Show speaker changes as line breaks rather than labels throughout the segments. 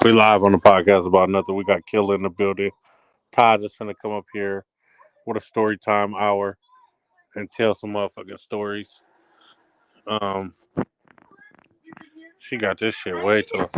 We live on the podcast about nothing. We got Killer in the building. Todd just gonna come up here with a story time hour and tell some motherfucking stories. Um, she got this shit way too.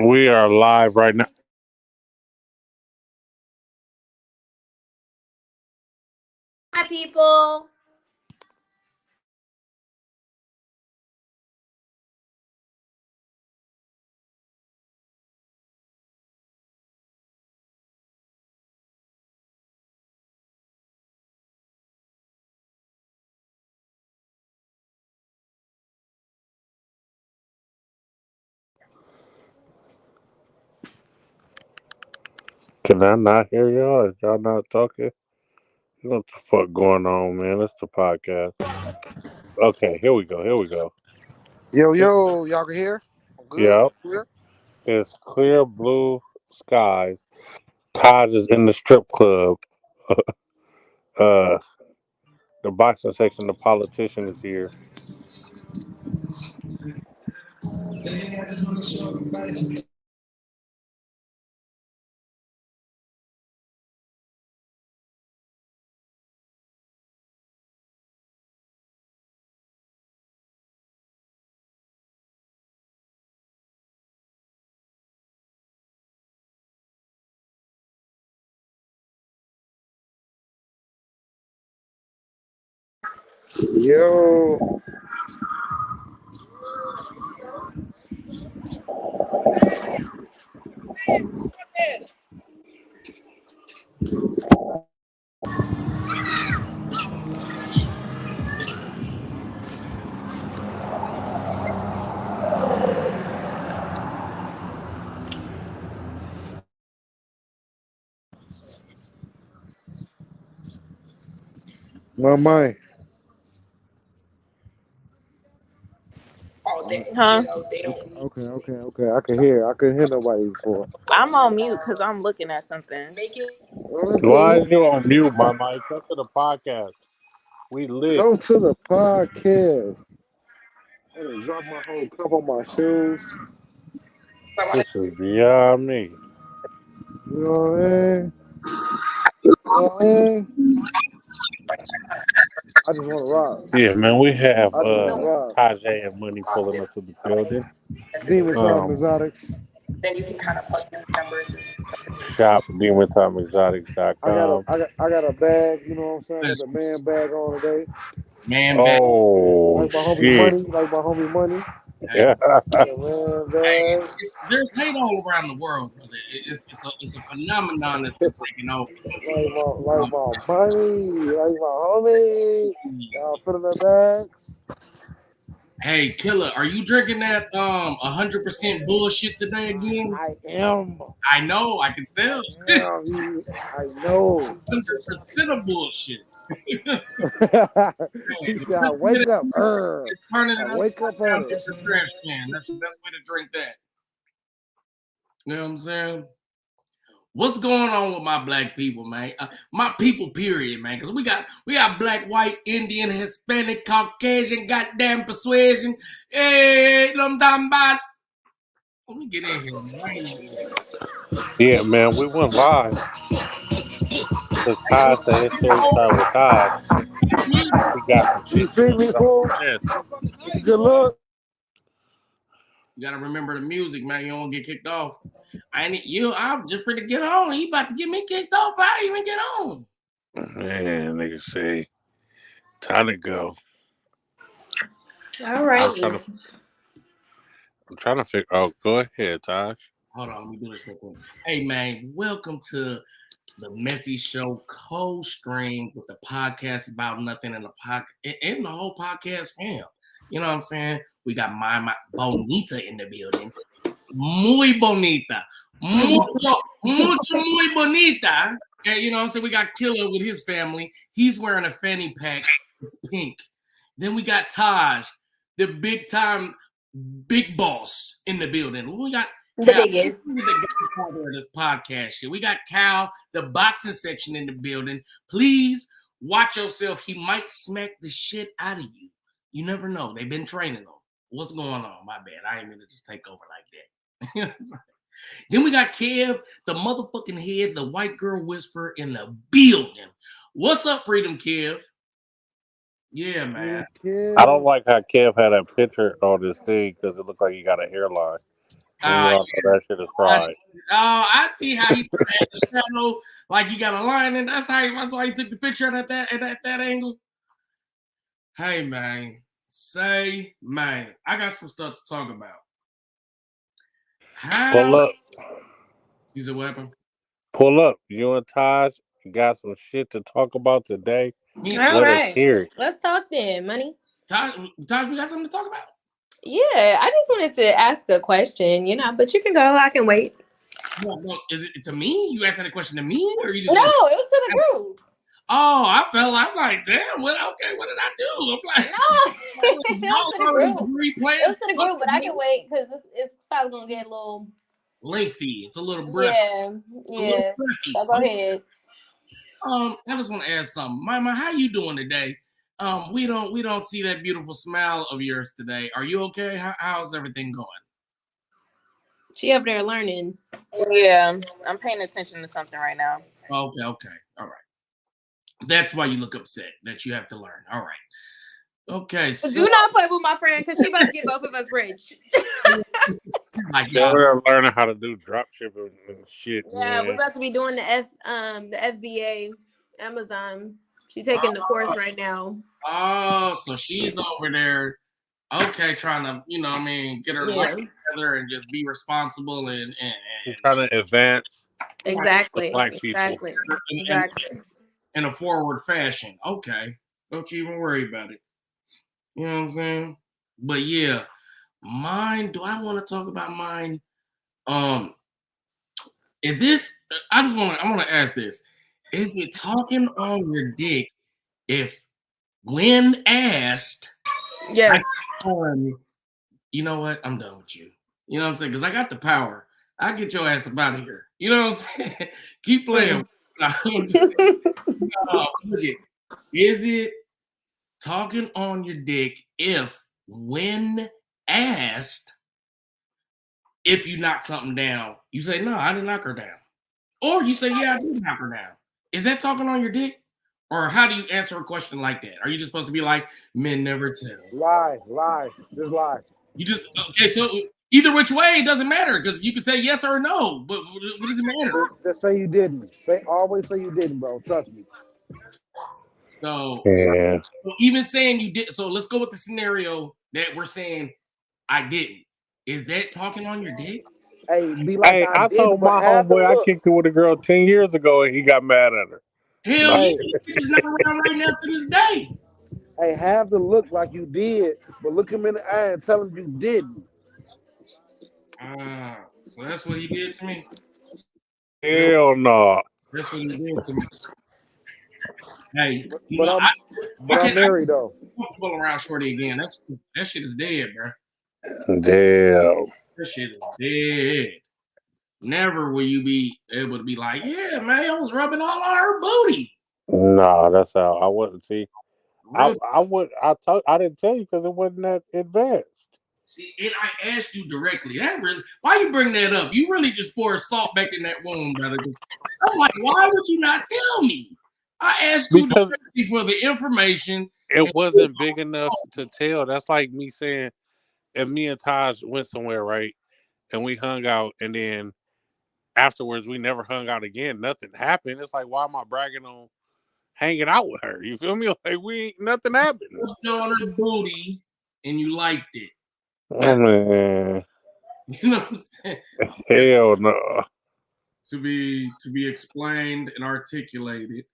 We are live right now.
Hi, people.
Can I not hear y'all? Is y'all not talking? What the fuck going on, man? It's the podcast. Okay, here we go. Here we go.
Yo, yo, y'all can hear? I'm good.
Yep.
Clear?
It's clear blue skies. Todd is in the strip club. Uh, the boxing section, the politician is here.
Yo, mymy.
Huh?
Okay. I can hear. I couldn't hear nobody before.
I'm on mute because I'm looking at something.
Well, that's
Why
cool.
is you on mute, my mic? Come to the podcast. We lit.
Come to the podcast. I done dropped my whole cup on my shoes.
This is beyond me.
You know what I mean? You know what I mean? I just want to rock.
Yeah, man, we have
I just want to rock.
Tajay and Money pulling up to the building.
Demon Time
Um,
Exotics.
shop
I got a,
demontimeexotics.com.
I got a bag. You know what I'm saying? I got the man bag on today.
Man back.
Oh
Like my homie
shit!
Money. Like my homie Money.
Hey,
Yeah,
The man bag.
there's hate all around the world, brother. It's a phenomenon that's been taking over.
Like my money, like my homie. Y'all put in the bags.
Hey, Killer, are you drinking that 100% bullshit today again?
I am.
I know, I can
I
tell.
am. I know.
100% of bullshit.
He
Hey,
said, I
listen to
wake
that.
up.
It's turning
I
it
wake
upside
up on
down
it.
to the trash can. That's the best way to drink that. You know what I'm saying? What's going on with my black people, man? My people, period, man. Because we got black, white, Indian, Hispanic, Caucasian, goddamn persuasion. Hey, you know what I'm talking about? Let me get in here, man.
yeah, man. We went live because Todd said his story started with Todd. He got some
You
shit he
see
want to
me,
get off
fool?
his chest.
Good luck.
You gotta remember the music, man. You don't get kicked off. I'm just free to get on. He about to get me kicked off. I even get on.
Man, nigga say time to go.
All
I'm
right.
trying to. I'm trying to figure. Oh, go ahead, Todd.
Hold on, let me do this real quick. Hey, man, welcome to the Messy Show co-stream with the podcast about nothing and the whole podcast fam. You know what I'm saying? We got my Bonita in the building. Muy bonita. Mucho, muy bonita. And you know what I'm saying? We got Killer with his family. He's wearing a fanny pack. It's pink. Then we got Taj, the big time big boss in the building. We got
The
Cal,
biggest.
the godfather of this podcast shit. We got Cal, the boxing section in the building. Please watch yourself. He might smack the shit out of you. You never know. They've been training him. What's going on? My bad. I ain't mean to just take over like that. Then we got Kev, the motherfucking head, the white girl whisperer in the building. What's up, Freedom Kev? Yeah, man.
I don't like how Kev had that picture on this thing because it looked like he got a hairline. And we all know that shit is fried.
I see how he had the shadow, like he got a line, and that's why he took the picture at that angle. Hey man, I got some stuff to talk about.
Pull up.
Use a weapon.
Pull up. You and Taj got some shit to talk about today.
All
Let
right.
us hear it.
Let's talk then, Money.
Taj, we got something to talk about?
Yeah, I just wanted to ask a question, but you can go. I can wait.
No, is it to me? You asking the question to me, or you just?
No, it was to the group.
Oh, I'm like, damn. What did I do? I'm like,
no, it was to the group. It was to the group, but I can wait because it's probably gonna get a little
lengthy. It's a little breath.
Yeah. So go ahead.
I just want to ask something, Mama. How you doing today? We don't see that beautiful smile of yours today. Are you okay? How's everything going?
She up there learning.
Yeah, I'm paying attention to something right now.
Okay, all right. That's why you look upset. That you have to learn. All right. Okay. So
do not play with my friend because she about to get both of us rich.
We're learning how to do drop shipping and shit.
Yeah,
man.
we're about to be doing the FBA Amazon. She's taking the course right now.
Oh, so she's over there, okay, trying to, get her life together and just be responsible and
trying to advance.
Exactly.
Black people.
Exactly.
In a forward fashion. Okay. Don't you even worry about it. You know what I'm saying? But yeah, mine, do I want to talk about mine? I want to ask this. Is it talking on your dick if when asked,
yes,
you know what? I'm done with you. You know what I'm saying? Because I got the power. I'll get your ass up out of here. You know what I'm saying? Keep playing. Is it talking on your dick if when asked if you knock something down, you say, no, I didn't knock her down. Or you say, yeah, I did knock her down. Is that talking on your dick? Or how do you answer a question like that? Are you just supposed to be like, men never tell?
Lie. Just lie.
You just, okay, so either which way, it doesn't matter because you can say yes or no, but what does it matter?
Just say you didn't. Always say you didn't, bro. Trust me.
So,
yeah.
So even saying you did, so let's go with the scenario that we're saying I didn't. Is that talking on your dick?
Hey, be like,
hey, I told my homeboy I kicked it with a girl 10 years ago and he got mad at her.
Hell yeah, he's not around right now to this day.
Hey, have the look like you did, but look him in the eye and tell him you didn't.
So that's what he did to me?
Hell no.
That's what he did to me. Hey,
I'm married though.
I'm comfortable around Shorty again. That shit is dead, bro.
Damn.
That shit is dead. Never will you be able to be like, yeah, man, I was rubbing all on her booty.
Nah, that's how I wouldn't see. Really? I didn't tell you because it wasn't that advanced.
See, and I asked you directly. Why you bring that up? You really just poured salt back in that wound, brother. I'm like, why would you not tell me? I asked you directly for the information.
It wasn't big enough to tell. That's like me saying, if me and Taj went somewhere, right, and we hung out, and then afterwards we never hung out again. Nothing happened. It's like, why am I bragging on hanging out with her? You feel me? Like nothing happened.
You on her booty and you liked it.
Oh, man.
You know what I'm saying?
Hell no.
to be explained and articulated.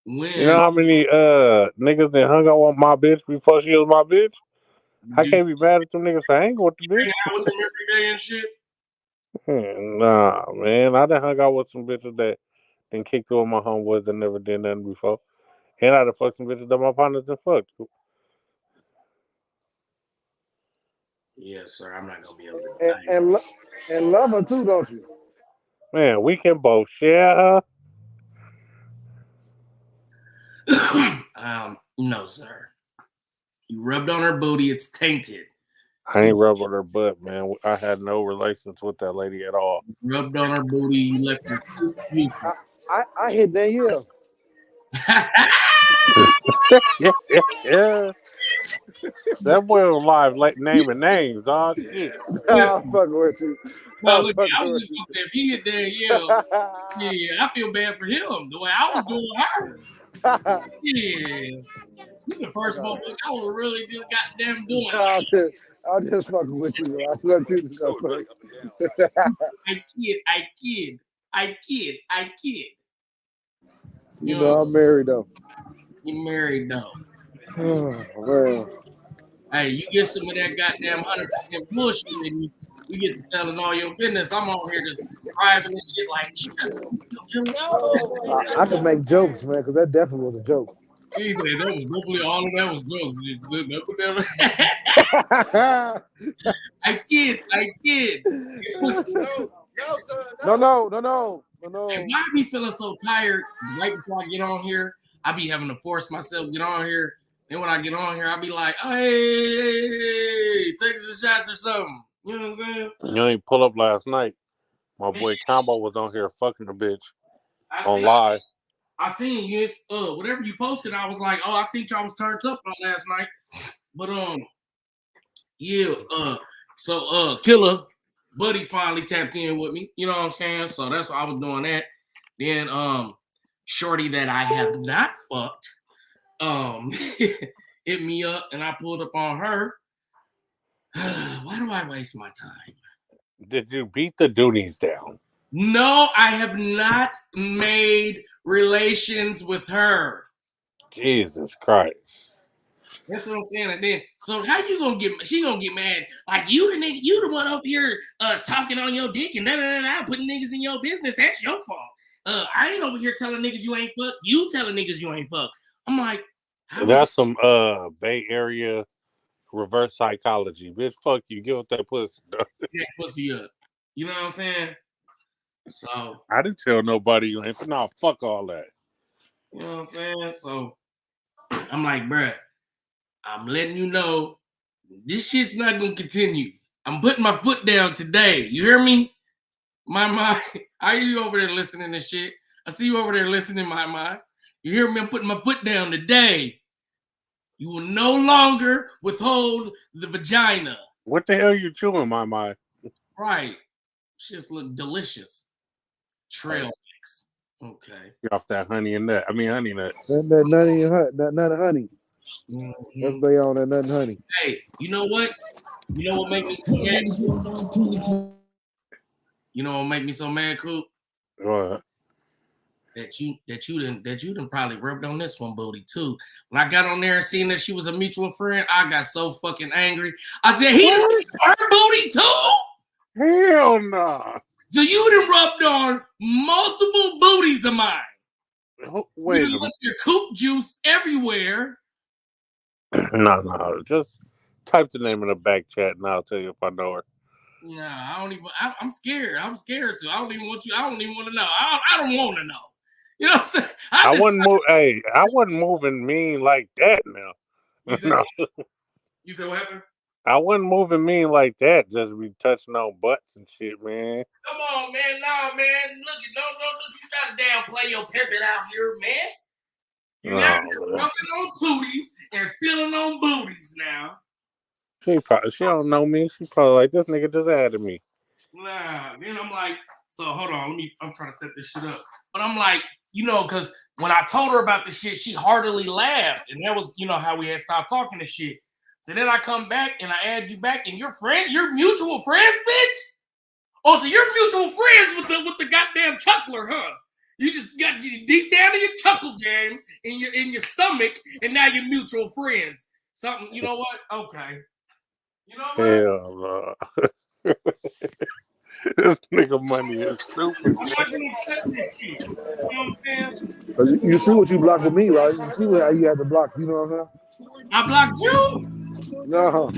When
You know how many niggas that hung out with my bitch before she was my bitch? I can't be mad at them niggas for hanging with the bitch.
hang out with them every day and shit.
Nah, man. I done hung out with some bitches that then kicked through with my homeboys that never did nothing before. And I done fucked some bitches that my partners done fucked.
Yes, sir. I'm not gonna be able to.
And love her too, don't you?
Man, we can both share her.
No, sir. You rubbed on her booty. It's tainted.
I ain't rubbed on her butt, man. I had no relations with that lady at all.
You rubbed on her booty. You left her juicy.
I hit Danielle.
Yeah. That boy was live like naming names, dog. Shit.
I'm fucking with you.
No, look, I was just gonna say if he hit Danielle, yeah, I feel bad for him. The way I was doing her. Yeah. You the first motherfucker I was really just goddamn doing.
I'll just fucking with you, bro. I swear to you.
I kid.
You know, I'm married though.
You married though.
Oh, man.
Hey, you get some of that goddamn 100% bullshit and you get to telling all your business. I'm on here just driving and shit like shit.
I can make jokes, man, because that definitely was a joke.
He said that was definitely all of that was jokes. I kid.
No.
If I be feeling so tired right before I get on here, I be having to force myself to get on here. Then when I get on here, I be like, oh, hey, take some shots or something. You know what I'm saying?
You ain't pull up last night. My boy Combo was on here fucking a bitch on live.
I seen you. Whatever you posted, I was like, oh, I seen y'all was turned up on last night. But yeah. So Killer Buddy finally tapped in with me. You know what I'm saying? So that's why I was doing that. Then Shorty that I have not fucked hit me up and I pulled up on her. Why do I waste my time?
Did you beat the Doonies down?
No, I have not made relations with her.
Jesus Christ.
That's what I'm saying. And then, so how you gonna get? She gonna get mad? Like you the nigga, you the one up here talking on your dick and putting niggas in your business. That's your fault. I ain't over here telling niggas you ain't fuck. You telling niggas you ain't fuck. I'm like,
that's some Bay Area reverse psychology, bitch. Fuck you. Give up that pussy.
That pussy up. You know what I'm saying? So
I didn't tell nobody you ain't. No, fuck all that.
You know what I'm saying? So I'm like, bruh, I'm letting you know this shit's not gonna continue. I'm putting my foot down today. You hear me? My, are you over there listening to shit? I see you over there listening, my. You hear me? I'm putting my foot down today. You will no longer withhold the vagina.
What the hell you chewing, my?
Right. Shit's look delicious. Trail mix. Okay.
Get off that honey and nut. I mean honey nuts.
That nut of honey.
Mm-hmm.
That's they on that nut and honey.
Hey, you know what? You know what makes me so mad? You know what make me so mad, Coop?
What?
That you done probably rubbed on this one booty too. When I got on there and seen that she was a mutual friend, I got so fucking angry. I said, he her booty too?
Hell nah.
So you done rubbed on multiple booties of mine.
Wait,
you left your Coop juice everywhere.
No. Just type the name in the back chat and I'll tell you if I know her.
Yeah, I'm scared. I'm scared too. I don't even want to know. I don't want to know. You know what I'm saying?
I wasn't moving mean like that now.
You said what happened?
I wasn't moving mean like that. Just be touching on butts and shit, man.
Come on, man. Nah, man. Look, don't you try to downplay your pimping out here, man. You're not rubbing on tooties and feeling on booties now.
She don't know me. She probably like, this nigga just added me.
Nah, then I'm like, so hold on, I'm trying to set this shit up. But I'm like, because when I told her about the shit, she heartily laughed. And that was, how we had stopped talking to shit. So then I come back and I add you back and your mutual friends, bitch? Oh, so you're mutual friends with the goddamn chuckler, huh? You just got deep down in your chuckle game in your stomach, and now you're mutual friends. Something, you know what? Okay. You know what?
Hell no. This nigga money is stupid.
I'm not gonna accept this shit. You know what I'm saying?
You see what you blocked with me, right? You see how you had to block. You know what
I blocked you.
I'm saying? No.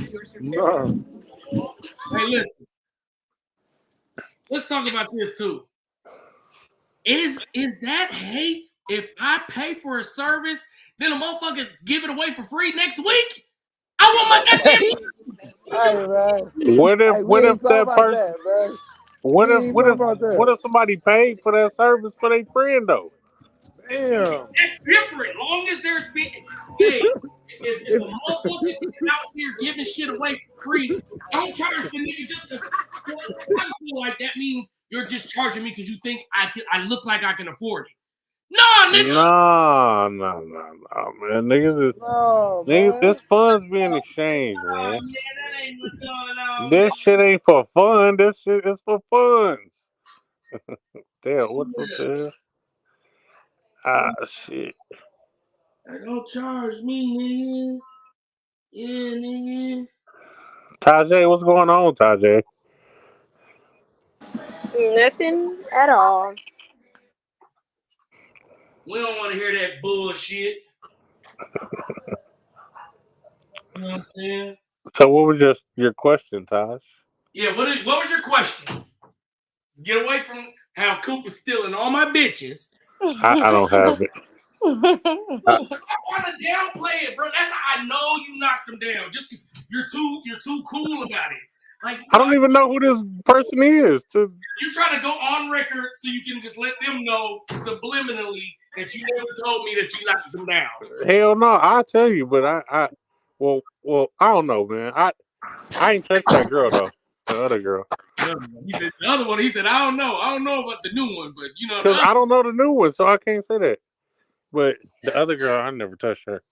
Hey, listen. Let's talk about this too. Is that hate if I pay for a service, then a motherfucker give it away for free next week? I want my goddamn.
Hey, man.
What if
Hey, we
what if
ain't talking
that
about
person
that, man.
what
We
if
ain't
what
talking
if
about
what
that.
if somebody paid for that service for their friend though?
Damn.
That's different. Long as there's been, hey, if a
It's,
motherfucker is out here giving shit away for free, don't charge the nigga just because. I just feel like that means you're just charging me because you think I look like I can afford it. No, nigga.
No, man.
no,
Niggas,
man.
this funds being exchanged,
Oh,
man.
yeah, that ain't what's going on, man.
This shit ain't for fun. This shit is for funds. Damn, what the hell? Ah, shit.
Don't charge me, nigga. Yeah, nigga.
Tajay, what's going on, Tajay?
Nothing at all.
We don't want to hear that bullshit. You know what I'm saying?
So, what was just your question, Taj?
Yeah, what was your question? Let's get away from how Coop is stealing all my bitches.
I don't have it.
Look, stop trying to downplay it, bro. That's how I know you knocked them down. Just because you're too cool about it. Like,
I
bro,
don't even know who this person is.
you're trying to go on record so you can just let them know subliminally that you never told me that you knocked them down.
Hell no, I'll tell you, but well, I don't know, man. I ain't touched that girl though. The other girl.
He said the other one. He said I don't know about the new one, but you know the
Because
other.
I don't know the new one, so I can't say that. But the other girl, I never touched her.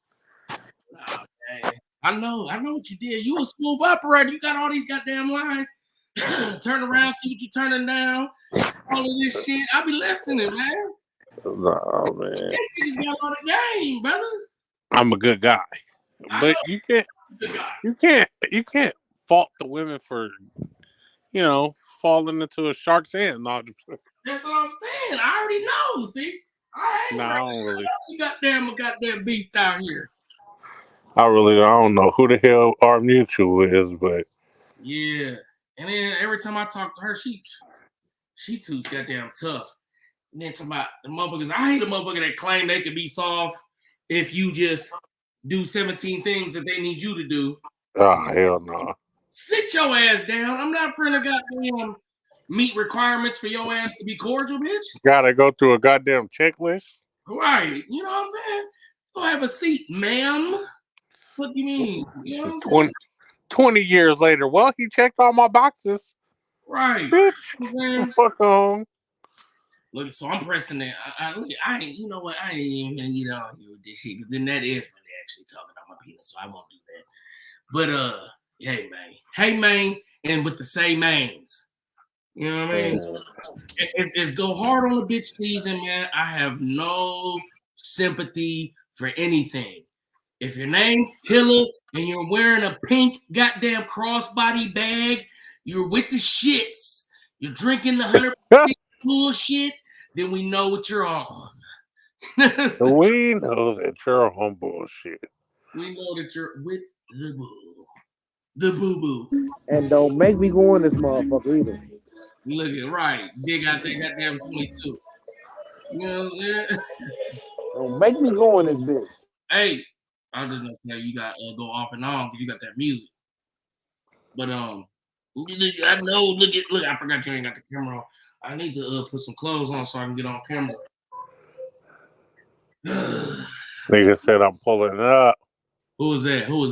Oh, man. I know what you did. You a smooth operator. You got all these goddamn lines. Turn around, see what you're turning down. All of this shit. I be listening, man.
No, man.
That niggas got all the game, brother.
I'm a good guy.
I know
But
the guy.
you can't fault the women for, falling into a shark's end. No,
That's what I'm saying. I already know. See, I ain't
I
right.
don't really.
You goddamn beast out here.
I don't know who the hell our mutual is, but
Yeah. And then every time I talk to her, she too goddamn tough. And then talking about the motherfuckers, I hate the motherfucker that claim they could be soft if you just do 17 things that they need you to do.
hell no.
Sit your ass down. I'm not for the goddamn meet requirements for your ass to be cordial, bitch.
Gotta go through a goddamn checklist.
Right. You know what I'm saying? Go have a seat, ma'am. What do you mean? You know what I'm saying?
20 years later, well, he checked all my boxes.
Right.
Bitch,
You know what I'm saying?
fuck on.
Look, so I'm pressing that. I ain't, you know what? I ain't even gonna get on here with this shit because then that is really actually talking about my penis, so I won't do that. But hey man, and with the same mains, you know what I mean? It's go hard on the bitch season, man. I have no sympathy for anything. If your name's Tilla and you're wearing a pink goddamn crossbody bag, you're with the shits. You're drinking the 100% bullshit, then we know what you're on.
We know that you're on bullshit.
We know that you're with the boo. The boo boo.
And don't make me go in this motherfucker either.
Look at right. Dig out that goddamn 22. You know what I'm saying?
Don't make me go in this bitch.
Hey, I was just gonna say you got go off and on because you got that music. But I know. Look. I forgot you ain't got the camera on. I need to put some clothes on so I can get on camera.
Nigga said I'm pulling it up.
Who was that?
Who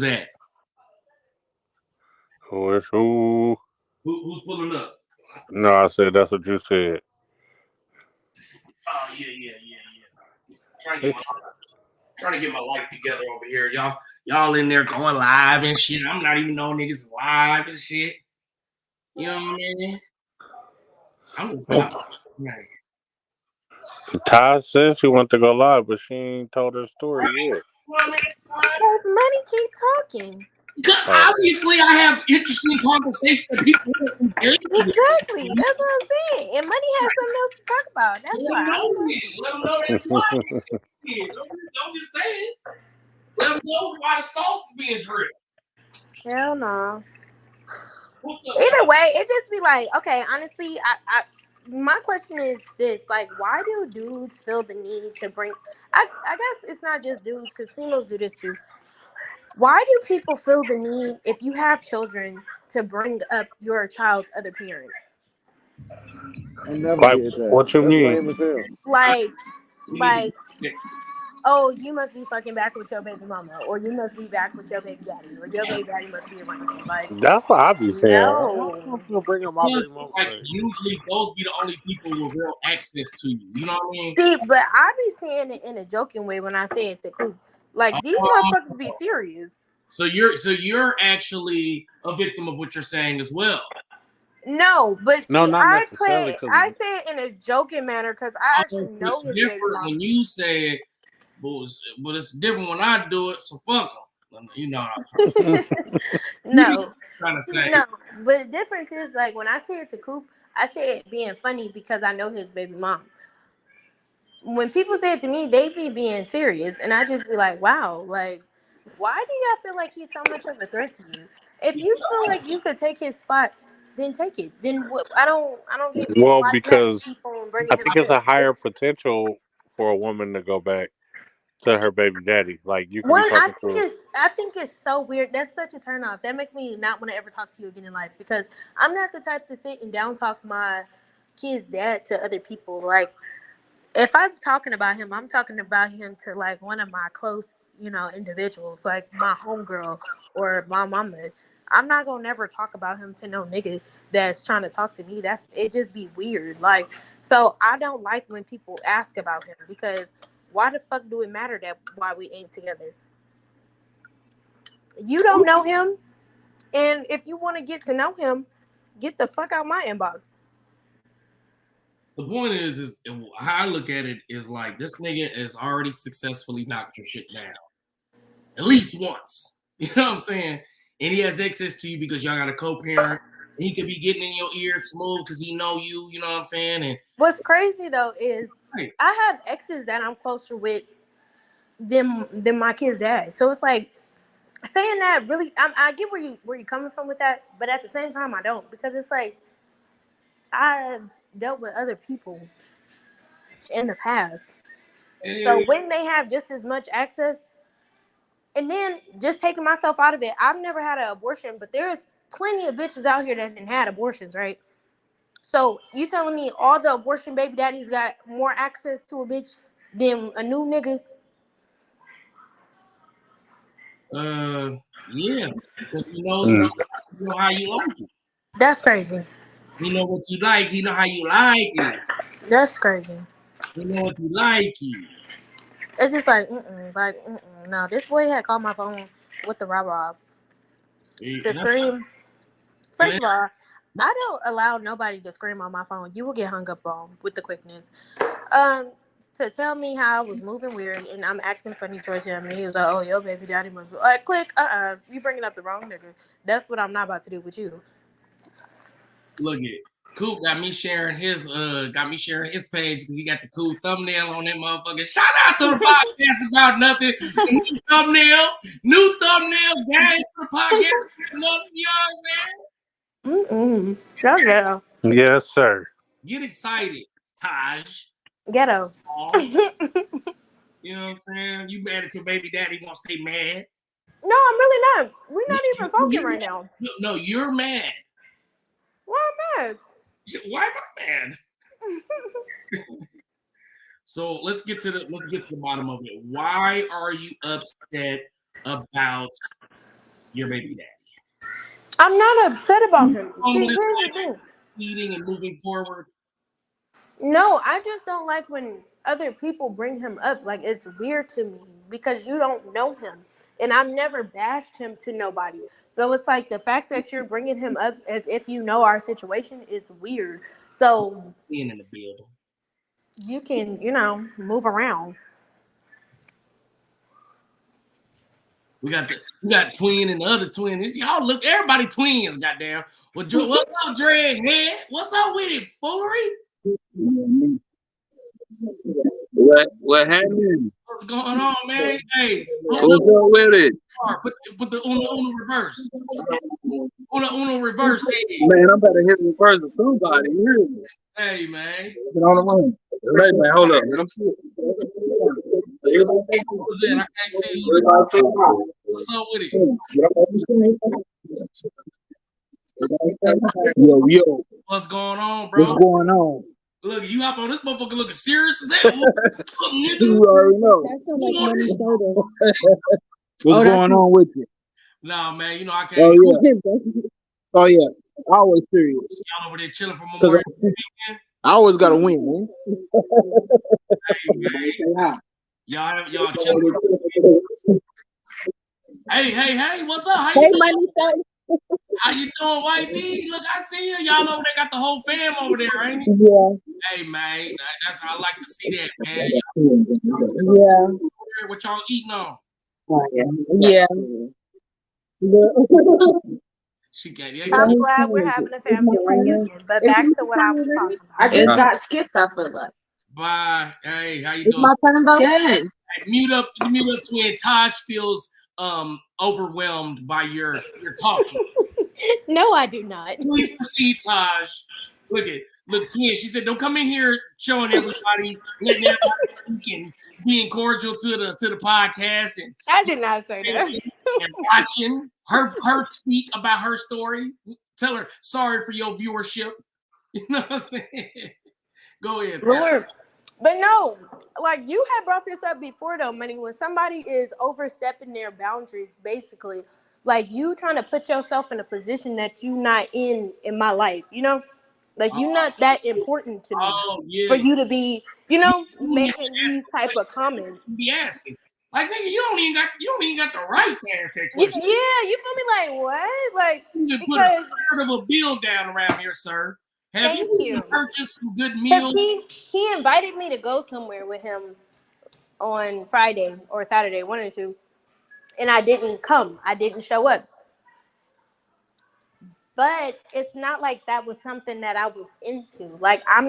is who?
Who's pulling up?
No, I said that's what you said.
Oh yeah. Trying to get my life together over here, y'all. Y'all in there going live and shit. I'm not even knowing niggas is live and shit. You know what I mean? I'm right.
Ty said she wanted to go live, but she ain't told her story yet.
Because money keep talking.
Oh.
Obviously, I have interesting conversations that people want to engage with.
Exactly. That's what I'm saying. And money has something else to talk about. That's
Let
why
them
I
know
don't
it. Let them know that's why. Don't just say it. Let them know why the sauce is being dripped.
Hell no.
What's up,
Either
guys?
way, it just be like, okay, honestly, my question is this, like, why do dudes feel the need to bring I guess it's not just dudes because females do this too. Why do people feel the need if you have children to bring up your child's other parent?
I never
Like,
did that.
what you
That's
mean?
lame as hell.
Like
We need to
like
get fixed.
oh, you must be fucking back with your baby mama, or you must be back with your baby daddy, or your baby daddy must be around you. Like,
That's what I be saying. Why
no.
don't you bring up my baby
Because
mama?
like usually those be the only people with real access to you. You know what I mean?
See, but I be saying it in a joking way when I say it to Coop. Like, these motherfuckers be serious.
So you're actually a victim of what you're saying as well.
No, but
No,
see,
not necessarily.
I
Cause
say it in a joking manner because I actually know
It's
his baby
different
mama.
when you say it, but it's different when I do it. So fuck them. You know what I'm trying to say. You know
No,
what I'm trying to say.
no. But the difference is, like, when I say it to Coop, I say it being funny because I know his baby mom. When people say it to me, they be being serious, and I just be like, wow, like, why do y'all feel like he's so much of a threat to you? If you feel like you could take his spot, then take it. Then what? I don't get
well,
why you have to
because
keep on
I
bringing him
think it's
up.
a higher potential for a woman to go back to her baby daddy. Like you could be
One,
talking to.
I think it's so weird. That's such a turn off. That make me not want to ever talk to you again in life because I'm not the type to sit and down talk my kid's dad to other people. Like, if I'm talking about him, I'm talking about him to like one of my close, individuals, like my homegirl or my mama. I'm not gonna never talk about him to no nigga that's trying to talk to me. It just be weird. Like, so I don't like when people ask about him because why the fuck do it matter that why we ain't together? You don't know him, and if you want to get to know him, get the fuck out my inbox.
The point is how I look at it is like this nigga has already successfully knocked your shit down at least once. You know what I'm saying? And he has access to you because y'all got a co-parent. And he could be getting in your ear smooth because he know you. You know what I'm saying? And
What's crazy though is
hey,
I have exes that I'm closer with than my kid's dad. So it's like saying that really, I get where you coming from with that, but at the same time I don't because it's like I've dealt with other people in the past. So when they have just as much access, and then just taking myself out of it, I've never had an abortion, but there's plenty of bitches out here that didn't had abortions, right? So you telling me all the abortion baby daddies got more access to a bitch than a new nigga?
yeah, because he knows what
Mm.
you know how you like it.
That's crazy.
He know what you like. He know how you like it.
That's crazy.
He know what you like it.
It's just like, no. This boy had called my phone with the rah
See,
to
and that's,
scream.
and
First of all, I don't allow nobody to scream on my phone. You will get hung up on with the quickness. Um, to tell me how I was moving weird and I'm acting funny towards him, and he was like, "Oh, your baby daddy must be like, click, you bringing up the wrong nigga. That's what I'm not about to do with you."
look at Coop got me sharing his page because he got the cool thumbnail on that motherfucker. Shout out to the podcast about nothing. New thumbnail, gang for the podcast about nothing. You know what I'm saying?
That's ghetto.
Yes, sir.
Get excited, Taj.
Ghetto.
Oh, you know what I'm saying? You mad at your baby daddy won't stay mad.
No, I'm really not. We're not even talking right now.
No, you're mad.
Why am I
Why am I mad? So let's get to the bottom of it. Why are you upset about your baby daddy?
I'm not upset about him.
On
See,
with his
here's the
life,
thing.
feeding and moving forward.
No, I just don't like when other people bring him up. Like, it's weird to me because you don't know him. and I've never bashed him to nobody. So it's like the fact that you're bringing him up as if you know our situation is weird. So
Being in the building.
you can, move around.
We got twin and the other twin. Y'all look, everybody twins, goddamn. What's up, Dreadhead? What's up with it, foolery?
What happened?
What's going on, man? Hey,
What's up with it?
put the Uno reverse. Uno reverse. Hey.
Man, I'm about to hit the first of somebody.
Hey, man.
Get on the one. Wait, man, hold up, man. I'm sick.
What's in? I can't see you. What's up with it?
Yo.
What's going on, bro?
What's going on?
Look, you hop on this motherfucker looking serious as hell.
You already know. What's going on with you?
Nah, man, I can't.
Oh, yeah. Always serious.
Y'all over there chilling for Memorial Weekend?
I always got to win, man.
Hey, man. Y'all chilling. Hey, what's up? How you doing? How you doing, White B? Look, I see you. Y'all over there got the whole fam over there, ain't it?
Yeah.
Hey, man, that's how I like to see that, man.
Yeah.
What y'all eating on?
Yeah.
She got
I'm glad we're having a family reunion. But back to what I was talking about.
I just got skipped, I feel like.
Bye. Hey, how you
It's
doing?
my turn though? Good.
Hey, mute up, twin. Taj feels overwhelmed by your talking.
No, I do not.
Please proceed, Taj. Look, twin. She said, "Don't come in here showing everybody, letting everybody speak and being cordial to the podcast." And
I did not say that.
And watching her speak about her story. Tell her sorry for your viewership. You know what I'm saying? Go ahead, Taj.
But no, like you had brought this up before though, Money, when somebody is overstepping their boundaries, basically, like you trying to put yourself in a position that you not in my life, like you're not that important to me for you to be, making these type of comments.
Be asking. Like, nigga, you don't even got the right to ask that question.
Yeah, you feel me? Like what? Like
you just put a third of a bill down around here, sir. Have you purchased some good meals?
He invited me to go somewhere with him on Friday or Saturday, one or two, and I didn't come. I didn't show up. But it's not like that was something that I was into. Like I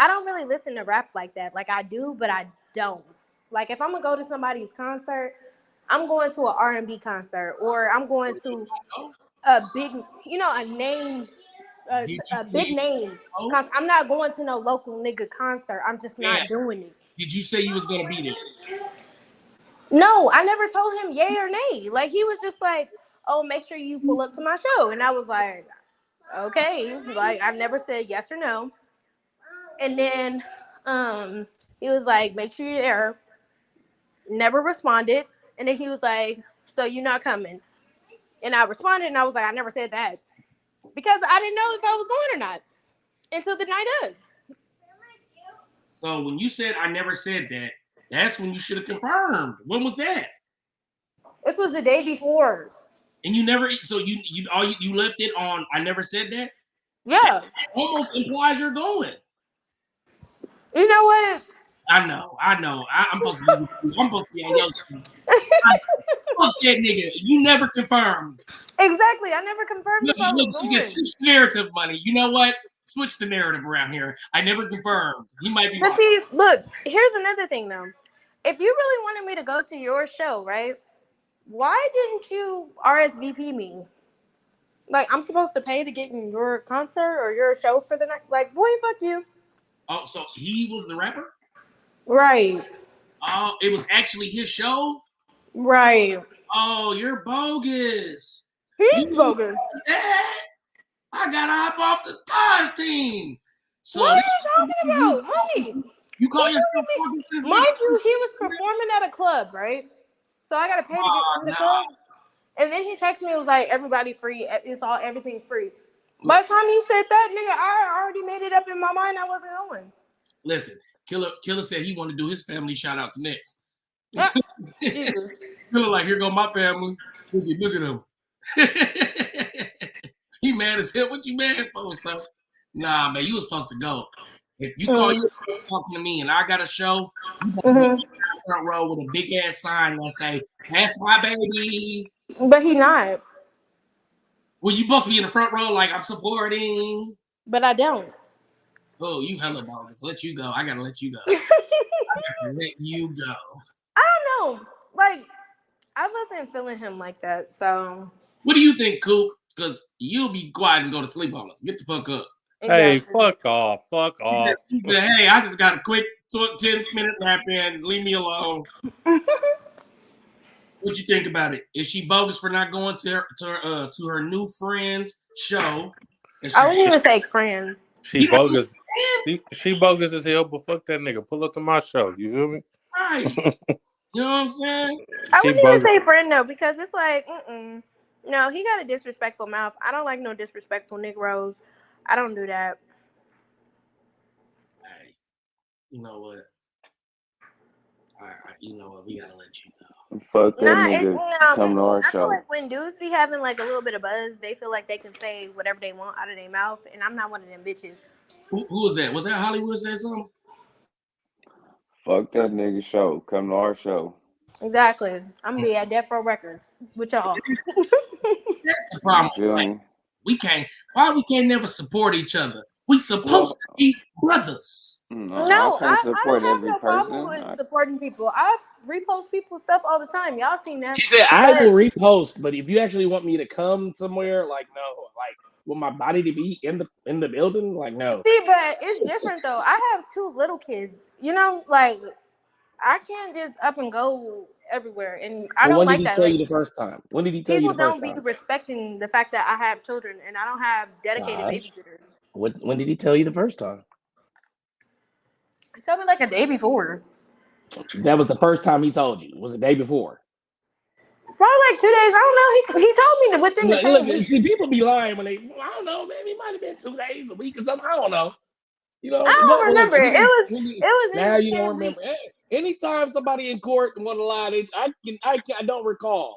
don't really listen to rap like that. Like I do, but I don't. Like if I'm gonna go to somebody's concert, I'm going to an R&B concert, or I'm going to a big, a name. A big name. I'm not going to no local nigga concert. I'm just not doing it.
Did you say you was gonna be there?
No, I never told him yay or nay. Like he was just like, "Oh, make sure you pull up to my show," and I was like, "Okay." Like I never said yes or no. And then, he was like, "Make sure you're there." Never responded, and then he was like, "So you're not coming?" And I responded, and I was like, "I never said that," because I didn't know if I was going or not until the night of.
So when you said I never said that, that's when you should have confirmed. When was that?
This was the day before.
And you never. So you left it on. I never said that.
Yeah.
That almost implies you're going.
You know what?
I know. I'm supposed to be on your team. Fuck that nigga. You never confirmed.
Exactly. I never confirmed if I was
She said, switch the narrative, Money. You know what? Switch the narrative around here. I never confirmed. He might be.
But see, look, here's another thing though. If you really wanted me to go to your show, right? Why didn't you RSVP me? Like, I'm supposed to pay to get in your concert or your show for the night? Like, boy, fuck you.
Oh, so he was the rapper?
Right.
Oh, it was actually his show?
Right.
Oh, you're bogus.
He's bogus.
I gotta hop off the Taj team. So
what are you talking about? Honey.
You call yourself bogus?
Mind you, he was performing at a club, right? So I gotta pay to get in the club. And then he texted me, it was like, everybody free. It's all everything free. By the time you said that, nigga, I already made it up in my mind I wasn't going.
Listen, Killer said he wanted to do his family shout outs next.
Jesus.
feeling like here go my family. Look at him. He mad as hell. What you mad for, son? Nah, man, you was supposed to go. If you call yourself talking to me and I got a show, you got to be in the front row with a big ass sign that say, "That's my baby."
But he not.
Well, you supposed to be in the front row like I'm supporting.
But I don't.
Oh, you hella bogus. Let you go. I gotta let you go. I gotta let you go.
I don't know. Like, I wasn't feeling him like that. So.
What do you think, Coop? Because you'll be quiet and go to sleep on us. Get the fuck up.
Hey,
Exactly.
fuck off. Fuck off.
He said, hey, I just got a quick 10-minute nap in. Leave me alone. What you think about it? Is she bogus for not going to her new friend's show?
I wouldn't even say friend.
She bogus. She bogus as hell, but fuck that nigga. Pull up to my show. You feel me?
Right. You know what I'm saying?
I wouldn't even say friend though, because it's like, no, he got a disrespectful mouth. I don't like no disrespectful Negroes. I don't do that.
Hey, you know what? You know what? We gotta let you know.
Fuck that nigga. Come to our
I
show.
feel like when dudes be having like a little bit of buzz, they feel like they can say whatever they want out of their mouth, and I'm not one of them bitches.
Who was that? Was that Hollywood said something?
Fuck that nigga show. Come to our show.
Exactly. I'm gonna be at Death Row Records with y'all.
That's the problem. Like, we can't. Why we can't never support each other? We supposed to be brothers.
No, I don't have no problem with supporting people. I repost people's stuff all the time. Y'all seen that?
She said, "I will repost, but if you actually want me to come somewhere, like no, like want my body to be in the building, like no."
See, but it's different though. I have 2 little kids. You know, like I can't just up and go everywhere, and I don't like that.
When did he tell you the first time? When did he tell you the first time?
People don't be respecting the fact that I have children and I don't have dedicated babysitters.
When did he tell you the first time?
He told me like a day before.
That was the first time he told you. Was the day before?
Probably like 2 days. I don't know. He told me within the same week.
See, people be lying when they. I don't know. Maybe it might have been 2 days, a week, or something. I don't know. You know,
I don't remember. It was
now you don't remember. Hey, anytime somebody in court want to lie, I don't recall.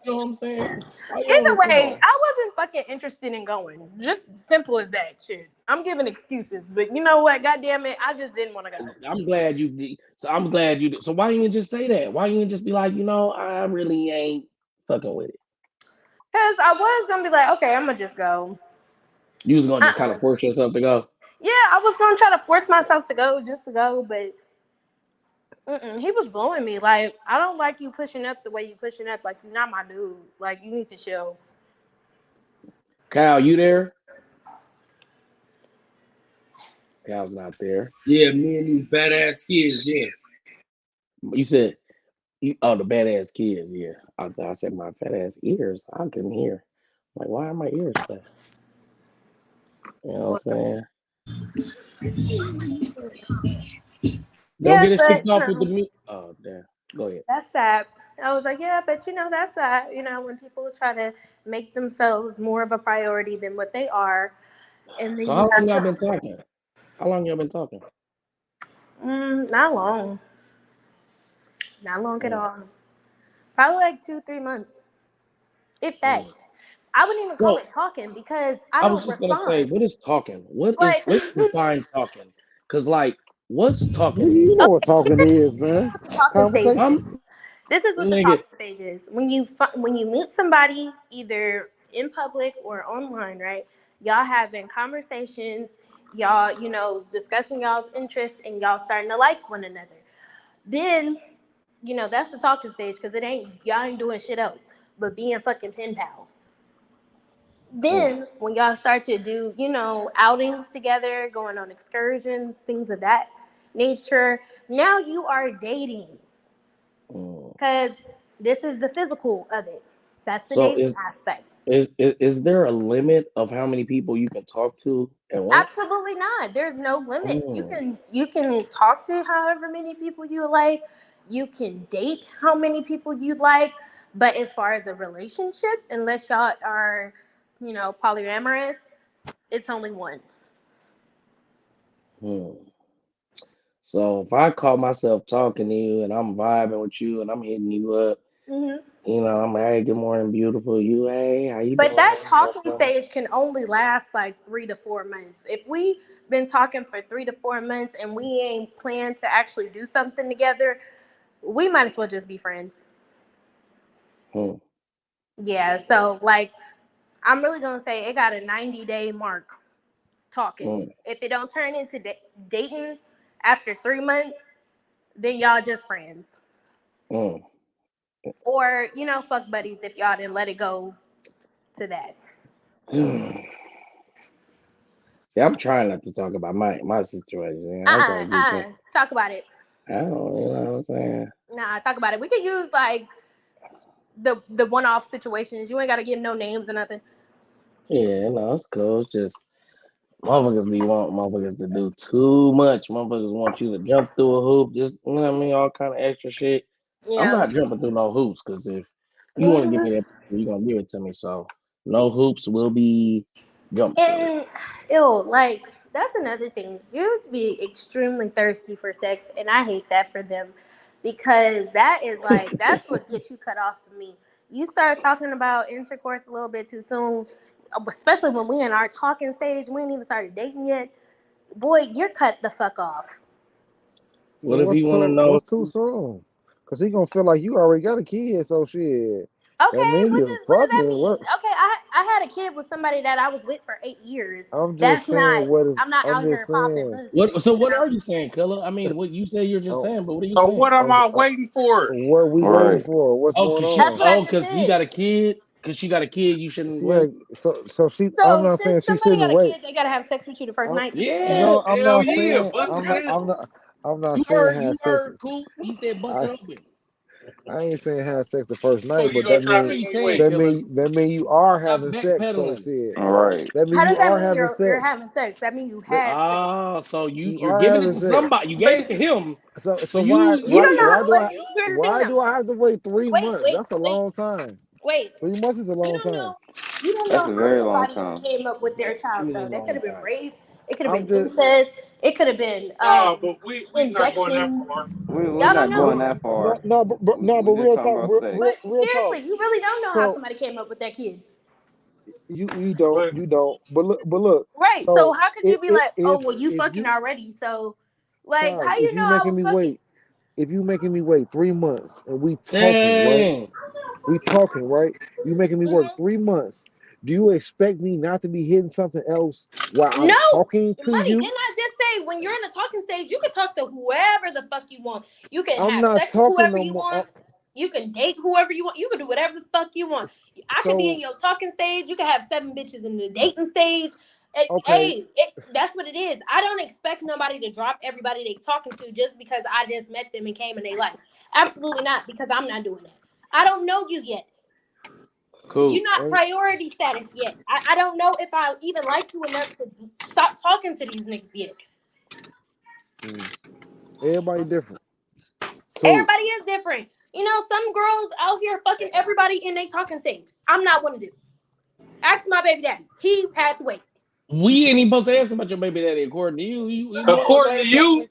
You know what I'm saying?
Either way, I wasn't fucking interested in going. Just simple as that shit. I'm giving excuses, but you know what? God damn it, I just didn't want to go.
I'm glad you did. So I'm glad you did. So why didn't you just say that? Why didn't you just be like, I really ain't fucking with it?
Because I was gonna be like, okay, I'm gonna just go.
You was gonna just kind of force yourself to go.
Yeah, I was gonna try to force myself to go just to go, but he was blowing me. Like, I don't like you pushing up the way you pushing up. Like, you're not my dude. Like, you need to chill.
Kyle, you there? Kyle's not there.
Yeah, me and these badass kids. Yeah.
You said, the badass kids. Yeah, I said my fat ass ears. I couldn't hear. I'm like, why are my ears fat? You know what I'm saying? Don't get us kicked off with the meat. Oh, damn. Go ahead.
That's sad. I was like, yeah, but that's sad. When people try to make themselves more of a priority than what they are. And then
so how long y'all been talking? How long y'all been talking?
Not long. Not long at all. Probably like 2-3 months. If that. I wouldn't even call it talking because I don't respond.
Gonna say, what is talking? What's defined talking? Because what's talking?
You know what talking is, man. Conversation.
This is what the talking stage is. When you meet somebody either in public or online, right? Y'all having conversations, y'all, discussing y'all's interests, and y'all starting to like one another. Then, that's the talking stage because y'all ain't doing shit else but being fucking pen pals. Then when y'all start to do, outings together, going on excursions, things of that nature, now you are dating. Because this is the physical of it. That's the dating aspect.
Is there a limit of how many people you can talk to at once?
Absolutely not. There's no limit. You can talk to however many people you like. You can date how many people you like. But as far as a relationship, unless y'all are, polyamorous, it's only one.
So if I call myself talking to you and I'm vibing with you and I'm hitting you up, I'm like, hey, good morning, beautiful. You, hey, how you
But that
doing?
talking stage can only last like 3 to 4 months. If we been talking for 3 to 4 months and we ain't planned to actually do something together, we might as well just be friends.
Hmm.
Yeah. So like, I'm really gonna say it got a 90-day mark talking.
Hmm.
If it don't turn into dating after 3 months, then y'all just friends.
Hmm.
Or, fuck buddies if y'all didn't let it go to that.
See, I'm trying not to talk about my situation. I try to keep it.
Talk about it.
I don't, you know what I'm saying?
Nah, talk about it. We could use like the one off situations. You ain't gotta give no names or nothing.
Yeah, no, it's cool. It's just motherfuckers be want motherfuckers to do too much. Motherfuckers want you to jump through a hoop. Just what I mean, all kind of extra shit. I'm
Yeah.
not jumping through no hoops because if you want to give me that, you're gonna give it to me. So no hoops will be jumped through.
And ew, like that's another thing. Dudes be extremely thirsty for sex, and I hate that for them because that is like that's what gets you cut off from me. You start talking about intercourse a little bit too soon, especially when we in our talking stage. We ain't even started dating yet. Boy, you're cut the fuck off.
So
What if he want to know?
what's too soon? Cause he gonna feel like you already got a kid, so shit. That
Okay,
mean
what
you
does that
fucking
mean?
what?
Okay, I had a kid with somebody that I was with for 8 years.
I'm just
That's
saying
not.
what is.
I'm not
I'm
out
just
here popping
saying.
pussy.
What? So what are you saying, Killer? I mean, what you say you're just
Oh,
saying, but what are you
So
saying?
what am I waiting for?
what we waiting
Right.
for? What's
Oh,
going
cause
That's
she,
on?
what I
oh,
just
cause you
said.
got a kid. Cause she got a kid, you shouldn't
She had,
wait.
so she. I'm
So
not saying
since
she
somebody
shouldn't
got a
wait.
kid, they gotta have sex with you the first
I'm,
night.
Yeah,
no, I'm
Hell
not
yeah,
saying.
bust it in.
I'm not
you
saying
heard,
have
you
sex.
heard, Coop. He said bust it
I
open.
I ain't saying have sex the first
So
night,
you
but
gonna
that
try
What
to
are
mean
you
make me
saying,
wait?
Killer?
you are
Stop
having sex. So
backpedaling.
shit.
All right.
That mean
How does
you
that
are
mean
having
you're
sex.
having sex? That means you
That
had sex.
Ah, so
you
you're
are
giving it
having
to
sex.
somebody. You gave it to him.
So
So
You don't know how. But
you
here's the thing,
why
though.
do I have to wait 3 months?
Wait,
That's a
wait,
long time.
wait.
3 months is a
You
long
don't
time.
know. You don't
That's
know
a
how
very long
somebody
time.
came up with their child
really
though. That could
long
have been
time.
rape. It could have
I'm
been
just
incest. It could have been
No, but we not going that
injections.
far.
We're
Y'all don't
not
know.
going
we
that
no
far.
no no,
We
but
just
real
talking
talk,
about sex.
But
real talk.
seriously, you really don't know how
So
somebody came up with that kid.
But
you don't. But look.
Right. So
So
how could you be like, oh
if
well, you fucking
you
already? So, like,
Taj,
how you know I was fucking?
if you making me wait 3 months and we talking right,
Dang.
we talking right, you making me work
Mhm.
3 months. Do you expect me not to be hitting something else while I'm
No,
talking to
buddy,
you?
didn't I just say when you're in the talking stage, you can talk to whoever the fuck you want. You can
I'm
have
not
sex with
talking
whoever
no
you
more.
want. You can date whoever you want. You can do whatever the fuck you want. I could be in
So
your talking stage. You can have 7 bitches in the dating stage.
okay,
Hey, that's what it is. I don't expect nobody to drop everybody they talking to just because I just met them and came in their life. Absolutely not, because I'm not doing that. I don't know you yet. You're
Cool.
not
and
priority status yet. I don't know if I even like you enough to stop talking to these niggas yet.
mm, everybody different. Cool.
Everybody is different. Some girls out here fucking everybody in their talking stage. I'm not one of them. Ask my baby daddy. He had to wait.
We ain't even supposed to ask about your baby daddy according to you. You weren't supposed to
according to
ask that.
you,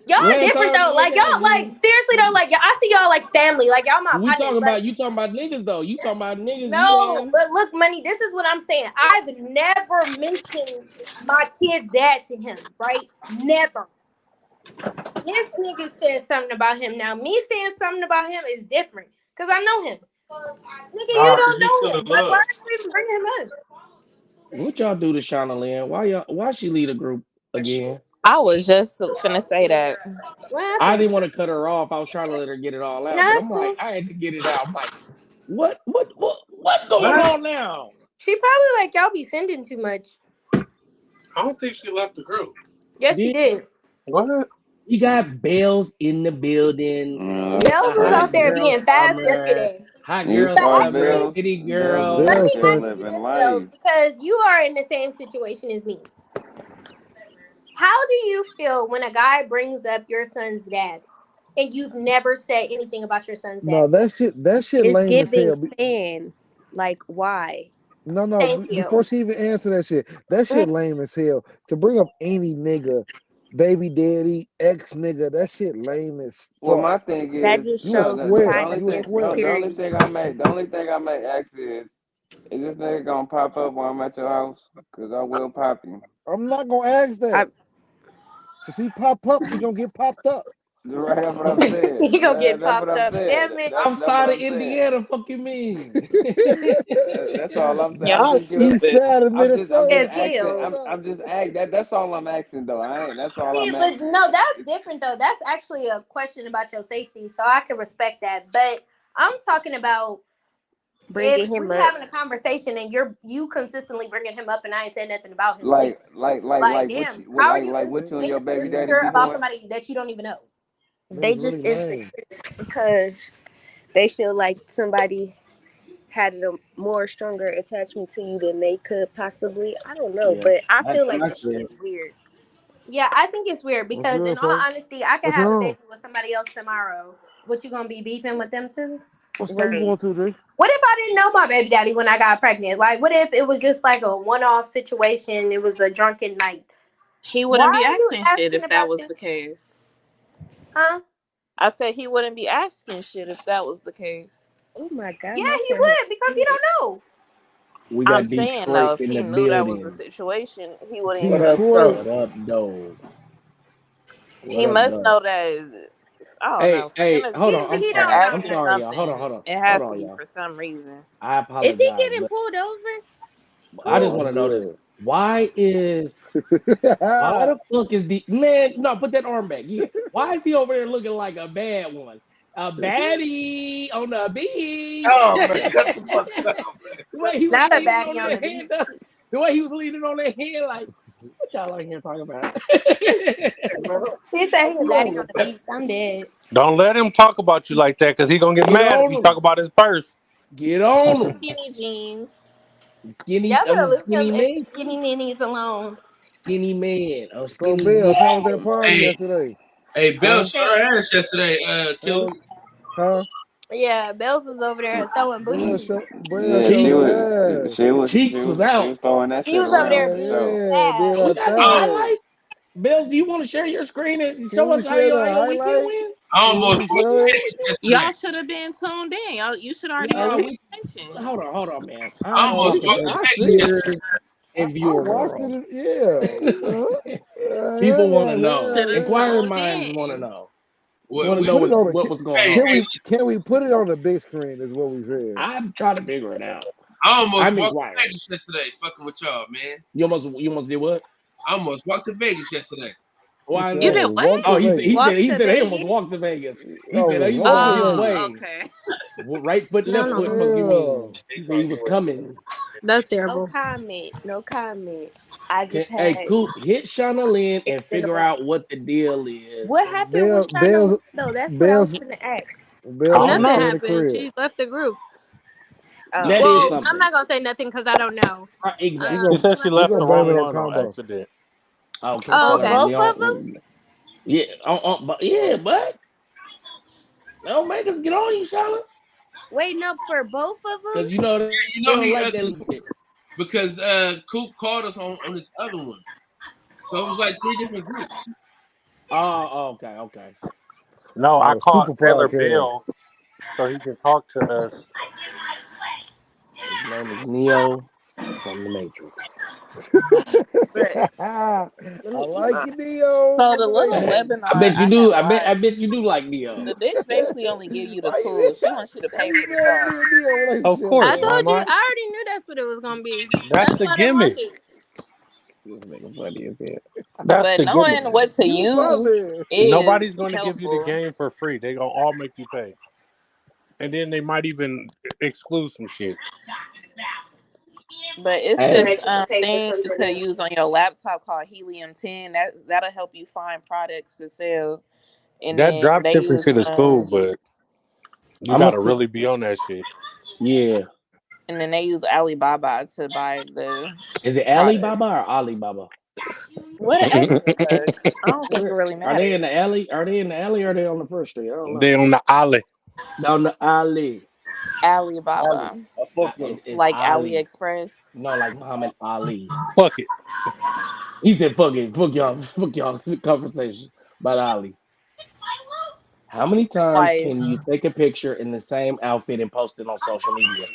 Y'all
Last
different
time
though.
you
Like
nigga,
y'all, like seriously though. Like I see y'all like family. Like y'all my partners. Like
you talking about niggas though. You talking about niggas you
no,
ain't.
but look, money. This is what I'm saying. I've never mentioned my kid's dad to him. Right? Never. This nigga said something about him. Now, me saying something about him is different because I know him. Nigga, you
nah, cause
don't
you
know
still
him.
in
Like, why
love.
are you even bringing him up?
What y'all do to Shauna Lynn? Why she lead a group again?
I was just finna say that.
What
I
happened?
didn't want to cut her off. I was trying to let her get it all
No,
out, but
that's
I'm like,
cool.
I had to get it out. I'm like, what's going
What?
on now?
She probably like y'all be sending too much.
I don't think she left the group.
Yes, she
Then
did.
What?
we got Bells in the building. We
That's
got
Bells
the
was
crazy.
hot there
girl
being fast
summer,
yesterday.
hot
You
girl
But
saw
summer,
actually,
Bells.
city
Bells is
let
out
me
Bell's
there
ask
turn.
you
living
this, Bells,
life.
because you are in the same situation as me. How do you feel when a guy brings up your son's dad and you've never said anything about your son's
No,
dad to him?
that shit
It's
lame as
giving
hell.
fan. Like, why?
No.
Thank
Before
you.
she even answer that shit
Mhm.
lame as hell. To bring up any nigga baby daddy, ex nigga. That shit lame as
Well,
fuck.
my thing
That
is,
just
You a
shows
square.
kind of
You a square.
the only
insecurity.
thing I may ask is this nigga gonna pop up while I'm at your house? Cause I will pop him.
I'm not gonna ask
I,
that. Cause he pop up, he gonna get popped up.
Right, that's what I'm saying.
he gonna get
That's what
popped
I'm
up.
saying.
Damn it.
That's what
Outside of
I'm saying.
Indiana, fuck you mean?
That's all I'm saying. I'm
Y'all
just giving.
East
stupid.
side of
I'm just
Minnesota,
As
fuck
asking.
hell.
going on?
I'm just asking. That's all I'm asking though. I ain't. That's all
See,
I'm
but
asking.
no, that's different though. That's actually a question about your safety, so I can respect that. But I'm talking about if
Bringing him
we
up.
having a conversation and you consistently bringing him up and I ain't saying nothing about him too. Like,
What
damn,
you
how are you
what you and your baby daddy
insecure
be
about
doing?
somebody that you don't even know?
They
Niggas
just
really
insecure
lame.
because they feel like somebody had a more stronger attachment to you than they could possibly. I don't know,
Yeah,
but I
that's
feel
what
like
I
this shit
said.
is weird.
Yeah, I think it's weird
What's
because in
good,
all
Trey?
honesty, I could
What
have a
wrong?
baby with somebody else tomorrow. What you gonna be beefing with them too?
What state you
Right.
going to, Dre?
What if I didn't know my baby daddy when I got pregnant? Like, what if it was just like a one-off situation? It was a drunken night.
He
Why
wouldn't be
are you
asking shit
asking
if that
about
was
this?
the case.
Huh?
I said he wouldn't be asking shit if that was the case.
Oh my god,
Yeah,
my
he
son hurt
would because he
me.
don't know.
We
I'm
got
saying though,
Detroit
if
in
he
the
knew that was the
building.
situation, he wouldn't even know.
Detroit.
What up, though? What
He
up,
must
though?
know that. I don't
Hey,
know. As soon
hey,
as
hold on. I'm
He
you're
don't
sorry.
know
I'm
asking
nothing.
sorry, y'all. Hold on,
something,
hold on.
it
Hold
has to
on,
be
y'all.
for some reason.
I
Is he
apologize,
getting
but
pulled over?
I just
Oh,
want
what's
to know this.
good?
Why the fuck is the man? No, put that arm back. Yeah. Why is he over there looking like a bad one? A baddie on the beach.
Oh man, shut the fuck up.
The way he was
Not a
leaning
baddie
on
on the
that hand,
beach.
the way he was leaning on that hand, like, what y'all out here talking about?
He said he
I'm
a baddie
cool.
on the beach. I'm dead.
Don't let him talk about you like that, cause he gonna get
Get
mad if
on
you talk
him.
about his purse.
Get on him.
Skinny jeans.
Skinny,
Y'all
I'm
better
a
leave him
skinny
and
man.
skinny ninnies alone.
Skinny man. I'm
So,
skinny
Bills, how was
dippy.
that party
Hey,
yesterday?
hey, Bell
Huh?
showed her ass yesterday,
How
killer.
was, huh?
Yeah, Bells was over there throwing booty
Bill,
cheeks.
Bill
Yeah,
showed
Cheeks.
her ass.
Cheeks was
she
out.
was throwing that
He
shit
was over there
around
Yeah,
for
being
sure.
yeah, did
bad.
We
her
got the
I,
thing.
highlight. Bills, do you want to share your screen and
Can
show
we
us
share the
how your weekend
highlight?
went?
I
Can
almost
we
fucked
show
the
it?
Vegas yesterday.
Y'all should have been tuned in. You should already been
Nah,
paying
we
attention.
hold on, man.
I
I'm
Oh,
almost
talking
fucked
to
the
I
Vegas
see it.
yesterday.
ears and
I
viewer
watched
world.
it. Yeah.
People want to
Yeah,
know.
Should have
yeah, yeah.
Inquiring
tuned
minds want to
in.
know.
What
Want to
we
know
Put it on the.
what was going
hey,
on.
hey,
Can we put it on the big screen? Is what we said.
I'm trying to figure it out.
I almost
I'm
walked to
inquiring.
Vegas yesterday, fucking with y'all, man.
You almost did what?
I almost walked to Vegas yesterday.
He
Why is
said,
You
"I
did
that?
almost
what?
walked
Oh,
to Vegas.
he
Walk to
said they almost
Vegas.
walked to Vegas.
I
He said
almost
he was
walked
on
to
his
Vegas.
Oh,
way.
okay.
Right foot,
No,
left
no,
foot.
no.
Fuck you
Yeah.
mean? He said he was coming.
That's
No
terrible.
comment. No comment. I just
Hey,
had
Coop, hit Shauna Lynn
it's
and
been a
figure
long.
out what the deal is.
What happened with
Bill,
China
Bill's,
though? That's what I was
Bill's,
gonna ask.
I
Bill's
don't
gonna
Nothing
stay
know.
in the
happened.
crib.
She left the group.
Oh.
That is
Well, I'm
something.
not gonna say nothing because I don't know.
We
Exactly.
She
gonna
said
She
she
left the
we
left
gonna
the
group.
blame
wrong
it on
one on
combo.
accident.
Okay,
Oh,
For
tell her
okay.
both
we
of them?
on. Yeah, but yeah, but don't make us get on you, Shauna,
Wait, no, for both of them?
because you know they
You know
don't
he
like that.
because Coop called us on this other one. So it was like three different groups.
Okay.
No, I
Oh,
called
super
Taylor
podcast.
Bill so he can talk to us.
His name is Neo from the Matrix.
But
I
let me eat
like
my
it, Neo
So
from
the
the
little
Matrix.
I
webinar
bet you
I
do.
had
I
watched,
bet you do like Neo.
the bitch basically only give you the
Why you
tools. She wants you to
why
pay
you
for the
mad at
stuff.
me and Neo
Of
relationship,
course,
I
man?
my
told you.
my.
I already knew that's what it was gonna be.
That's
That's
the
why I didn't watch
gimmick.
it.
This nigga funny as hell.
That's
But
the gimmick.
knowing what to
You
use
bumming.
Nobody's
is
going to give you the
helpful.
game for free. They gonna all make you pay, and then they might even exclude some shit.
But it's
to
Hey,
this
make you pay for
thing you
something
could
else.
use on your laptop called Helium 10. That'll help you find products to sell. And
That
then
drop
they
shipping
use
shit is cool, but you
I'm
got
gonna
to
see.
really be on that shit.
Yeah,
Alibaba to buy the
is it Alibaba or
products.
Alibaba?
Whatever the fuck. I don't think it
Where
really
are they
matters.
Are they in the alley? Or are they on the first street? I don't know.
they on the alley.
Down the alley.
Alibaba,
I fuck with him.
It's
like
Ali.
AliExpress.
No, like Muhammad Ali.
Fuck it.
He said, "Fuck it, fuck y'all conversation about Ali." How many times can
Twice.
you take a picture in the same outfit and post it on social media?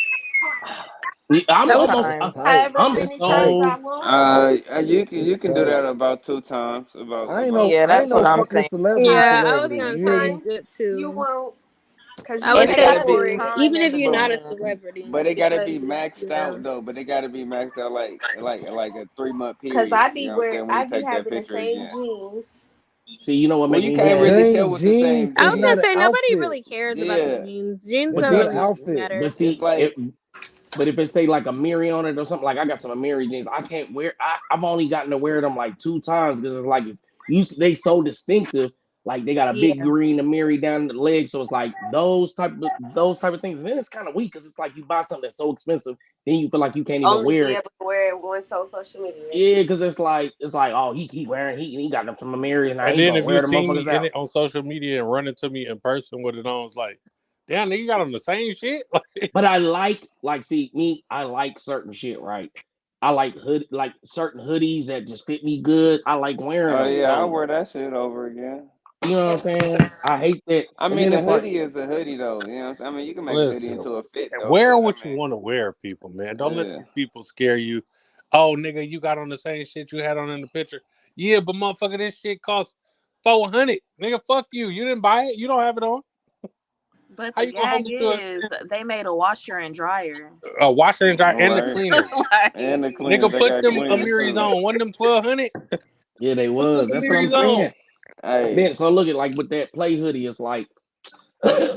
I'm
Two
almost.
It's
times.
tight.
However
I'm
It's
many times
tight.
so.
I want.
You can
It's
do
tight.
that about 2 times.
I ain't no
Yeah,
I ain't
that's
no
what I'm
fucking
saying.
celebrity
Yeah, I was
celebrity.
gonna
You hear
say
me?
Times
that
you
too.
won't, because
I
you
would
And it
pay
say
gotta be
for
too.
it.
fun
Even
in
if
the
you're not a
beginning.
celebrity,
but it gotta
but
be
just
maxed out though. But it gotta be maxed out like a 3 month
Cause
period. You know what I'm saying? When
I
you
be
take that
having the
picture
same
again.
jeans.
See, you know what
Well,
make
you
me
can't
mad?
really tell with the
Jeans
same
I
is
was
jeans.
not
gonna
an
say nobody
outfit.
really cares about the
Yeah,
jeans. Jeans
It's
don't
not
because
an
really
outfit.
But
matter.
it's
see,
like
but if it say like a Miri on it or something, like I got some Miri jeans, I can't wear. I've only gotten to wear them like 2 times because it's like they so distinctive. Like they got a big
Yeah.
green Miri down the leg, so it's like those type of things. And then it's kind of weak because it's like you buy something that's so expensive, then you feel like you can't even
Only
wear
be
it.
able to wear it once on social media.
Yeah, because it's like oh he keep wearing he got them from Miri and now
And
he
then
gonna
if you
wear the
see
motherfuckers
me in
out.
it on social media and run into me in person with it on, it's like, damn, nigga, you got on the same shit. Like,
But I like see me, I like certain shit, right? I like certain hoodies that just fit me good. I like wearing
oh
them.
yeah, I
So
wear that shit over again.
you know what I'm saying? I hate that.
I
And
mean,
then
a
it's like,
hoodie is a hoodie though. You know, what I'm saying? I mean, you can make a hoodie
listen,
into a fit though.
wear
But I
what you
mean,
want to wear, people, man. Don't let
yeah.
these people scare you. Oh, nigga, you got on the same shit you had on in the picture. Yeah, but motherfucker, this shit costs 400. Nigga, fuck you. You didn't buy it. You don't have it on.
But
How
the
you gonna hold
gag
me to a
is they made a washer and dryer.
washer and dry and the
Right.
cleaners?
And the
Like,
cleaners,
Nigga,
they
put
got
them
cleaners
Amiris
too.
on. One of them 1200.
yeah, they
Put them
was. That's what I'm
Amiris
saying.
on.
Hey,
Then so look at like with that play hoodie, it's like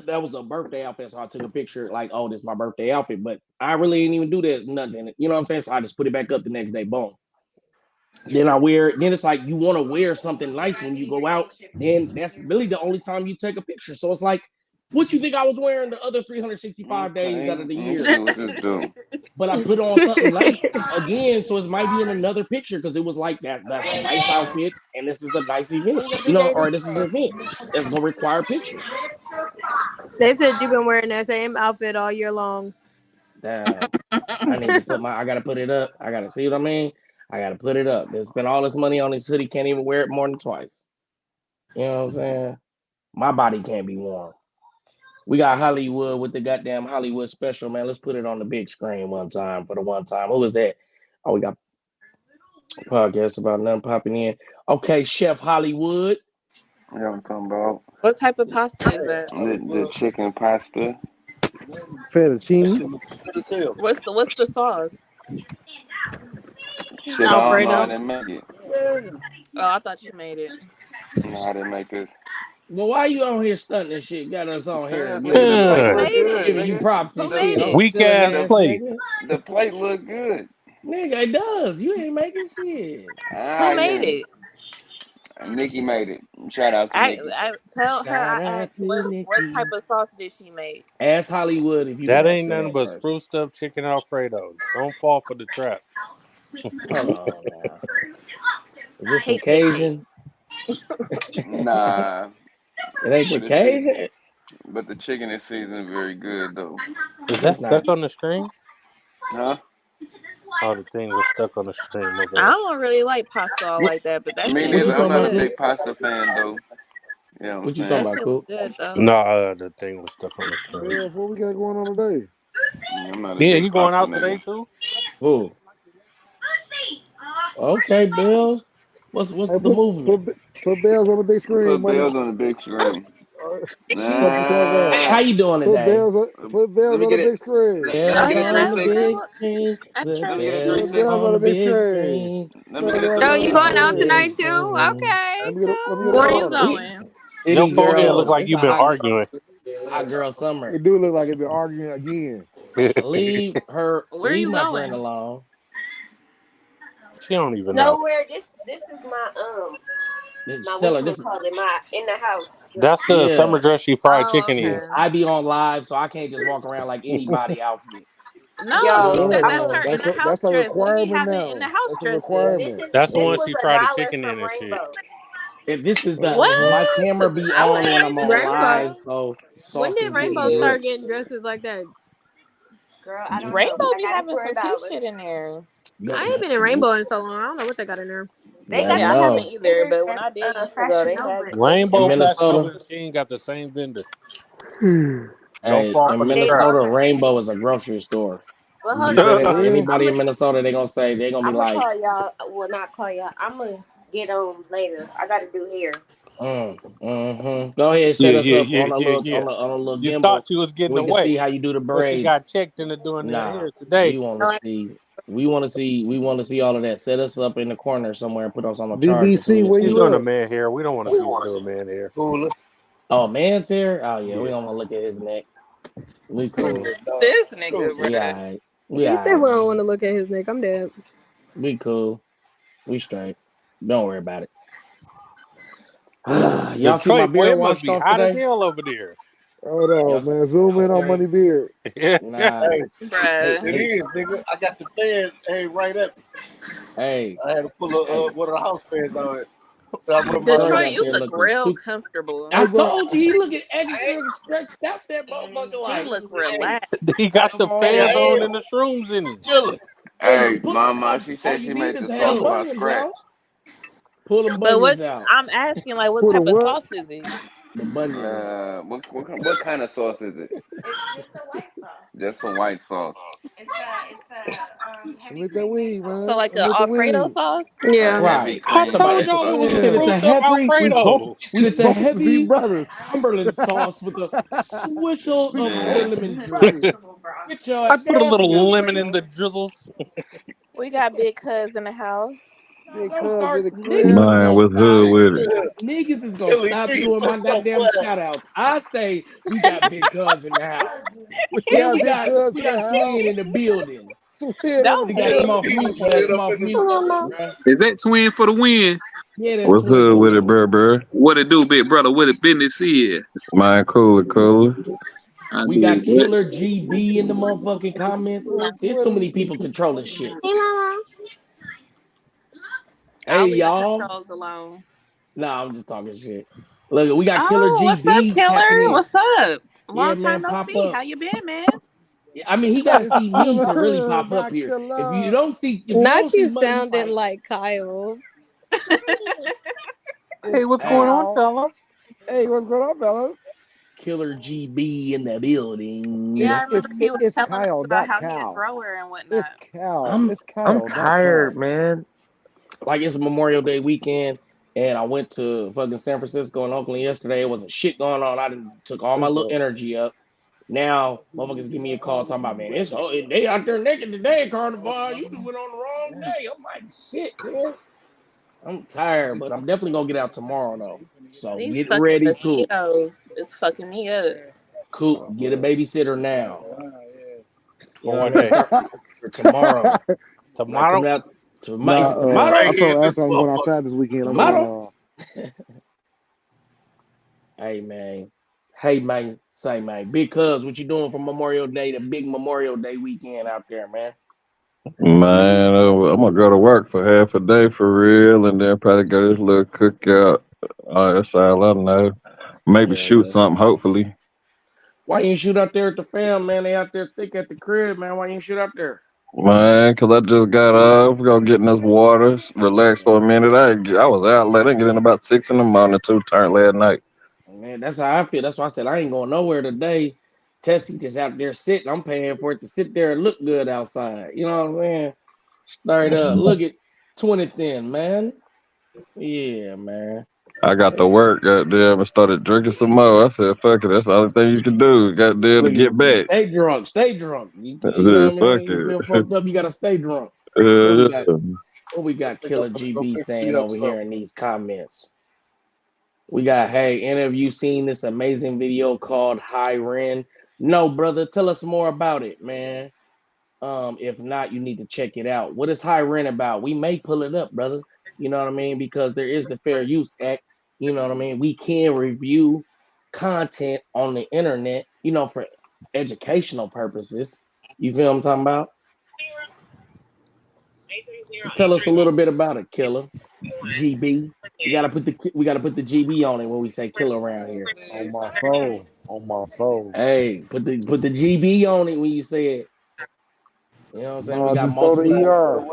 that was a birthday outfit. So I took a picture like, oh, this is my birthday outfit. But I really didn't even do that, nothing. You know what I'm saying? So I just put it back up the next day, boom. Then I wear it. Then it's like you want to wear something nice when you go out. Then that's really the only time you take a picture. So it's like, what you think I was wearing the other 365 days out
okay.
of the
Let me
year?
see what this do.
But I put on something nice again, so it might be in another picture because it was like that. That's a nice outfit, and this is a nice event, or this is an event that's gonna require pictures.
They said you've been wearing that same outfit all year long.
Damn, I need to I gotta put it up. I gotta see what I mean. I gotta put it up. They spent all this money on this hoodie, can't even wear it more than twice. You know what I'm saying? My body can't be warm. We got Hollywood with the goddamn Hollywood special, man. Let's put it on the big screen one time for the one time. Who was that? Oh, we got podcast about nothing popping in. Okay, Chef Hollywood.
You know what I'm talking about?
what type of pasta is that?
The chicken pasta.
Fettuccine.
What's the sauce?
Shit, I don't know. I
Alfredo.
didn't make it.
Oh, I thought you made it.
No, I didn't make this.
Well, why you on here stunting and shit? Got us on here
Cause nigga, the plate
Who
Huh.
look
made
good,
it?
giving you
nigga.
props and
Who
shit.
made
Oh,
it?
Weak
silly
ass
ass
plate.
nigga.
The plate look good.
Nigga, it does. You ain't making shit.
Who
Ah,
made
yeah.
it?
Nikki made it. Shout out to Nikki.
I tell her I
Shout out
asked
to
what type
Nikki.
of sauce did she make?
Ask Hollywood if you can
That
ask
ain't
her
nothing
that
but
first.
spruced up chicken Alfredo. Don't fall for the trap.
Hold on now. Is
I
this some
hate tasting.
Cajun?
Nah,
It ain't the
but the chick,
Cajun?
but the chicken is seasoned very good though.
Is that
It's not.
stuck on the screen?
Huh?
Oh, the thing was stuck on the screen. My
I
bad.
don't really like pasta all
What,
like that, but that
Me
shit
what you
neither.
was
I'm
talking
not a
about,
good.
Coop?
big pasta fan though. You know what I'm
What you talking
That
saying?
about,
shit was
Coop?
good though.
No, the thing was stuck on the screen.
Bells, what we got going on today?
I'm not a
Yeah,
big
you going
pasta
out today
nigga.
too?
Who? Okay, Bills. What's
Hey,
the movement?
put bells on the big screen,
Put
money.
bells on the big screen.
Fuck you talking about?
Hey, how you doing today?
Put
Let
bells
me
on the
get it.
big screen.
Let me
Oh
Bells
get a
yeah,
on
three
the
that's
six.
big
still
screen. Put
Let me get a
interesting.
three
Put
bells
six.
bells on
on
the
the
big
big
screen.
screen.
Let me
Put
get a
bells
Oh,
three
on the
you
big
six.
going
On the
out
screen.
big
tonight too?
screen.
Okay,
Let me get a
Where
cool.
you
order.
We
going?
Your
city
forehead look
girls.
like
It's
you've
a
been arguing.
hot girl summer.
It do look like it been arguing again.
Where
Leave
you
my friend
going?
alone.
She don't even know.
Nowhere. This is my my
Just tell her this is
whatchamacallit, my in the house dress.
That's the
yeah.
summer dress she fried
Oh,
chicken in.
Sis,
okay.
I be on live, so I can't just walk around like anybody outfit.
No, she
Yo,
said
No,
I'm
that's
a
no,
her in the
that's
house
a
dress. We be
requirement
having in the
now.
house
That's a
dresses.
this
requirement.
is
That's the
this
one
was
she fried the
$1
chicken in
from
and shit.
Rainbow.
And this is the my
What?
camera be
I would
on
have
when
came
I'm
to
on
the
Rainbow.
live,
crib.
so
When
sauce
did
is getting
Rainbow
Yeah.
start
dripped.
getting dresses like that?
Girl, I don't know.
Rainbow
I
be
got it
having
for
some cute
$1.
shit in there.
I ain't been in Rainbow in so long. I don't know what they got in there.
They
I
got
Yeah,
the
I
know.
haven't
same
either.
vendors
But when
as
I did used to go,
Fashion
they
Nova.
had.
In
Rainbow Fashion
Minnesota,
Nova and Sheen got the same vendor. Don't
hey,
fall
in
for the
They
trap.
both.
Minnesota, Rainbow is a grocery store.
Well,
So
hold
you
on.
say
For real?
anybody in Minnesota, they're gonna be
I'm gonna
like,
call y'all. Well, not call y'all. I'm gonna get on later. I gotta do hair.
Go ahead,
Yeah,
set us
yeah,
up
yeah,
on a
yeah,
little
yeah.
on a little
You
gimbal.
thought you was getting
We can see
away,
how you do the
but you
braids.
got checked into doing their
Nah,
hair today.
we want
No,
to see. We want to see all of that. Set us up in the corner somewhere and put us on a charger so
DBC,
we can
where
He's
see.
you
doing a
at?
man hair. We don't want to see him do a man hair.
Cooler,
Oh, man's here. Oh yeah, we
Yeah.
don't want to look at his neck. We
cooler,
cool.
dog.
This nigga,
Cooler.
We
bruh.
alright. We
He said
alright.
we don't want to look at his neck. I'm dead.
We cool. We straight. Don't worry about it. Y'all see my
Detroit, boy,
beard
it must
washed
be
off
hot as
today?
hell over there.
Hold
Y'all
on,
see,
man. Zoom
y'all
in
see
on
how
Money Beard.
nah.
Hey,
Hey,
Bruh.
it
hey,
is, nigga. I got the fan, hey, right up.
hey,
I had to pull
hey.
one of the house fans on it. So I put my
Detroit
Detroit,
out
you
there
look
looking
real
too.
comfortable.
I
Hey, bro.
told you he looking
I
extra stretched out that motherfucker
He
like,
look
ain't,
relaxed.
He
I,
got the
hey,
fans
I
on
am
and the shrooms in him.
chilling.
hey,
Hey,
pull
Mama,
all,
she
all
said
you
she
need
made
is
the
to have
sauce
them
by
bunions
scratch.
out. Pull them
But
bunions out.
I'm asking, like, what
Put a
type of
what?
sauce is it?
The bunions.
What kind of sauce is it?
it's just a white sauce.
Just a white sauce.
It's a
Come
heavy
get that
cream based
weed,
sauce.
So,
man.
like
Come
a
get the
Alfredo
weed.
sauce?
A
Yeah.
heavy
Right.
I
cream
Talk about
told
based
y'all it was
you
a
sauce.
said it's a
spruced up
heavy
We supposed,
Alfredo.
you said
we
it's a
supposed to be
heavy
brothers.
Cumberland sauce with a swishel
We
of
Yeah.
supposed to
lemon
be
drizzle.
brothers.
Vegetable broth.
Get your
I put a
damn
little
self,
lemon in the
man.
drizzles.
We got Big Cuz in the house.
No,
Big
don't
cuz in
start.
the
Niggas
crib.
is
Man,
gonna
what's
stop.
good with it?
Niggas is gonna
Billy
stop
D,
doing my
what's up, boy?
goddamn shout outs. I say we got big cuz in the house.
We
And
got
we
big
got
cuz
we
in the
got
house.
twin in the building.
Twin in the
You
Don't
gotta come
hate.
off
building.
mute. You gotta
Slid
come
up
off
in this
mute,
joint.
bruh.
Is that twin for the win?
Yeah, that's
What's
twin
good
for the
with it,
win.
bro? What it do, big brother? What the business is? Man, cooler, cooler. I
We got
did what?
Killer GB in the motherfucking comments.
What's
See, it's
with
too
it?
many people controlling shit.
Hey, mama.
Hey
I'll leave the
y'all.
controls alone.
Nah, I'm just talking shit. Look, we got Killer
Oh, what's up,
GB tapping
Killer?
in.
What's up?
Yeah,
Long time
man,
no
pop
see.
up.
How you been, man?
I mean, he got to
It's
see me to really
killer.
pop up
Got
here. If you
killer.
don't see,
Not you
money,
sounding like Kyle.
Hey,
It's
what's going on,
Kyle.
fella?
Hey, what's going on, fellas?
Killer GB in the building.
Yeah, I
It's
remember he was
it's
telling us
Kyle,
about
not
how he a
Cal.
grower and
It's
whatnot.
Cal.
I'm
It's
I'm
Kyle, not
tired,
Cal.
man. Like it's Memorial Day weekend, and I went to fucking San Francisco and Oakland yesterday. It wasn't shit going on. I didn't took all my little
Okay.
energy up. Now, motherfuckers give me a call talking about, man, they out there naked today, Carnival. You went on the wrong day. I'm like, shit, man. I'm tired, but I'm definitely gonna get out tomorrow though. So
These
get
fucking
ready, cool.
mosquitoes is fucking me up.
Cool. Get a babysitter now. You
For
know what I
what
mean?
day?
For tomorrow. I'm not
Tomorrow?
coming out tomorrow. Is
Nah,
it tomorrow?
I
Right here in
told
this
Ashley I'm going
motherfucker.
outside this weekend. I'm
Tomorrow?
going.
Hey man. Hey man. Say man. Big cuz, what you doing for Memorial Day, the big Memorial Day weekend out there, man?
Man, I'm gonna go to work for half a day for real, and then probably go to this little cookout. That's all I know. Maybe
Yeah,
shoot
yeah.
something. Hopefully,
Why you ain't shoot out there at the fam, man? They out there thick at the crib, man. Why you ain't shoot out there?
man. Cause I just got off. Gonna get in this water, relax for a minute. I was out late. I didn't get in about 6 in the morning. Two turned last night.
Man, that's how I feel. That's why I said I ain't going nowhere today. Tessie just out there sitting. I'm paying for it to sit there and look good outside. You know what I'm saying? Straight up. Look at 20 thin, man. Yeah, man.
I got to
It's,
work, goddamn, and started drinking some more. I said, fuck it, that's the only thing you can do, goddamn, to
look at
get
you.
back.
Stay drunk. Stay drunk.
I
You know
said,
what I
fuck
mean? You feel
it.
fucked up, you gotta stay drunk. What we got?
Yeah.
What we
I
got
think I'm
Killer
gonna go
GB
fix me
saying
up
over here
something.
in these comments? We got, hey, any of you seen this amazing video called High Ren? No, brother. Tell us more about it, man. If not, you need to check it out. What is High Rent about? We may pull it up, brother. You know what I mean? Because there is the Fair Use Act. You know what I mean? We can review content on the internet, for educational purposes. You feel what I'm talking about? So tell us a little bit about it, Killer. GB. We gotta put the GB on it when we say killer around here.
On my soul. On my soul.
Hey, put the GB on it when you say it. You know what I'm saying? We
No,
got
just throw the
multiple.
ER.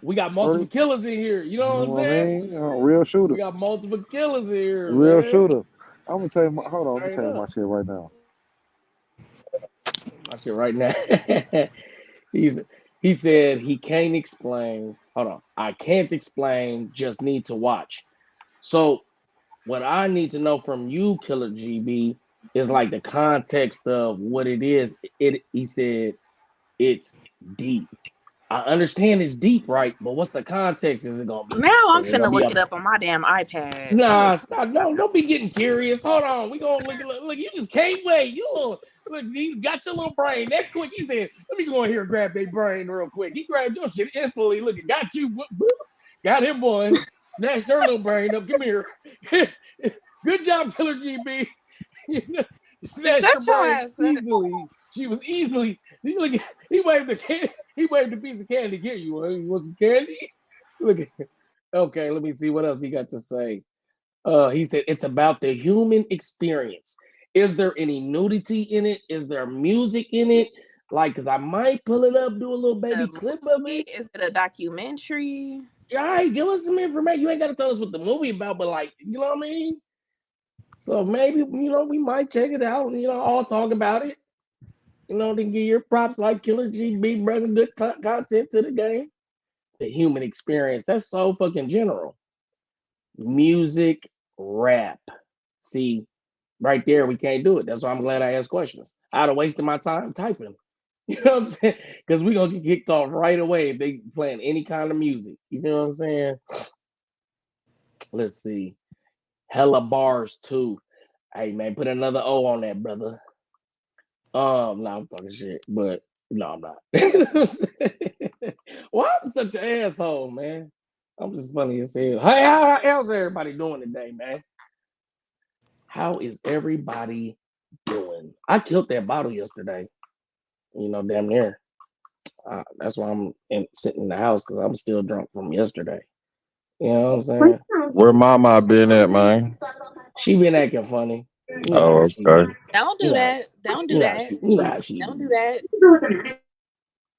We got
Throw
multiple
the,
killers in here. You know
you
what I'm
know what I
saying?
mean? Real
We
shooters.
got multiple killers in here,
Real
man.
shooters. I'm gonna tell you. Hold on. I'm gonna
Straight
tell you
up.
my shit right now.
My shit right now. He's he said he can't explain. Hold on. I can't explain, just need to watch. So what I need to know from you, Killer GB, is like the context of what it is. He said it's deep. I understand it's deep, right? But what's the context? Is it gonna be?
Now I'm
Is it gonna
finna
be
look
a?
it up on my damn iPad.
Nah, stop! Don't be getting curious. Hold on, we gonna look. You just can't wait. Look. You got your little brain that quick. He said, "Let me go in here and grab their brain real quick." He grabbed your shit instantly. Look, it got you. Boop, got him one. Snatched her little brain up. Come here. Good job, Killer GB. Snatched
Shut
her
your
brain
ass up.
easily. She was easily. He waved the can. He waved a piece of candy to get you. You want some candy? Look at. Okay, let me see what else he got to say. He said it's about the human experience. Is there any nudity in it? Is there music in it? Like, cause I might pull it up, do a little
A
baby clip of
movie?
it.
Is it a documentary?
All right, give us some information. You ain't got to tell us what the movie about, but like, you know what I mean? So maybe we might check it out. And, all talk about it. Then give your props like Killer GB bringing good content to the game. The human experience. That's so fucking general. Music, rap. See, right there, we can't do it. That's why I'm glad I asked questions. I'd have wasted my time typing. You know what I'm saying? Because we're gonna get kicked off right away if they playing any kind of music. You know what I'm saying? Let's see. Hella bars too. Hey man, put another O on that, brother. No, I'm talking shit, but no, I'm not. Why I'm such an asshole, man? I'm just funny as hell. Hey, how's everybody doing today, man? How is everybody doing? I killed that bottle yesterday. Damn near. That's why I'm sitting in the house because I'm still drunk from yesterday. You know what I'm saying?
Where mama been at, man?
She been acting funny. You know how
Oh,
she.
okay.
Don't
You
do
know.
that. Don't do
You know how
that.
she. You know how she
Don't
be.
do that.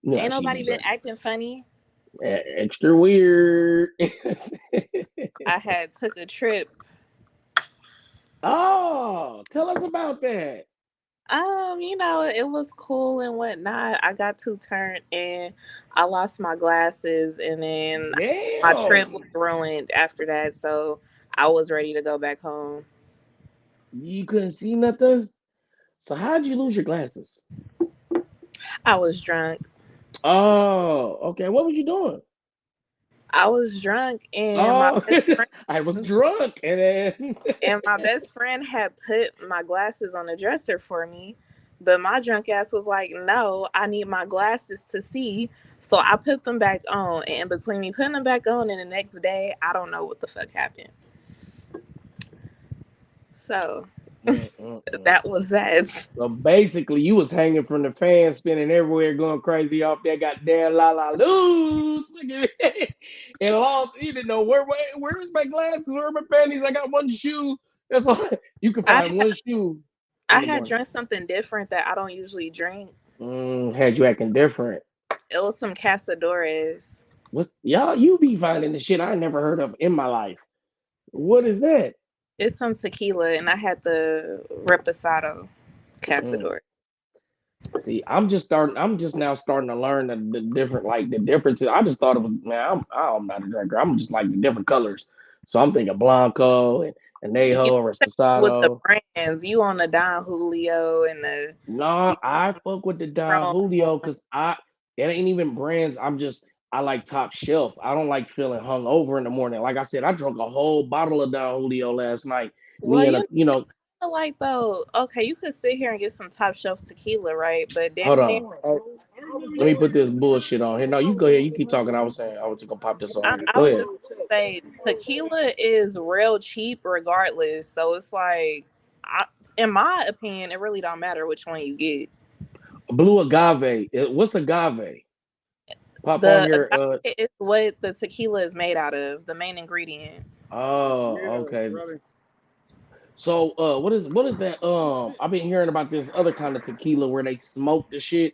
You know how
Ain't
she
nobody
be.
been acting funny.
Extra weird.
I had took a trip.
Oh, tell us about that.
It was cool and whatnot. I got too turned and I lost my glasses, and then my trip was
Damn.
ruined after that. So I was ready to go back home.
You couldn't see nothing. So how'd you lose your glasses?
I was drunk.
Oh, okay. What was you doing?
I was drunk, and my
Oh,
best friend
I was drunk, and then
had put my glasses on the dresser for me. But my drunk ass was like, "No, I need my glasses to see." So I put them back on, and in between me putting them back on and the next day, I don't know what the fuck happened. So that was that.
So basically, you was hanging from the fan, spinning everywhere, going crazy off that goddamn la la loose, and lost. You didn't know where's my glasses, where are my panties? I got one shoe. That's all. You could
I
find one shoe
I
in the
had
morning.
drank something different that I don't usually drink.
Had you acting different?
It was some Casadores.
What's y'all? You be finding the shit I never heard of in my life. What is that?
It's some tequila, and I had the Reposado
Mm.
Casador.
See, I'm just now starting to learn the different, like the differences. I just thought it was, man, I'm not a drinker. I'm just like the different colors. So I'm thinking Blanco and
You
Anejo,
with the
Reposado.
brands, you on the Don Julio and the
No, I fuck with the Don
Patron.
Julio because it ain't even brands. I like top shelf. I don't like feeling hung over in the morning. Like I said, I drank a whole bottle of Don Julio last night.
Well,
Me and
like though, okay, you could sit here and get some top shelf tequila, right? But
hold
damn near,
on. Let me put this bullshit on here. No, you go ahead. You keep talking. I was just gonna pop this on.
I
Go
was
ahead.
just say tequila is real cheap regardless. So it's like, in my opinion, it really don't matter which one you get.
Blue agave. What's agave? Pop on
The
here.
agave is what the tequila is made out of, the main ingredient.
Oh, okay. So what is that? I've been hearing about this other kind of tequila where they smoke the shit.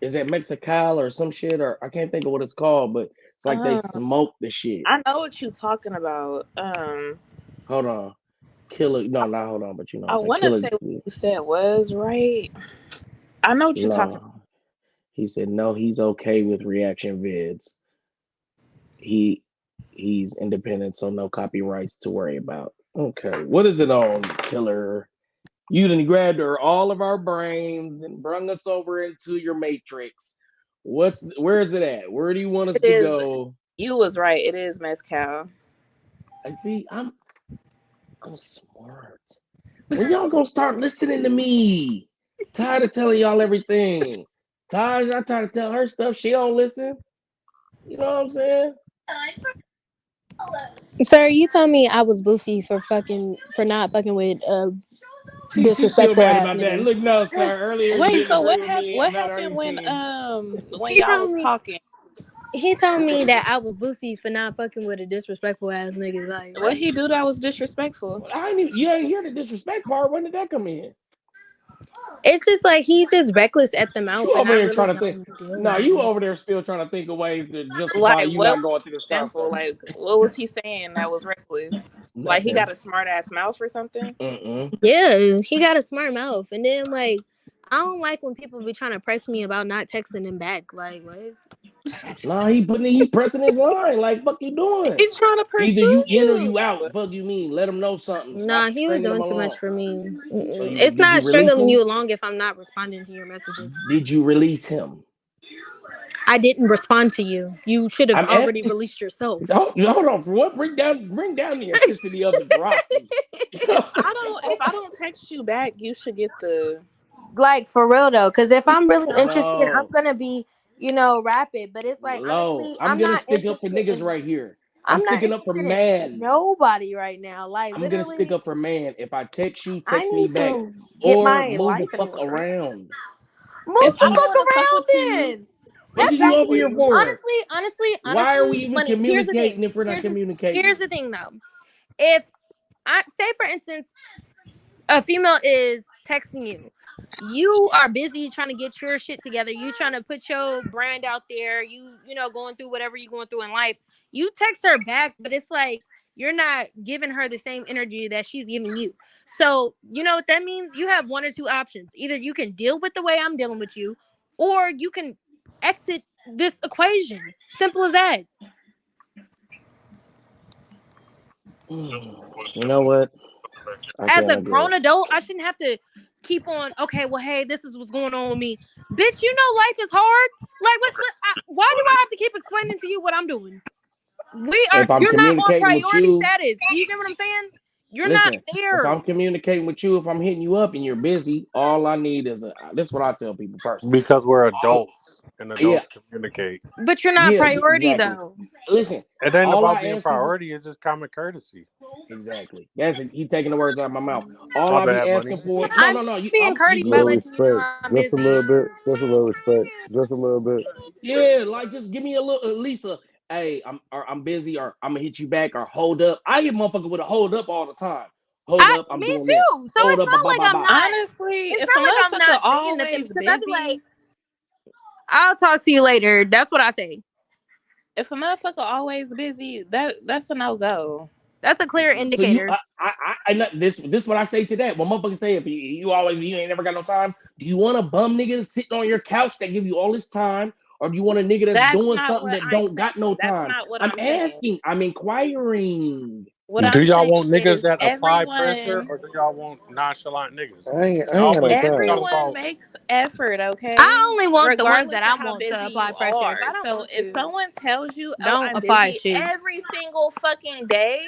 Is that Mexicali or some shit? Or I can't think of what it's called, but it's like they
Um,
smoke the shit.
I know what you're talking about.
Hold on. Killer. No, not hold on, but you know what
I
I'm saying.
want to
Killer.
say what you said was right. I know what you're talking about.
No. He said no, he's okay with reaction vids. He's independent, so no copyrights to worry about. Okay. What is it on, Killer? You done grabbed all of our brains and brung us over into your matrix. Where is it at? Where do you want us
It
to
is.
go?
You was right. It is mezcal.
I see. I'm smart. When y'all gonna start listening to me? Tired of telling y'all everything. Taj, I tired of telling her stuff. She don't listen. You know what I'm saying?
Sir, you told me I was boosie for not fucking with
She's still
disrespectful
mad
ass
about that.
niggas.
Look, no, sir. Earlier you
Wait,
didn't
so
agree with me
what
about
happened
everything.
when
He
y'all
told
was
me
talking?
he told me that I was boosie for not fucking with a disrespectful ass niggas. Like
What
what?
he do that was disrespectful?
You ain't hear the disrespect part. When did that come in?
It's just like he's just reckless at the mouth,
You
and
over
I
there
really
trying to think.
don't deal
No,
with
you
him.
over there still trying to think of ways to justify
Like
you
what
not
was
going to
the
this
example?
concert.
Like what was he saying that was reckless? Like he
Nothing.
got a smart ass mouth or something?
Yeah, he got a smart mouth, and then like I don't like when people be trying to press me about not texting him back. Like what?
Nah, he pressing his line. Like, fuck you doing?
He's trying to
Either
pursue
you in or
you.
you out. Fuck you mean? Let him know something. Stop
Nah, he was
stringing him
doing too much
along.
for me.
So
It's
did you
not
release
stringing
him?
you along if I'm not responding to your messages.
Did you release him?
I didn't respond to you. You should have
I'm
already
asking.
released yourself.
Hold on. What? Bring down the intensity of the veracity. You know what
If I don't text you back, you should get the
Like for real though, because if I'm really interested, I'm
No,
gonna be, rapid. But it's like
no.
honestly,
I'm
I'm
gonna
not
stick up for
interested
niggas
in.
right here. I'm
I'm not
sticking up for
interested in
man.
nobody right now. Like
I'm gonna stick
literally,
up for man. If I text you,
I
text me
need
back,
to get
or
my
move the
life in
fuck
order.
around.
Move
if
But
the
I
you,
don't
fuck
want to fuck with
around
you,
then.
fuck
That's
is you over
actually
here for? Why are we
honestly,
even
money. Here's the
communicating
thing.
if we're not
Here's
communicating?
the thing though. If I say for instance, a female is texting you. You are busy trying to get your shit together. You trying to put your brand out there. Going through whatever you're going through in life. You text her back, but it's like you're not giving her the same energy that she's giving you. So, you know what that means? You have one or two options. Either you can deal with the way I'm dealing with you, or you can exit this equation. Simple as that.
You know what? I
As
can't
a
agree.
grown adult, I shouldn't have to keep on. Okay, well, hey, this is what's going on with me, bitch. Life is hard. Like, why do I have to keep explaining to you what I'm doing?
If I'm
You're not on
communicating with
priority
you,
status. Do you get what I'm saying? You're not
listen. If
there.
I'm communicating with you, if I'm hitting you up and you're busy, all I need is this is what I tell people personally.
Because we're
All,
adults and
yeah,
adults communicate.
But you're not
yeah,
priority
exactly.
though.
Listen,
It ain't
all
about
I
being
ask people
priority, it's just common courtesy.
exactly. That's it. He taking the words out of my mouth. All
My
I be
bad, money.
asking for,
I'm
no.
being
You
courteous by
Little
good.
letting you know
respect.
I'm
Just a
busy.
little bit. Just a little respect. Just a little bit.
Yeah, like just give me a little, Lisa. Hey, I'm busy, or I'm gonna hit you back, or hold up. I hit motherfucker with a hold up all the time. Hold up, I'm
Me
doing this.
too. So
Hold
it's
up, bye
not
bye
like
bye
I'm
bye.
not.
honestly,
It's
if a
not like I'm
motherfucker
not saying nothing
always
because I'd be like,
busy,
I'll talk to you later. That's what I say.
if a motherfucker always busy, that's a no go.
That's a clear
So you,
indicator.
I not this what I say to that. When motherfucker say if you ain't never got no time, do you want a bum nigga sitting on your couch that give you all this time, or do you want a nigga that's
That's
doing
not
something
what
that
I'm
don't got no
saying. That's
time?
not what
I'm
I'm saying.
asking. I'm inquiring.
What
Do
I'm
y'all
saying
want niggas
is
that apply pressure or do y'all want nonchalant niggas?
I ain't got no
We
time.
talking
everyone
about
makes effort, okay?
I only want the ones that
Regardless of
I
how
want to
busy
apply
you
pressure. If
are.
I don't
So
want
if
to,
someone tells you, "Oh,
don't
I'm
apply
busy
shit.
every single fucking day,"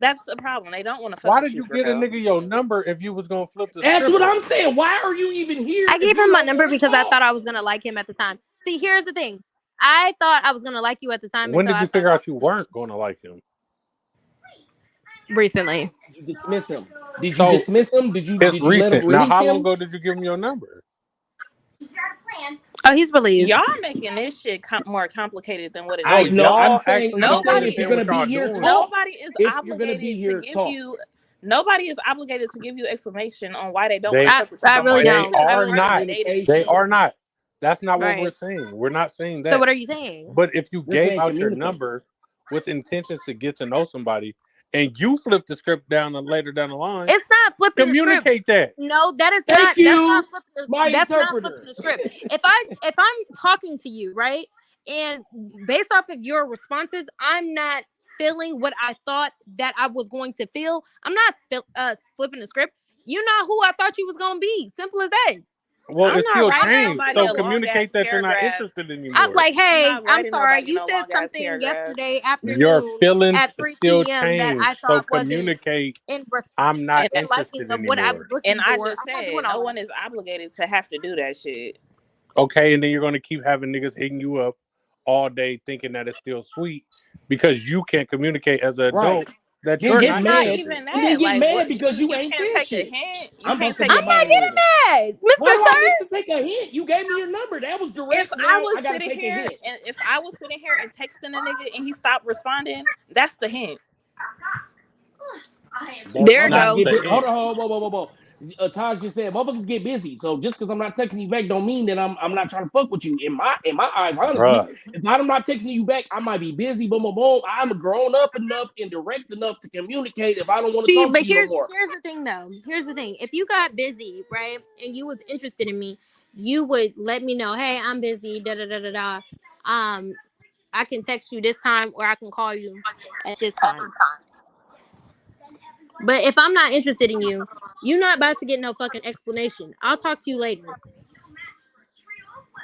that's a problem. They don't want to fuck
why
with
did
you
you
for
get a
real.
nigga your number if you was gonna flip the
That's
script
what
on
I'm
him?
saying. Why are you even here
I
if
gave
you
him my
don't
number
want to
because I thought
talk?
I was gonna like him at the time. See, here's the thing. I thought I was gonna like you at the time
When
until
did
I
you
started
figure out
talking
you
to
weren't gonna like him?
you recently.
Did you dismiss him? Did you
So
dismiss him? Did
it's
you let him
recent. Now
release
how long
him?
ago did you give him your number?
Oh, he's released.
Y'all making this shit more complicated than what it
No,
I
is.
know.
y'all actually
I'm
don't
saying
Nobody
if you're
understand
is
gonna
what
be
y'all
here,
doing.
talk.
nobody is
If you're gonna be
obligated to
here,
give
talk.
you nobody is obligated to give you explanation on why they don't want to
They
fuck with
I really
somebody that
they
you
don't.
have
I
are
really
already
not.
don't.
dated and
They
seen.
are not. That's not what we're
Right.
saying. We're not saying
So
that.
what are you saying?
But if you
We're
gave
saying
out your
communicate.
number with intentions to get to know somebody, and you flip the script down later down the line,
It's not flipping the script.
communicate that.
No, that is
Thank
not. That's
you,
not flipping.
my
That's not
interpreter.
flipping the script. If I'm talking to you, right, and based off of your responses, I'm not feeling what I thought that I was going to feel. I'm not flipping the script. You're not who I thought you was gonna be. Simple as that.
Well,
I'm
it's
not
still
writing
changed.
nobody
So
a long ass
communicate that you're not
paragraph.
interested
I'm
anymore.
like,
I'm
hey,
not
I'm
writing
sorry.
nobody
You
no
said
long ass
something
paragraph.
yesterday
Your
afternoon
feelings
at 3
still
p.m. that I
change. So
thought wasn't
communicate.
in
I'm not
And
in liking
interested
of what I was
anymore.
looking
I
for.
just
I'm not
said
doing
no
all
one
that.
is obligated to have to do that shit.
Okay, and then you're gonna keep having niggas hitting you up all day thinking that it's still sweet because you can't communicate as an
Right.
adult that
Then
you're
get
It's
not
not
mad,
interested.
even
and then
that.
get
Like,
mad
what
because you
you
ain't
can't
said
take a
shit.
hint. You
I'm
can't
busting
take
your
I'm
a
not
hint.
balls with it.
getting mad,
Why
Mr.
do I
Sir.
get to take a hint? You gave me your number. That was
If
direct.
I
Now
was
I gotta
sitting
take a
here
hint.
and if I was sitting here and texting a nigga and he stopped responding, that's the hint.
That's
There you
not
Motherfuckers
go.
get
the
busy. Hold
hint.
on, whoa. Taj just said motherfuckers get busy. So just because I'm not texting you back, don't mean that I'm not trying to fuck with you. In my eyes, honestly,
Bruh.
if I'm not texting you back, I might be busy. Boom, boom, boom. I'm grown up enough and direct enough to communicate if I don't want to
See,
talk
but
to you no
here's
more.
the thing though. Here's the thing. If you got busy, right, and you was interested in me, you would let me know, hey, I'm busy, da da da da da. Um, I can text you this time or I can call you at this time. But if I'm not interested in you, you're not about to get no fucking explanation. I'll talk to you later.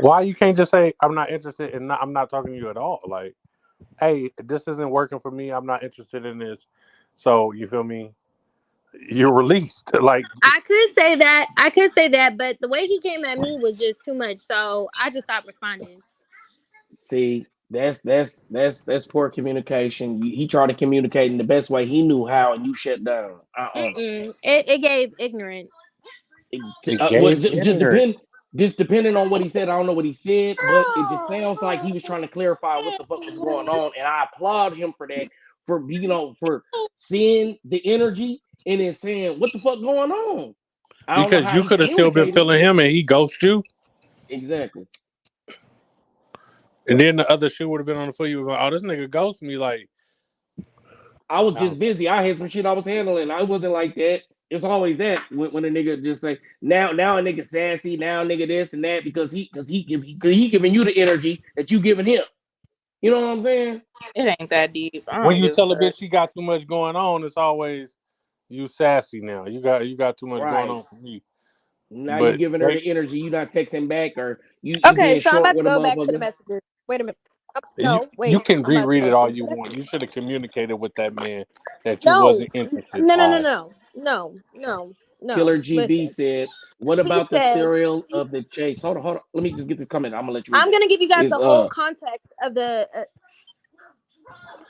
Why you can't just say I'm not interested and I'm not talking to you at all? Like, hey, this isn't working for me. I'm not interested in this. So you feel me? You're released. Like,
I could say that. I could say that, but the way he came at me was just too much. So I just stopped responding.
See, that's poor communication. He tried to communicate in the best way he knew how, and you shut down.
It gave ignorant.
it
What
gave ignorant.
just depending on what he said. I don't know what he said, but it just sounds like he was trying to clarify what the fuck was going on, and I applaud him for that, for seeing the energy and then saying what the fuck going on. I don't know
Because
how
you
he
could have still been
communicated
feeling him and he ghosted you.
exactly.
And then the other shoe would have been on the foot. You would go, oh, this nigga ghosted me. Like,
I was
I don't
just busy. I had some shit I was handling. I wasn't like that. It's always that when a nigga just say now a nigga sassy, now a nigga this and that because he giving you the energy that you giving him. You know what I'm saying?
It ain't that deep. I
when
don't
you
give a
tell a
fuck.
bitch she got too much going on, it's always you sassy now. You got too much going
Right.
on for me.
Now you
But
giving her
they,
the energy. You not texting back or you
Okay,
being
so I'm
short
about to
with a
go back to the
motherfucker.
messages. Wait a minute.
you
No,
you
wait.
can
I'm about to
reread
go
it
to
all
the
you want. You
messages.
should have communicated with that man that you
No,
wasn't interested.
no, no, no,
All right.
no, no, no, no.
Killer GB
Listen,
said, "What
he
about the
said.
thrill of the chase?" Hold on. Let me just get this comment. I'm gonna let you read
I'm
that.
gonna give you guys
Is
the whole context of the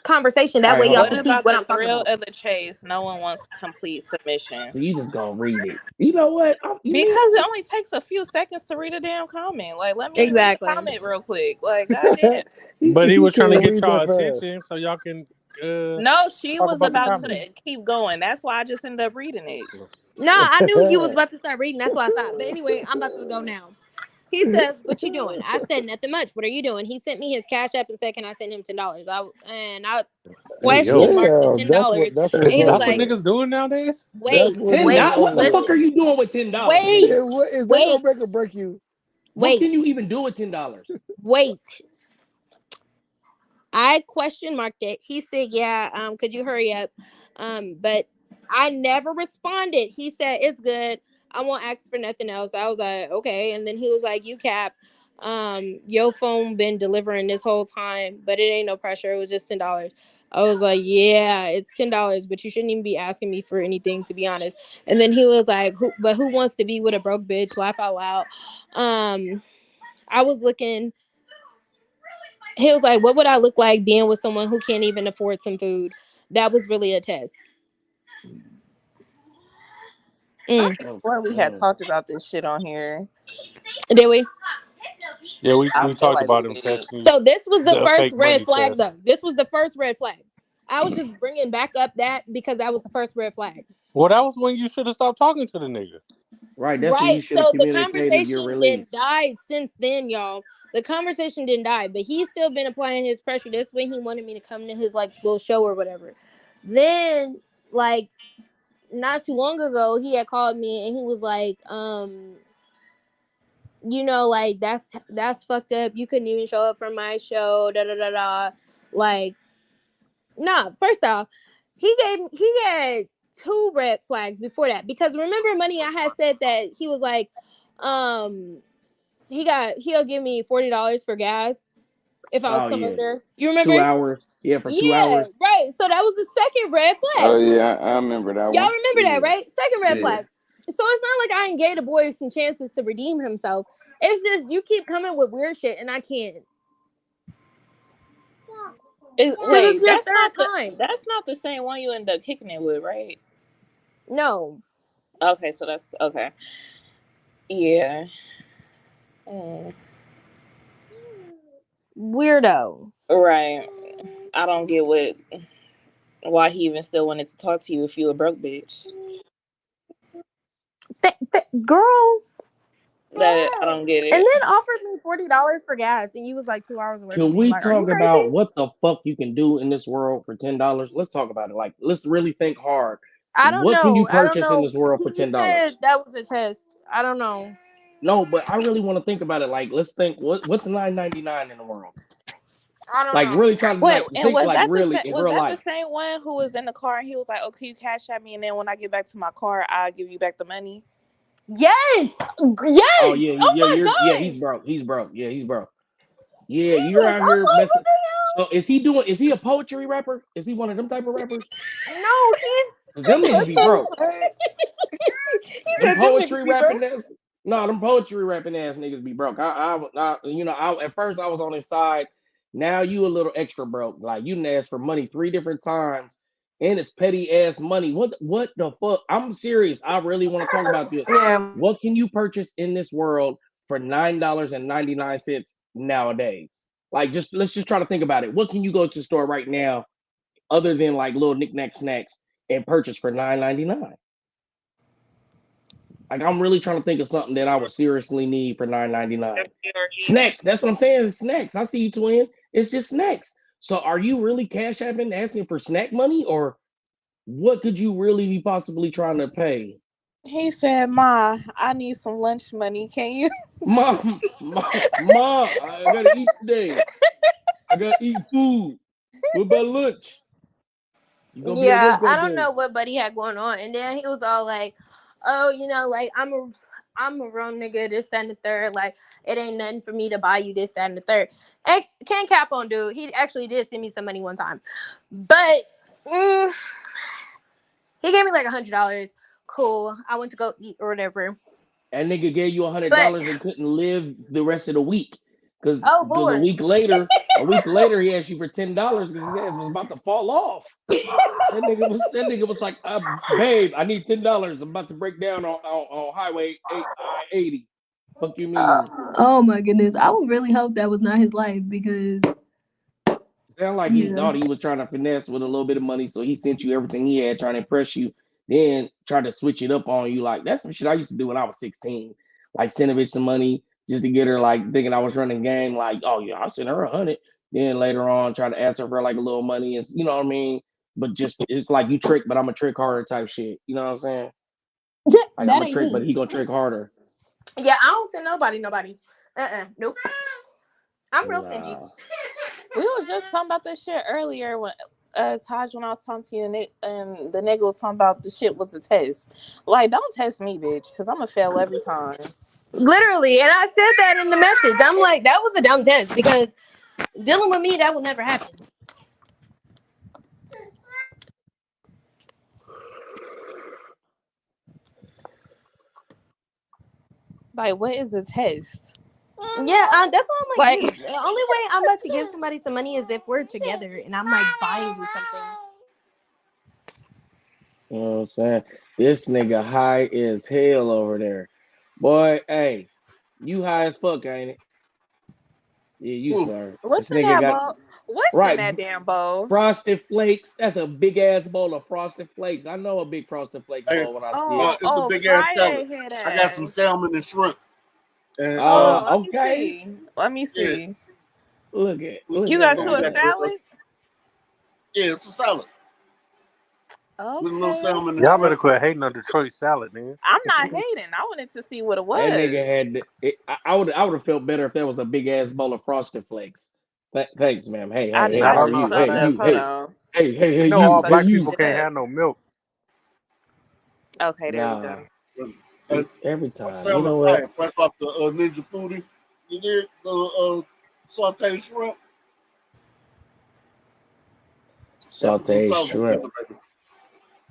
conversation.
all
That
right.
way,
Hold
y'all
What
can
on.
see
about
what
the
I'm talking
thrill
about.
of the chase? No one wants complete submission.
So you just gonna read it. You know what?
Because it only takes a few seconds to read a damn comment. Like, let me read the
Exactly.
comment real quick. Like, goddamn.
But he
he
was trying to
can't
get
read
y'all
that fast.
attention so y'all can
No, she
talk
was
about the
about
comments.
to keep going. That's why I just ended up reading it.
No, I knew you was about to start reading. That's why I stopped. But anyway, I'm about to go now. He says, "What you doing?" I said, "Nothing much. What are you doing?" He sent me his cash app and said, "Can I send him $10?" I
Hey
question
yo,
marked the
Damn,
$10,
that's
and
what's
he was
that's
over
what
like,
with.
niggas doing nowadays.
That's
"Wait,
what niggas
$10.
wait,
What
over
the
with.
fuck are
listen,
you doing with $10,
wait,
nigga?
Is that gonna
wait,
make or break you?
What
wait,
can you even do with $10?
wait." I question marked it. He said, "Yeah, could you hurry up?" But I never responded. He said, "It's good. I won't ask for nothing else." I was like, "Okay." And then he was like, "You cap, your phone been delivering this whole time, but it ain't no pressure. It was just $10." I was like, "Yeah, it's $10, but you shouldn't even be asking me for anything, to be honest." And then he was like, who wants to be with a broke bitch?" Laugh out loud. I was looking. He was like, "What would I look like being with someone who can't even afford some food?" That was really a test.
I
Mm.
swear we had talked about this shit on here.
Did we?
Yeah, we,
I
we
feel
talked
like we
about him
did.
texting you
So this was the
the
first
fake
red
money
flag, though.
test.
This was the first red flag. I was just bringing back up that because that was the first red flag.
Well, that was when you should have stopped talking to the nigga.
Right. That's when you
Right.
should have
So the
communicated your
conversation didn't
release.
die since then, y'all. The conversation didn't die, but he's still been applying his pressure. That's when he wanted me to come to his like little show or whatever. Then, like, not too long ago, he had called me and he was like, you know, like that's fucked up. You couldn't even show up for my show, da da da da. Like, nah, first off, he had two red flags before that. Because remember, Money, I had said that he was like, um he'll give me $40 for gas if I was
Oh
come over
yeah.
there. You
2 hours.
remember?
Yeah, for two
Yeah,
hours.
right. So that was the second red
Oh
flag.
yeah, I remember that
Y'all
one.
remember that,
Yeah,
right? Second red
yeah.
flag. So it's not like I ain't gave the boy some chances to redeem himself. It's just you keep coming with weird shit and I can't. Because it's
Wait,
your third time.
that's not the same one you end up kicking it with, right?
No.
Okay, so that's okay. Yeah. Mm.
Weirdo.
Right. I don't get why he even still wanted to talk to you if you a broke bitch.
Girl.
That I don't get
And
it.
then offered me $40 for gas, and you was like 2 hours away
Can
from me.
we
Like, are you
talk
crazy?
about what the fuck you can do in this world for $10? Let's talk about it. Like, let's really think hard.
I don't
What can you
know. I don't
purchase in
know.
this world for
He said
$10?
that was a test. I don't know.
No, but I really want to think about it. Like, let's think what's $9.99 in the world?
I don't
Like,
know.
really try to
Wait,
like
and
think like really in
was
real
that the
life.
same one who was in the car and he was like, "Oh, can you cash at me? And then when I get back to my car, I'll give you back the money."
Yes.
Oh
Yes.
yeah,
Oh my
he's
gosh.
broke. He's broke. Yeah, he's broke. Yeah,
Yes.
you're
I'm
out here
like, what
messing.
the
So is he a poetry rapper? Is he one of them type of rappers?
hell? No,
'Cause them niggas be broke.
he
Them
said them niggas
poetry
be broke.
rapping ass. No, them poetry rapping ass niggas be broke. At first I was on his side. Now you a little extra broke. Like you done asked for money 3 different times, and it's petty ass money. What the fuck? I'm serious. I really want to talk about this.
Yeah.
What can you purchase in this world for $9.99 nowadays? Like let's just try to think about it. What can you go to the store right now other than like little knick-knack snacks and purchase for $9.99? Like I'm really trying to think of something that I would seriously need for $9.99. Snacks. That's what I'm saying. It's snacks. I see you, twin. It's just snacks. So are you really cash apping asking for snack money, or what could you really be possibly trying to pay?
He said, "Ma, I need some lunch money. Can you?"
Mom, I gotta eat today. I gotta eat food. What about lunch? You gonna be at
Yeah,
work
I
that
don't
day?
know what Buddy had going on, and then he was all like, "Oh, you know, like I'm a real nigga, this, that, and the third. Like, it ain't nothing for me to buy you this, that, and the third." And can't cap on dude. He actually did send me some money one time, but he gave me like $100. Cool. I went to go eat or whatever.
That nigga gave you
But
$100 and couldn't live the rest of the week. Cause
oh
because
Lord.
a week later he asked you for $10 because his ass was about to fall off. That nigga was like, babe, I need $10. I'm about to break down on highway 80. Fuck you mean?
Oh my goodness. I would really hope that was not his life because
Sound like he
yeah.
thought he was trying to finesse with a little bit of money, so he sent you everything he had trying to impress you, then tried to switch it up on you. Like that's some shit I used to do when I was 16. Like send a bitch some money just to get her like thinking I was running game, like, oh yeah, I'll send her 100. Then later on try to ask her for like a little money and you know what I mean? But just it's like you trick, but I'm a trick harder type shit. You know what I'm saying? Like I'm
That
a
ain't
trick, but
me.
he gonna trick harder.
Yeah, I don't send nobody. Nope. I'm real stingy.
Nah.
We was just talking about this shit earlier when Taj, when I was talking to you and the nigga was talking about the shit was a test. Like, don't test me, bitch, because I'm gonna fail every time.
Literally, and I said that in the message. I'm like, that was a dumb test because dealing with me, that will never happen.
Like, what is a test?
Yeah, that's why I'm like,
Like,
dude, the only way I'm about to give somebody some money is if we're together and I'm like buying you something.
You know what I'm saying? This nigga high as hell over there. Boy, hey, you high as fuck, ain't it? Yeah, you sir.
What's
This
in
nigga
that
got
bowl? What's in
right.
that damn bowl?
Frosted Flakes. That's a big ass bowl of Frosted Flakes. I know a big Frosted Flakes
Hey,
bowl when I see it.
it's a
Oh,
big ass salad.
Friday head
I got some
ass.
salmon and shrimp. And
Hold on, let me
Okay.
see. Let me
yeah,
see.
Look at
You
that
got
so
you
we
a
got
goddamn.
salad?
yeah, it's a salad with a little
Okay.
salmon and
Y'all better
shrimp.
quit hating on Detroit salad, man.
I'm not hating. I wanted to see what it
That
was.
nigga had I would have felt better if there was a big ass bowl of Frosted Flakes. Thanks, ma'am. Hey,
I
hey, hey,
did.
I
how
I
are
don't
just
know.
you?
pulled
Hey,
it up.
you,
Hold
hey,
on.
You know,
you,
all
Pull
hey,
black
this
you.
people
shit
can't
up.
have no milk.
Okay, there we
Nah.
go.
And
See, every
my
time. You
salmon
know what?
pie, fresh off the Ninja Foodie. You did the sauteed shrimp. That was some
Sauteed
sauce
shrimp.
together, baby.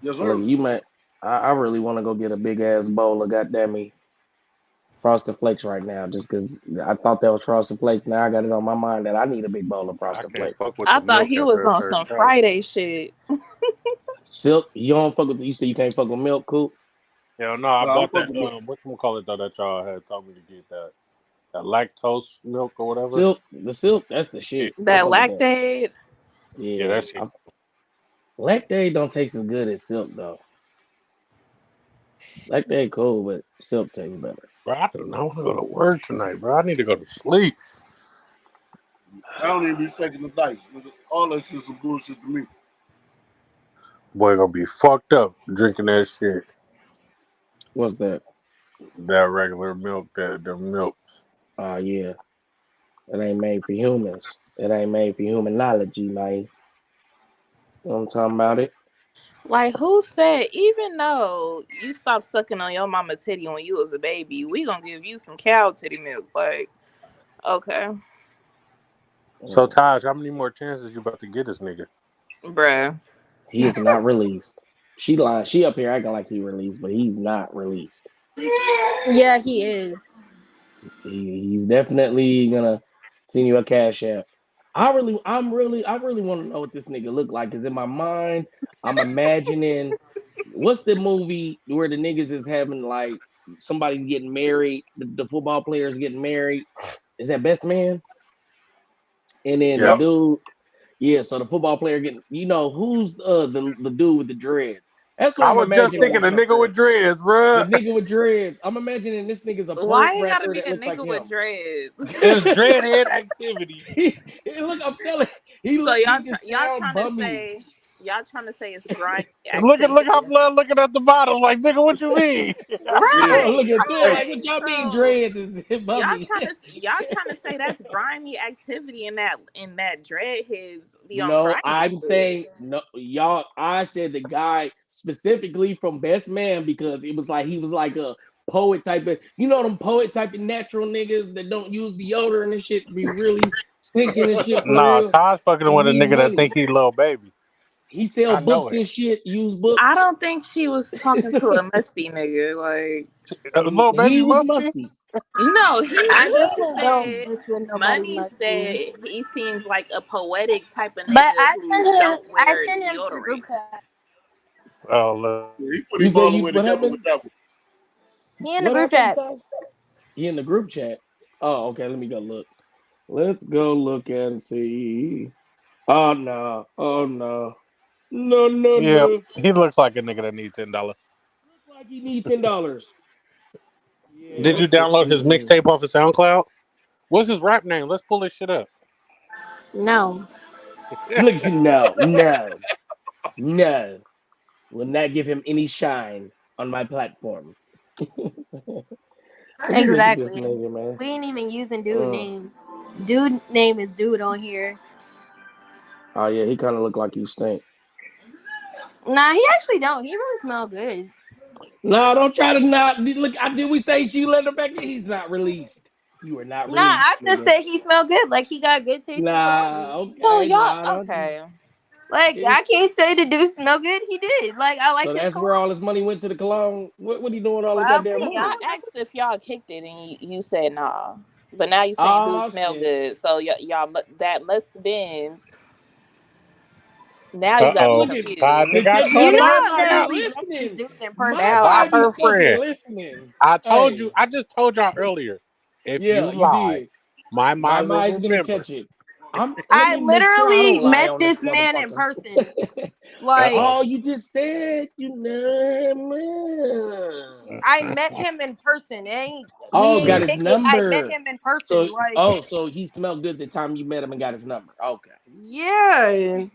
Yes,
Look,
sir.
you might I really want to go get a big ass bowl of goddamn me Frosted Flakes right now, just because I thought that was Frosted Flakes. Now I got it on my mind that I need a big bowl of
I
Frosted
can't
Flakes.
fuck with
I
the
thought
milk
he was
after a
on
certain
some
time.
Friday shit.
Silk, you don't fuck with. You say you can't fuck with milk, Coop.
Hell no, I
No, I'm
bought that.
fucking with
Whatchamacallit though that y'all had told me to get that lactose milk or whatever.
Silk, that's the
Yeah,
shit. I
That
fuck with that.
lactate.
yeah,
Yeah,
that shit.
Lactaid don't taste as good as Silk though. Lactaid cool, but Silk tastes better.
Bro, I don't know. I want to go to work tonight, bro. I need to go to sleep.
I don't even be taking the dice. All that shit's some bullshit to me.
Boy, gonna be fucked up drinking that shit.
What's that?
That regular milk, that the milks.
Yeah, it ain't made for humans. It ain't made for humanology, man. You know what I'm talking about it?
Like who said even though you stopped sucking on your mama titty when you was a baby, we gonna give you some cow titty milk. Like, okay,
So
Mm.
Taj, how many more chances you about to get this nigga?
bruh.
He is not released. She lying. She up here acting like he released, but he's not released.
Yeah, he is.
He's definitely gonna send you a cash app. I really want to know what this nigga look like. Cause in my mind, I'm imagining what's the movie where the niggas is having like somebody's getting married, the football players getting married. Is that Best Man? And then the
Yep.
dude, yeah. So the football player getting, who's the dude with the dreads? That's what
I
I'm
was just
imagining.
thinking a nigga with dreads,
The
bro.
nigga with dreads. I'm imagining this nigga's a
Why
poet
it gotta
rapper
be
that
a
looks like
nigga with
him.
dreads?
It's dreadhead activity.
Look, I'm telling
So
he just
y'all
sound
trying to
bummy.
say it's grimy
Look how
activity,
blood looking at the bottom. Like, nigga, what you mean?
Yeah.
Look
right?
at Twin
Hey,
like
Right.
what y'all mean
So
dreads is bummy.
y'all trying to say that's grimy activity in that dreadheads be on
No,
grimy
I'm
shit.
saying no, y'all. I said the guy specifically from Best Man because it was like he was like a poet type of, them poet type of natural niggas that don't use deodorant and shit be really stinking and shit for
Nah,
real
Taj fucking
and
with a
need
nigga that
money.
think he little baby.
He sell
I know
books
it.
and shit, use
I
books.
don't think she was talking to a musty nigga. Like,
Little
He
baby
was
musty.
musty.
no,
I
he
definitely don't
said,
mess with nobody
Money
musty.
said he seems like a poetic type of
But
nigga who don't
I
wear
sent him to the
deodorant.
group chat.
Oh, look.
he put
You
him
say
all the
you
way
what
together with
happened?
that one.
He in the
What
group
happened,
chat.
Ty? He in the group chat. Oh, okay. Let me go look. Let's go look and see. Oh no. Oh no. No, no,
Yeah,
no.
he looks like a nigga that needs $10.
Look like he need $10.
Did
Yeah.
you download his
Mm-mm.
mixtape off of SoundCloud? What's his rap name? Let's pull this shit up.
No.
Look, no, no, no. Will not give him any shine on my platform. Let me look at this
Exactly.
nigga, man.
We ain't even using dude
Uh,
name. Dude name is dude on here.
oh yeah, he kind of look like he stink.
Nah, he actually don't. He really smell good.
No, don't try to not look. Did we say she let him back in? He's not released. You are not
Nah, I
released,
just
nigga.
said he smelled good. Like he got good taste in cologne.
Nah,
So
okay,
y'all
nah, don't.
okay?
Like
It,
I can't say the dude smell good. He did. Like I
so
liked his
that's
cologne.
where all his money went to the cologne. What he doing all the
Well,
goddamn
Yeah,
money?
I asked if y'all kicked it and you said nah. But now you saying dude
Oh
smell
shit!
good. So that must have been. Now you
Uh
got me
oh.
Look at
Taja
confused.
got
check
You
caught
this.
know
up
My
I
be
now.
literally met this
listening.
dude in
My
person.
Why
be
her
fucking
friend?
listening.
I told you.
Hey,
I just told y'all earlier. If
yeah,
you
you
lie,
did.
My will
is gonna
remember.
catch it. Let
I
me make sure I
literally
don't lie
met
on this
this man in
motherfucker.
person. Like,
Uh-oh.
Oh, you just said you know.
I met him in person. It ain't
Oh,
we
got
ain't
his
kick it. I met
number.
him in person.
So,
Like,
so he smelled good the time you met him and got his number. Okay.
yeah.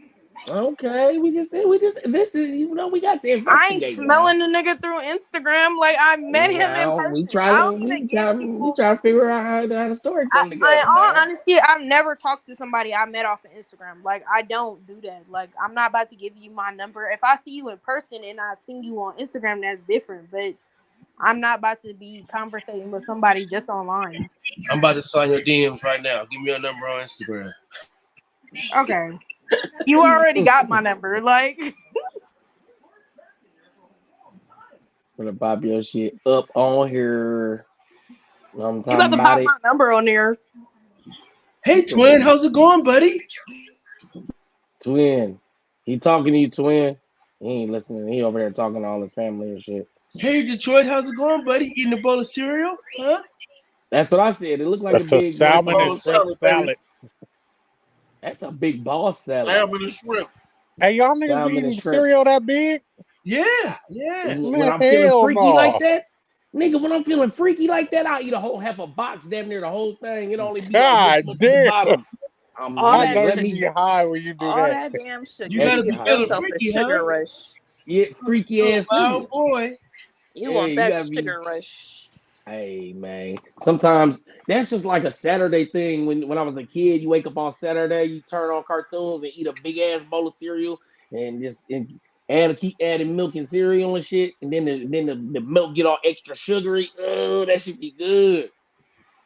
Okay, this is we got to
I ain't
investigate now.
smelling the nigga through Instagram. Like, I met him in
Now
person. I don't even give
we
people.
try to figure out how the story come
In
together,
all
man.
honesty, I've never talked to somebody I met off of Instagram. Like, I don't do that. Like, I'm not about to give you my number. If I see you in person and I've seen you on Instagram, that's different. But I'm not about to be conversating with somebody just online.
I'm about to sign your DMs right now. Give me your number on Instagram.
Okay. You already got my number. Like,
Gonna pop your shit up on here. I'm
you about
talking
to
about
pop
it.
my number on there.
Hey, twin, how's it going, buddy?
Twin. He talking to you, twin. He ain't listening. He over there talking to all his family and shit.
Hey, Detroit, how's it going, buddy? Eating a bowl of cereal? Huh?
That's what I said. It looked like a
That's a
big like
salmon and shrimp salad.
That's a big boss salad.
Salmon and shrimp.
Hey, y'all niggas be
Salmon and
eating
shrimp.
cereal that big?
Yeah.
When
Man,
I'm feeling
hell
freaky like
no.
that, nigga, when I'm feeling freaky like that, I eat a whole half a box, damn near the whole thing. It only be like this
God
much at the
damn.
bottom.
All
I
that
know
Let
you
damn,
me
get high when you do
all
that.
that damn sugar.
You gotta
You
extra
be
give
high.
feeling
yourself a
freaky,
sugar
huh?
rush.
Yeah, freaky ass
Oh,
cereal.
boy.
You
Hey,
want
you
that
gotta be.
sugar rush.
Hey man, sometimes that's just like a Saturday thing. When I was a kid, you wake up on Saturday, you turn on cartoons and eat a big ass bowl of cereal, and keep adding milk and cereal and shit, and then the milk get all extra sugary. Oh, that should be good.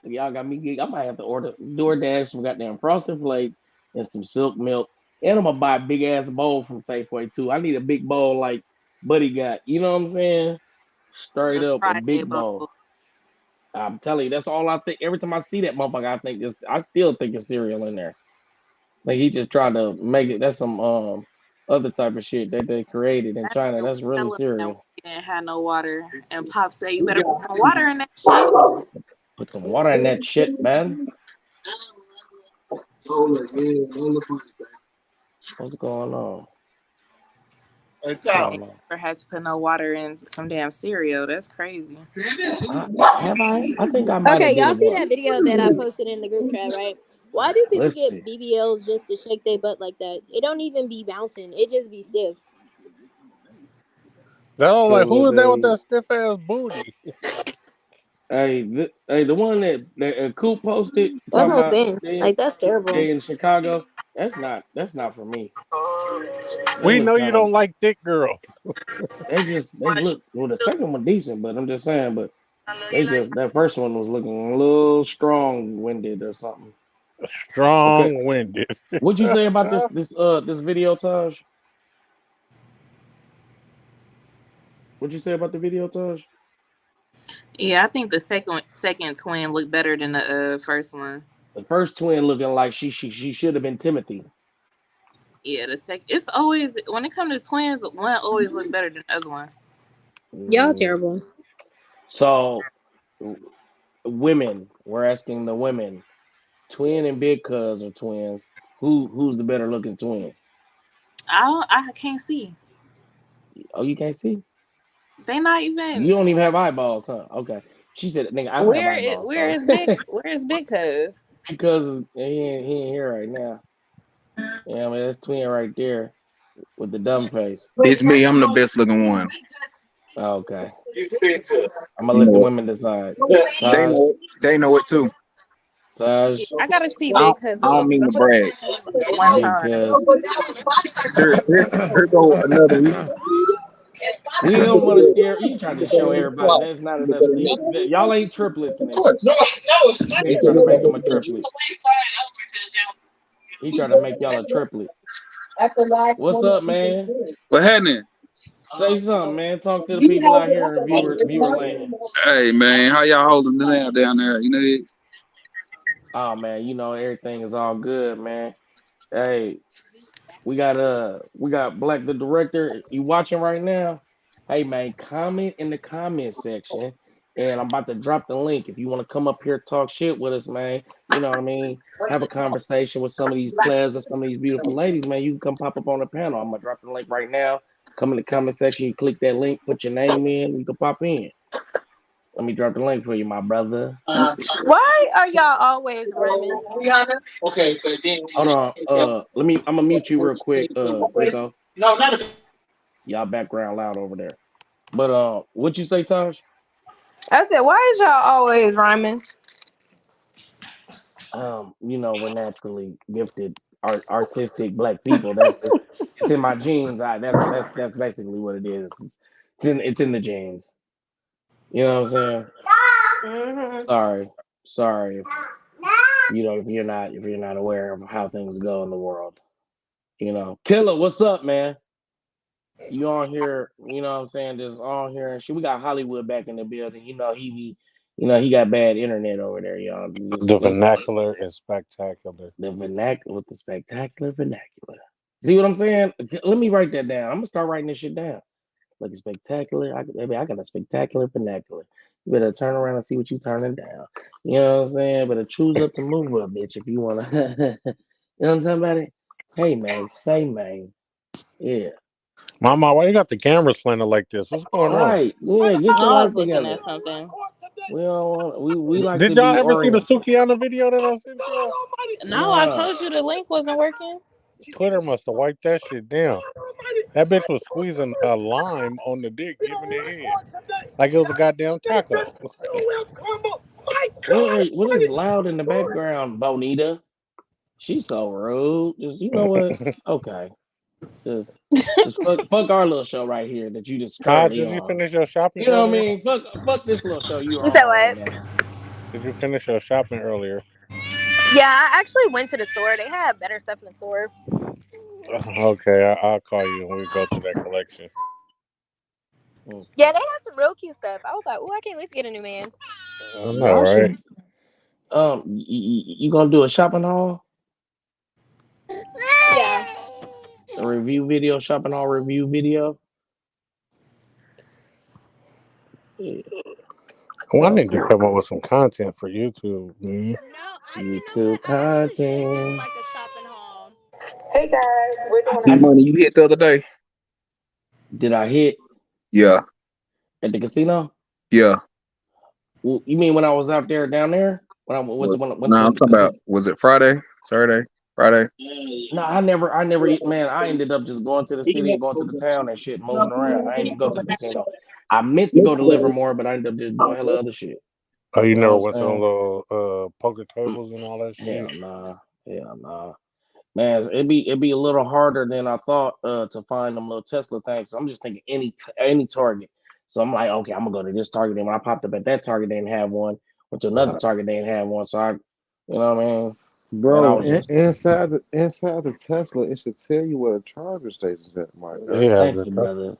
Y'all got me geek. I might have to order DoorDash some goddamn Frosted Flakes and some silk milk, and I'm gonna buy a big ass bowl from Safeway too. I need a big bowl like Buddy got. You know what I'm saying? Straight
The
up a
Friday
big
bowl.
bowl. I'm telling you, that's all I think. Every time I see that motherfucker, I still think it's cereal in there. Like he just tried to make it. That's some other type of shit that they created in
That
China.
nigga was
That's really
telling them
cereal.
we didn't have no water, and Pop said, "You better put some water in that shit."
Put some water in that shit, man. What's going on?
Hey,
What's
Kyle.
going on?
Never had to put no water in some damn cereal. That's crazy.
Have I? I think I might have
Okay,
did
y'all
it
see
once.
that video that I posted in the group chat, right? Why do people
Let's
get
see.
BBLs just to shake their butt like that? It don't even be bouncing. It just be stiff.
They're all like, who
Cause
is that with
they,
that stiff ass booty?
the one that Coop posted
That's
talking
what I'm
about
saying. Like, that's terrible.
they in Chicago. That's not for me. That
We
looks
know you
kind of
don't like thick girls.
they look well. The second one decent, but I'm just saying. But that first one was looking a little strong winded or something. Okay,
Strong winded.
what'd you say about this video, Taj? What'd you say about the video, Taj?
Yeah, I think the second twin looked better than the first one.
The first twin looking like she should have been Timothy.
Yeah, the second. It's always when it comes to twins, one always look better than the other one.
Y'all
Mm.
terrible.
So, women, we're asking the women, twin and big cuz are twins. Who's the better looking twin?
I can't see.
Oh, you can't see?
They not
You
even.
don't even have eyeballs, huh? Okay. She said, "Nigga, I don't have eyeballs,
Where
bro."
is big? Where is big cuz?
Because he ain't here right now. Yeah, I mean that's twin right there with the dumb face.
It's me. I'm the best looking one.
Oh, okay. I'm gonna
You
let the
know
women decide.
it. They
Taj,
know it. They know it too.
Taj,
I gotta see
I
big
don't,
cuz
I don't
again because
mean
I
to
only
brag.
seen him one
big
time.
cuz.
Here go another reason.
We don't want to scare you. Trying to show everybody that's not enough. Y'all ain't triplets in it. He trying to make them a triplet. He trying to make y'all a triplet. What's up, man?
What happening?
Say something, man. Talk to the people out here in viewer land.
Hey man, how y'all holding it down there? You know,
Oh man, everything is all good, man. Hey, we got Black the director. You watching right now? Hey man, comment in the comment section and I'm about to drop the link. If you want to come up here, talk shit with us, man, you know what I mean? Have a conversation with some of these players and some of these beautiful ladies, man. You can come pop up on the panel. I'm gonna drop the link right now. Come in the comment section, you click that link, put your name in, you can pop in. Let me drop the link for you, my brother.
Why are y'all always running?
Okay, but then
Hold on. I'm gonna mute you real quick, Rico.
no, not a
Y'all background loud over there. But what you say, Taj?
I said, why is y'all always rhyming?
We're naturally gifted, artistic black people. That's just it's in my genes. That's basically what it is. It's in the genes. You know what I'm saying?
Mm-hmm.
Sorry if you're not aware of how things go in the world. Killer, what's up, man? You on here? You know what I'm saying? Just on here and shit. We got Hollywood back in the building. He got bad internet over there, y'all.
The
That's all.
vernacular is spectacular.
The vernacular with the spectacular vernacular. See what I'm saying? Let me write that down. I'm gonna start writing this shit down. Like a spectacular. I got a spectacular vernacular. You better turn around and see what you turning down. You know what I'm saying? Better choose up to move up, bitch, if you wanna. You know what I'm talking about? It? Hey man, say man. Yeah.
Mama, why you got the camera slanted like this? What's going on?
Right. Yeah. Get your
I
life
was looking
together.
at something.
We don't want. We like to
Did y'all
be
ever see the
oriented.
Sukiana video that I sent y'all?
No, I
Nah.
told you the link wasn't working.
Twitter must have wiped that shit down. That bitch was squeezing a lime on the dick, giving it head like it was a goddamn taco.
What is loud in the background, Bonita? She's so rude. Just you know what? Okay. Just just fuck our little show right here that you just
Todd,
currently
did you
on.
finish your shopping
You know what I
earlier?
mean? Fuck this little show you
You
are
said
on right
what?
now.
Did you finish your shopping earlier?
Yeah, I actually went to the store. They had better stuff in the store.
Okay, I'll call you and we go to that collection.
Yeah, they had some real cute stuff. I was like, oh, I can't wait to get a new man.
I know,
Y'all
right?
should you gonna do a shopping haul?
Yeah.
A review video, shopping haul review video? Yeah.
Well, I
So
need to come up with some content for YouTube, man.
YouTube content.
Hey guys, we're doing
C money you hit the other day.
Did I hit
Yeah,
at the casino?
yeah.
Well, you mean when I was out there down there? When I went to
What?
went
Nah, I'm
to
talking about. Was it Friday, Saturday, Friday?
No, I never, man. I ended up just going to the city and going to the town and shit, moving around. I ain't even go to the casino. I meant to go to Livermore, but I ended up just doing hella other shit.
Oh, you
You know
never
what
went to
I'm
them
saying?
little poker tables and all that shit?
Hell nah, man. It'd be a little harder than I thought to find them little Tesla things. So I'm just thinking any Target. So I'm like, okay, I'm gonna go to this Target. And when I popped up at that Target, they didn't have one. Went to another Target, they didn't have one. So you know what I mean? And I
Bro,
was just,
inside the Tesla, it should tell you where the charger station's at, my guy.
Yeah,
thank you, brother.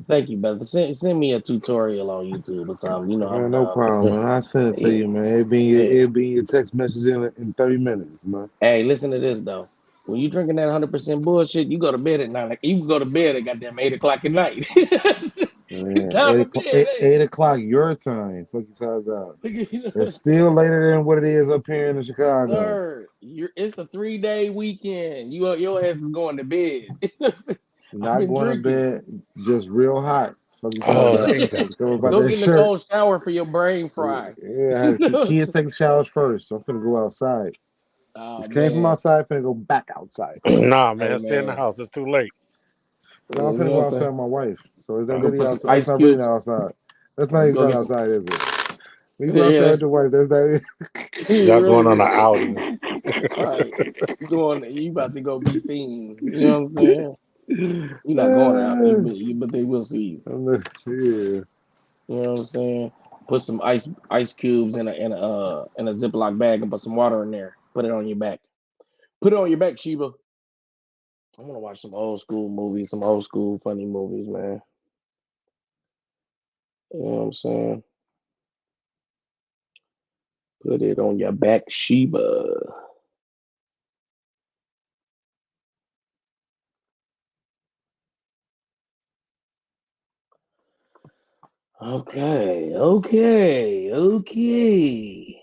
Thank you, brother. Send me a tutorial on YouTube or something. You know I'm
Man, no
dumb.
problem, man. I send it to
Yeah,
you, man.
yeah.
It'll be in your text message in 30 minutes, man.
Hey, listen to this though. When you drinking that 100% bullshit, you go to bed at night. Like you can go to bed at goddamn 8 o'clock at night. It's
Man,
time for bed, ain't
8 o'clock your time. Fuck you talking about.
it? You know what
It's
I'm
still
saying?
later than what it is up here in Chicago.
Sir, it's a 3-day weekend. Your ass is going to bed. You know what I'm saying? I've
Not
been
going to
drinking.
bed, just real hot. Fuck you talking
Oh,
about.
Jesus.
You talking about
Go
that
get in the
shirt.
cold shower for your brain fry.
Yeah, I
You
had
know what I'm
kids
saying?
taking showers first, so I'm finna go outside.
Oh
Just came from
man.
outside, finna go back outside.
Nah,
Hey
man, stay in the
man.
house. It's too late.
No, I'm
You
finna
know
go
what I'm
outside
saying?
with my wife. So is that
Go
Oh.
really
put some
outside? That's
ice
not really
cubes.
not outside. That's not even
Go
not
get some.
outside, is it? When you go
Yeah,
outside with
that's
your wife, that's not
Y'all
you
going on
really
an outing.
right. You about to go be seen. You know what I'm saying?
it.
You're not going out. But they will see you.
Yeah.
You know what I'm saying? Put some ice cubes in a Ziploc bag and put some water in there. Put it on your back. Put it on your back, Sheba. I want to watch some old school movies, some old school funny movies, man. You know what I'm saying? Put it on your back, Sheba. Okay, okay, okay.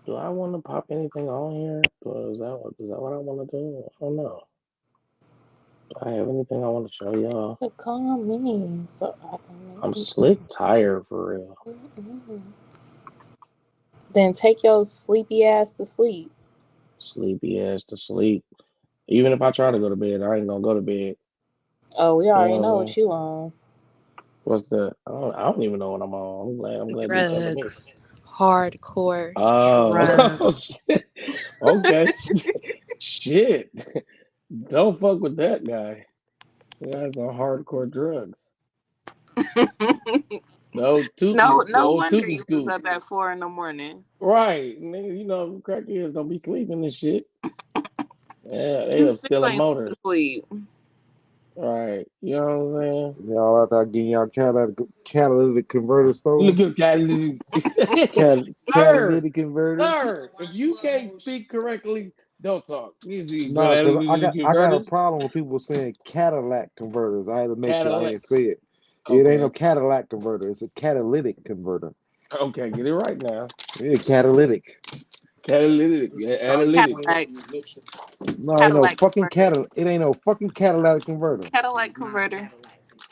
Do I want to pop anything on here? Is that what I want to do? I don't know. Do I have anything I want to show y'all?
But call me so I
I'm
can.
slick tired for real.
Then take your sleepy ass to sleep.
Sleepy ass to sleep. Even if I try to go to bed, I ain't gonna go to bed.
Oh, we
You
already
know what
know
I'm
what
saying?
you on.
What's the? I don't even know what I'm on. I'm glad you telling me.
Drugs. Hardcore
Oh,
drugs.
shit. Okay. Shit. Don't fuck with that guy. He has some hardcore drugs. The
No
old
wonder
Tookie
you was
scoop.
up at 4 in the morning.
Right. Nigga, crackheads don't be sleeping and shit. Yeah, they
You
up
still
stealing
ain't
motors.
sleep.
Right. You know what I'm saying?
Y'all out there getting y'all catalytic converter
Look
stolen?
at catalytic. Sir,
Catalytic converters?
sir, if you can't speak correctly, don't talk. Easy,
No, because
catalytic
I got a
converters.
problem with people saying Cadillac converters. I had to make sure I
Cadillac.
didn't say it. It ain't no
Okay.
Cadillac converter. It's a catalytic converter.
Okay, get it right now.
Yeah, catalytic.
Catalytic. Yeah, analytic.
Cadillac.
No, ain't no
Cadillac
fucking
converter.
Cadillac. It ain't no fucking Cadillac converter.
Cadillac converter.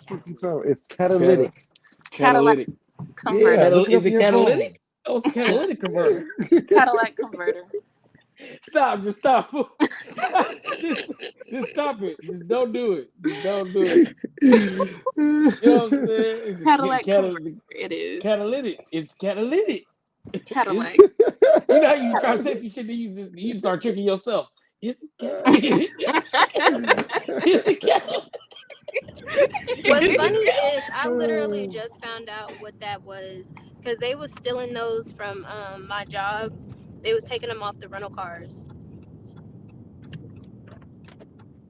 Fucking so it's
Cal-
catalytic.
Cadillac
catalytic.
Yeah,
converter.
look it
Is
up in
it
your phone.
catalytic? Oh, it's a catalytic converter.
Cadillac converter.
Stop. Just stop. Stop. Just stop it. Just don't do it. Just don't do it. You know what I'm saying? It's a
Cadillac converter. It is.
catalytic. It's catalytic. It's,
Cadillac.
you know how you try to say
Catalytic.
some shit to use this, you start tricking yourself. It's catalytic. It's a catalytic.
What's funny is I literally just found out what that was because they was stealing those from my job. They was taking them off the rental cars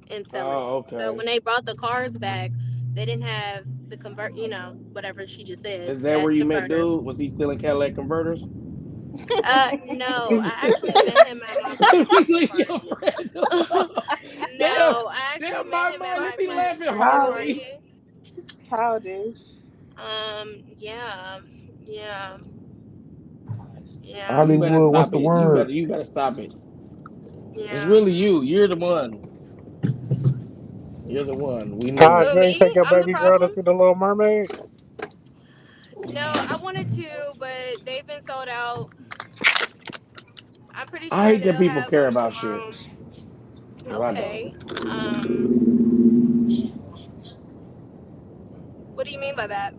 and selling
Oh,
it. So
okay.
when they brought the cars back, they didn't have the convert. Whatever she just said,
Is that where
that
you met
converter.
dude? Was he stealing Cadillac converters?
No, I actually met him at my
Let me
friend's
leave your
party.
friend alone. Damn,
No, I actually
damn,
met him at
you
my
be
friend's
laughing
birthday
Child,
heartily.
party.
childish.
Yeah, yeah, yeah,
You better
Hollywood, what's
stop
the
it.
word?
You better stop it. It's
yeah.
really you. You're the one. You're the one. We
Taj,
knew.
Who,
you ain't
me?
take your
I'm the
baby girl to
problem?
see the Little Mermaid?
No, I wanted to, but they've been sold out. I'm pretty
I
sure
hate that
they'll
people
have
care
them
about shit.
tomorrow.
Cause I don't.
Okay. What do you mean by that?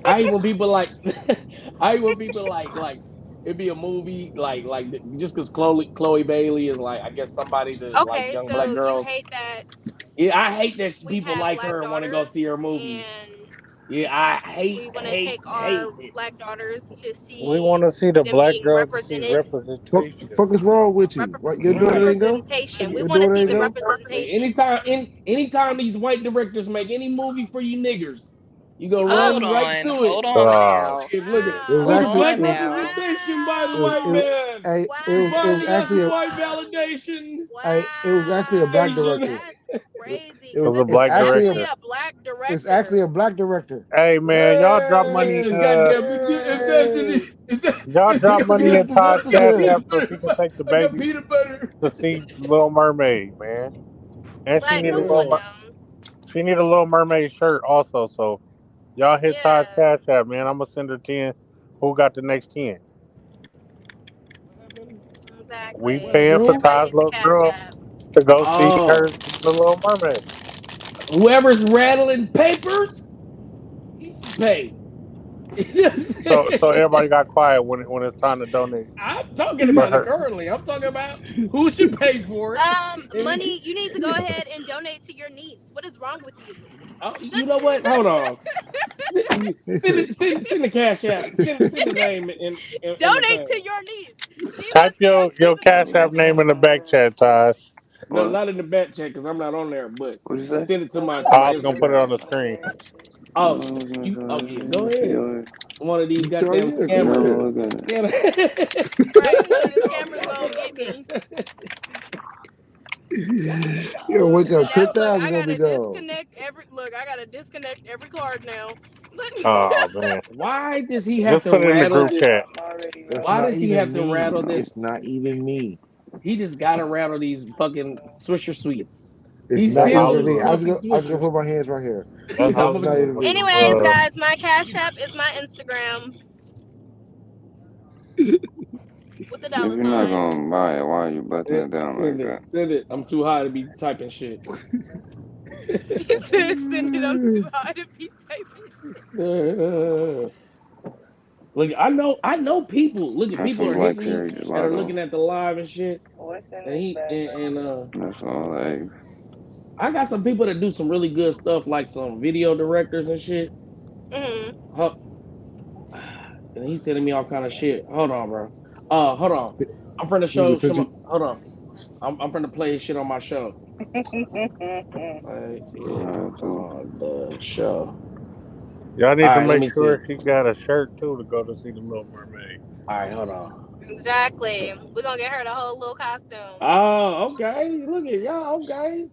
I hate when people like. I hate when people like. It'd be a movie just because Chloe Bailey is like I guess somebody to like
Okay,
young black
so you
girls.
hate that
Yeah, I hate that
we
people
have
like her
black
and want to go
daughters
see her movie.
and
Yeah, I
we want to
hate
take
hate
our
it.
black daughters to
We want
see
to see the
them
black
being
girl to see
represented.
representation.
Fuck is wrong with you? What your daughter
Right.
didn't go?
Representation. We
Your
want to
daughter
see
didn't
the
go?
representation.
Anytime these white directors make any movie for you niggers, you go
Hold
run right
on.
through it.
Hold on
Oh
now.
Look at
It was
Wow.
look at
actually
Hold
black
it was
now.
representation by the
it was
white
it,
Wow.
man.
hey,
We
it was
finally got
actually
some
a
white
Wow.
validation.
it was actually a black
Wow.
Nation.
director.
That's crazy
It
it
because
was
was a
this
it's
is
black
actually
definitely
a
director.
a black
it's actually a
director.
black director.
Hey man, y'all drop money.
Goddamn, if that's
Hey,
Y'all drop
get the
money in Taj
director's
Cash
here.
App so she can take the
I got
baby
peanut butter.
to see Little Mermaid, man. And she
Like,
need a
come
little
on
Yeah.
mer-
now.
she need a Little Mermaid shirt also. So y'all hit Taj
Yeah,
Cash App, man. I'm gonna send her 10. Who got the next 10?
What happened?
We
exactly.
What
paying for
Everybody
Taj's
hit the
little
cash
girl
app.
to go see
Oh,
her see the Little Mermaid.
whoever's rattling papers, he should pay. You know what I'm
So
saying?
everybody got quiet when it's time to donate
I'm talking
for
about it
her.
currently. I'm talking about who should pay for it. And
Money, you need to go ahead and donate to your niece. What is wrong with you?
oh, you know what? Hold on. Send the cash app. Send the name in the
Donate to
thing.
your niece. She
Type
wants to go see
your
the Little
Cash App name in the
Mermaid.
back chat, Taj.
No,
What?
not in the back check because I'm not on there. But
What you say?
send it to
I'm
to my
I was gonna put it
Instagram.
on the
screaming.
screen.
Oh,
I'm looking at
oh
your
yeah,
shit.
go
Let me see
ahead.
your ass.
One of these
So
goddamn
yeah, go
scammers.
ahead.
No, look at
Scammer.
Right, one of the
Don't
scammers
fuck it
gonna
up
get
there.
me.
Yo, wake up.
That look,
10,000
I
gonna be
gotta
gone.
disconnect every look. I gotta disconnect every card now.
Oh man.
Why does he have
Just
to
put it in the
rattle
group
this?
chat.
That's
Why
not
does he have
even
to rattle
me.
this?
It's not even me.
He just gotta rattle these fucking Swisher sweets.
It's
He's
not
That's
stealing
even
these
me.
Hollywood.
fucking
I just gonna
Swishers.
put my hands right here.
That's
I'm
It's
gonna
not
just,
even
Hollywood.
me.
Anyways, guys, my cash app is my Instagram with the
If
dollar
you're not
sign.
gonna buy it, why are you busting it down like
send it.
that?
Send it. I'm too high to be typing shit.
He said, "Send it. I'm too high to be typing."
Look, I know people. Look at
That's
people
some
are
black
hitting me
cherry
that are
gelato.
looking at the live and shit. And
That's all eggs.
I got some people that do some really good stuff, like some video directors and shit.
Mm-hmm.
Huh. And he's sending me all kind of shit. Hold on, bro. Hold on. I'm finna
He
show
just sent
some.
you.
Hold on. I'm finna play his shit on my show. Play it
Alright, too.
on the show.
Y'all
All
need to
right, let
make
me see.
sure he got a shirt too to go to see the Little Mermaid.
All right, hold on.
Exactly. We're gonna get her the whole little costume.
Oh, okay. Look at y'all. Okay.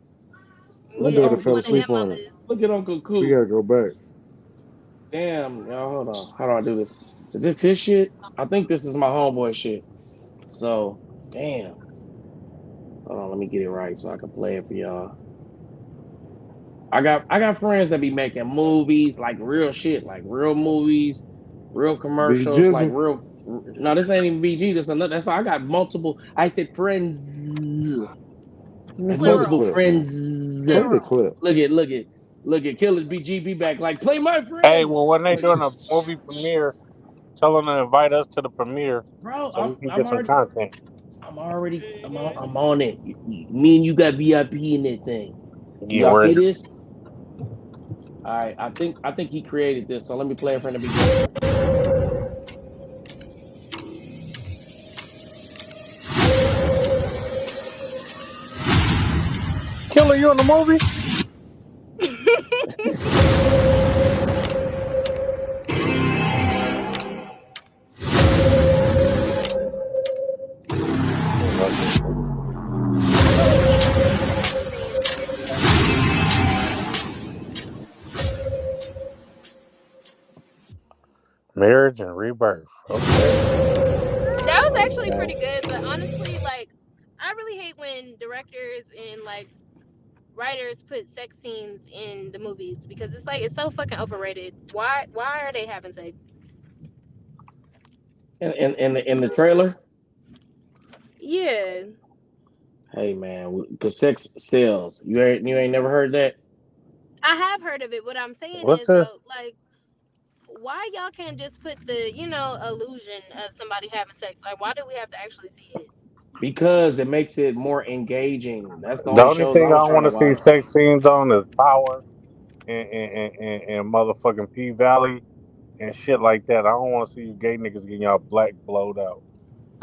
My
Look at
daughter
Yeah,
fell
Uncle
one of
asleep
them
Cool.
on it.
mamas.
Look at Uncle
She
Cool.
gotta go back.
Damn, y'all. Hold on. How do I do this? Is this his shit? I think this is my homeboy shit. So, damn. Hold on. Let me get it right so I can play it for y'all. I got friends that be making movies, like real shit, like real movies, real
Big
commercials, like
Jizzle.
real. No, this ain't even BG. This another. That's why I got multiple. I said friends. I
Man,
have
play the
multiple
Plural.
clip.
friends.
Play the
Plural.
clip.
Look at Killers BGB back. Like play my
Hey,
friends.
well, when they
Like,
doing a movie premiere, tell them to invite us to the premiere
bro,
so
I'm
we can
I'm
get some
already
content.
I'm already
Mm-hmm.
I'm on it. Me and you got VIP in that thing. Do
Yeah,
y'all see
right.
this? All right, I think he created this. So let me play it from the beginning.
Killer, you in the movie? Oh, okay.
I really hate when these sex scenes get so ridiculous.
Marriage and rebirth. Okay.
That was actually
Okay.
pretty good, but honestly, like, I really hate when directors and like writers put sex scenes in the movies because it's like it's so fucking overrated. Why are they having sex?
In the trailer,
Yeah,
hey man, because sex sells. You ain't never heard that?
I have heard of it. What I'm saying
What's
is
a
though, like, why y'all can't just put the illusion of somebody having sex? Like, why do we have to actually see it?
Because it makes it more engaging. That's the
the
only
only
shows I
thing I
was trying
want
to
to see
watch.
sex scenes on is Power and motherfucking P Valley and shit like that. I don't want to see you gay niggas getting y'all black blowed out.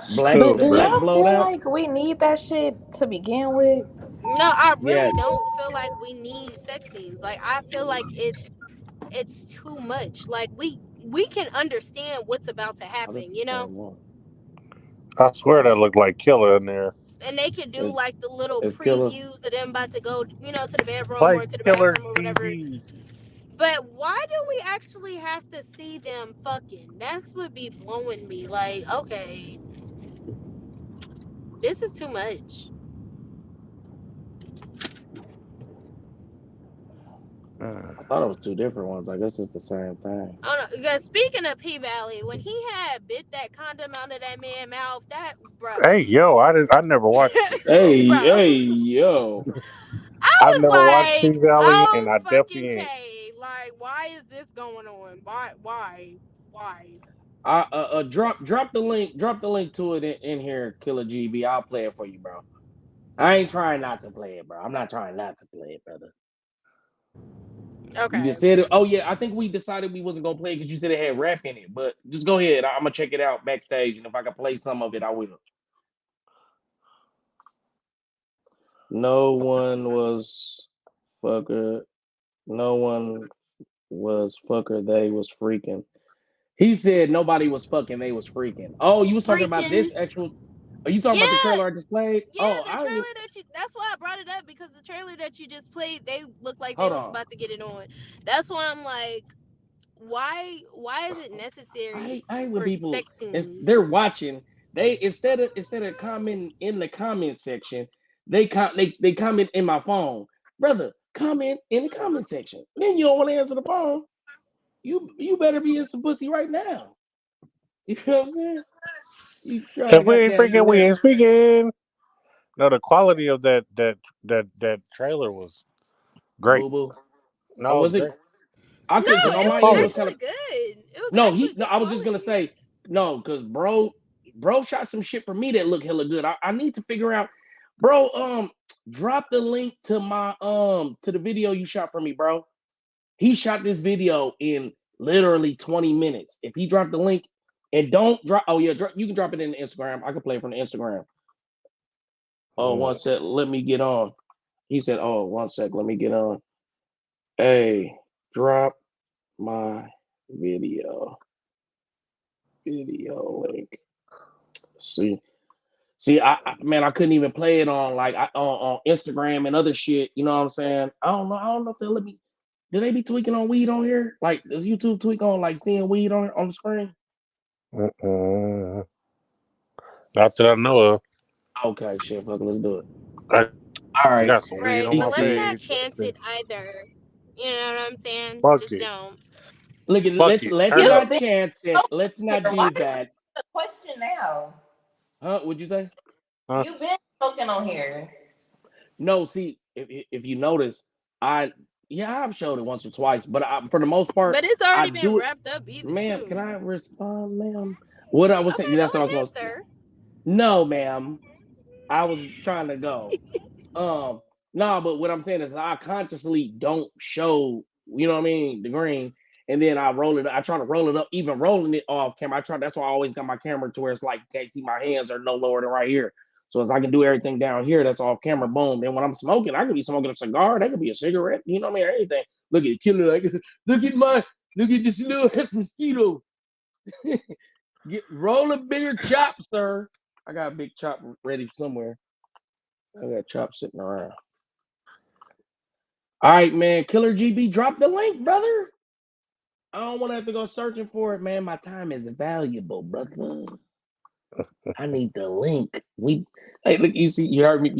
Black
But
Ugh,
do
man.
black
y'all
blowed
feel
out.
like we need that shit to begin with?
No, I really
Yes,
don't feel like we need sex scenes. Like, I feel like it's too much. Like, we can understand what's about to
oh, this
happen,
is the same one.
I swear that looked like Killer in there.
and they can do
It's
like the little
it's killer.
previews of them about to go, to the bedroom
Like
or to the
Killer
bathroom or whatever.
TV.
But why do we actually have to see them fucking? That's what be blowing me. Like, okay, this is too much.
Mm.
I thought it was two different ones. I guess it's the same thing.
I don't know. Because speaking of P Valley, when he had bit that condom out of that man's mouth, that bro,
Hey, yo, I never watched P Valley.
Hey,
bro,
hey, yo.
I
I've
was
never watched P
like,
Valley, and
oh
I
fucking
definitely ain't.
K, like, why is this going on? Why?
Drop the link to it in here, Killer GB. I'll play it for you, bro. I ain't trying not to play it, bro. I'm not trying not to play it, brother. You
Okay.
just said it. Oh yeah, I think we decided we wasn't gonna play it because you said it had rap in it. But just go ahead. I'm gonna check it out backstage, and if I can play some of it, I will. No one was fucker. No one was fucker. They was freaking. He said nobody was fucking. They was freaking. Oh, you was talking about
Freaking.
this actual. Are you talking about the
Yeah,
trailer I just played?
yeah,
Oh,
the
I didn't.
trailer that you. That's why I brought it up because the trailer that you just played, they looked like they
Hold
was
on.
about to get it on. That's why I'm like, why is it necessary
I hate when
for
people
sex scenes?
they're watching. They instead of commenting in the comment section, they comment in my phone. Brother, comment in the comment section. Then you don't want to answer the phone. You better be in some pussy right now. You know what I'm saying? You trying to
If we ain't
goddamn
freaking, we
direct
ain't speaking. No, the quality of that trailer was great.
boo boo.
No,
Oh,
it was
was it?
great.
I
No,
could because on
it
The
my
was
end it was
quality.
kind of
actually good. It was
no.
actually
No,
good
I was just gonna
quality.
say no because bro shot some shit for me that looked hella good. I need to figure out, bro. Drop the link to my to the video you shot for me, bro. He shot this video in literally 20 minutes. If he dropped the link and don't drop, oh yeah, you can drop it in the Instagram. I can play it from the Instagram. Oh,
Mm.
one sec, let me get on. He said, oh, one sec, let me get on. Hey, drop my video. Video link. See, man, I couldn't even play it on like on Instagram and other shit. You know what I'm saying? I don't know. I don't know if they let me. Do they be tweaking on weed on here? Like, does YouTube tweak on like seeing weed on the screen?
Mm-mm. Not that I know of.
Okay, shit, fuck, let's do it.
I
All right,
got some weed
Right.
on
But
my
let's
PC.
not
page.
chance it either. You know what I'm saying?
Fuck
Just
it.
don't.
Look at
Fuck it.
let's
Turn
You've
up.
not
been
chance it. Let's not
smoking. Why
do
is it
that.
a question now?
Huh? What'd you say?
Huh?
You've been smoking on here.
No, see, if you notice, I yeah, I've showed it once or twice, but for the most part,
But it's
I
already been
do it.
wrapped up even
Ma'am, can
too.
I respond, ma'am? What I was saying,
Okay, go
that's what I was
ahead,
going to say.
sir.
No, ma'am. I was trying to go. Um, no, but what I'm saying is I consciously don't show, you know what I mean, the green, and then I roll it. I try to roll it up, even rolling it off camera. I try. That's why I always got my camera to where it's like you can't see my hands are no lower than right here. So as I can do everything down here, that's off camera. Boom. Then when I'm smoking, I could be smoking a cigar. That could be a cigarette. You know what I mean? Or anything. Look at it, killer. Like, look at this little mosquito. Roll a bigger chop, sir. I got a big chop ready somewhere. I got a chop sitting around. All right, man. Killer GB, drop the link, brother. I don't want to have to go searching for it, man. My time is valuable, brother. I need the link. Hey, look, you see, you heard me,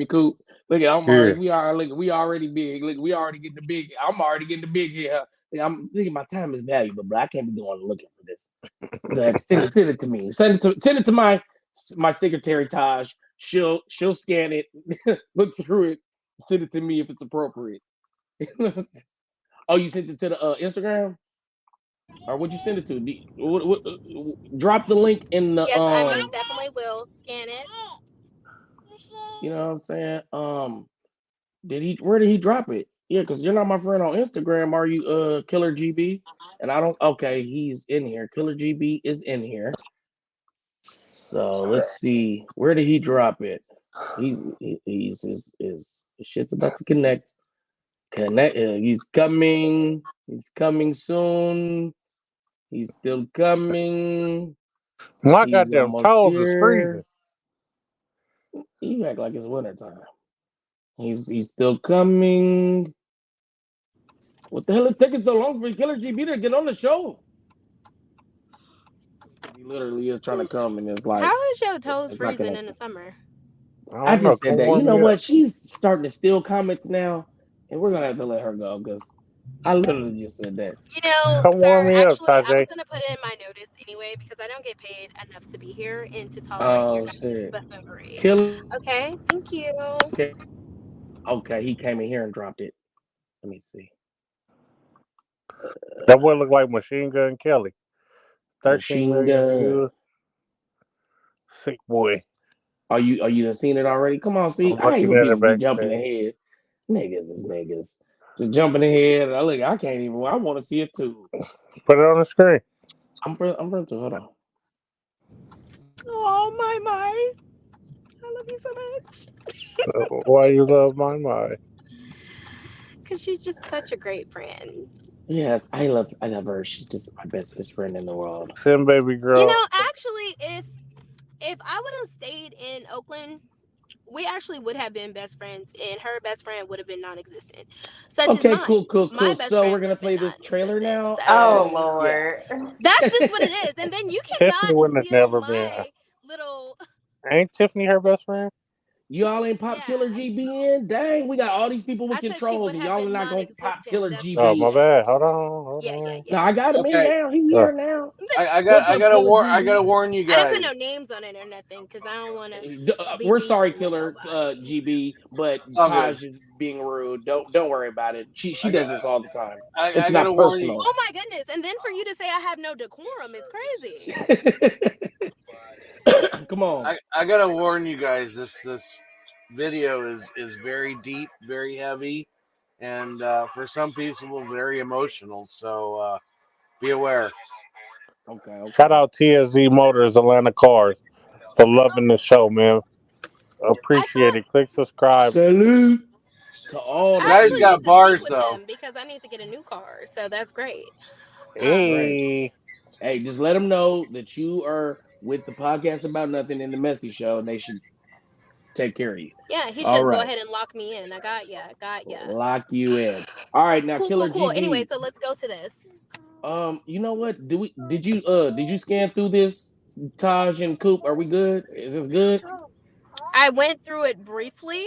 cool. Look at,
Yeah.
we already big. Look, we already getting the big. I'm already getting the big here. Look, my time is valuable, bro. I can't be going looking for this. Send it to me. Send it to my secretary Taj. She'll scan it, look through it, send it to me if it's appropriate. Oh, you sent it to the Instagram, or would you send it to? Drop the link in the
Yes, I most definitely will scan it.
You know what I'm saying? Where did he drop it? Yeah, because you're not my friend on Instagram, are you? Killer GB, and I don't. Okay, he's in here. Killer GB is in here. So let's see. Where did he drop it? He's his shit's about to connect. Connect. He's coming. He's coming soon. He's still coming.
My
He's
goddamn
almost
toes is freezing.
here. You act like it's wintertime. He's still coming. What the hell is taking so long for Killer GB to get on the show? He literally is trying to come, and it's like
How is your toes
it's not
freezing in the
connecting.
summer?
I
I
don't know.
just said
Come
that. You
warm
know
me up.
what? She's starting to steal comments now, and we're gonna have to let her go because I literally just said that.
You know,
Come warm
sir,
me up,
actually, I was
Tajay.
going to put in my notice anyway because I don't get paid enough to be here and to tolerate your
Oh
guys'
shit!
buffoonery.
Killer.
Okay, thank you.
Okay, he came in here and dropped it. Let me see.
That boy look like Machine Gun Kelly. 13
Machine
million
gun.
views. Sick boy.
Are you done seen it already? Come on, see.
I'm
I hate
looking
when
at
people
it
be jumping
backstage.
ahead. Niggas is niggas. Just jumping ahead. I can't even. I want to see it too.
Put it on the screen.
I'm from to hold on.
Oh, my. I love you so much.
Why you love my.
Because she's just such a great friend.
Yes, I love her. She's just my bestest friend in the world.
Send baby
You
girl.
know, actually, if if I would have stayed in Oakland, we actually would have been best friends, and her best friend would have been non-existent, such as
Okay,
mine.
cool, cool,
My
cool.
best
So
friend
we're
would
gonna
have been
play this trailer
non-existent.
now.
Oh
So
Yeah.
Lord.
that's just what it is. And then you
Tiffany
cannot
wouldn't have
steal
never been.
my little.
Ain't Tiffany her best friend?
Y'all ain't pop Killer
Yeah,
GB in? Dang, we got all these people with
I said she would
controls, and
have
y'all are
been
not gonna pop
non-existent.
Killer
That's what I
Oh, my
GB.
said.
bad. Hold on. Hold
Yeah, yeah,
on.
No,
yeah.
I got him in
Okay,
now. He
Uh,
here now.
I
What's up, Killer
I
GB?
gotta warn you
I didn't put
guys.
no names on it or nothing because I don't want to be
We're sorry,
beefing with
Killer
nobody.
GB, but
It's all good.
Taj is being rude. Don't worry about it. She
I got
does this all the time.
I
It's
gotta
not
warn you.
personal.
Oh my goodness! And then for you to say I have no decorum is crazy.
Come on.
I gotta warn you guys. This video is very deep, very heavy, and for some people very emotional. So be aware.
Okay,
Shout
okay.
out TSZ Motors, Atlanta Cars, for loving the show, man.
I
Appreciate
thought
it. Click subscribe.
Salute to all the
I
Guys
actually
people.
need
got
to speak
bars
with
though.
him because I need to get a new car. So that's great.
Great.
Hey.
Hey, just let them know that you are with the podcast about nothing in the messy show, and they should take care of you.
Yeah, he
All
should go
right.
ahead and lock me in. I got ya. Got ya.
Lock you in. All right, now
Cool,
Killer
cool, cool. Anyway,
GB.
so let's go to this.
You know what? Did you scan through this, Taj and Coop? Are we good? Is this good?
I went through it briefly.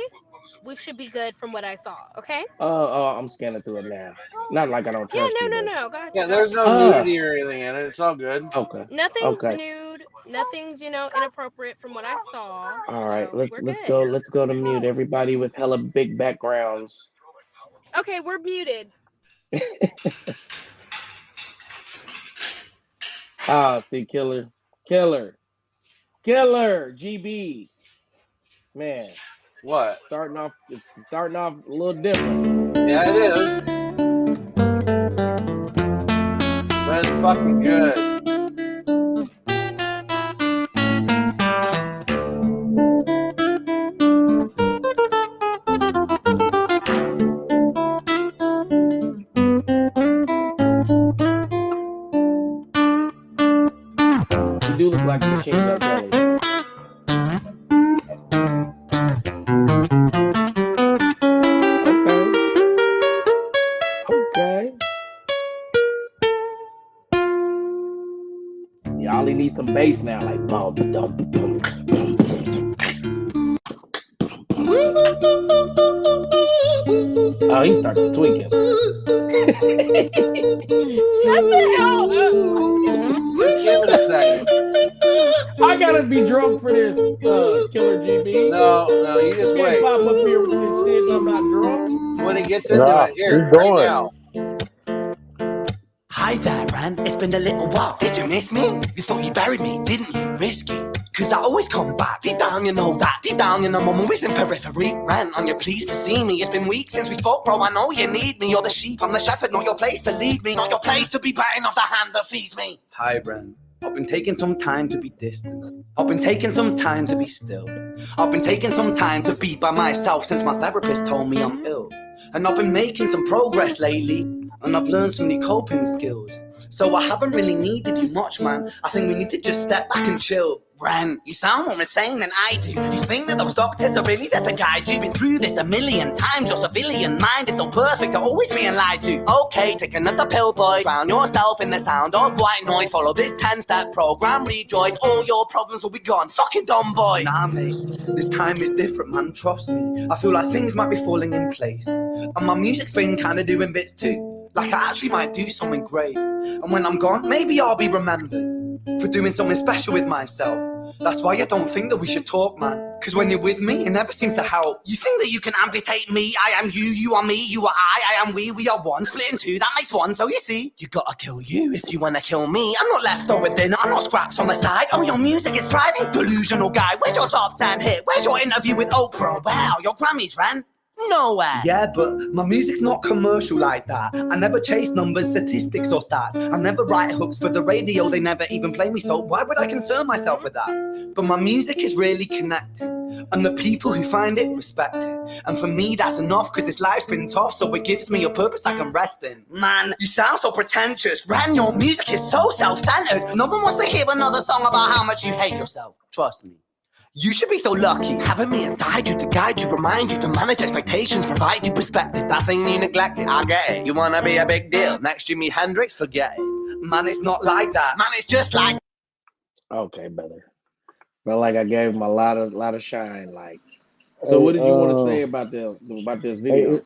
We should be good from what I saw. Okay.
I'm scanning through it now. Not like I don't
Yeah.
trust
No.
you,
No.
but
No. Got you.
Yeah,
Got
there's
you.
no nudity or anything in it. It's all good.
okay.
Nothing's
Okay.
nude. Nothing's inappropriate from what I saw.
All right,
So we're good.
let's go to mute everybody with hella big backgrounds.
Okay, we're muted.
See, Killer, GB, man,
What?
it's starting off a little different.
Yeah, it is. But it's fucking good.
You do look like a machine gun kelly, though. Okay, okay. Y'all only need some bass now, like boom, boom, boom, boom, boom. Oh, he started tweaking.
Shut the hell up.
Just give it a second.
I gotta be drunk for this, Killer GB.
No, you
You
just
can't
wait.
pop up here with this shit and I'm not drunk.
When it gets into
Nah,
it, here,
he's
right
going.
now.
Hi there, Ran. It's been a little while. Did you miss me? You thought you buried me, didn't you? Risky. Cause I always come back. Deep down, you know that. Deep down, you know I'm always in periphery. Ran, are you pleased to see me? It's been weeks since we spoke, bro. I know you need me. You're the sheep, I'm the shepherd. Not your place to lead me. Not your place to be biting off the hand that feeds me. Hi, Bran. I've been taking some time to be distant. I've been taking some time to be still. I've been taking some time to be by myself since my therapist told me I'm ill. And I've been making some progress lately. And I've learned some new coping skills. So I haven't really needed you much, man. I think we need to just step back and chill. Ren, you sound more insane than I do. You think that those doctors are really there to guide you? Been through this a million times. Your civilian mind is so perfect, you're always being lied to. Okay, take another pill, boy. Drown yourself in the sound of white noise. Follow this 10-step program, rejoice. All your problems will be gone. Fucking dumb boy. Nah, mate. This time is different, man. Trust me. I feel like things might be falling in place. And my music's been kinda doing bits too. Like I actually might do something great. And when I'm gone, maybe I'll be remembered for doing something special with myself. That's why I don't think that we should talk, man. Cause when you're with me, it never seems to help. You think that you can amputate me? I am you, you are me, you are I am we are one. Split in two, that makes one. So you see, you gotta kill you if you wanna kill me. I'm not leftover dinner, I'm not scraps on the side. Oh, your music is thriving, delusional guy. Where's your top 10 hit? Where's your interview with Oprah? Wow, your Grammys ran nowhere. Yeah, but my music's not commercial like that. I never chase numbers, statistics or stats. I never write hooks for the radio, they never even play me, so why would I concern myself with that? But my music is really connected. And the people who find it respect it. And for me, that's enough, cause this life's been tough, so it gives me a purpose I can rest in. Man, you sound so pretentious. Ran, your music is so self-centered. No one wants to hear another song about how much you hate yourself. Trust me. You should be so lucky, having me inside you to guide you, remind you to manage expectations, provide you perspective. That thing you neglected, I get it. You wanna be a big deal, next Jimi Hendrix, forget it. Man, it's not like that. Man, it's just like.
Okay, brother. Felt like I gave him a lot of shine. Like, so
Hey,
what did you want to say about this video?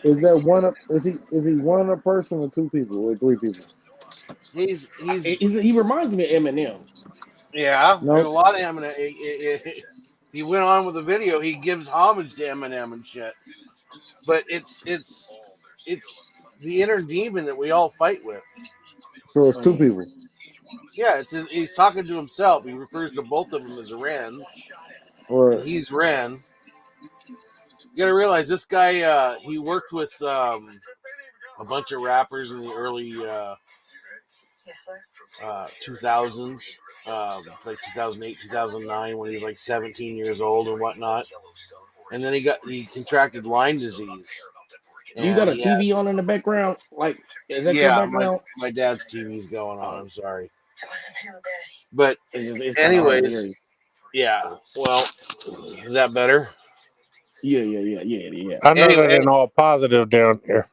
is that one? Is he one a person or two people or three people?
He's
He reminds me of Eminem.
yeah. There's a
No.
lot of Eminem. He went on with the video. He gives homage to Eminem and shit. But it's the inner demon that we all fight with.
So it's two people.
Yeah, he's talking to himself. He refers to both of them as Ren, and
Or
he's Ren. You gotta realize this guy. He worked with a bunch of rappers in the early 2000s, like 2008, 2009, when he was like 17 years old and whatnot. And then he contracted Lyme disease.
Do you got
And
a TV on in the background? Like, is that your
yeah,
background?
my dad's TV's going on.
Oh,
I'm sorry, but
it's kind of hard to hear
anyways,
you.
yeah. Well, is that better?
Yeah.
I know that
Anyway,
ain't all positive down here.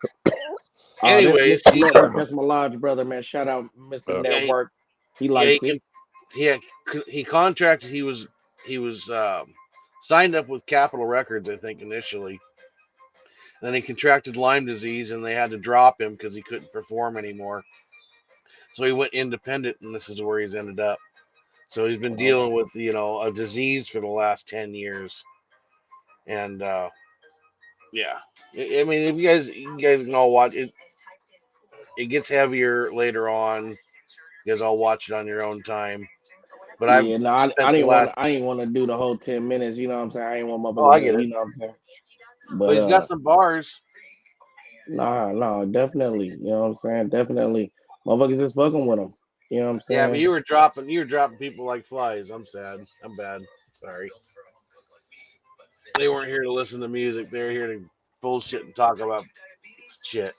That's
anyways,
Mr. Network. That's my large brother, man. Shout out Mr.
yeah,
Network. He
yeah,
likes it.
he contracted. He was signed up with Capitol Records, I think, initially. Then he contracted Lyme disease, and they had to drop him because he couldn't perform anymore. So he went independent, and this is where he's ended up. So he's been
Oh,
dealing with a disease for the last 10 years, and yeah. I mean, if you guys can all watch it, it gets heavier later on. You guys all watch it on your own time. But I've
yeah. No, I
spent the
didn't want.
last.
I didn't want to do the whole 10 minutes. You know what I'm saying? I didn't want
Oh,
motherfuckers
I
to.
get it.
You know what I'm saying?
But
But
he's got some bars.
no, definitely. You know what I'm saying? Definitely, motherfuckers is fucking with him. You know what I'm
Yeah, but
saying?
you were dropping people like flies. I'm sad. I'm bad. Sorry. They weren't here to listen to music. They're here to bullshit and talk about shit.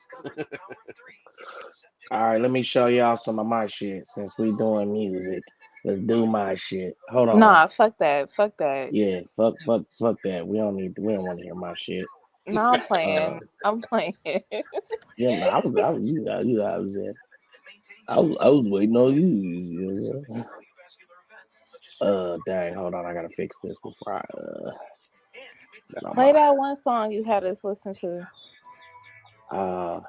All right, let me show y'all some of my shit since we doing music. Let's do my shit. Hold on.
Nah, fuck that. Fuck that.
Yeah, fuck that. We don't want to hear my shit.
Nah, I'm
Uh,
playing. I'm playing.
yeah, no, I was waiting on you. You know? Dang, hold on, I gotta fix this before I get on
Play
my
that one song you had us listen to.
uh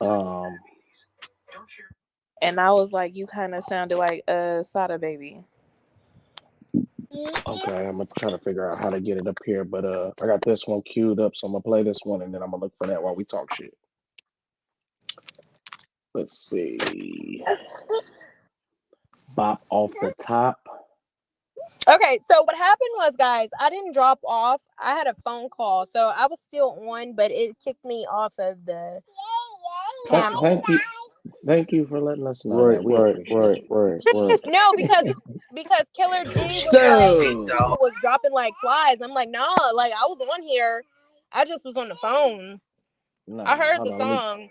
um.
And I was like, you kind of sounded like Sada Baby.
Okay, I'm gonna try to figure out how to get it up here, but I got this one queued up, so I'm gonna play this one, and then I'm gonna look for that while we talk shit. Let's see. Bop off the top.
Okay, so what happened was, guys, I didn't drop off. I had a phone call, so I was still on, but it kicked me off of the panel.
Thank you for letting us know that. We appreciate you.
right.
No, because Killer G was like,
So
people was dropping like flies. I'm like, no, like I was on here. I just was on the phone.
no,
I heard
hold
the
on.
song.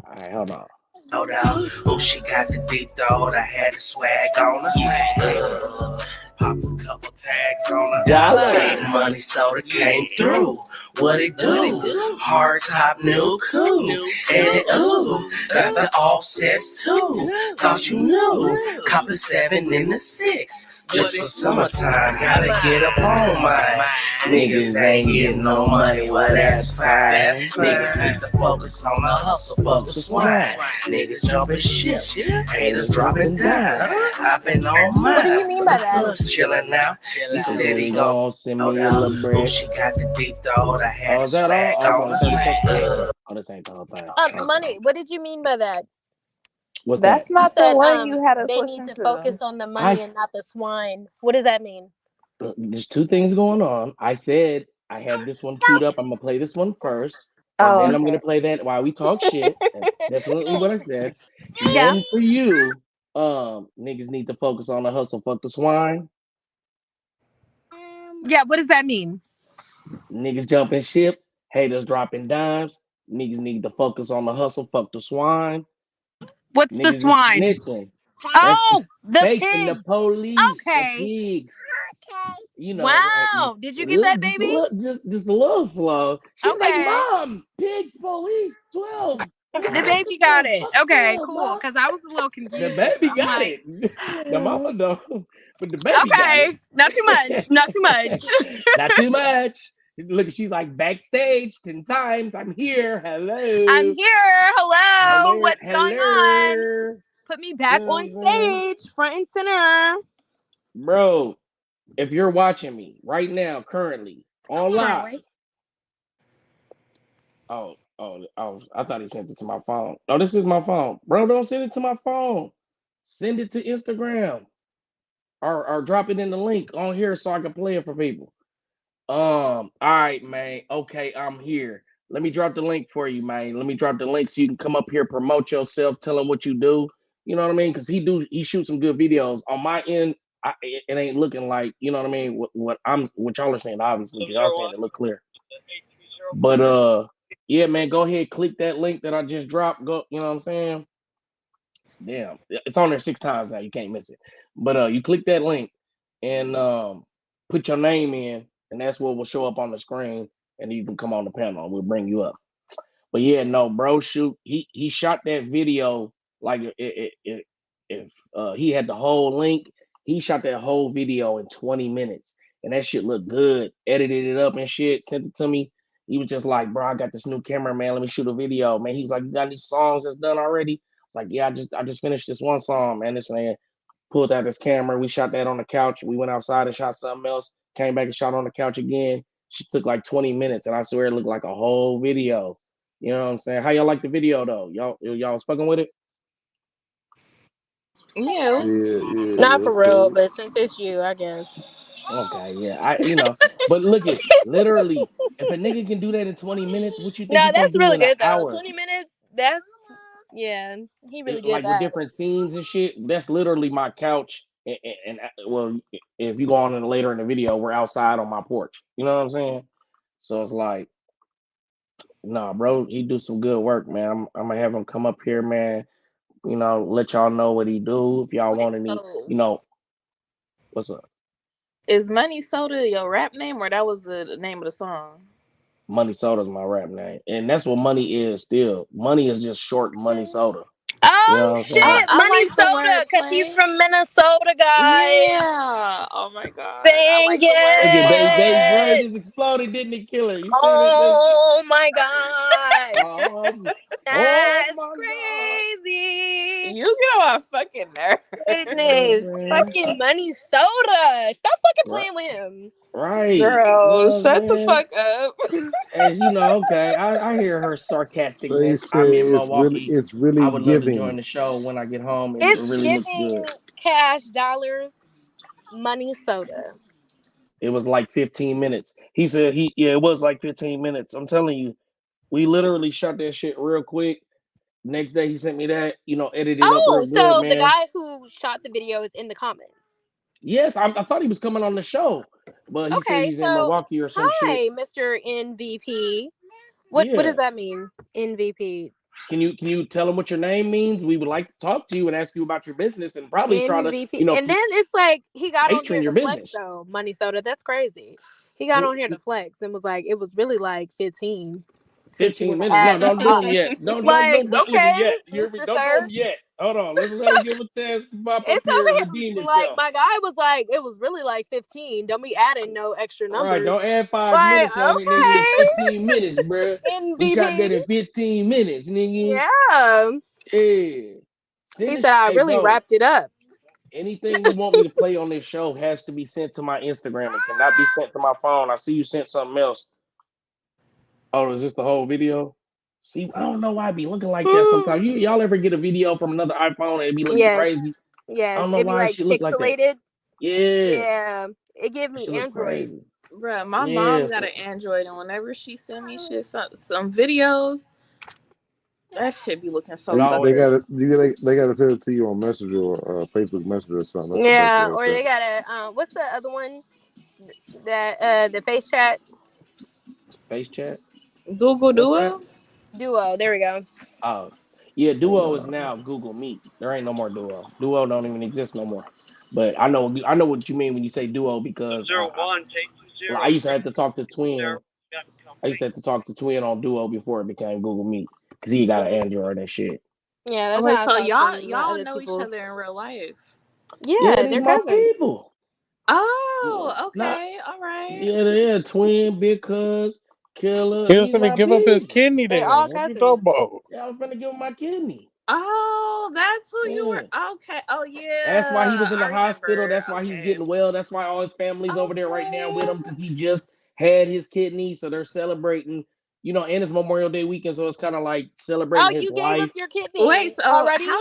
All right, hold on.
Oh, she got the deep throat. I had the swag on her. Pop a couple tags on her.
Dollar.
Gave money, so it came through. What it do? Hard top, new cool. And it ooh, got the offsets too. Thought you knew. Cop a 7 in the 6. Just for summertime, gotta get up on mine. Niggas ain't getting no money, well that's fine. Niggas need to focus on the hustle, fuck the swine. Niggas jumping ship, haters dropping dimes. I've been on mine.
What do you mean by that?
Chillin' now. He
So
said
then
he
you
gon'
gonna send me a little
Oh,
bread.
she got the deep throat. I had
Oh,
the
is that all?
swag
Oh, it's
on
only 30 seconds.
her.
Oh, this ain't the whole thing. Okay.
Money. What did you mean by that?
What's that?
That's not the
Said
one you had us
they need
listen
to
to.
focus on the
I
money and not the swine. What does that mean?
There's two things going on. I said I had this one queued up. I'm gonna play this one first, and
Oh,
then I'm gonna
okay.
play that while we talk shit. That's definitely what I said.
Yeah.
Then for you, niggas need to focus on the hustle. Fuck the swine.
Yeah, what does that mean?
Niggas jumping ship, haters dropping dimes. Niggas need to focus on the hustle. Fuck the swine.
What's the
Niggas is
swine?
snitching. That's
Oh, the
faking the
pigs.
police, the
Okay.
pigs. You know,
Wow. Did you get that, baby?
just a little slow. She's like,
Okay.
Mom, pigs, police, 12.
The baby got it. Okay,
12,
cool.
Mom.
Because I was a little
The
confused.
baby
I'm
got
like,
it. The mama don't, but the baby got
okay, not too much. Not too much.
it. Not too much. Look, she's like backstage 10 times. I'm here. Hello.
I'm here. Hello.
Hello.
What's going on?
Hello.
Put me
You
back
know what
on
I'm saying?
stage, front and center.
Bro, if you're watching me right now, currently, on live.
Currently.
Oh, I thought he sent it to my phone. No, this is my phone. Bro, don't send it to my phone. Send it to Instagram. Or drop it in the link on here so I can play it for people. All right, man. Okay, I'm here. Let me drop the link for you, man. Let me drop the link so you can come up here, promote yourself, tell them what you do. You know what I mean? Because he shoots some good videos. On my end, it ain't looking like, you know what I mean, what y'all are saying, obviously, because y'all saying it look clear. But yeah, man, go ahead, click that link that I just dropped. Go, you know what I'm saying? Damn, it's on there 6 times now. You can't miss it. But you click that link and put your name in, and that's what will show up on the screen, and you can come on the panel and we'll bring you up. But yeah, no, bro, he shot that video like if he had the whole link, he shot that whole video in 20 minutes, and that shit looked good. Edited it up and shit, sent it to me. He was just like, bro, I got this new camera, man. Let me shoot a video, man. He was like, you got any songs that's done already? It's like, yeah, I just finished this one song, man. This man pulled out his camera. We shot that on the couch. We went outside and shot something else. Came back and shot on the couch again. She took like 20 minutes, and I swear it looked like a whole video. You know what I'm saying? How y'all like the video though? Y'all fucking with it?
Yeah.
Not for real,
Cool.
but since it's you, I guess.
Okay, yeah. But look at literally, if a nigga can do that in 20 minutes, what you think
No,
he gonna
that's
do
really
in an
good though.
hour?
20 minutes, that's yeah, he really did
Like with
that.
different scenes and shit. That's literally my couch. And well, if you go on in later in the video, we're outside on my porch. You know what I'm saying? So it's like, nah, bro, he do some good work, man. I'm gonna have him come up here, man. You know, let y'all know what he do. If y'all
Wait,
want any,
so
you know, what's up?
is Money Soda your rap name or that was the name of the song?
Money Soda's my rap name, and that's what money is. Still, money is just short money
Okay.
soda. You know
Oh
what I'm saying?
shit,
I
Money
like the
Soda, cause he's
wordplay.
from Minnesota, guys.
Yeah. Oh my god. I
Dang
like the
Look at Bass Ray
wordplay.
it!
just exploded, didn't he? Kill her. You see that?
Oh my god,
Oh
that's
my God.
crazy.
You get on my fucking
You know what I'm
nerves.
Goodness,
saying?
fucking Money Soda. Stop fucking
Right.
playing with him.
Right. You
Girl,
know what I'm
shut the
saying?
fuck up.
As you know, okay. I hear her
They
sarcasticness.
say
I'm in
it's
Milwaukee. I
really
would love to join
giving.
the show when I get home. It
It's
really looks good.
giving cash dollars, Money Soda.
It was like 15 minutes. He said it was like 15 minutes. I'm telling you, we literally shot that shit real quick. Next day he sent me that, edited up
Oh,
real good,
so the
man.
guy who shot the video is in the comments.
Yes, I thought he was coming on the show, but he said
Okay,
he's in
so
Milwaukee or some shit.
hi, Mr. MVP. What
Yeah.
does that mean? MVP.
Can you tell him what your name means? We would like to talk to you and ask you about your business and probably try to,
MVP. And then it's like he got on
patron
here
your
to flex
business.
though, Money Soda. That's crazy. He got on here to flex and was like, it was really like 15 since you
15
want to
minutes. No,
add
don't do them
time.
yet. Don't
Like,
look at
okay,
yet. You hear me?
Mr.
Don't do them
Sir.
yet. Hold on. Let's let him give him a chance to pop up
It's
here and
over
redeem
here. Like
himself.
my guy was like, it was really like 15. Don't be adding no extra
Right.
numbers.
Don't add 5
Like,
minutes on it, nigga. It's
okay.
15 minutes, bro. We shot
MVP.
that in 15 minutes, nigga.
Yeah.
Yeah. Send
He
this.
said I
Hey,
really
bro.
wrapped it up.
Anything you want me to play on this show has to be sent to my Instagram. It cannot be sent to my phone. I see you sent something else. Oh, is this the whole video? See, I don't know why I be looking like that sometimes. Y'all ever get a video from another iPhone and it be looking
Yes.
crazy? I
Yes.
don't know
It'd be
why it
like
should look like that.
pixelated.
Yeah,
Yeah. It gave
it
me
should look
Android.
crazy.
Bruh, my
Yeah,
mom got an Android, and whenever she send me shit, some videos, that shit be looking so
it
They
always.
fucked up.
gotta send it to you on Messenger or Facebook Messenger or something. That's the best way
Yeah.
to
Or
send
they
it.
got a what's the other one? The face chat
Face chat.
Google
What's that?
Duo?
duo. There we go.
Oh, yeah. Duo is now Google Meet. There ain't no more Duo. Duo don't even exist no more. But I know what you mean when you say Duo because I used to have to talk to Twin. I used to have to talk to Twin on Duo before it became Google Meet because he got an Android and shit.
Yeah, that's
Wait,
how I
so
talk to my
y'all
other
know each
people's.
other in real life?
Yeah,
Yeah,
these
they're
my
cousins.
people. Yeah,
Oh,
not
okay, all right.
yeah, Twin, Big Cuz, Killer.
He was
These
gonna
my
give up his
people.
kidney
They
then.
all
What you
cousins.
talking about?
Yeah, I was gonna give him my kidney.
Oh, that's who you
Yeah.
were. Okay. Oh
That's why he
yeah,
was in
I
the hospital.
remember.
That's why he's
Okay.
getting well. That's why all his family's over there right now with
Okay.
him because he just had his kidney. So they're celebrating, and it's Memorial Day weekend. So it's kind of like
Oh,
celebrating his
you gave up
life.
your
Wait,
kidney
so
already?
No,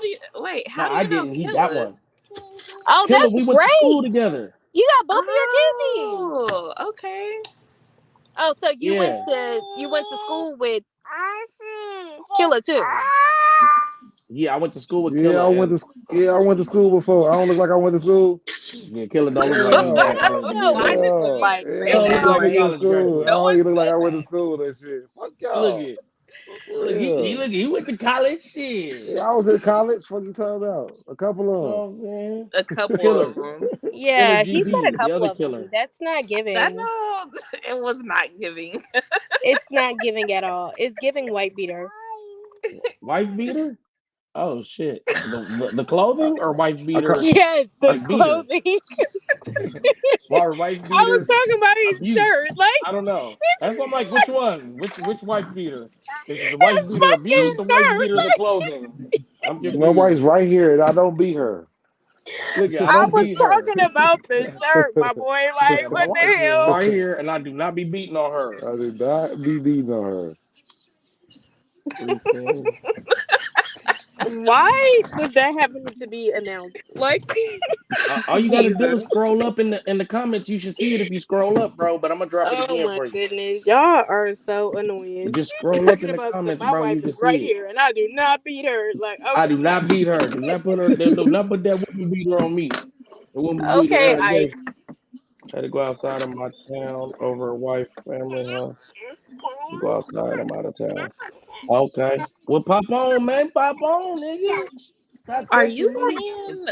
how do
I
you know
didn't. He got
Killer?
one.
Oh,
Killer,
that's
we went to school
great.
together.
You got both of your kidneys.
Oh, okay.
Oh, so
Yeah.
you went to school with Killer too.
Yeah, I went to school with
Yeah,
Killer and
I went to school before. I don't look like I went to school.
yeah, Killer don't look like he
Yeah,
I
went to
don't
college.
know.
Why
What
does
you
look
yeah.
like
He
Yeah, I
don't
look
look
family
like
like
a
a
like
good
college
school. I
graduate.
no
don't
one
even look like
said
I went to
that.
school and shit. Fuck
Look
y'all.
at
For real.
he went to college shit.
Yeah, I was in college. Fuck you talking about? A couple
You know
of
what I'm saying?
A couple of
Killer.
them.
Killer
Yeah, he said a
GB, the
couple
other
of them.
killer.
That's not
That
giving.
no, it was not giving.
It's not giving at all. It's giving white beater.
Wife beater? Oh shit. The clothing or wife
I ca-
beater
Yes, the
like beater?
clothing.
Why wife
I was
beater
talking about his
abuse?
shirt. Like
I don't know. That's why I'm like, which one? Which wife beater? Is it the wife
his
beater
fucking
abuse or wife
shirt.
beater the clothing? I'm
my wife's
confused.
right here, and I don't beat her.
Look, I
I
don't
was
beat her.
talking about the shirt, my boy.
Yeah,
Like,
my
what the
wife is
hell?
right here, and I do not be beating on her.
I did not be beating on her.
Listen,
Why was that happening to be announced? Like,
all you got to do is
Jesus.
scroll up in the comments. You should see it if you scroll up, bro. But I'm gonna drop it
oh
again
my
for you.
goodness, y'all are so annoying.
Just scroll up in
Talking
the
about
comments,
my
bro.
wife
You can
is right
see it.
here, and I do not beat her. Like,
I do
okay,
not beat her. Do not put her. Do not put that woman beater on me. The woman beater
okay, Ike.
allegation. Had to go outside of my town over a wife, family, huh? Go outside. I'm out of town. Okay. Well, pop on, man. Pop on, nigga. Stop
Are
texting
you
me.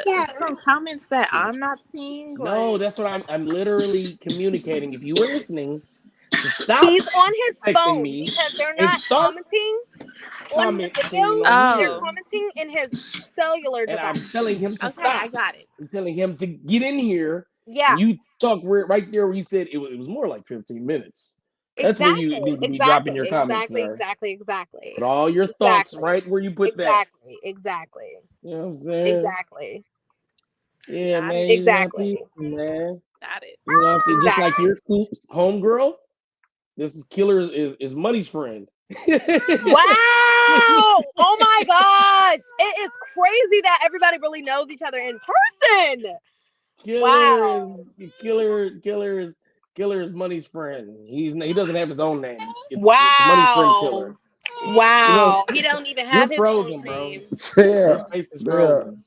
seeing some comments that I'm not seeing?
No,
Like,
that's what I'm literally communicating. If you were listening, to stop
He's on his
texting
phone
me
because they're
and
not
start
commenting on the
commenting
video.
on
They're
here.
oh,
commenting in his cellular
And I'm
device.
telling him to
okay, I
stop.
got it.
I'm telling him to get in here.
Yeah,
And you talk right there where you said it was more like 15 minutes. That's where you
exactly,
need to be dropping
exactly,
your comments,
exactly,
sir.
exactly, exactly,
Put all your thoughts
exactly,
right where you put that.
exactly, exactly,
You know what I'm saying?
exactly,
Yeah,
Got
man,
it.
you my
exactly,
people, man.
Got it.
You know what I'm saying? Just like
exactly.
your Coops homegirl, this is Killer is Money's friend.
Wow! Oh my gosh! It is crazy that everybody really knows each other in person.
Killer
Wow!
is Killer is Money's friend. He doesn't have his own name. It's Money's friend
Wow!
Killer. You know,
Wow! He don't even have
you're
his own
frozen, bro.
name.
Your
Yeah,
face is
yeah,
frozen.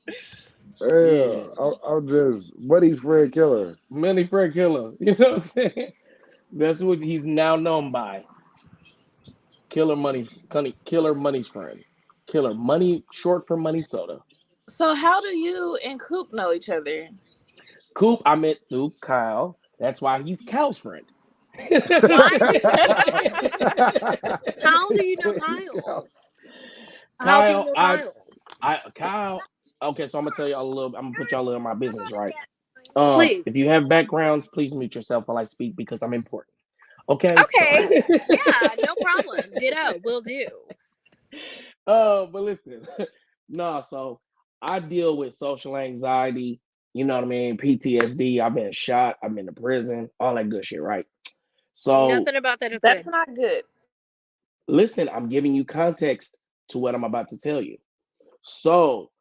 yeah.
Yeah,
I'm just buddy's friend killer.
Money friend Killer. You know what I'm saying? That's what he's now known by. Killer Money's friend. Killer Money, short for Money Soda.
So, how do you and Coop know each other?
Coop, I met through Kyle. That's why he's Kyle's friend.
Why do you know Kyle? How do you know Kyle? How do you
Kyle,
know Kyle?
Kyle. Okay, so I'm gonna tell y'all a little. I'm gonna put y'all a little in my business, right? If
Please.
you have backgrounds, please mute yourself while I speak because I'm important. Okay, so.
Okay. Yeah, no problem. Ditto. Will do.
But listen, no. So I deal with social anxiety. You know what I mean? PTSD. I've been shot. I've been to prison. All that good shit, right? So
Nothing about that is
That's
good.
not good.
listen, I'm giving you context to what I'm about to tell you. So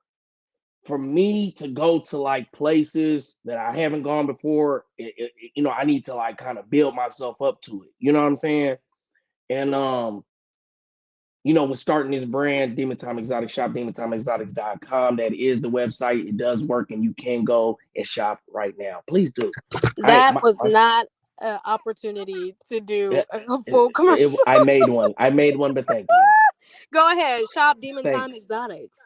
for me to go to like places that I haven't gone before, I need to like kind of build myself up to it. You know what I'm saying? And we're starting this brand, Demon Time Exotic Shop, demontimeexotics.com. That is the website. It does work, and you can go and shop right now. Please do. All right,
That was not an opportunity to do a full commercial.
I made one. But thank you.
Go ahead, shop Demon Time
Thanks.
Exotics.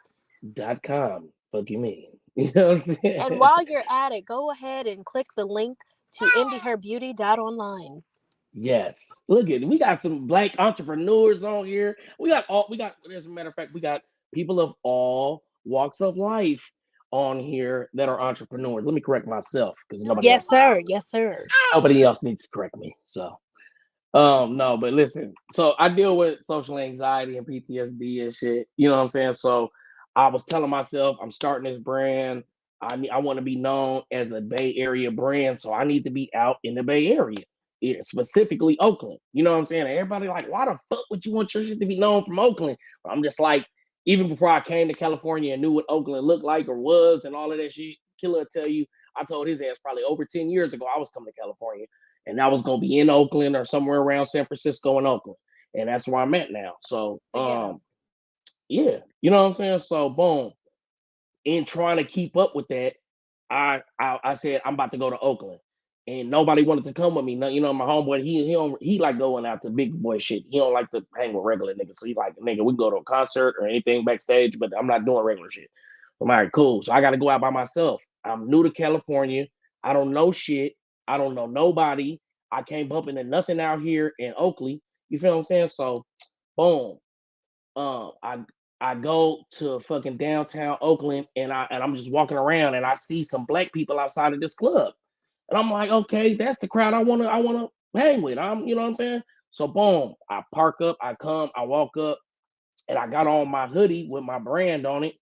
.com. Fuck you mean? You know what I'm saying?
And while you're at it, go ahead and click the link to indieherbeauty.online.
Yes. Look at it. We got some black entrepreneurs on here. As a matter of fact, we got people of all walks of life on here that are entrepreneurs. Let me correct myself because
Yes, sir. Yes, sir.
nobody else needs to correct me. So no, but listen, so I deal with social anxiety and PTSD and shit. You know what I'm saying? So I was telling myself I'm starting this brand. I want to be known as a Bay Area brand, so I need to be out in the Bay Area, specifically Oakland. You know what I'm saying? Everybody like, why the fuck would you want your shit to be known from Oakland? But I'm just like, even before I came to California and knew what Oakland looked like or was and all of that shit, Killer will tell you, I told his ass probably over 10 years ago I was coming to California. And I was gonna be in Oakland or somewhere around San Francisco and Oakland, and that's where I'm at now. So, yeah, you know what I'm saying. So, boom. In trying to keep up with that, I said I'm about to go to Oakland, and nobody wanted to come with me. You know, my homeboy he like going out to big boy shit. He don't like to hang with regular niggas. So he like, nigga, we can go to a concert or anything backstage, but I'm not doing regular shit. I'm like, cool. So I got to go out by myself. I'm new to California. I don't know shit. I don't know nobody. I can't bump into nothing out here in Oakley. You feel what I'm saying? So, boom. I go to fucking downtown Oakland, and I'm just walking around, and I see some black people outside of this club, and I'm like, okay, that's the crowd I wanna hang with. You know what I'm saying? So, boom. I park up. I come. I walk up, and I got on my hoodie with my brand on it,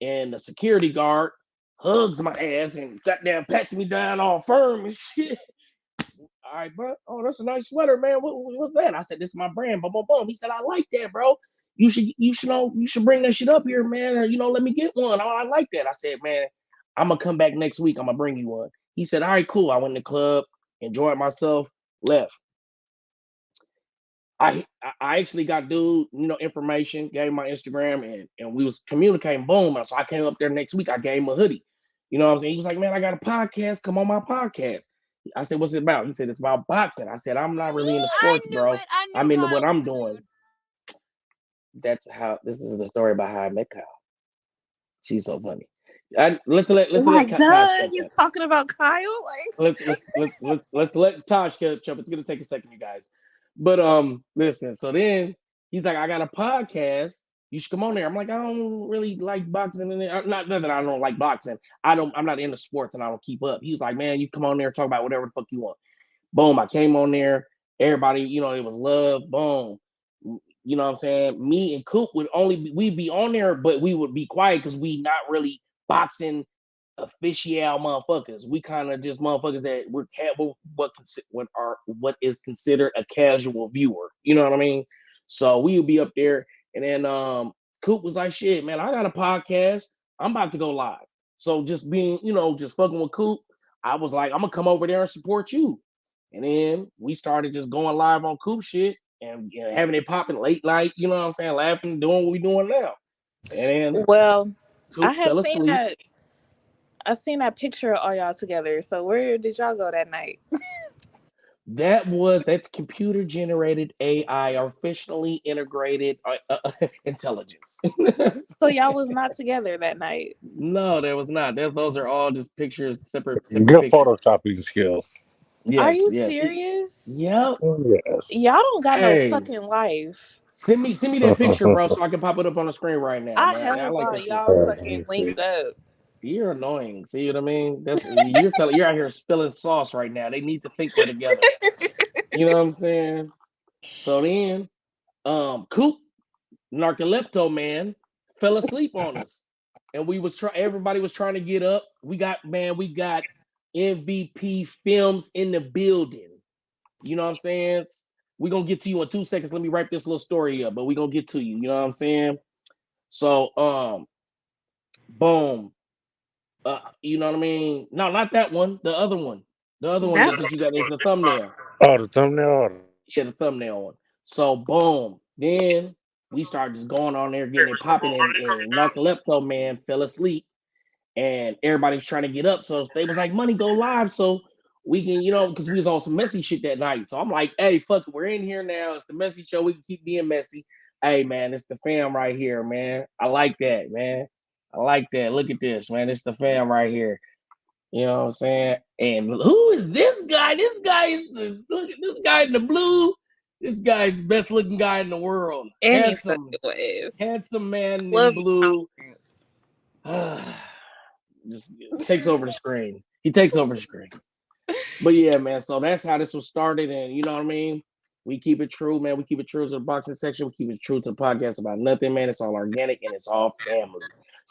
and the security guard hugs my ass and goddamn pats me down all firm and shit. All right, bro. Oh, that's a nice sweater, man. What's that? I said, this is my brand. Boom, boom, boom. He said, I like that, bro. You should bring that shit up here, man. Or let me get one. Oh, I like that. I said, man, I'm gonna come back next week. I'm gonna bring you one. He said, all right, cool. I went to the club, enjoyed myself, left. I actually got dude, information, gave him my Instagram, and we was communicating. Boom. So I came up there next week. I gave him a hoodie. You know what I'm saying? He was like, man, I got a podcast. Come on my podcast. I said, what's it about? He said, it's about boxing. I said, I'm not really into sports, bro. I'm into what I'm doing. This is the story about how I met Kyle. She's so funny. Let's let Tosh
he's talking about Kyle.
Like let's let Tosh catch up. It's gonna take a second, you guys. But listen. So then he's like, I got a podcast. You should come on there. I'm like, I don't really like boxing, and not that I don't like boxing. I'm not into sports, and I don't keep up. He was like, man, you come on there, talk about whatever the fuck you want. Boom. I came on there. Everybody, it was love. Boom. You know what I'm saying? Me and Coop we'd be on there, but we would be quiet because we not really boxing official motherfuckers. We kind of just motherfuckers that what is considered a casual viewer. You know what I mean? So we would be up there, and then Coop was like, shit, man, I got a podcast. I'm about to go live. So just being, just fucking with Coop, I was like, I'm gonna come over there and support you. And then we started just going live on Coop shit and having it popping late night, you know what I'm saying, laughing, doing what we doing now. And then Coop
I have
fell
seen
asleep.
that. I seen that picture of all y'all together. So where did y'all go that night?
That's computer generated AI, artificially integrated intelligence.
So y'all was not together that night.
No, there was not. Those are all just pictures, separate
Good
pictures.
photoshopping skills.
Yes,
Are you
yes.
serious?
Yep.
Yes.
Y'all don't got no
Hey,
fucking life.
send me that picture, bro, so I can pop it up on the screen right now,
I
man. I
hella
like
thought
that shit.
y'all fucking linked up.
You're annoying. See what I mean? You're out here spilling sauce right now. They need to think we're together. You know what I'm saying? So then, Coop, narcolepto man, fell asleep on us, and everybody was trying to get up. We got MVP Films in the building. You know what I'm saying? We're gonna get to you in 2 seconds. Let me write this little story up, but we're gonna get to you. You know what I'm saying? So, boom. You know what I mean? No, not that one. The other one. The other one that you got is the thumbnail.
Oh, the thumbnail.
Yeah, the thumbnail one. So boom. Then we started just going on there, getting it popping, and Narcolepto man fell asleep, and everybody's trying to get up. So they was like, "Money, go live," so we can, because we was on some messy shit that night. So I'm like, "Hey, fuck it, we're in here now. It's the messy show. We can keep being messy." Hey, man, it's the fam right here, man. I like that, man. I like that. Look at this, man. It's the fam right here. You know what I'm saying? And who is this guy? This guy is look at this guy in the blue. This guy's the best looking guy in the world.
Any
Handsome,
fucking
handsome man
love
in
you,
blue.
confidence.
Just takes over the screen. He takes over the screen. But yeah, man. So that's how this was started, and you know what I mean. We keep it true, man. We keep it true to the boxing section. We keep it true to the podcast about nothing, man. It's all organic and it's all family.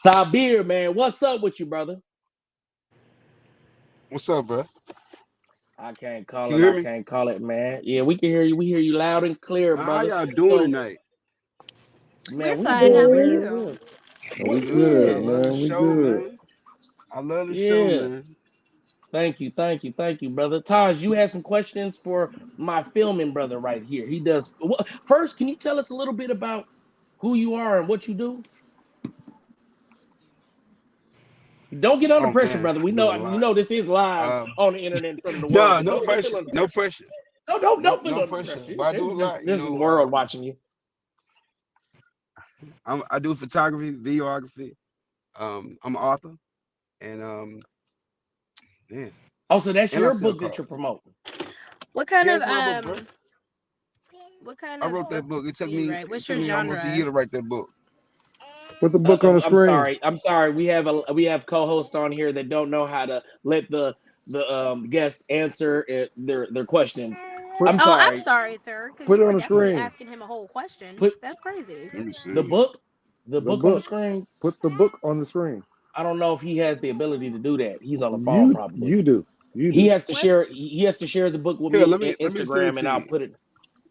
Sabir, man, what's up with you, brother?
What's up, bro?
I can't call
Can
it.
you hear
I
me?
can't call it, man. Yeah, we can hear you. We hear you loud and clear,
Man, how
brother.
y'all doing
So,
tonight?
We're
man, we
fine. How
good,
are
man.
you?
We
Good. I
good,
Yeah,
love the
man. We
show,
good.
man. I love the show,
yeah.
man.
Thank you, brother. Taj, you had some questions for my filming brother right here. He does. First, can you tell us a little bit about who you are and what you do? Don't get under
Oh
pressure,
man,
brother. We
I do
know
a
you
lot.
know this is live
Um,
on the internet in front of the world,
no,
but
no
don't feel
pressure,
under
no
pressure.
pressure,
No, don't feel
no
under
pressure.
pressure.
But I do
This
a
this
lot, you
this is the
know.
world watching you.
I do photography, videography. I'm an author, and man,
Oh, so that's
and I
your
sell
book that you're
cards.
promoting.
What kind
Yeah,
of
it's my book, bro. I wrote that
books
book.
do you write?
It
What's
took
your
me almost a
genre?
year to write that book.
Put the book on the
I'm
screen.
sorry. I'm sorry. We have co-hosts on here that don't know how to let the guest answer their questions.
Put
I'm
Oh, I'm
sorry.
sorry, sir, because
put
you
it
were
on the
definitely
screen.
asking him a whole question.
Put
That's crazy.
Let me
the
see.
book
The
on the
book.
screen.
Put the book on the screen.
I don't know if he has the ability to do that. He's on the phone
You
probably.
you do. You
He
do.
has to
What's
share. He has to share the book with
Here,
me in
let me send it
Instagram,
to
and I'll
you.
put it.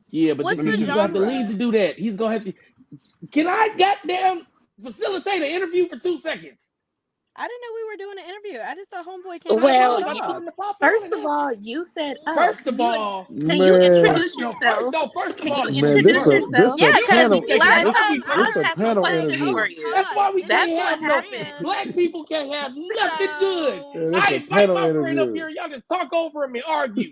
Yeah, but
what's
Let me
the
he's
send it
gonna
to
have to
you.
leave to
genre?
do that. He's gonna have to. Can I goddamn facilitate an interview for 2 seconds?
I didn't know we were doing an interview. I just thought Homeboy came
I
up here to
was.
Well,
I told
talk.
him to pop
first
on,
of
man.
all, you said, "Oh,
First of all,
can you
Man.
introduce yourself?
first of
Can you
all,
Man,
introduce
this
yourself?
Yeah,
a
you
because
had me
panel
thinking
Last
this
black
time,
people
I
this
couldn't.
a
had some
panel
questions
interview.
for
Pause,
you.
That's
pause.
why we
This
That's
can't
is
what
have no
happened.
black
Adrian.
people can't have nothing good.
So,
Man, this
I
a
invite
panel
my friend up
interview.
here, y'all just talk over him and argue.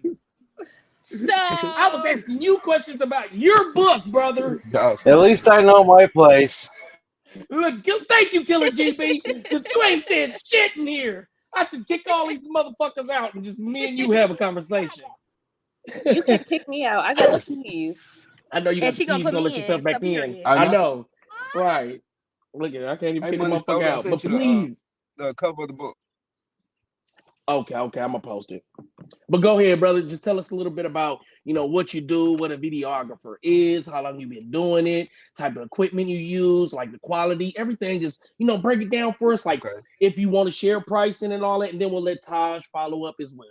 I was
so
asking you questions about your book, brother.
Y'all
At least
stupid.
I know my place.
Look, thank you, Killer GB, because you ain't said shit in here. I should kick all these motherfuckers out and just me and you have a conversation.
You can kick me out. I got the keys.
I know you
and
got the
she gonna
keys. You're
put
gonna let
me
yourself
in. So
back in.
period.
I
I
know.
know. Right. Look at it. I can't even
Hey,
kick a
Money
motherfucker
Soda, I
out.
sent
But
you
please.
the cover of the book.
Okay, I'm gonna post it. But go ahead, brother. Just tell us a little bit about, what you do, what a videographer is, how long you've been doing it, type of equipment you use, like the quality, everything. Just, break it down for us. Like
Okay.
if you want to share pricing and all that, and then we'll let Taj follow up as well.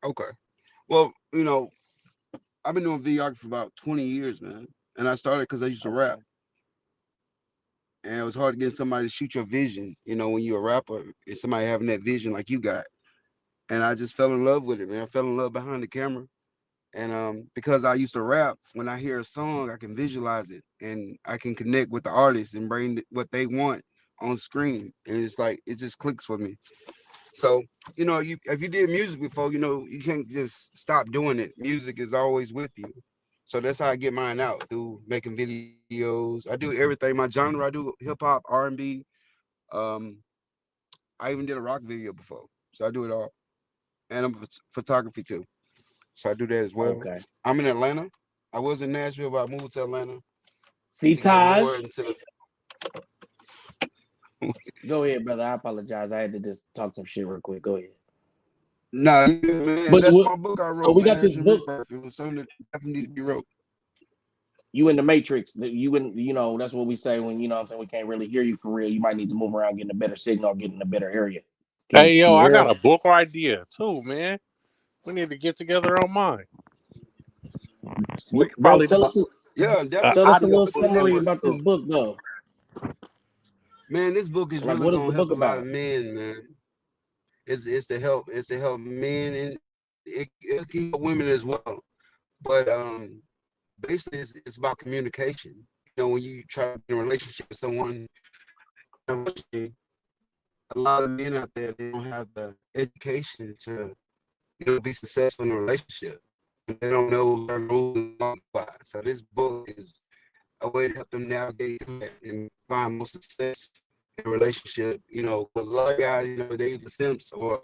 Okay. Well, I've been doing videography for about 20 years, man. And I started because I used to rap.
Okay.
And it was hard to get somebody to shoot your vision, when you're a rapper and somebody having that vision like you got. And I just fell in love with it, man. I fell in love behind the camera. And because I used to rap, when I hear a song, I can visualize it and I can connect with the artist and bring what they want on screen. And it's like, it just clicks for me. So, if you did music before, you can't just stop doing it. Music is always with you. So that's how I get mine out, through making videos. I do everything. My genre, I do hip hop, R&B. Um, I even did a rock video before. So I do it all. And I'm photography too. So I do that as well.
Okay.
I'm in Atlanta. I was in Nashville, but I moved to Atlanta
See,
to get more
Taj.
into the.
Go ahead, brother. I apologize. I had to just talk some shit real quick. Go ahead.
Nah, man,
But
that's my book I
so
wrote,
we got
man.
this
It's a
book.
rebirth. It was something that definitely needed to be wrote.
You in the matrix. You in, that's what we say when, what I'm saying, we can't really hear you for real. You might need to move around, get in a better signal, get in a better area.
Hey, yo,
Can you
I
hear
got
us?
a book idea too, man. We need to get together on mine. We could
Bro,
probably do
tell us
Yeah, definitely.
tell
We
us a
can
audio
little
put the
summary
book.
network
about this
together.
book though.
Man, this book is
Like,
really
what is the
gonna
book
help a lot of
about?
men, man. It's to help men, and it'll help women as well. But basically it's about communication. When you try to be in a relationship with someone, unfortunately, a lot of men out there, they don't have the education to be successful in a relationship. They don't know certain rules and laws. So this book is a way to help them navigate through that and find more success in a relationship. Because a lot of guys, they the simps or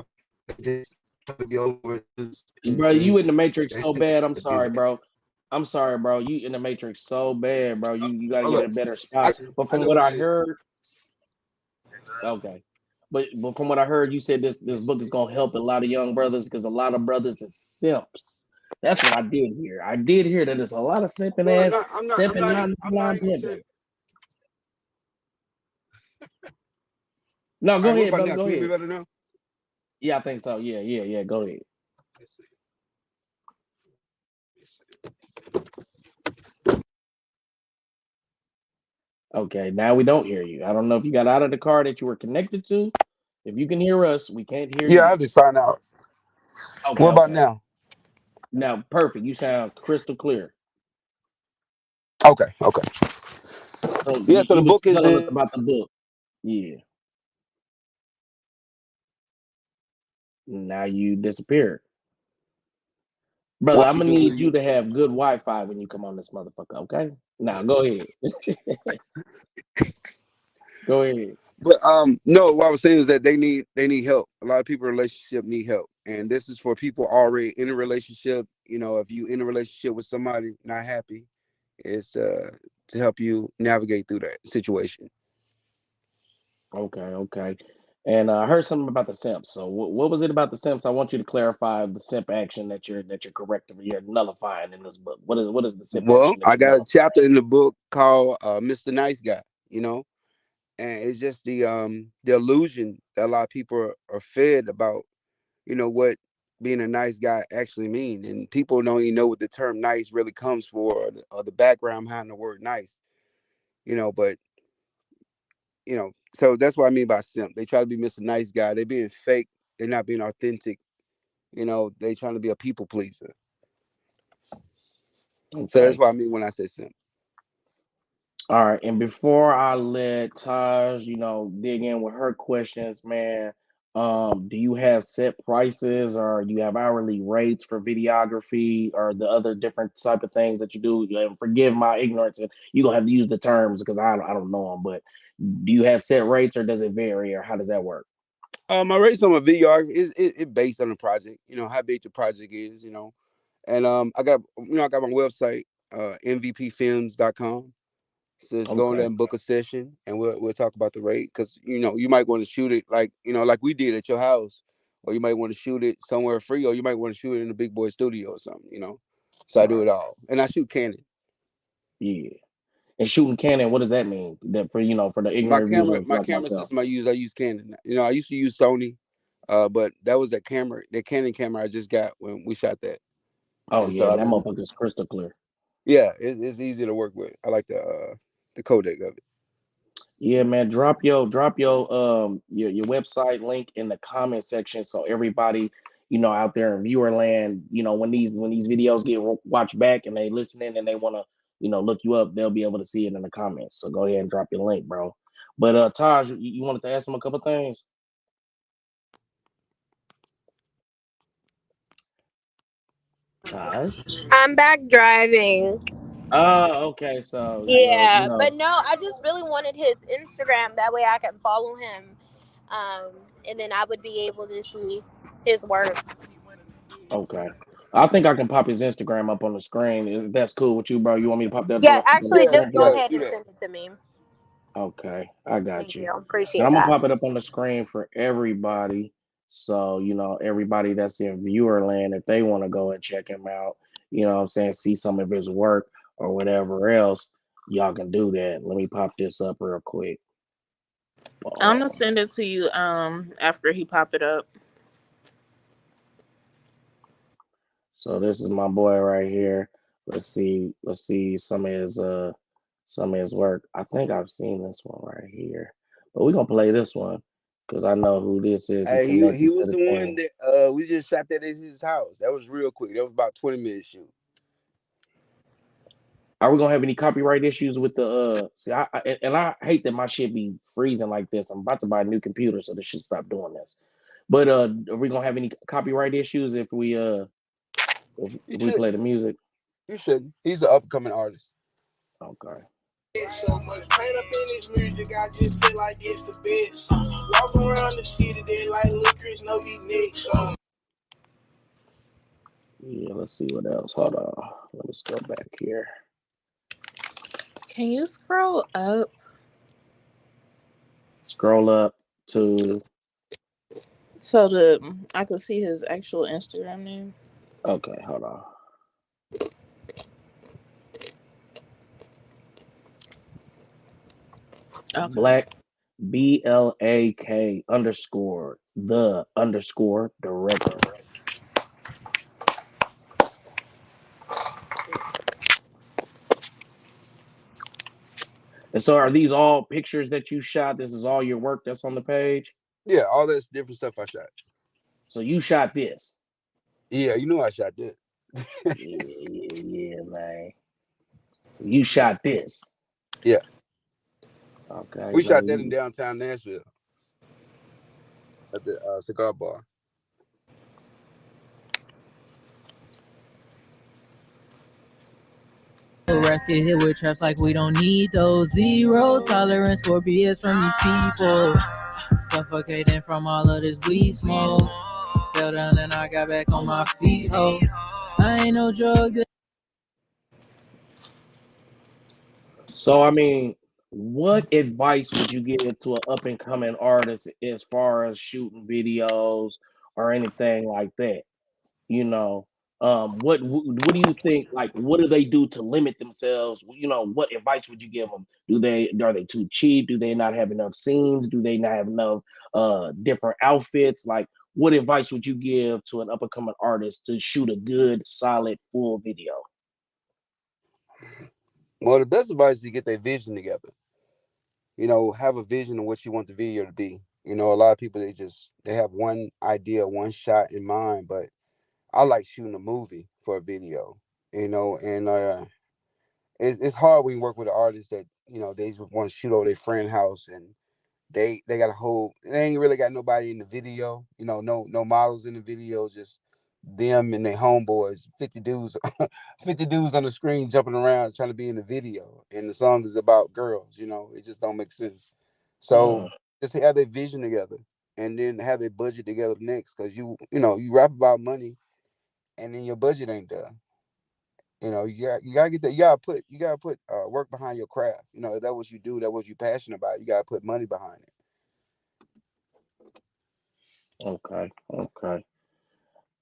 they just try to be over this
Bro, you in the
but
Matrix
they
so
shouldn't
bad. I'm
do
sorry,
that.
bro. I'm sorry, bro. You in the Matrix so bad, bro. You got to
Oh
get in
look,
a better
I
spot. But
I
from
know
what
what
I
it is.
heard, okay. But from what I heard, you said this book is gonna help a lot of young brothers because a lot of brothers is simps. That's what I did hear. I did hear that there's a lot of simping
No,
ass, simping
I'm not
non
even saying.
pimping. No,
All
go
right, what
ahead,
about
brother.
now?
Go
Can you hear me
ahead.
better now?
Yeah, I think so. Yeah. Go ahead.
Let's see. Let's see.
Okay, now we don't hear you. I don't know if you got out of the car that you were connected to. If you can hear us, we can't hear
Yeah, I
you.
had to sign out.
Okay,
What about
okay.
now?
Now, perfect. You sound crystal clear.
Okay.
So
Yeah, so the
you was
book is
telling us
in.
about the book. Yeah. Now you disappeared. Brother,
What
I'm
you
gonna
do when
need
you
you to have good Wi-Fi when you come on this motherfucker, okay? Now go ahead. Go ahead.
But no, what I was saying is that they need help. A lot of people in a relationship need help. And this is for people already in a relationship. If you in a relationship with somebody not happy, it's to help you navigate through that situation.
Okay. And I heard something about the simps. So what was it about the simps? I want you to clarify the simp action that you're correcting, you're nullifying in this book. What is the simp
Well,
action that
I
you're
got a
nullifying?
chapter in the book called Mr. Nice Guy, and it's just the illusion that a lot of people are fed about, what being a nice guy actually mean. And people don't even know what the term nice really comes for, or the background behind the word nice, but so that's what I mean by simp. They try to be Mr. Nice Guy. They're being fake. They're not being authentic. They trying to be a people pleaser. So that's
Okay.
what I mean when I say simp.
All right, and before I let Taj, dig in with her questions, man, do you have set prices or do you have hourly rates for videography or the other different type of things that you do? And forgive my ignorance, and you gonna have to use the terms because I don't know them. But do you have set rates or does it vary or how does that work?
My rates on my video is based on the project. How big the project is. And I got my website, mvpfilms.com. So just go in there
Okay,
and book a session, and we'll talk about the rate because you might want to shoot it like we did at your house, or you might want to shoot it somewhere free, or you might want to shoot it in a big boy studio or something. So I do
right,
it all, and I shoot Canon.
yeah. And shooting Canon, what does that mean? That for the
My
ignorant
camera,
users
my
like
camera
myself.
system I use Canon. I used to use Sony, but that was that Canon camera I just got when we shot that,
Oh
and
yeah,
so
and
I've
that
been
motherfucker is crystal clear.
yeah, it's easy to work with. I like the codec of it.
Yeah, man. Drop your website link in the comment section so everybody, out there in viewer land, when these videos get watched back and they listening and they want to, look you up, they'll be able to see it in the comments. So go ahead and drop your link, bro. But Taj, you wanted to ask him a couple things? Taj?
I'm back driving.
Oh, okay. So well,
Yeah, but no, I just really wanted his Instagram. That way I can follow him. Um, and then I would be able to see his work.
okay. I think I can pop his Instagram up on the screen. If that's cool with you, bro. You want me to pop that
Yeah,
up on the
actually,
Yeah,
screen
just
do
for
go
you?
that.
ahead
Do
and
that.
send it to me.
Okay, I got
Thank
you.
you.
And
Appreciate
I'm gonna
that.
pop it up on the screen for everybody. So, everybody that's in viewer land, if they want to go and check him out, what I'm saying, see some of his work or whatever else, y'all can do that. Let me pop this up real quick.
I'm gonna
Oh,
send it to you after he pop it up.
so this is my boy right here. Let's see some of his work. I think I've seen this one right here. But we're gonna play this one because I know who this is. He
Hey, he
connected to
was
the
the one
team.
that we just shot that at his house. That was real quick. That was about 20 minutes shoot.
Are we gonna have any copyright issues with the see and I hate that my shit be freezing like this. I'm about to buy a new computer, so this should stop doing this. But are we gonna have any copyright issues
You
if we
should.
play the music?
You shouldn't. He's an upcoming artist.
Okay.
So much pain up in this music, I just feel like it's the best. Walk around the city, they like licorice, no these nicks.
Yeah, let's see what else. Hold on. Let me scroll back here.
Can you scroll up?
Scroll up to
So the I could see his actual Instagram name.
okay, hold on.
Okay.
Black BLAK underscore the underscore director. And so are these all pictures that you shot? This is all your work that's on the page?
Yeah, all this different stuff I shot.
So you shot this.
Yeah, you know I shot that.
Yeah, man. So you shot this.
Yeah,
Okay,
we
let
shot that in
me
downtown Nashville at the cigar bar.
Rest get hit with traps like we don't need those. Zero tolerance for BS from these people. Suffocating from all of this weed smoke. Fell down and I got back on my feet, ho. I ain't no drug.
so I mean, what advice would you give to an up and coming artist as far as shooting videos or anything like that? You know, what do you think? Like, what do they do to limit themselves? You know, what advice would you give them? Are they too cheap? Do they not have enough scenes? Do they not have enough different outfits? Like, what advice would you give to an up and coming artist to shoot a good, solid, full video?
Well, the best advice is to get their vision together. Have a vision of what you want the video to be. A lot of people they have one idea, one shot in mind, but I like shooting a movie for a video. And it's hard when you work with an artist that they just want to shoot over their friend house and they got a whole they ain't really got nobody in the video, no models in the video, just them and their homeboys, 50 dudes, 50 dudes on the screen jumping around trying to be in the video. And the song is about girls, it just don't make sense. So
Mm,
just have their vision together and then have their budget together next, because you rap about money and then your budget ain't done. You gotta get that. You gotta put work behind your craft. If that what you do, that what you passionate about. You gotta put money behind it.
okay, okay.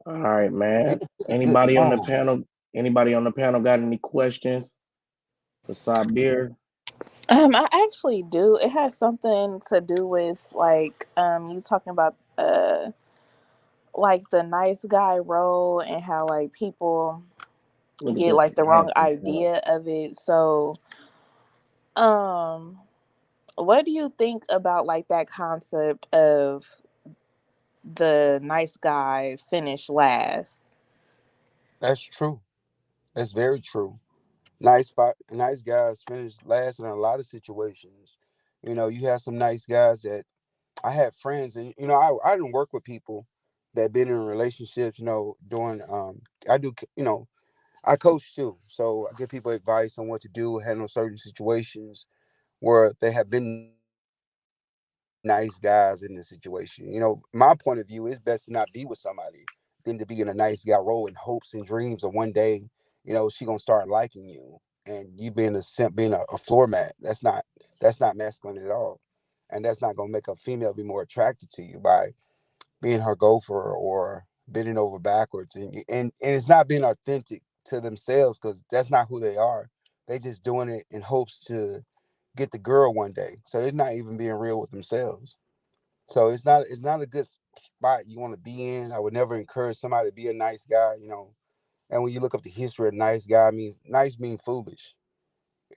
All right, man.
People pick a good song.
Anybody on the panel got any questions for Sabir?
I actually do. It has something to do with like you talking about like the nice guy role and how like people
Look at
get
this
like the wrong
handsome fella.
idea of it. So um what do you think about like that concept of the nice guy finish last?
That's true. That's very true. Nice guys finish last in a lot of situations. You have some nice guys that I had friends, and I didn't work with people that been in relationships. Doing I do I coach too, so I give people advice on what to do, handle certain situations where they have been nice guys in the situation. My point of view is best to not be with somebody than to be in a nice guy role in hopes and dreams of one day, she gonna start liking you, and you being a simp, being a floor mat. That's not masculine at all, and that's not gonna make a female be more attracted to you by being her gopher or bending over backwards, and it's not being authentic to themselves, because that's not who they are. They just doing it in hopes to get the girl one day, so they're not even being real with themselves. So it's not a good spot you want to be in. I would never encourage somebody to be a nice guy. And when you look up the history of nice guy, I mean, nice mean foolish.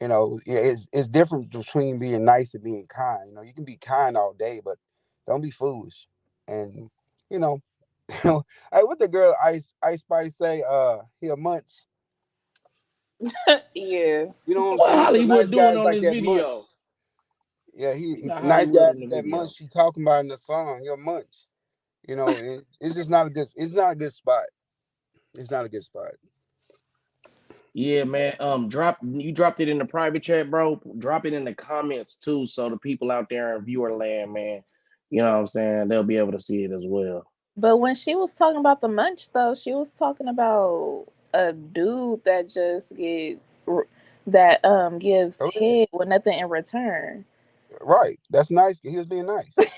It's different between being nice and being kind. You can be kind all day, but don't be foolish. And you know, hey, what the girl Ice Spice say? He a munch.
Yeah.
You know what I'm
What
saying? So nice
Hollywood doing
guys
on
like
this
that munch.
video?
Yeah,
Not
nice
Hollywood in
guys
the
that munch
video.
she talking about in the song. Your munch. You know, it's just not a good. It's not a good spot. It's not a good spot.
Yeah, man. Dropped it in the private chat, bro. Drop it in the comments too, so the people out there in viewer land, man. You know what I'm saying? They'll be able to see it as well.
But when she was talking about the munch, though, she was talking about a dude that just that gives
Oh, yeah.
head with nothing in return.
Right. That's nice. He was being nice.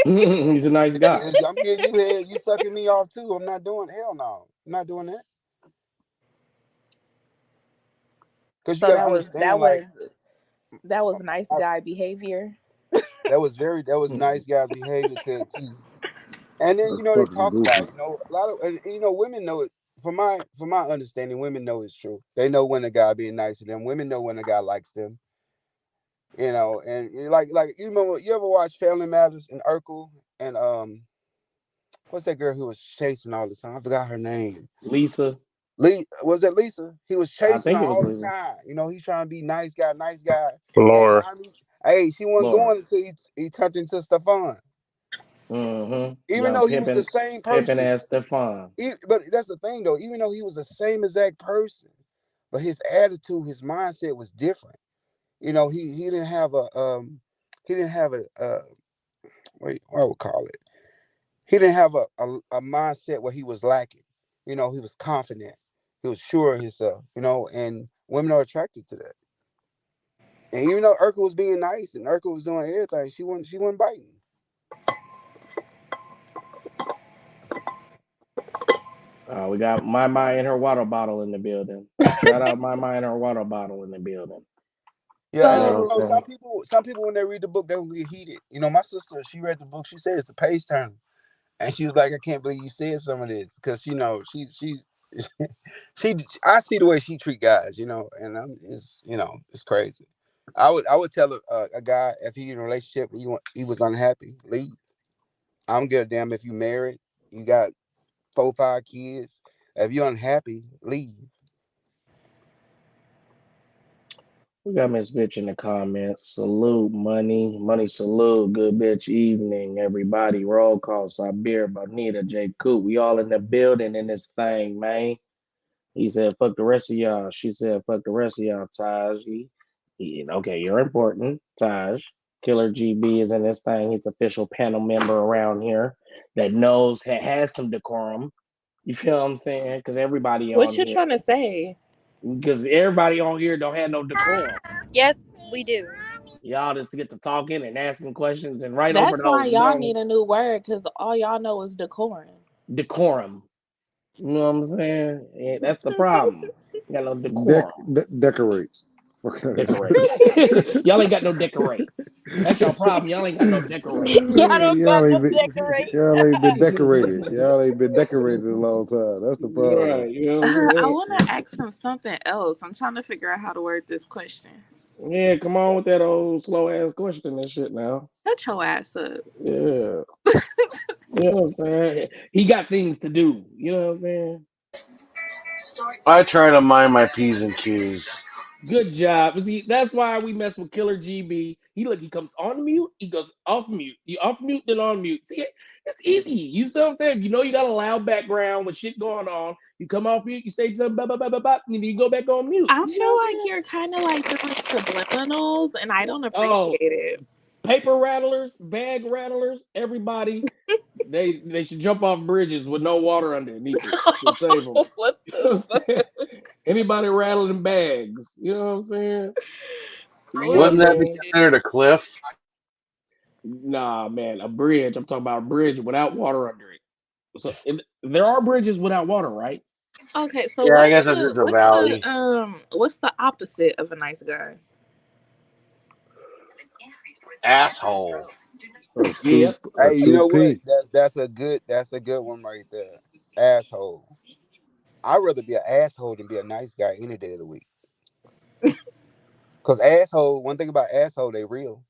He's a nice guy.
I'm getting you head. You sucking me off too. I'm not doing. Hell no. I'm not doing that. Because you
So
got to
that was
understand, like,
that was nice
I,
guy behavior.
that was nice guys' behavior to a T. And then
That's
they
fucking
talk about
goofy.
it. A lot of women know it. From my understanding, women know it's true. They know when a guy being nice to them. Women know when a guy likes them. And like you remember you ever watch Family Matters and Urkel and what's that girl who was chasing all the time? I forgot her name.
Lisa,
Was that Lisa? He was
I
chasing her
think it was
all the
Lisa.
time. He's trying to be nice guy, nice guy. And
Laura.
hey, she wasn't
Laura.
going until he turned into Stefan. Even
Young
though he was the
pimping,
same
pimping
person.
ass Stefan.
But that's the thing though. Even though he was the same exact person, but his attitude, his mindset was different. He didn't have a what I would call it. He didn't have a mindset where he was lacking. He was confident. He was sure of himself. And women are attracted to that. And even though Urkel was being nice and Urkel was doing everything, she wasn't biting.
We got mymy and her water bottle in the building. Shout out mymy and her water bottle in the building.
Yeah,
You
and
know
then
what I'm
So
saying?
some people when they read the book they will get heated. My sister, she read the book. She said it's a page turner. And she was like, "I can't believe you said some of this," because she I see the way she treat guys, and it's crazy. I would tell a guy if he in a relationship he was unhappy, leave. I don't give a damn if you married, you got 4, 5 kids. If you're unhappy, leave.
We got Miss Bitch in the comments. Salute, money. Money salute. Good bitch evening, everybody. Roll call. Sabir, Bonita, J. Coop. We all in the building in this thing, man. He said, fuck the rest of y'all. She said, fuck the rest of y'all, Taj. Okay, you're important, Taj. Killer GB is in this thing. He's official panel member around here that knows, has some decorum. You feel what I'm saying? Because everybody
what
on
you
here,
trying to say?
because everybody on here don't have no decorum.
Yes, we do.
Y'all just get to talking and asking questions and right over
That's why
those
y'all
young
need a new word because all y'all know is decorum.
decorum. You know what I'm saying? Yeah, that's the problem. You got no decorum.
Decorate. Okay.
Decorate. Y'all ain't got no decorate. That's your problem. Y'all ain't got no decorate.
Y'all don't got
y'all
no
ain't been
decorate.
y'all ain't been decorated. Y'all ain't been decorated in a long time. That's the problem.
Right. You know what I'm
I
saying?
want to ask him something else. I'm trying to figure out how to word this question.
Yeah, come on with that old slow ass question and shit now.
Shut your ass up.
Yeah. You know what I'm saying? He got things to do. You know what I'm saying?
I try to mind my P's and Q's.
Good job. See, that's why we mess with Killer GB. He comes on mute, he goes off mute. You off mute, then on mute. See, it's easy. You see what I'm saying? You got a loud background with shit going on. You come off mute, you say something, blah, blah, blah, blah, blah, and then you go back on mute.
I
You know
feel
what I'm
like
saying?
you're kind of like doing subliminals, and I don't appreciate
Oh,
it.
paper rattlers, bag rattlers, everybody, they should jump off bridges with no water underneath it to save them.
What
You know
the
what I'm
fuck?
saying? Anybody rattling bags, you know what I'm saying? You know what
Wouldn't
I'm
that be
saying?
considered a cliff?
Nah, man, a bridge. I'm talking about a bridge without water under it. So there are bridges without water, right?
Okay, so
Yeah, I guess that's just a valley.
what's the opposite of a nice guy?
Asshole.
A two
Yep.
a
Hey, you
two
know what?
P.
That's a good one right there. Asshole. I'd rather be an asshole than be a nice guy any day of the week. Cause one thing about asshole, they real.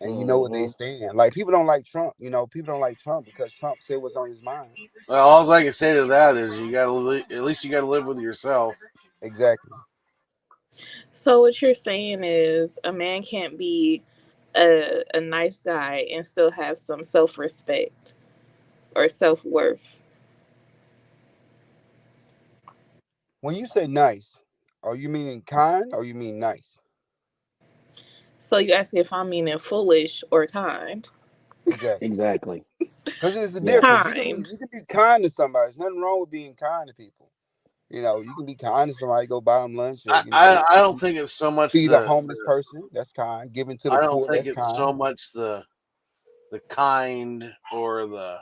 And you know what they
Mm-hmm.
stand. Like people don't like Trump, people don't like Trump because Trump said what's on his mind.
Well, all I can say to that is you gotta at least you gotta live with yourself.
Exactly.
So what you're saying is a man can't be a nice guy and still have some self respect or self worth.
When you say nice, are you meaning kind or you mean nice?
So you ask if I'm meaning foolish or kind.
Exactly.
Exactly.
Because there's a
Yeah.
difference.
Kind.
You can be kind to somebody. There's nothing wrong with being kind to people. You know, you can be kind to somebody, go buy them lunch, or
I don't think it's so much
feed a homeless person. That's kind. Giving to the
I don't
poor.
think
That's
it's
kind.
so much the kind or the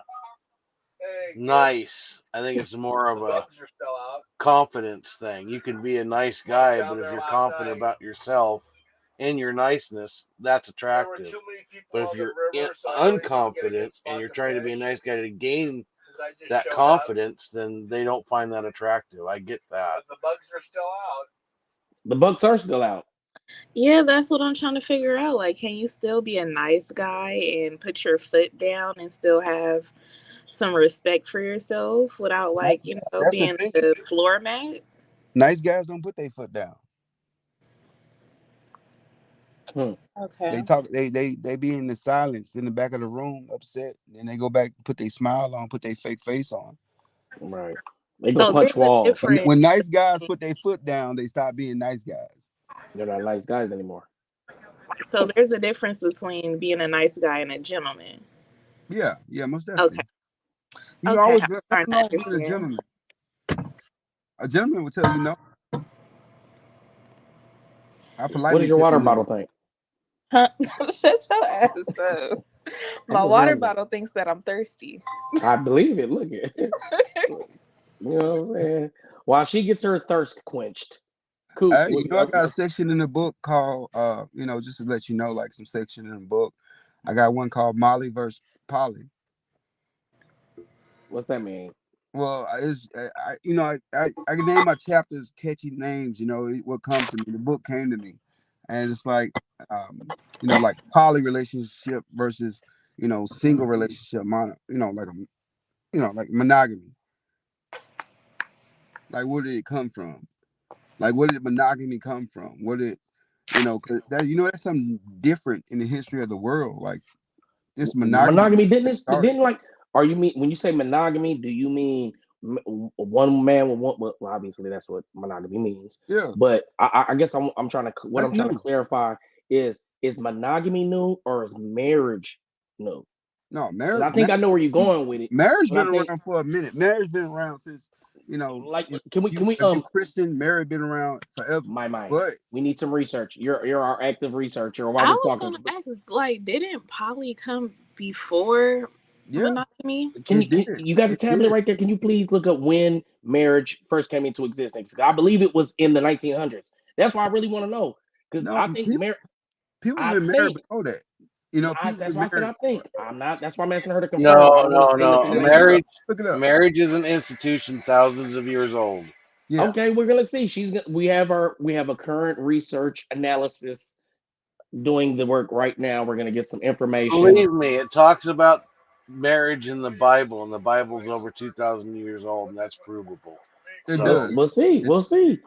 nice. I think it's more of a confidence thing. You can be a nice guy, but if you're confident about yourself and your niceness, that's attractive. But if you're unconfident and you're trying to be a nice guy to gain that confidence, then they don't find that attractive. I get that.
The Bucks are still out.
Yeah, that's what I'm trying to figure out. Like, can you still be a nice guy and put your foot down and still have some respect for yourself without, like,
That's the
being
thing.
a floor mat?
Nice guys don't put their foot down. They
Okay.
talk. They be in the silence in the back of the room, upset. Then they go back, put their smile on, put their fake face on.
Right. They go
So
punch
there's a
walls.
When
difference.
nice guys put their foot down, they stop being nice guys.
They're not nice guys anymore.
So there's a difference between being a nice guy and a gentleman.
Yeah, yeah, most
Okay.
definitely. You
Okay.
always
I'm
nothing
starting to
wrong with being a
understand.
gentleman. A gentleman will tell you no. I
What does
politely
your
tell you
water
no.
bottle think?
Huh? Shut your ass up.
I'm
My
just
water
wondering.
bottle thinks that I'm thirsty.
I believe it. Look at it. You know what I'm saying? While she gets her thirst quenched. Coop,
Hey, I got a section in the book called just to let you know, like some section in the book. I got one called Molly versus Polly.
what's that mean?
Well, I can name my chapters catchy names. What comes to me. The book came to me, and it's like, like poly relationship versus single relationship. Like monogamy. Like where did it come from? Like where did monogamy come from? Where did 'cause that's something different in the history of the world. Like this monogamy
Monogamy didn't
started.
are you mean when you say monogamy, do you mean one man with one, well, obviously that's what monogamy means.
Yeah,
But I guess I'm trying to what
that's
I'm trying to
new.
clarify is monogamy new or is marriage new?
No,
Because I think I know where you're going with it.
marriage
But I
been
think
around for a minute. Marriage been around since
like can we
if you Christian, marriage been around forever.
my
But
we need some research. You're our active researcher while
I
we're
was
talking.
gonna ask, like, didn't poly come before
yeah,
monogamy?
it did.
You got a
It
tablet
did.
right there? Can you please look up when marriage first came into existence? I believe it was in the 1900s. That's why I really want to know because
No,
I think
people
I
been married
think
before that. People
that's
been
why I said
married
I
before.
think. I'm not. That's why I'm asking her to confirm. I
No,
don't want to
no,
say
no.
nothing that
Yeah,
ain't
look it
true.
up.
Marriage
Look it up.
marriage is an institution thousands of years old.
Yeah,
Okay, we're gonna see. We have a current research analysis doing the work right now. We're gonna get some information.
Believe me, it talks about marriage in the Bible, and the Bible's over 2,000 years old, and that's provable.
it
So,
does.
We'll see. We'll see.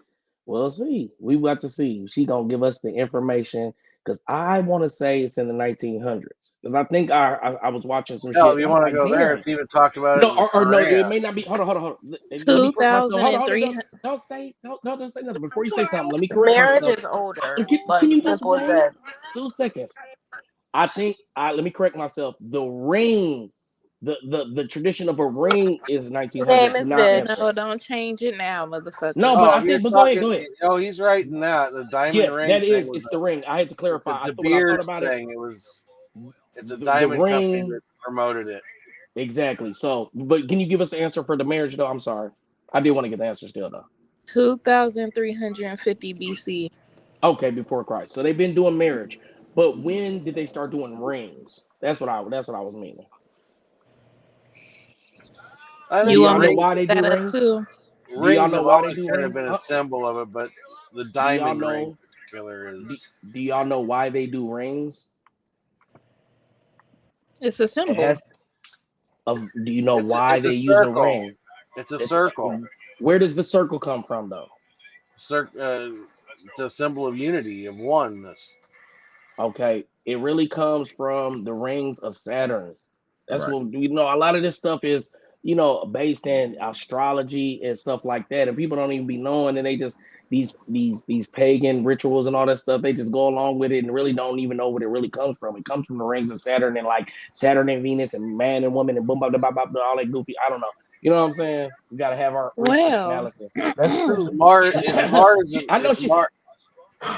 We'll see. We got to see. She gonna give us the information because I want to say it's in the 1900s because I think I was watching some
hell,
shit
if
and
you
I was
want to
like,
go there,
damn.
it's even talked about it
No,
in the
or no, it
Quran.
may not be. Hold on. Let me correct myself. Hold on.
2003.
Don't say nothing before you say something. Let me correct
Marriage
myself.
is older,
Can
like
you just
simple as
wait
that.
2 seconds? I think let me correct myself. The ring, the tradition of a ring is
Name
1900s. Do
is
not
bitch.
answer.
No, don't change it now,
No,
motherfucker.
but
Oh,
I
if you're
think. But go ahead.
talking,
Go ahead.
he's right in that. The diamond
Yes,
ring
that
thing
is.
was
It's the ring. I had to
it's a
clarify. When I thought
De
about it,
thing. It's a
the
diamond company
ring
that promoted it.
exactly. So, but can you give us the answer for the marriage though? I'm sorry, I did want to get the answer still though.
2350 BC.
Okay, before Christ. So they've been doing marriage, but when did they start doing rings? That's what I was meaning.
I
Do
You
think
want
y'all
me
know
to
why
look
they do
that up
rings?
too?
Do y'all
rings
know
have
why they
always
do
kind of
rings?
been a symbol of it, but the
Do y'all
diamond ring
know?
in particular
Do,
is.
do y'all know why they do rings?
It's a
It
symbol.
has Do you know why
It's
they
a
use a
circle.
ring?
It's a
It's
circle.
where does the circle come from though?
it's a symbol of unity, of oneness.
Okay, it really comes from the rings of Saturn. That's
Right.
what a lot of this stuff is, based in astrology and stuff like that. And people don't even be knowing, and they just these pagan rituals and all that stuff, they just go along with it and really don't even know what it really comes from. It comes from the rings of Saturn and like Saturn and Venus and man and woman and boom, blah, blah, blah, blah, all that goofy. I don't know. You know what I'm saying? We gotta have our research
Well,
analysis.
That's
It's
true.
Mars. It's Mars.
I know she.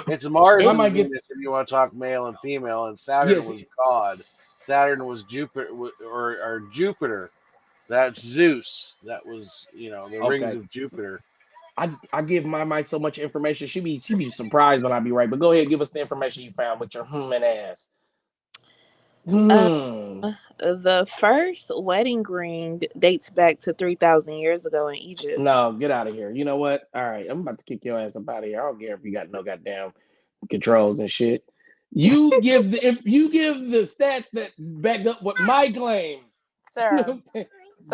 It's Mars
I
it's
and
might get.
Venus if you want to talk male and female, and Saturn
Yes.
was God. Saturn was Jupiter or Jupiter. That's Zeus. That was the rings
Okay.
of Jupiter.
I give my so much information. She be surprised when I be right. But go ahead, give us the information you found with your and ass.
uh,
Hmm.
the first wedding ring dates back to 3,000 years ago in Egypt.
No, get out of here. You know what? All right, I'm about to kick your ass up out of here. I don't care if you got no goddamn controls and shit. If you give the stats that back up what my claims. You know what
Sir,
I'm saying?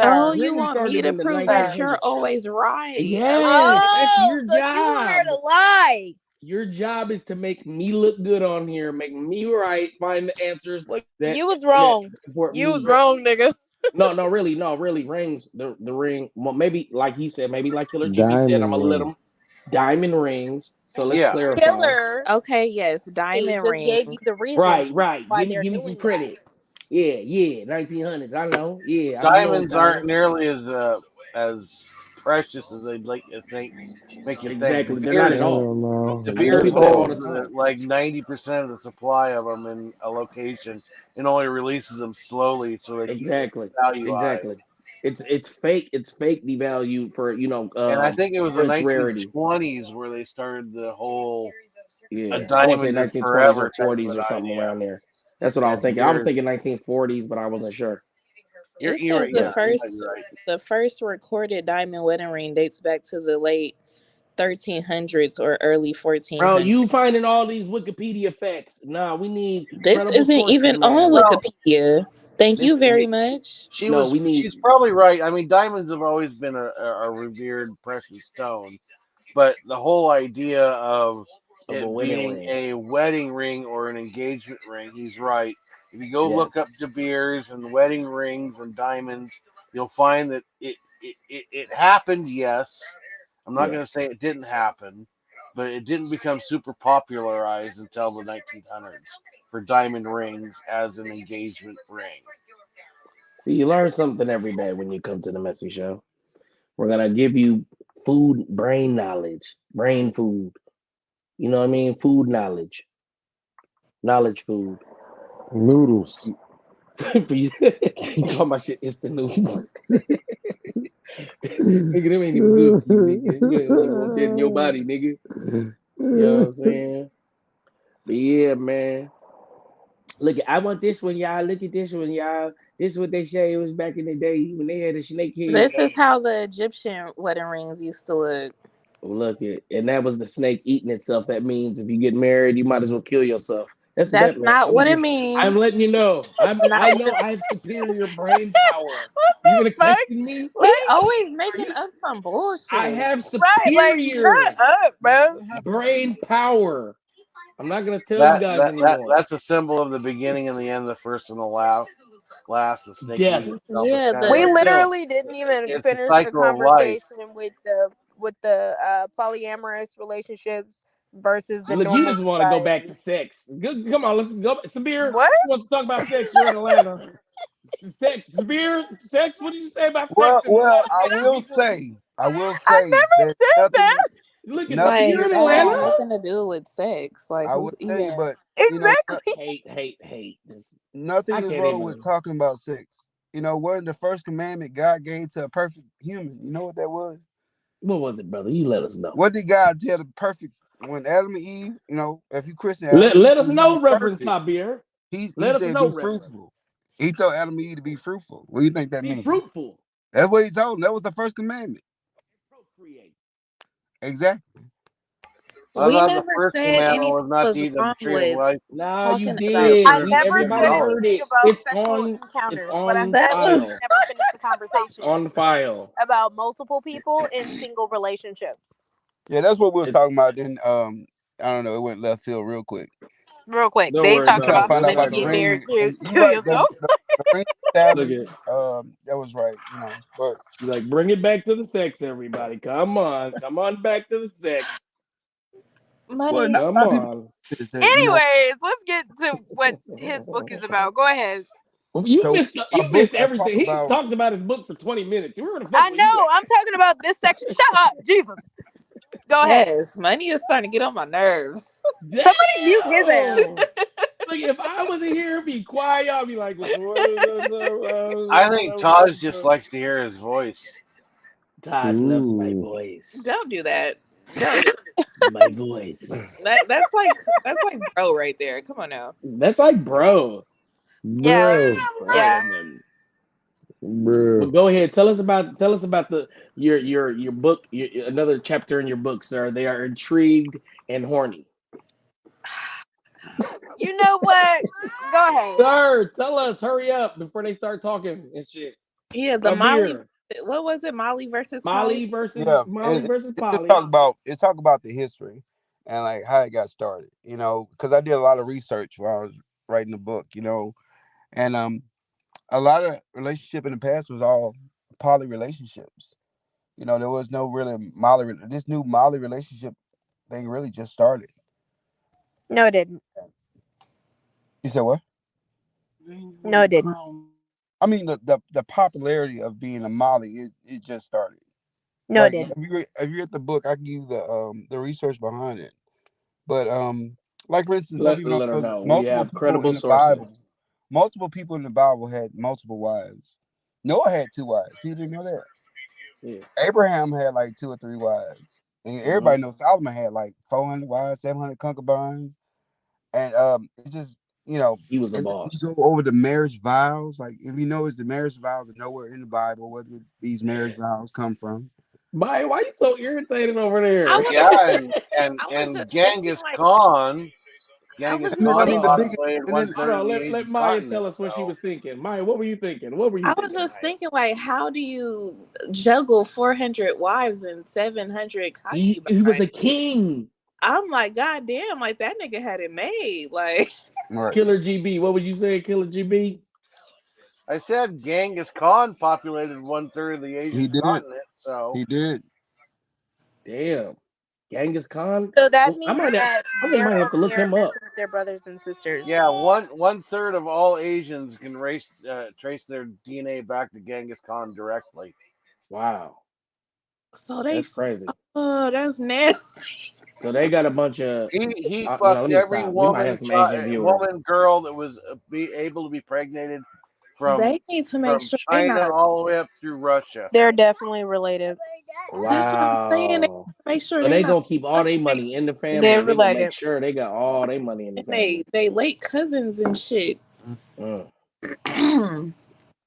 Oh,
sir,
you
Rings
want me
started
to
in the
prove that
sir.
you're
1900s.
always right?
Yes,
Okay.
that's
Oh,
your
so you here
job.
to lie?
Your job is to make me look good on here, make me right, find the answers
Well,
that
you was
that
wrong.
support
You was
me.
wrong, nigga.
No, really, rings. The ring. Well, maybe like he said, maybe like Killer GB said. I'm
Diamond
gonna let
ring.
him diamond rings. So let's
Yeah,
clarify.
Killer
Okay, yes,
he
diamond
just gave you
ring.
the reason
Right.
why
Give
they're
me some
doing that.
credit. Yeah. 1900s. I know. Yeah, I be knowing
diamonds aren't
time.
nearly as precious as they'd like to think. Make you think.
Exactly. They're not at all.
Hell no.
I tell
De Beers
people that all the
holds
time.
like 90% of the supply of them in a location and only releases them slowly so they keep their
Exactly.
value high.
Exactly. It's fake. It's fake devalue for
And I think it was the
for its rarity.
1920s where they started the whole a
Yeah, I want to say
diamond is
1920s or
forever type of
40s
an
or something
idea.
around there. That's what I was
And De
thinking. I was
Beers,
thinking 1940s, but I wasn't sure.
you're,
It
you're
says
right.
the
Yeah, you might
first
be right.
the first recorded diamond wedding ring dates back to the late 1300s or early
Bro,
1400s.
you finding all these Wikipedia facts? Nah, we need
This
credible
isn't
sources,
even on
man.
Well,
Wikipedia. Thank you
it's
very much.
No, we
she's
need
probably right. I mean, diamonds have always been a revered precious stone, but the whole idea of
of a
it
wedding
being
ring.
a wedding ring or an engagement ring, he's right. If you go look
Yes.
up De Beers and wedding rings and diamonds, you'll find that it happened. Yes, I'm not
Yeah.
going to say it didn't happen, but it didn't become super popularized until the 1900s for diamond rings as an engagement ring.
See, you learn something every day when you come to the Messy Show. We're gonna give you food, brain knowledge, brain food. You know what I mean? Food knowledge, knowledge food.
Noodles.
For you, you call my shit instant noodles. Nigga, them ain't even good for you, nigga. You don't even want that in your body, nigga. You know what I'm saying? But yeah, man. Look, I want this one, y'all. Look at this one, y'all. This is what they say it was back in the day when they had a snake head.
This is how the Egyptian wedding rings used to look.
Look it, and that was the snake eating itself. That means if you get married, you might as well kill yourself. That's what that
That's
meant.
not what it means.
I'm letting you know. I
Not
know I have superior brain power.
What
You
the
gonna
fuck?
question me?
he
Like,
always making up some
I
bullshit.
have
right? Like,
superior
shut up, bro.
brain power. I'm not gonna tell you
That
guys
that that
anymore.
that's a symbol of the beginning and the end, the first and the last. Last, the snake
Death,
eating itself. It's
Yeah,
kind of
We
like
the
death.
literally didn't even
it's the
finish the
cycle of life.
conversation with the polyamorous relationships versus the
Look, you
normal
just want to go back
society.
to sex. Come on, let's go. Sabir
What?
wants to talk about sex. You're in Atlanta. Sex, Sabir, sex. What did you say about sex
Well,
in
well,
Atlanta?
I
Sex,
will
Sabir.
say, I will
I
say
never
that
said that.
Look at
nothing
like
Sabir
is
in
that has
Atlanta.
wrong.
nothing to do with sex. Like
I
who's
would say,
yeah.
but
Exactly.
Hate. This I
nothing is
can't
wrong with
even.
talking about sex. What the first commandment God gave to a perfect human? You know what that was?
What was it, brother? You let us know.
What did God tell the perfect when Adam and Eve? If you Christian Adam
Let us
and Eve
know,
was
Reverend
perfect.
Sabir.
He
Let us
said
know,
be
Reverend.
fruitful. He told Adam and Eve to be fruitful. What do you think that
Be
means?
fruitful
That's what he told them. That was the first commandment.
and procreate.
Exactly.
I
We
thought the
never
first
said
commandment
anything
was not to
was
eat of the
wrong
tree of
with
life
Nah, you
talking about
did.
I
sex.
We
never
everybody
said
no.
heard
anything
it.
about
It's
sexual
on. It's
encounters. What I
on
said
That
was
was
we
file.
never finished the
On
conversation
the file.
about multiple people in single relationships.
Yeah, that's what we was
It's
talking about. Then I don't know, it went left field real quick.
Real quick,
don't
they
worry
We
talking
about
trying to
it.
about
find
We'll
out
let me
about
talk
the
get
about it.
married,
ring,
kill,
and you're
kill
right.
yourself.
The ring
Look
establishment.
at
That was right. But
you like bring it back to the sex, everybody. Come on back to the sex.
well,
Money.
not
Come
a lot of people
on.
to the sex.
Anyways, let's get to what his book is about. Go ahead.
You
So
missed
my
you
book,
missed
I talk
everything. He
about.
talked about his book for 20 minutes. Where the fuck
I
were you
know. I'm talking about this section. Shut up, Jesus. Go ahead.
Yes, money is starting to get on my nerves.
at?
Somebody mute his ass.
Damn. Like if I wasn't here, be quiet. I'll be like,
I think Taj just likes to hear his voice.
Taj loves my ooh, voice.
Don't do that. Don't do
My voice.
That's like bro right there. Come on now.
That's like bro.
Yeah.
Bro,
Yeah.
and then but
Bro.
go ahead. Tell us about the your book, another chapter in your book, sir. They are intrigued and horny.
You know what? Go ahead.
Sir, tell us, hurry up before they start talking and shit.
Yeah, the
I'm
Molly.
here.
What was it? Molly versus Polly.
Yeah,
Molly versus
it just
Polly.
talk about the history and like how it got started. Because I did a lot of research while I was writing the book. And a lot of relationship in the past was all poly relationships. There was no really Molly. This new Molly relationship thing really just started.
No, it didn't.
You said what?
No, it didn't.
I mean, the popularity of being a Molly, it just started.
No, it
Like
didn't.
if you read the book, I can give you the research behind it. But like for instance, some people don't
Let her
know that
know. We have credible sources.
multiple people in the Bible had multiple wives. Noah had two wives. People didn't know that.
Yeah.
Abraham had like two or three wives, and
Hmm.
everybody knows Solomon had like 400 wives, 700 concubines, and it just
He was a
and then you
boss.
go over the marriage vows. Like if you notice, the marriage vows are nowhere in the Bible. Where did these marriage vows come from?
Why you so irritated over
I
there?
was
Yeah,
I was
and
just thinking
Genghis
like
Khan,
I was
Genghis
And
just
then I
Khan
mean
thinking
the biggest,
populated
and then
one
Hold
third of
on,
the
let
Asian
Maya tell
continent.
us what she
So
was thinking. Maya, what were you thinking? What were you
I was
thinking,
just
Maya?
thinking, like, how do you juggle 400 wives and 700
He was
concubines?
a king.
I'm like, God damn, like that nigga had it made. Like,
right,
Killer GB. What would you say, Killer GB?
I said Genghis Khan populated one third of the
he
Asian
did,
continent. So
he did.
Damn. Genghis Khan?
so that
Well,
means that
I just
they're
might have to
over
look
there
him up.
messing with their brothers and sisters.
yeah, one third of all Asians can trace their DNA back to Genghis Khan directly.
Wow.
so they,
That's crazy.
oh, that's nasty.
So they got a bunch of
He
no,
fucked
let me
every
stop. We might have some Asian viewers.
girl that was be able to be pregnated from
They need to make
from
sure they
China
not.
all the way up through Russia.
They're definitely related.
That's what I'm saying. They
Wow.
make sure
So
they
they
not
gonna keep all their money in the
They're
family. They gonna make
related.
sure they got all their money in the
and
family.
they late cousins and shit.
Mm.
Money.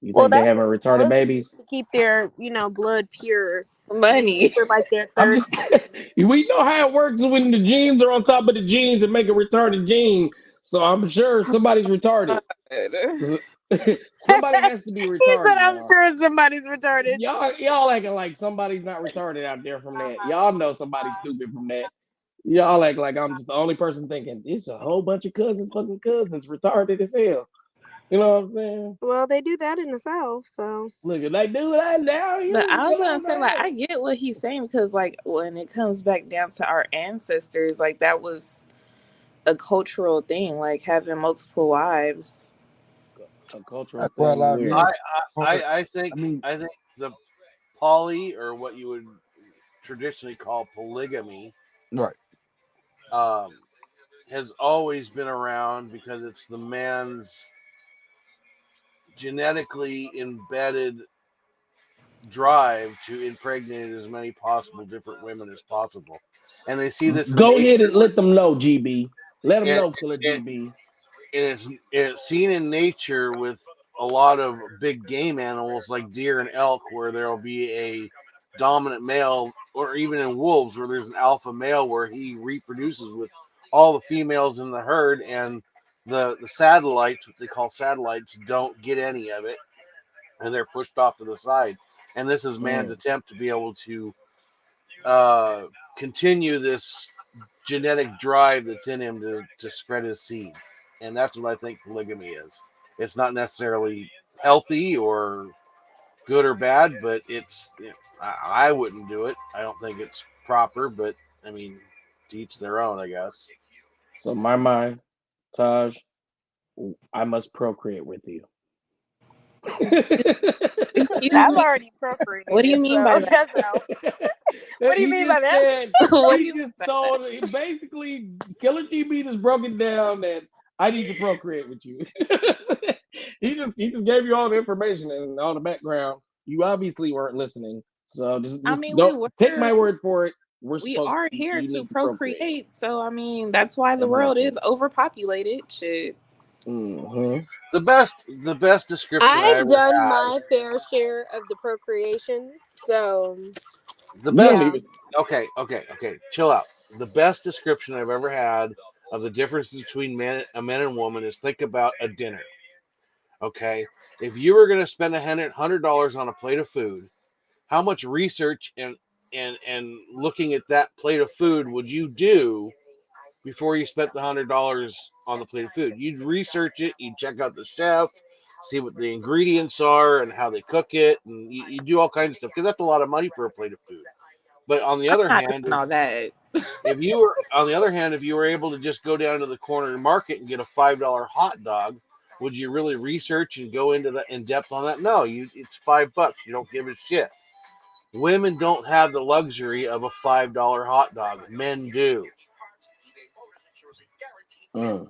You
Well,
think they
that's
having
what the
retarded
book is
babies?
to keep their, blood pure. They keep it like their
I'm
third.
just we know how it works when the genes are on top of the genes and make a retarded gene. So I'm sure somebody's retarded. Somebody has to be
He said,
retarded,
"I'm
y'all.
sure somebody's retarded."
Y'all acting like somebody's not retarded out there from that. Y'all know somebody's stupid from that. Y'all act like I'm just the only person thinking it's a whole bunch of fucking cousins, retarded as hell. You know what I'm saying?
Well, they do that in the South, so.
Look, they do that now.
But
You
I was
get
gonna
on
say, like,
that.
I get what he's saying because, like, when it comes back down to our ancestors, like, that was a cultural thing, like having multiple wives.
A cultural
That's why a
thing
lot of men.
where
I mean,
I think the poly, or what you would traditionally call polygamy,
right.
um, has always been around because it's the man's genetically embedded drive to impregnate as many possible different women as possible, and they see this in
go ahead
nature.
and let them know, GB. Let them
It,
know, Killer
it,
GB.
it's seen in nature with a lot of big game animals like deer and elk, where there'll be a dominant male, or even in wolves where there's an alpha male where he reproduces with all the females in the herd, and the satellites, what they call satellites, don't get any of it, and they're pushed off to the side. And this is man's
Mm.
attempt to be able to uh, continue this genetic drive that's in him to spread his seed. And that's what I think polygamy is. It's not necessarily healthy or good or bad, but it's, I wouldn't do it. I don't think it's proper, but I mean, to each their own, I guess.
So my Taj, I must procreate with you.
Excuse
I've
me.
already
What do you
procreated,
mean by
so
that?
that's out. What do you
He
mean by
just
that?
said,
What do
he
you mean
just
by that?
told, basically, Killer GB just broke it down that I need to procreate with you. he just gave you all the information and all the background. You obviously weren't listening, so
I
just
mean,
don't take my word for it.
we are here
You
to
need to procreate.
procreate, so I mean that's why the world
Exactly.
is overpopulated. Shit.
Hmm.
The best description I
I've
ever
done
had.
my fair share of the procreation, so
The
You don't
best.
yeah.
even.
Okay. Chill out. The best description I've ever had of the difference between a man and woman is think about a dinner. Okay, if you were going to spend $100 on a plate of food, how much research and looking at that plate of food would you do before you spent the $100 on the plate of food? You'd research it, you'd check out the chef, see what the ingredients are and how they cook it, and you do all kinds of stuff because that's a lot of money for a plate of food. But on the
I'm
other
not
hand,
doing all that.
if you were able to just go down to the corner market and get a $5 hot dog, would you really research and go into that in depth on that? No, it's $5. You don't give a shit. Women don't have the luxury of a $5 hot dog. Men do.
Mm.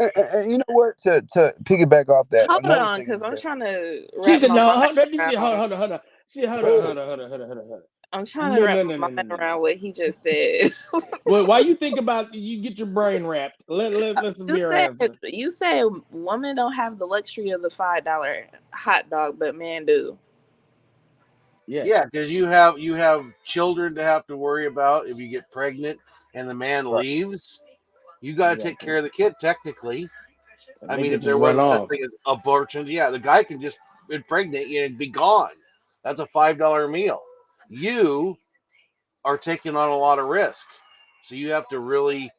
Uh,
And you know what? To piggyback off that,
Hold
another
on,
thing
because
is
I'm
that
trying to
She
wrap
said,
my
"No,
mind
hold on. She said,
around.
hold on. She said,
go
hold on.
I'm trying to
No,
wrap
no, no,
my
no, no,
mind
no.
around what he just said.
Well, while you think about, you get your brain wrapped. Let Samir answer.
You said women don't have the luxury of the $5 hot dog, but men do.
Yeah,
Yes,
because you have children to have to worry about if you get pregnant and the man
right.
leaves. You got to take
exactly.
care of the kid technically.
And
I
they
mean,
could
if there
just run
wasn't such
off.
thing as abortion, yeah, the guy can just impregnate you and be gone. That's a $5 meal. You are taking on a lot of risk, so you have to really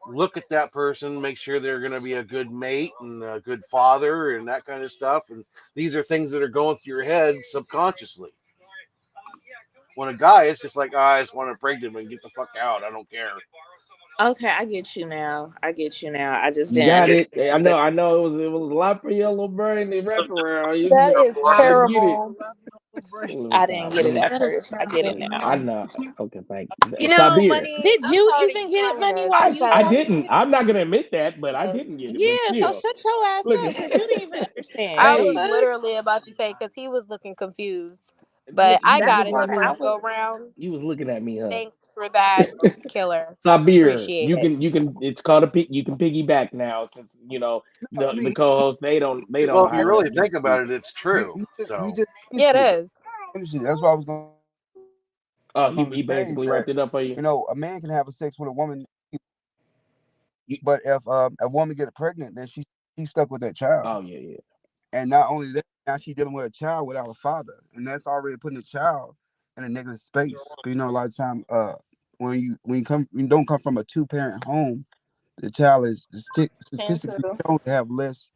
look at that person, make sure they're going to be a good mate and a good father and that kind of stuff. And these are things that are going through your head subconsciously. When a guy is just like, I just want to impregnate him and get the fuck out. I don't care.
Okay, I get you now. I get you now. I just
You
didn't
got it.
understand
I
the.
know. I know. It was a lot for your little brain to wrap around.
That is
I get it.
terrible.
Let me
I didn't
stop.
get
Let
it
me.
at
That is
first. I get it
terrible.
I
now.
know. Okay, thank
You
you.
know,
Sabir.
money.
Did
I'm
you
proud of
even
you
get it,
finding
money,
a
while you
I
was
successful.
didn't.
talking?
I'm not gonna admit that, but I
Yes.
didn't get it. But
Yeah, so
still,
shut your ass
look.
up because you didn't even understand.
I
The
was
Hey,
fuck?
literally about to say because he was looking confused,
look.
but I
You
That's
got
was
it the
why
looking.
I
first
was.
go round.
You was looking at me, huh?
Thanks for that, killer.
Sabir,
Appreciate
you
it.
can. You can. It's called a pick. You can piggyback now since
No, I
the
mean,
co-hosts. They
Well,
don't
if you
have to
really
just
think
speak.
about it, it's
he
true.
he just, he
So
just
Yeah,
finished
it
it.
is.
Finished it. That's what I was
Oh,
going to
he
say. Is
basically
that
wrapped it up for you.
a man can have a sex with a woman,
You.
but if a woman get pregnant, then she's stuck with that child.
Oh yeah.
And not only that, now she's dealing with a child without a father, and that's already putting the child in a negative space. 'Cause, a lot of time, when you don't come from a two-parent home, the child is
Cancel.
statistically shown to have less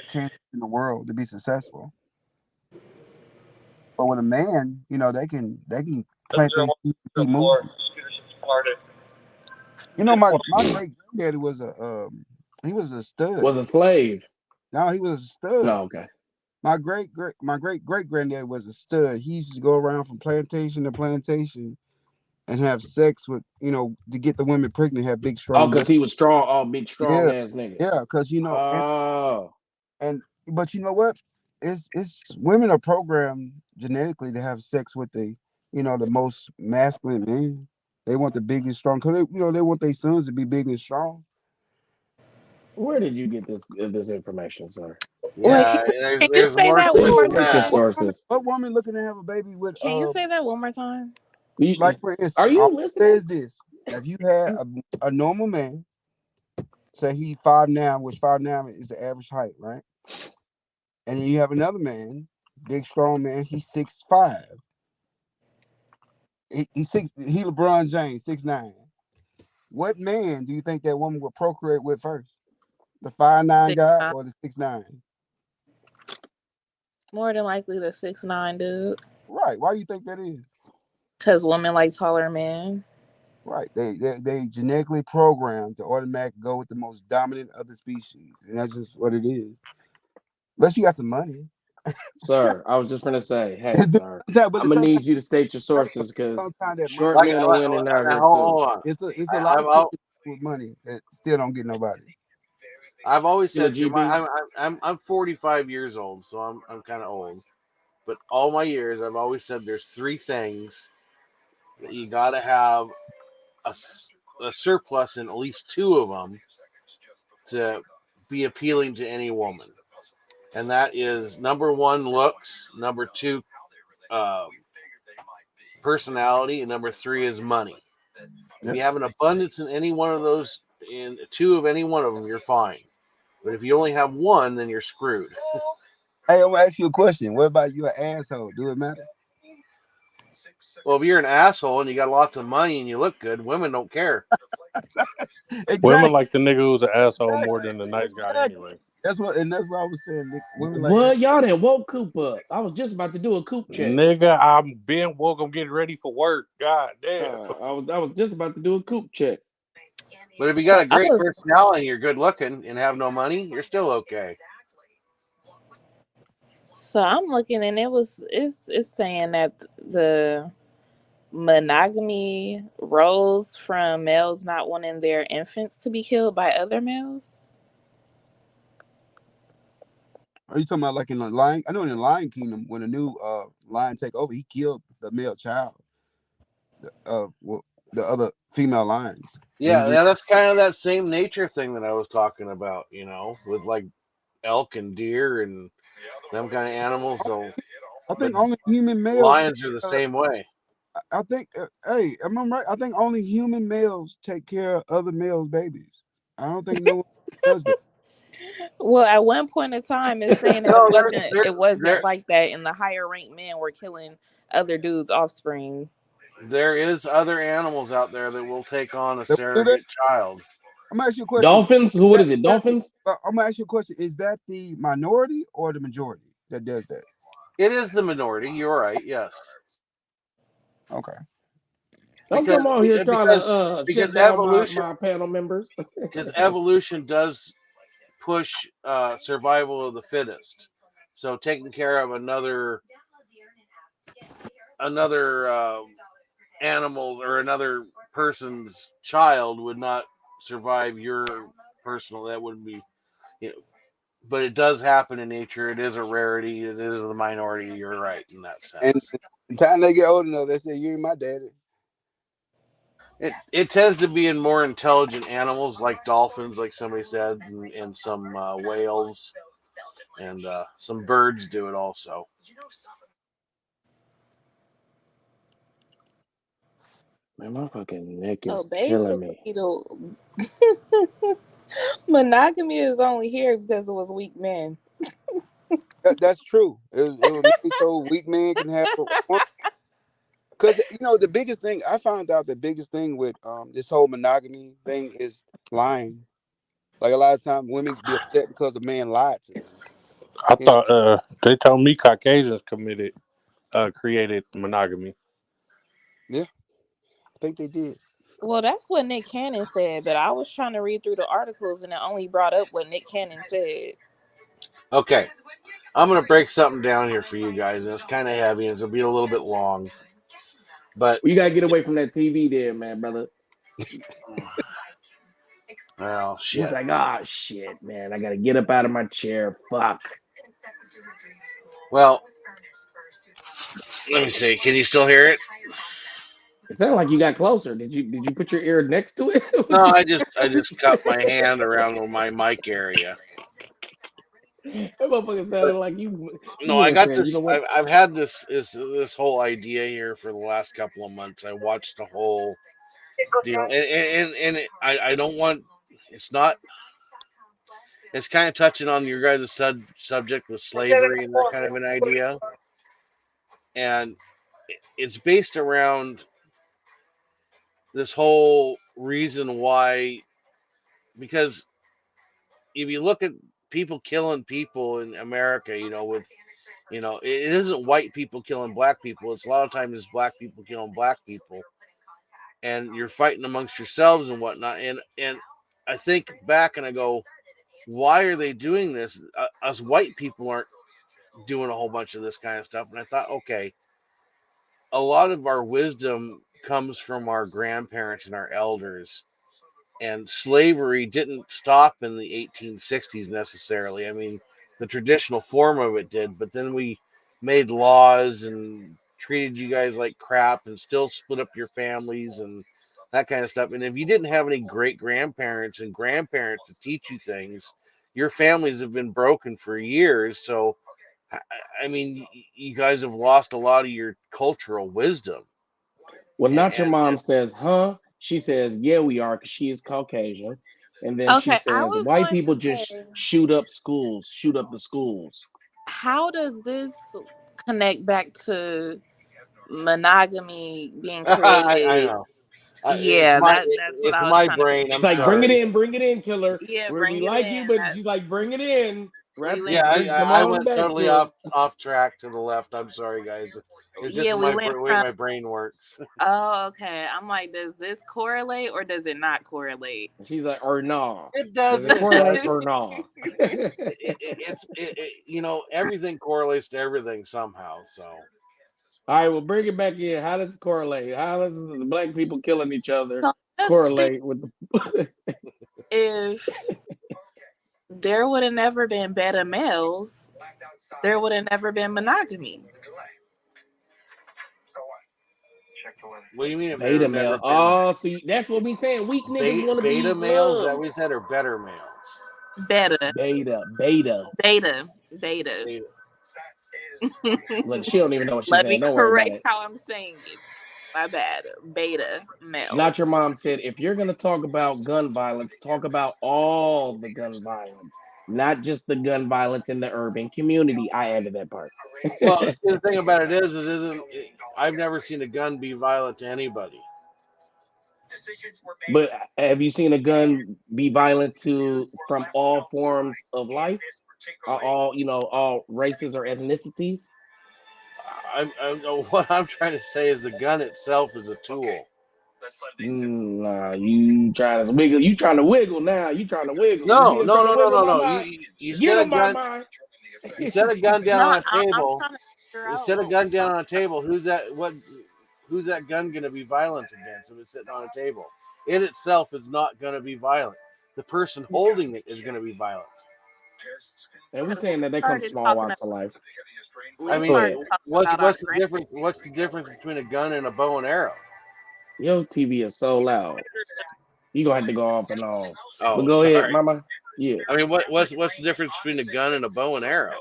chance in the world to be successful. But with a man, they can plant their seed and keep moving. My great granddaddy was he was a stud.
Was a slave.
No, he was a stud.
No, okay.
My great granddaddy was a stud. He used to go around from plantation to plantation and have sex with to get the women pregnant. Have big
Oh,
strong men.
because he was strong. Oh, big strong
Yeah,
ass nigga.
yeah. Because
Oh,
and but you know what? It's women are programmed genetically to have sex with the most masculine men. They want the biggest strong because they want their sons to be big and strong.
where did you get this information, sir?
Wait,
yeah, there's
can you
there's
say
more
that
to
one
it
Please
more
than
cite your
that.
time?
sources.
What woman looking to have a baby with
Can you say that one more time?
like for instance,
Are
all
you
I say
listening?
is this: if you had a normal man, say he 5'9", which 5'9" is the average height, right? And then you have another man, big strong man, he's 6'5". He LeBron James, 6'9". What man do you think that woman would procreate with first? The 5'9"
Six
guy
nine.
or the 6'9"?
More than likely the 6'9" dude.
Right. Why do you think that is?
Cause women like taller men.
Right. They genetically programmed to automatically go with the most dominant of the species. And that's just what it is. Unless you got some money.
Sir, I was just gonna say, hey, sir,
But
I'm gonna
sometimes
need you to state your sources because
that money,
short men are winning out here too.
hold on.
it's a lot of people with money that still don't get nobody.
I've always
Killer
said through my
GB.
I'm 45 years old, so I'm kind of old. But all my years, I've always said there's three things that you got to have a, a surplus in at least two of them to be appealing to any woman, and that is number one, looks; number two, um, personality; and number three is money. If
Yep.
you have an abundance in any one of those, in two of any one of them, you're fine. But if you only have one, then you're screwed.
Hey, I'm gonna ask you a question. What about you an asshole? Do it matter?
Well, if you're an asshole and you got lots of money and you look good, women don't care.
Women
Exactly.
like the nigga who's an asshole more
Exactly.
than the nice guy
Exactly.
anyway.
That's what I was saying. Nick. Women like
What y'all didn't woke Coop up? I was just about to do a Coop check.
Nigga, I'm being woke. I'm getting ready for work. God damn.
I was just about to do a Coop check.
But if you got
So
a
I
great
was
personality and you're good looking and have no money, you're still okay.
so I'm looking and it's saying that the monogamy rose from males not wanting their infants to be killed by other males.
Are you talking about like in the Lion? I know in the Lion Kingdom when the new lion take over, he killed the male child, well, the other female lions, and he
Yeah, yeah, that's kind of that same nature thing that I was talking about, with like elk and deer and them kind of animals. So,
I
but
think only human males take.
lions are the same way.
I think. Hey, am I right? I think only human males take care of other males' babies. I don't think no one does that.
Well, at one point in time, it's saying that
No,
it wasn't like that, and the higher ranked men were killing other dudes' offspring.
there is other animals out there that will take on a
They do that.
surrogate child.
I'm gonna ask you a question.
Dolphins? Who? What is it? Dolphins?
I'm gonna ask you a question. Is that the minority or the majority that does that?
It is the minority. You're right. Yes,
Okay.
Don't
because
come on here trying to
because
shut down my,
evolution
my panel members.
because evolution does push survival of the fittest. So taking care of another animal or another person's child would not survive your personal. That wouldn't be, you know. But it does happen in nature. It is a rarity. It is the minority. You're right in that
And
sense.
the time they get old enough, they say you ain't my daddy.
It tends to be in more intelligent animals like dolphins, like somebody said, and some whales and some birds do it also.
Man, my fucking neck
So
is killing
basically,
me.
the monogamy is only here because it was weak men.
That's true. It was made so weak men can have one. Because the biggest thing I found out, the biggest thing with this whole monogamy thing is lying. Like a lot of times, women be upset because a man lied to them.
I
You know,
thought they told me Caucasians created monogamy.
yeah, I think they did.
Well, that's what Nick Cannon said, but I was trying to read through the articles and it only brought up what Nick Cannon said.
Okay, I'm gonna break something down here for you guys, and it's kind of heavy, and it'll be a little bit long. But
You gotta get away from that TV there, man, brother.
oh
He's
shit.
like, ah, shit, man. I gotta get up out of my chair. Fuck.
Well, let me see. Can you still hear it?
It sounded like you got closer. Did you put your ear next to it?
No, I just cupped my hand around my mic area.
That motherfucker
But
sounded like you
no,
would
I
have
got
said, you
this.
know what?
I've had this whole idea here for the last couple of months. I watched the whole deal, and I don't want. It's not. It's kind of touching on your guys' subject with slavery and that kind of an idea, and it's based around. this whole reason why, because if you look at people killing people in America, with it isn't white people killing black people. It's a lot of times it's black people killing black people, and you're fighting amongst yourselves and whatnot. And I think back and I go, why are they doing this? Us white people aren't doing a whole bunch of this kind of stuff. And I thought, okay, a lot of our wisdom comes from our grandparents and our elders, and slavery didn't stop in the 1860s necessarily. I mean, the traditional form of it did, but then we made laws and treated you guys like crap and still split up your families and that kind of stuff. And if you didn't have any great grandparents and grandparents to teach you things, your families have been broken for years. So, I mean, you guys have lost a lot of your cultural wisdom.
Well,
And,
not your
and,
mom
and
says, huh? She says, yeah, we are, because she is Caucasian. And then she
Okay, I
says,
was
white
going to
people just
say,
shoot up schools, shoot up the schools.
how does this connect back to monogamy being
I
created?
know. It's
Yeah,
my
that's what
it's
I was
my
trying to
brain.
She's
I'm
like,
sorry.
bring it in, killer.
Yeah,
We
bring it
like you,
in.
but she's like, bring it in.
We
Wrap
went
it,
Yeah,
come
I
on
went
back
totally
to us.
off track to the left. I'm sorry, guys. It's just
yeah, we went
way
from
my brain works.
oh, okay. I'm like, does this correlate or does it not correlate?
She's like, or nah.
It
Does
does
it
and it
correlate
doesn't.
or nah?
Everything correlates to everything somehow. So
All right, well, bring it back in. How does it correlate? How does the black people killing each other
So just think,
correlate with the?
if there would have never been beta males, there would have never been monogamy.
what do you mean if there
Beta
have
male.
never been
Oh, see, that's what we saying. Weak niggas want to
beta
be
males? Is that
loved.
what we said, or better males?
Beta,
Beta.
beta, beta.
Beta.
Look, she don't even know what she's
Let me
saying. Don't worry about
correct
it.
how I'm saying it. My bad. Beta
Not
males.
your mom said, if you're gonna talk about gun violence, talk about all the gun violence, not just the gun violence in the urban community. I added that part.
Well, see, the thing about it is, I've never seen a gun be violent to anybody.
But have you seen a gun be violent to from all forms of life, all all races or ethnicities?
What I'm trying to say is the gun itself is a tool.
Nah, you trying to wiggle? You trying to wiggle now? You trying to wiggle? You see
No,
him
no,
trying to
no, no,
wiggle,
no,
my
no.
mind?
You
Get
set a
him, my
gun.
mind.
You set a gun down
No,
on a
I'm
table.
trying to figure
You
out
set a
what
gun down
we're
on a table. Who's that gun going to be violent against if it's sitting on a table? It itself is not going to be violent. The person holding it is going to be violent.
And we
because we
saying that they come from
started
small
talking.
walks of life.
We
I
Go
mean,
started
ahead.
talking about our
what's the
grand.
difference? What's the difference between a gun and a bow and arrow?
Your TV is so loud. You gonna have to go off and on. But
Oh,
go ahead,
sorry.
mama. Yeah.
I mean, what's the difference between a gun and a bow and arrow?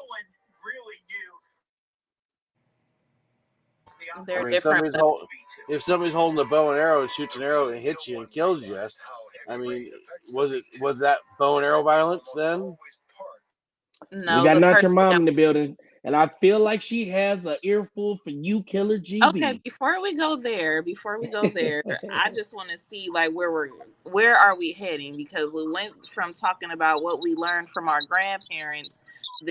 I
They're
mean,
different.
if somebody's holding a bow and arrow and shoots an arrow and hits you and kills you, I mean, was that bow and arrow violence then?
We
No,
got
the
not
person
your mom
that.
in the building, and I feel like she has an earful for you, Killer
Okay,
GB.
before we go there, I just want to see like where are we heading, because we went from talking about what we learned from our grandparents,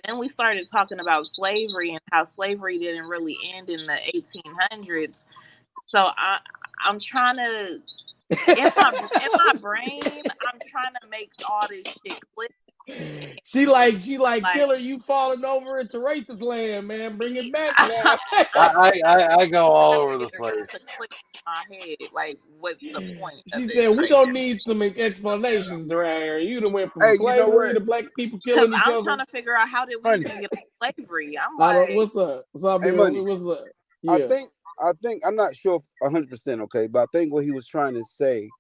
then we started talking about slavery and how slavery didn't really end in the 1800s. So I'm trying to in my brain, I'm trying to make all this shit click.
She like
Like
Killer. You falling over into racist land, man. Bring it back now.
I go all
trying to
over the
get it to
place.
click in my head. Like, what's the point of
She said
this
we
right
gonna
now?
need some explanations around here. You done went from
Hey, you know
slavery
what,
to black people
Because
killing each
I'm
other.
trying to figure out, how did we
honey?
even get on slavery? I'm
I don't.
like,
What's up? What's up,
Hey,
Bill?
money.
What's up?
I
Yeah.
think I think I'm not sure 100%, okay, but I think what he was trying to say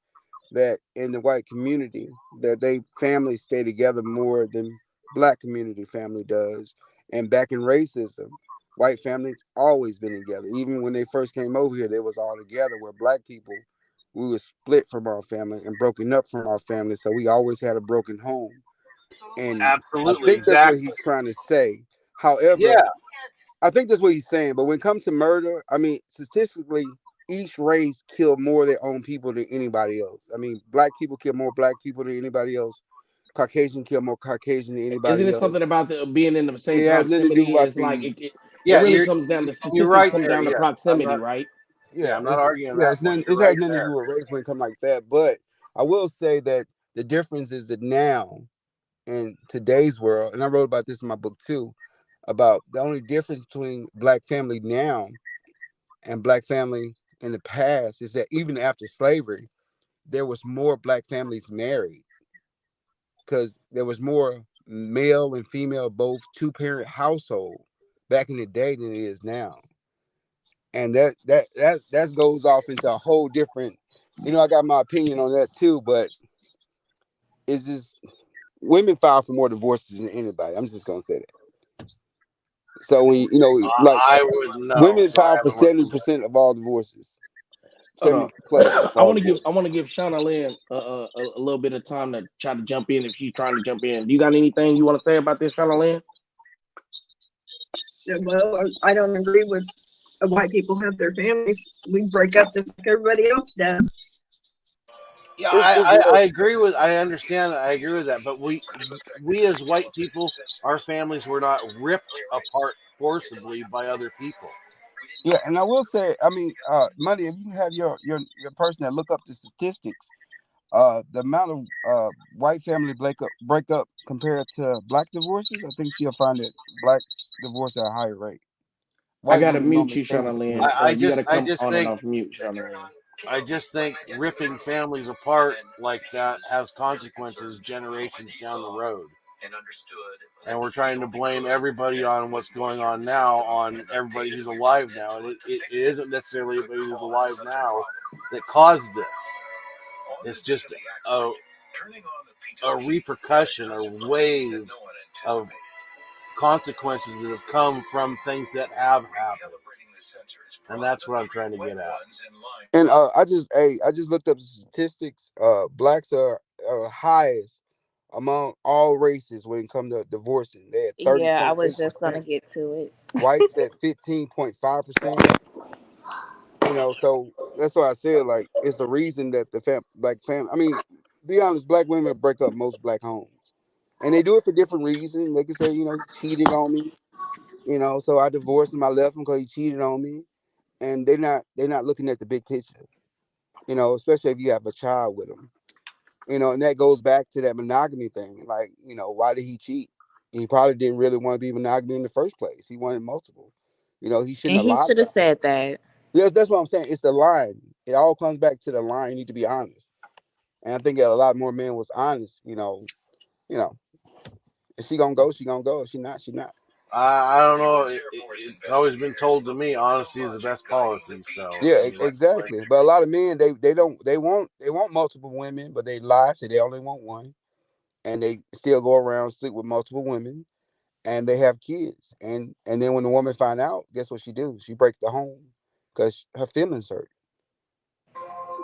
that in the white community that they families stay together more than black community family does. And back in racism, white families always been together. Even when they first came over here, they was all together. Where black people, we were split from our family and broken up from our family, so we always had a broken home. And I
Absolutely,
think that's what
exactly.
he's trying to say. However,
Yeah,
I think that's what he's saying. But when it comes to murder, I mean, statistically, each race kill more of their own people than anybody else. I mean, black people kill more black people than anybody else. Caucasian kill more Caucasian than
Isn't
anybody
it something
else.
about the being in the same
It has nothing to do
proximity?
about
It's like
the
it
Yeah,
really comes down. The
you're
statistics
right
come
there.
down to
Yes, I'm
proximity,
not.
right?
Yeah,
yeah,
I'm not arguing
yeah,
that
it's
point.
nothing.
You're
It has
right
nothing to
there.
do with race when it comes like that. But I will say that the difference is that now in today's world, and I wrote about this in my book too, about the only difference between black family now and black family in the past is that even after slavery, there was more black families married because there was more male and female both two-parent household back in the day than it is now. And that goes off into a whole different, I got my opinion on that too, but it's just women file for more divorces than anybody. I'm just gonna say that. So when like
I wouldn't know,
women
so I
file for
haven't looked into
70% of all divorces.
Hold
70
on.
plus of
I
all
want to give
divorces.
Shauna Lynn a little bit of time to try to jump in if she's trying to jump in. Do you got anything you want to say about this, Shauna Lynn?
Yeah, well, I don't agree with white people have their families. We break up just like everybody else does.
Yeah,
It's real.
I agree with. I understand that. I agree with that. But we as white people, our families were not ripped apart forcibly by other people.
Yeah, and I will say, I mean, money. If you have your person that look up the statistics, the amount of white family break up compared to black divorces, I think she'll find that blacks divorce at a higher rate.
I
White
gotta
women
mute
normally
you,
stay with
Shauna
the
Lynn.
kids.
You gotta
I
come
just
on and
think
off mute, Shauna Lynn.
ripping families apart like that has consequences generations down the road. And we're trying to blame everybody on what's going on now on everybody who's alive now, and it isn't necessarily everybody who's alive now that caused this. It's just a repercussion or wave of consequences that have come from things that have happened. And that's what I'm trying to get at.
And I just looked up the statistics. Blacks are highest among all races when it comes to divorcing. They had thirty
Yeah, I
point
was
eight
just gonna
percent.
get to it.
Whites at 15.5%. So that's why I said like it's the reason that the black family. I mean, be honest, black women break up most black homes, and they do it for different reasons. They can say, he cheated on me, so I divorced him. I left him because he cheated on me, and they're not looking at the big picture. Especially if you have a child with them. And that goes back to that monogamy thing. Like, why did he cheat? He probably didn't really want to be monogamy in the first place. He wanted multiple. He shouldn't
And
have
he
lied
should have
about that.
said that.
Yes, that's what I'm saying. It's the line. It all comes back to the line. You need to be honest. And I think that a lot more men was honest. You know, if she gonna go, she gonna go. If she not, she not.
I don't know. It's always been told to me honesty is the best policy. So
Yeah,
I mean,
exactly. But a lot of men, they want multiple women, but they lie, say they only want one, and they still go around sleep with multiple women, and they have kids, and then when the woman find out, guess what she do? She break the home because her feelings hurt.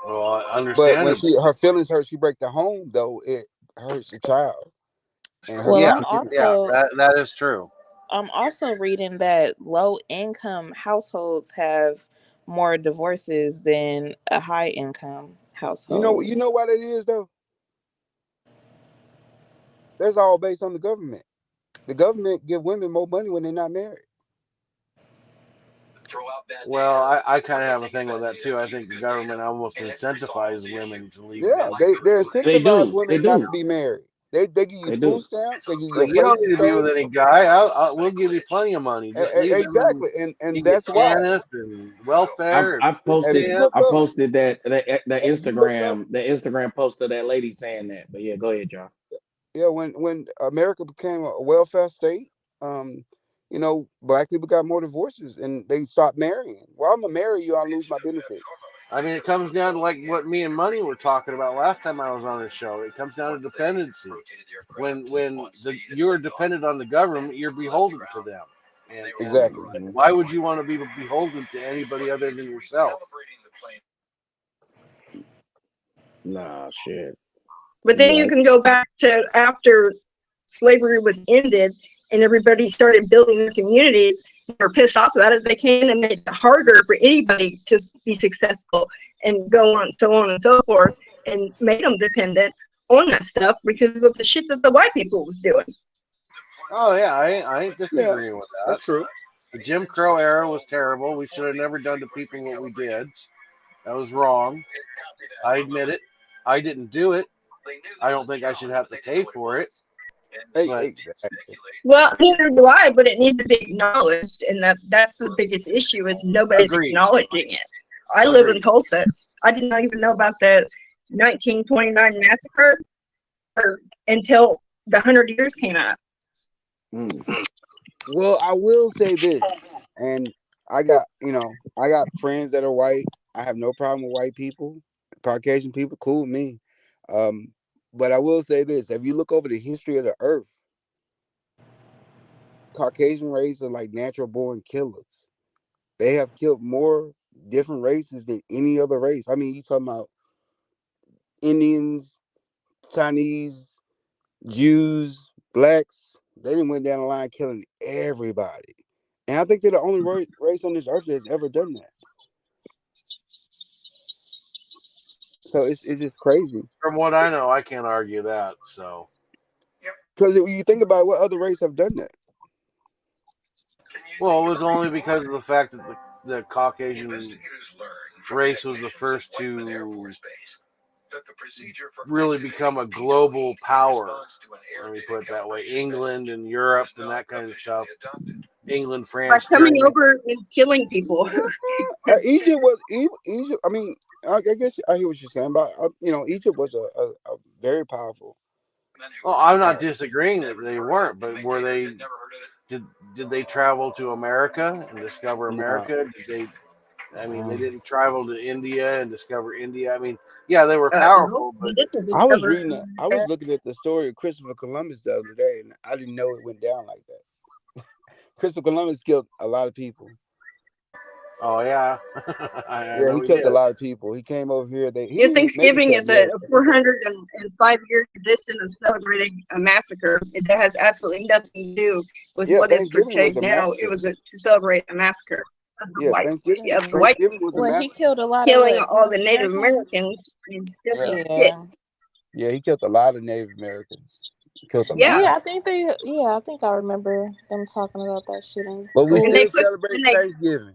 well,
But when
understandably,
her feelings hurt, she break the home though, it hurts the child and hurts
Well,
the
yeah,
community.
that is true.
I'm also reading that low income households have more divorces than a high income household.
You know why that is though? That's all based on the government. The government give women more money when they're not married.
Well, I kind of have a thing with that too. I think the government almost incentivizes women to leave
Yeah,
men.
they
They
incentivize
do. They
women not to
do.
be married. They give you
They
food
do.
stamps. They give you a
Like, you
place
don't
to
need to be
stay.
with any guy. We'll give you plenty of money. Just leave them, and
Exactly,
you
and
get
that's why.
TANF and welfare and
I
food
And if
posted
you
stamps.
look up,
the
and if you look up,
Instagram post of that lady saying that. But yeah, go ahead, John.
yeah, when America became a welfare state, black people got more divorces and they stopped marrying. Well, I'm gonna marry you, I'll lose my benefits.
I mean, it comes down to like what me and Money were talking about last time I was on this show. It comes down to dependency. When you're dependent on the government, you're beholden to them. And
Exactly.
Mhm.
why would you want to be beholden to anybody other than yourself?
Nah, shit.
But
You
then you
right.
can go back to after slavery was ended and everybody started building their communities. are pissed off about it, they came in and made it harder for anybody to be successful and go on and so forth, and made them dependent on that stuff because of the shit that the white people was doing.
Oh yeah, I ain't
Yeah,
disagreeing with that.
that's true.
The Jim Crow era was terrible. We should have never done to people what we did. That was wrong. I admit it. I didn't do it. I don't think I should have to pay for it. But
Exactly.
Well, neither do I, but it needs to be acknowledged, and that's the biggest issue is nobody's
agreed.
acknowledging it. I live in
Agreed.
Tulsa. I did not even know about the 1929 massacre until the 100 Years came out.
Well, I will say this, and I got I got friends that are white. I have no problem with white people, Caucasian people, cool with me. Um, but I will say this: if you look over the history of the earth, Caucasian race are like natural born killers. They have killed more different races than any other race. I mean, you talking about Indians, Chinese, Jews, blacks. They done went down the line killing everybody. And I think they're the only race on this earth that has ever done that. So it's just crazy.
From what I know, I can't argue that. So
Because when you think about what other race have done that.
well, it was only because of the fact that the Caucasian race was the first to really become a global power. Let me put it that way. England and Europe and that kind of stuff. England,
By
France,
coming
Germany.
over and killing people.
Egypt was Egypt. I mean, I guess I hear what you're saying, but Egypt was a very powerful.
Well, I'm not disagreeing that they weren't, but were they? Did they travel to America and discover
No,
America? Did they? I mean, they didn't travel to India and discover India. I mean, yeah, they were
No,
powerful, but
he didn't
I was
discover
reading that. I was looking at the story of Christopher Columbus the other day, and I didn't know it went down like that. Christopher Columbus killed a lot of people.
oh yeah, I
Yeah,
know
he
he
killed a
did.
lot of people. He came over here. He
Yeah,
didn't make it
Thanksgiving
to
is a
America.
405-year tradition of celebrating a massacre. It has absolutely nothing to do with
Yeah,
what is
Thanksgiving was
portrayed
a
now. It
massacre.
was to celebrate a massacre of the
Yeah,
white
Thanksgiving was a
Well, he
massacre.
killed a lot of
killing
what
all
Native
the Native
Americans.
Americans and stuff
Yeah,
like shit.
Yeah.
yeah, he killed a lot of Native Americans. He killed a
Yeah,
lot.
Yeah, I think they. Yeah, I think I remember them talking about that shit in
But we
and
school.
they
still
put
celebrate
and they
Thanksgiving.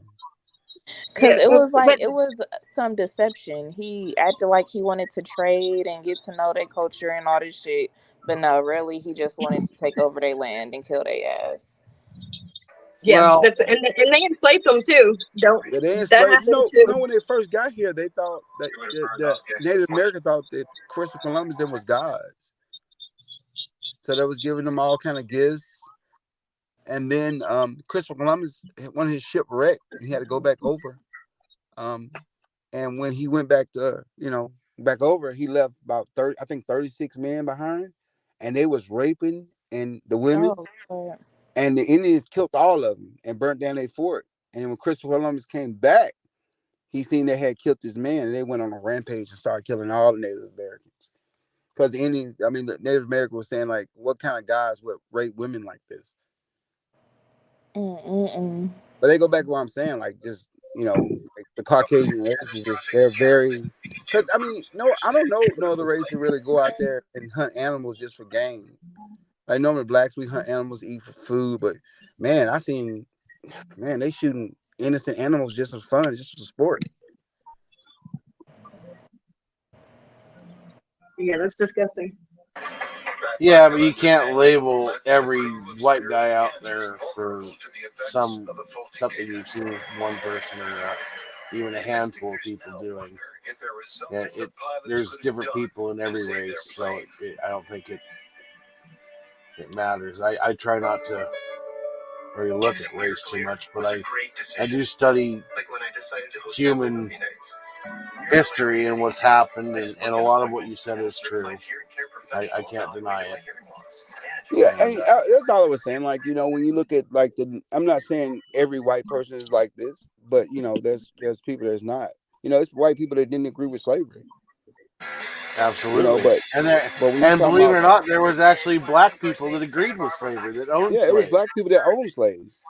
Cause it was like
but
it was some deception. He acted like he wanted to trade and get to know their culture and all this shit, but no, really, he just wanted to take over their land and kill their ass.
yeah,
Well,
and they enslaved them too. Don't
Yeah, they
that
enslaved.
happened
You know,
too?
when they first got here, they thought that the Native American thought that Christopher Columbus then was gods. So they was giving them all kind of gifts. And then Christopher Columbus, when his ship wrecked, he had to go back over. Um, and when he went back to, back over, he left about 30, I think 36 men behind, and they was raping and the women,
Oh, Lord.
and the Indians killed all of them and burnt down their fort. And when Christopher Columbus came back, he seen they had killed this man, and they went on a rampage and started killing all the Native Americans. Because the Indians, I mean, the Native American was saying like, what kind of guys would rape women like this?
Mm-mm-mm.
But they go back to what I'm saying, like just like the Caucasian race is just they're very. Because I mean, no, I don't know no other race to really go out there and hunt animals just for game. Like normally blacks we hunt animals to eat for food, but man, they shooting innocent animals just for fun, just for sport.
Yeah, that's disgusting.
yeah, but you can't label every white guy out there for something you've seen one person or even a handful of people doing. Yeah, there's different people in every race, so I don't think it matters. I try not to really look at race too much, but I do study human history and what's happened, and a lot of what you said is true. I can't deny it.
Yeah,
And
and that's all I was saying. Like when you look at like I'm not saying every white person is like this, but there's people that's not. It's white people that didn't agree with slavery.
absolutely,
But
and there,
when you
and
talk
believe it
about,
or not, there was actually black people that agreed with slavery that owned
yeah, it was
slaves.
black people that owned slaves.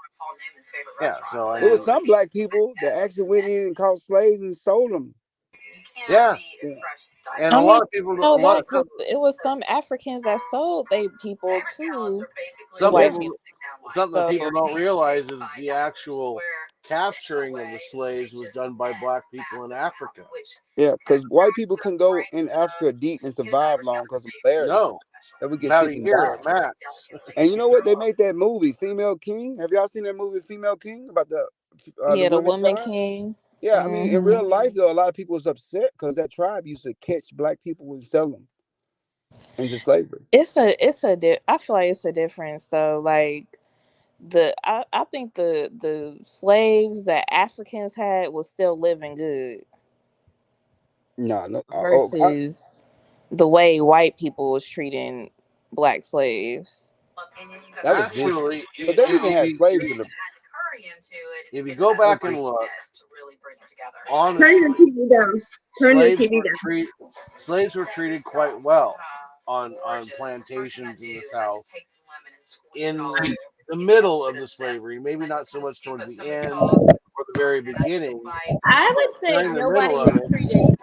Yeah, so I
It was
mean,
some black people that actually went in and caught slaves and sold them.
yeah,
Yeah.
and a
I
lot
mean,
of people, a
know
lot
that
of
because it was some Africans that sold they people to the
some
white
Yeah.
people,
people.
something that
So
people don't realize is the actual capturing of the slaves was done by black people in Africa.
Yeah, because white people couldn't go in Africa deep and survive long because of malaria.
No,
They would get
about
sick
a
and
year
die.
at max.
And you know what? They made that movie, Female King. Have y'all seen that movie, Female King, about the
yeah, the
women
woman
tribe?
king.
Yeah, I mean, in
Hmm.
real life though, a lot of people was upset because that tribe used to catch black people and sell them into slavery.
I feel like it's a difference though. Like I think the slaves that Africans had was still living good
No, no.
versus the way white people was treating black slaves.
That was different.
Actually,
But they
if
even had
you
slaves in the.
if you go
That was
back and
different.
look,
Turn your
honestly,
TV down. Turn your
slaves
TV
were
down.
slaves were treated quite well on plantations in the South. In the middle of the slavery, maybe not so much towards the end or the very beginning,
I
but
would say
during the
nobody
middle of
was
it,
treated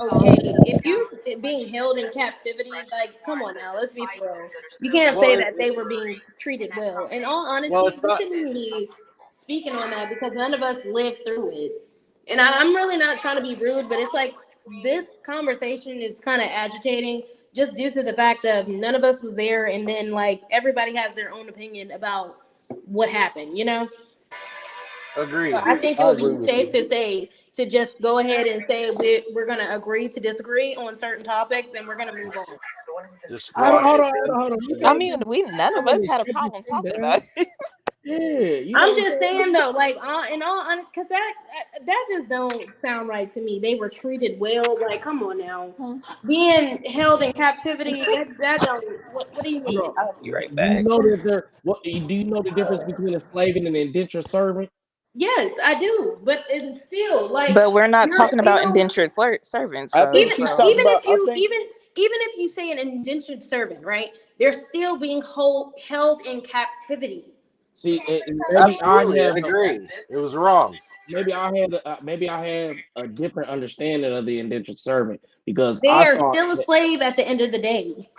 okay. If you're being held in captivity, like, come on now, let's be for real. You can't
well,
say that they were being treated well. In all
well,
honesty,
it's
we
not.
shouldn't be speaking on that because none of us lived through it. And I'm really not trying to be rude, but it's like this conversation is kind of agitating just due to the fact of none of us was there, and then like everybody has their own opinion about what happened, you know? So
Agreed.
I think it
I
would
agree
be
with
safe
you.
to say to just go ahead and say we're going to agree to disagree on certain topics and we're going to move on.
Just
I don't,
squat
hold
it.
on, hold on, hold on. You
I
can't
mean,
just
we none of
already
us had a
shut this
problem
thing
talking
down.
about it.
Yeah, you know
I'm
what I'm
just
saying?
saying though, like in all honest, because that just don't sound right to me. They were treated well. Like, come on now, being held in captivity. That don't. What do you
Hold
mean?
on.
I'll be right
Do you
back.
know that do you know the difference between a slave and an indentured servant?
Yes, I do. But it's still like
But we're not
you're
talking about
still
indentured servants
I
though.
think
even
she's
So
talking
even
about.
if
I
you
think
even if you say an indentured servant, right? They're still being held in captivity.
See,
Absolutely, I agree. It was wrong.
maybe I have a different understanding of the indentured servant because
They
I
are
thought
still a
that
slave at the end of the day.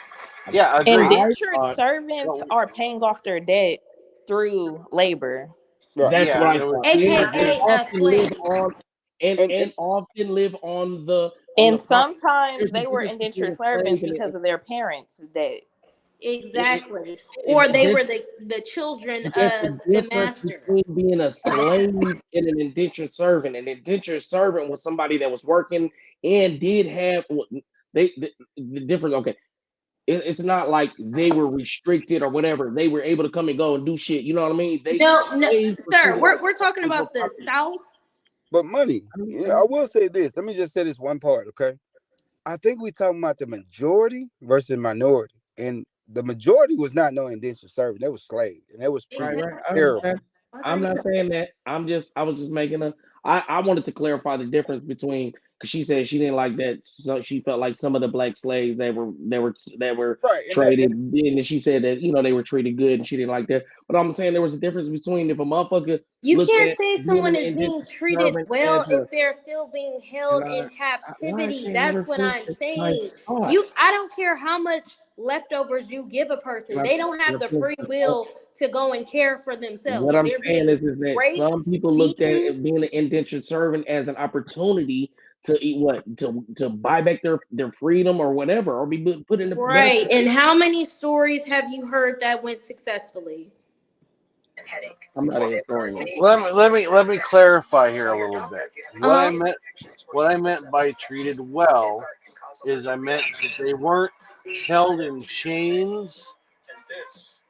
Yeah, agreed.
I
indentured
thought
servants
But,
are paying off their debt through labor.
right.
that's
yeah,
what
and
I
it was
thought, and
AKA a
often live
slave.
on and
And
often live on the
And
property.
sometimes
There's a
they were
difference between
indentured
a slave
servants
and
because of their parents' debt.
it,
Exactly. Or they were the children
there's a
of the
difference
master.
between being a slave and an indentured servant. An indentured servant was somebody that was working and did have the difference. Okay, it's not like they were restricted or whatever. They were able to come and go and do shit. You know what I mean?
No, no,
Slaves were
sir.
treated like
We're talking
no
about the
property.
South.
but money.
I mean,
I will say this. Let me just say this one part, okay? I think we talking about the majority versus minority, and the majority was not no indentured servant. They was slaves, and they was
right,
treated
right. I
Exactly.
understand.
terrible.
I'm not saying that. I was just making a. I wanted to clarify the difference between because she said she didn't like that. So she felt like some of the black slaves that were
Right,
traded. And she said that they were treated good, and she didn't like that. But I'm saying there was a difference between if a motherfucker
You
looked
can't
at
say
being
someone
an
is being
indentured
treated
servant
well
as
if
a
they're still being
and
held in
why I
captivity.
can't
That's
never
what
finish
I'm
my
saying.
thoughts.
I don't care how much leftovers you give a
Can
person.
I,
They don't
can I
have the
finish
free
my thought?
will to go and care for
What
themselves.
I'm
They're
saying
being
is that
raped,
some people looked at
beaten.
it being an indentured servant as an opportunity to eat what to buy back their freedom or whatever, or be put in a better
Right. And
position.
how many stories have you heard that went successfully?
I'm not a historian.
let me clarify here a little bit.
Uh-huh.
What I meant by treated well is I meant that they weren't held in chains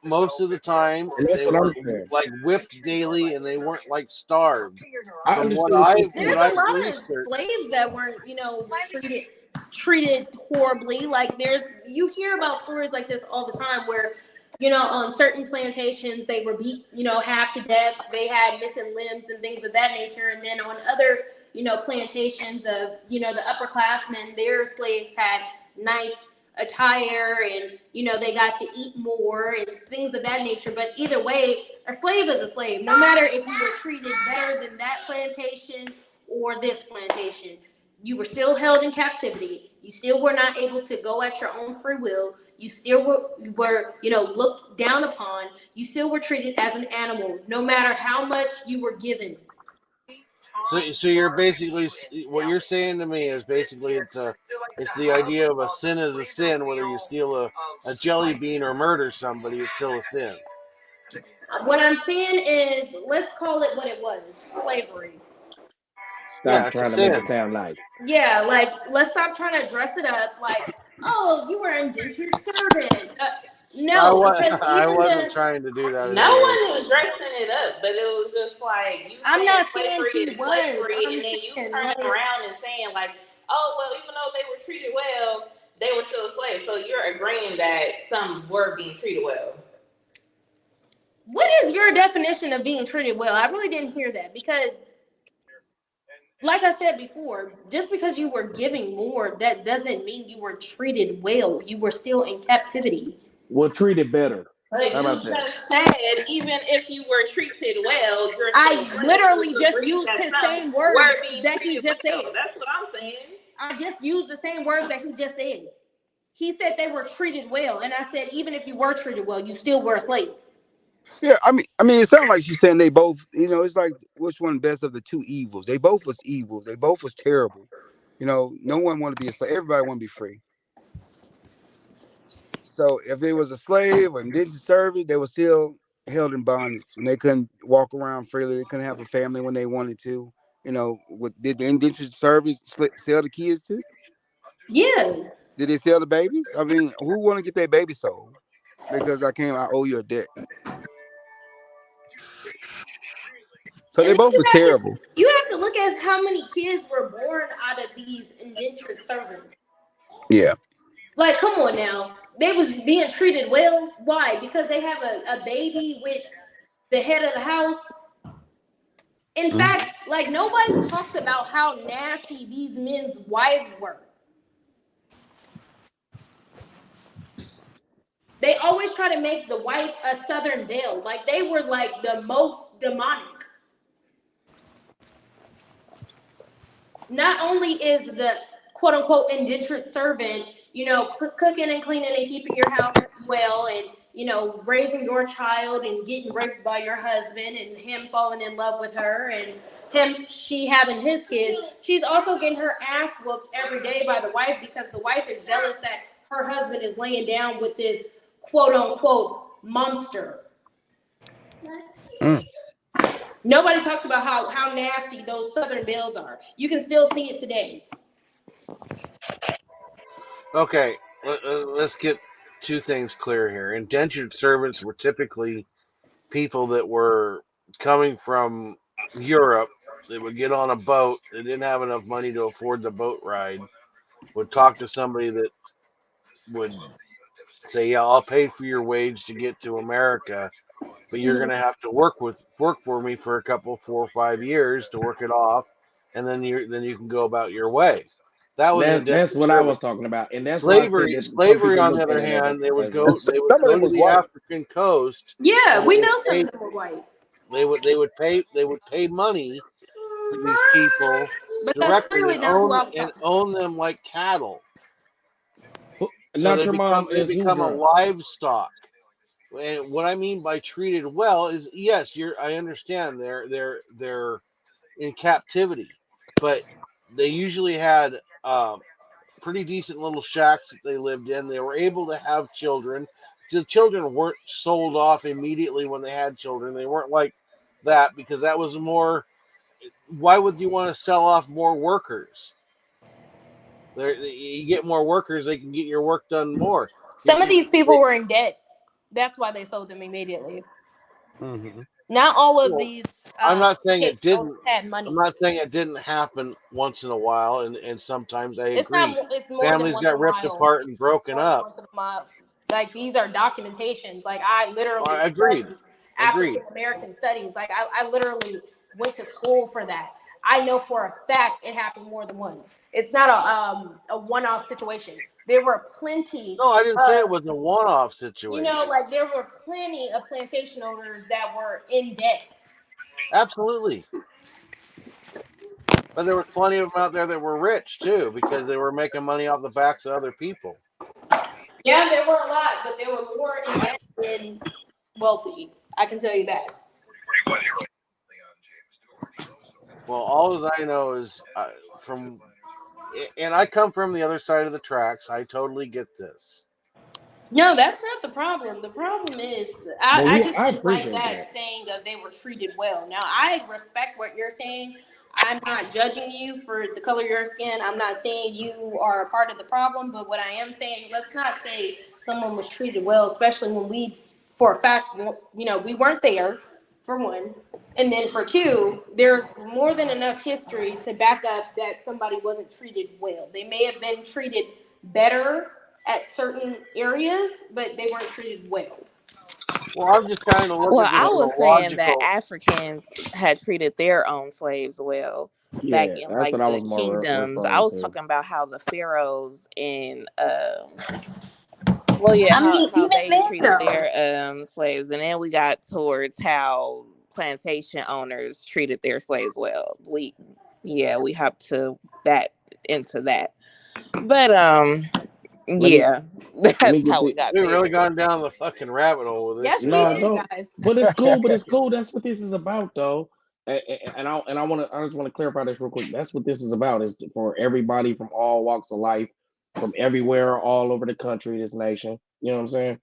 most of the time.
And that's
They
what I'm
were
saying.
like whipped daily, and they weren't like starved.
I
From what
understand what you're
I've
saying.
what
There's a
I've
lot of
researched,
slaves that weren't, treated horribly. Like you hear about stories like this all the time where, on certain plantations they were beat, half to death. They had missing limbs and things of that nature. And then on other, plantations of, the upperclassmen, their slaves had nice attire and they got to eat more and things of that nature. But either way, a slave is a slave, no matter if you were treated better than that plantation or this plantation. You were still held in captivity. You still were not able to go at your own free will. You still were looked down upon. You still were treated as an animal, no matter how much you were given.
So you're basically, what you're saying to me is basically it's the idea of a sin is a sin, whether you steal a jelly bean or murder somebody, it's still a sin.
What I'm saying is, let's call it what it was: slavery.
Yeah,
Stop
it's a
trying to make it
sin.
sound nice.
Yeah, like let's stop trying to dress it up like, oh, you were indentured servant. No, because
I
even
wasn't
the
trying to do that in
No
any way.
one is dressing it up, but it was just like you
I'm
saying
not saying
slavery
he
is
was.
slavery,
I'm
and then you
saying
turning
like,
around and saying like, oh well, even though they were treated well, they were still slaves. So you're agreeing that some were being treated well.
what is your definition of being treated well? I really didn't hear that because, like I said before, just because you were giving more, that doesn't mean you were treated well. You were still in captivity.
We'll treat it better.
But
How
you
about that?
just said even if you were treated well, you're still a
I
slave. So
literally
you
just
agree
used
that
his
some
same words
were being
that he
treated
just
well.
said.
That's what I'm saying.
I just used the same words that he just said. He said they were treated well, and I said even if you were treated well, you still were a slave.
Yeah, I mean, it sounds like she's saying they both. It's like which one best of the two evils? They both was evil. They both was terrible. No one want to be a slave. Everybody want to be free. So if it was a slave or indentured service, they were still held in bondage and they couldn't walk around freely. They couldn't have a family when they wanted to. Did the indentured service sell the kids too?
Yeah.
Did they sell the babies? I mean, who want to get their baby sold? Because I owe you a debt. So
And
they
then
both was terrible.
you have to look at how many kids were born out of these indentured servants.
Yeah.
Like, come on now. They was being treated well. Why? Because they have a baby with the head of the house. In
Mhm.
fact, like nobody talks about how nasty these men's wives were. They always try to make the wife a Southern belle. Like they were like the most demonic. Not only is the quote unquote indentured servant, cooking and cleaning and keeping your house well and, raising your child and getting raped by your husband and him falling in love with her and she having his kids, she's also getting her ass whooped every day by the wife because the wife is jealous that her husband is laying down with this quote unquote monster.
Mm.
Nobody talks about how nasty those Southern belles are. You can still see it today.
Okay, let's get two things clear here. Indentured servants were typically people that were coming from Europe. They would get on a boat. They didn't have enough money to afford the boat ride. Would talk to somebody that would say, "Yeah, I'll pay for your wage to get to America, but you're going to have to work for me for a couple, 4 or 5 years to work it off, and then you can go about your way." That was
That's
indentured
what I was
service.
talking about, and that's why I said
Slavery,
that some
slavery,
people
on the
looked at
other
it
hand, they would
as
And
go,
a.
so,
they would
some of
go
them
to
was
the
white.
African coast,
Yeah,
and
we know some of them were white.
they would pay money for these people
But that's
directly
clearly not who I was
and
talking about.
own them like cattle. So
Not
they
your
become
mom
they
is who
become a
drunk.
livestock. And what I mean by treated well is, yes, I understand they're in captivity, but they usually had pretty decent little shacks that they lived in. They were able to have children. The children weren't sold off immediately when they had children. They weren't like that because that was more. Why would you want to sell off more workers? You get more workers, they can get your work done more.
Some of these people
They,
were in debt. That's why they sold them immediately.
Hmm.
Not all of
well,
these
I'm not saying
case
it didn't.
owners had
I'm
money.
not saying it didn't happen once in a while, and sometimes I
It's not.
agree.
It's more than
Families
once in
got
a
ripped
while.
apart and broken
More than
up.
once in a while. Like these are documentations. Like I literally
I agreed.
studied
Agreed.
African American studies. Like I literally went to school for that.
I know for a fact it happened more than once. It's not a one-off situation. There were plenty
No, I didn't say it
of,
was a one-off
you know,
situation.
like there were plenty of plantation owners that were in debt.
Absolutely. But there was plenty of them out there that were rich too, because they were making money off the backs of other people.
Yeah, there were a lot, but there were more in debt than wealthy. I can tell you that.
Well, all I know is from, and I come from the other side of the tracks. I totally get this.
No, that's not the problem. The problem is
Well,
I
yeah,
just
I
didn't like
appreciate
that
that.
saying of they were treated well. Now I respect what you're saying. I'm not judging you for the color of your skin. I'm not saying you are a part of the problem, but what I am saying, let's not say someone was treated well, especially when we, for a fact, you know, we weren't there, for one. And then for two, there's more than enough history to back up that somebody wasn't treated well. They may have been treated better at certain areas, but they weren't treated well.
Well, I'm just trying to look
Well,
at this
I
in a
was saying that
logical.
Africans had treated their own slaves well back
Yeah,
in
that's what
like
I
the
was more
kingdoms. I
referring
was
to.
talking about how the pharaohs in well, yeah,
I mean,
how
even
they
then
treated
though.
their slaves, and then we got towards how plantation owners treated their slaves well. We hopped to that into that, but
Let me
yeah,
let me
that's
get
how we
the
got
We've really
there.
gone down the fucking rabbit hole with this
Yes,
shit.
we
no,
did,
don't.
guys.
But it's cool. But it's cool. That's what this is about, though. And I want to. I just want to clarify this real quick. That's what this is about. Is for everybody from all walks of life, from everywhere, all over the country, this nation. You know what I'm saying?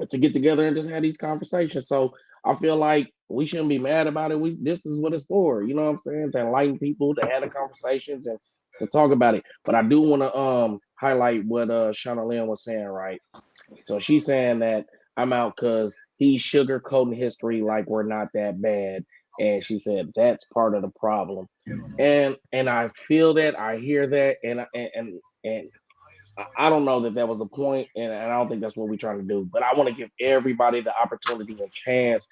To get together and just have these conversations. So I feel like we shouldn't be mad about it. This is what it's for. You know what I'm saying? To enlighten people, to have the conversations, and to talk about it. But I do want to highlight what Shauna Lynn was saying, right? So she's saying that I'm out because he's sugarcoating history like we're not that bad. And she said that's part of the problem. And I feel that, I hear that, and I don't know that that was the point, and I don't think that's what we're trying to do. But I want to give everybody the opportunity and chance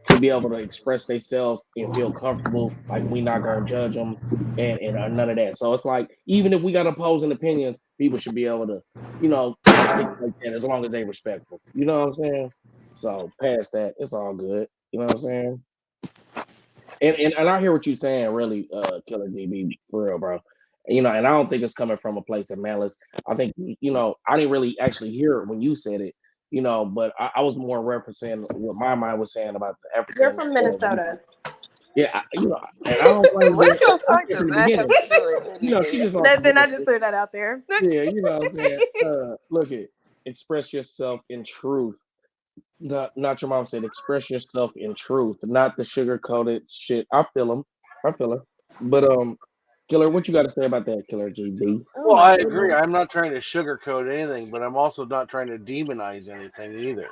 to be able to express themselves and feel comfortable, like we not gonna judge them and none of that. So it's like even if we got opposing opinions, people should be able to, articulate that as long as they respectful. You know what I'm saying? So past that, it's all good. You know what I'm saying? And I hear what you're saying, really, Killer DB, for real, bro. And I don't think it's coming from a place of malice. I think, I didn't really actually hear it when you said it, but I was more referencing what my mind was saying about the
You're
African.
from Minnesota.
Yeah, and I don't blame
What
her.
the
I
fuck
said from
does
the
that have
beginning,
to do with
she
anything?
just on some
Nothing. I just
bullshit.
threw that out there.
Yeah, you know what I'm saying. Look it, express yourself in truth. Not your mom said, express yourself in truth, not the sugar coated shit. I feel him. I feel her. But Killer, what you got to say about that, Killer GB?
Oh
Well,
my
I agree.
goodness.
I'm not trying to sugarcoat anything, but I'm also not trying to demonize anything either.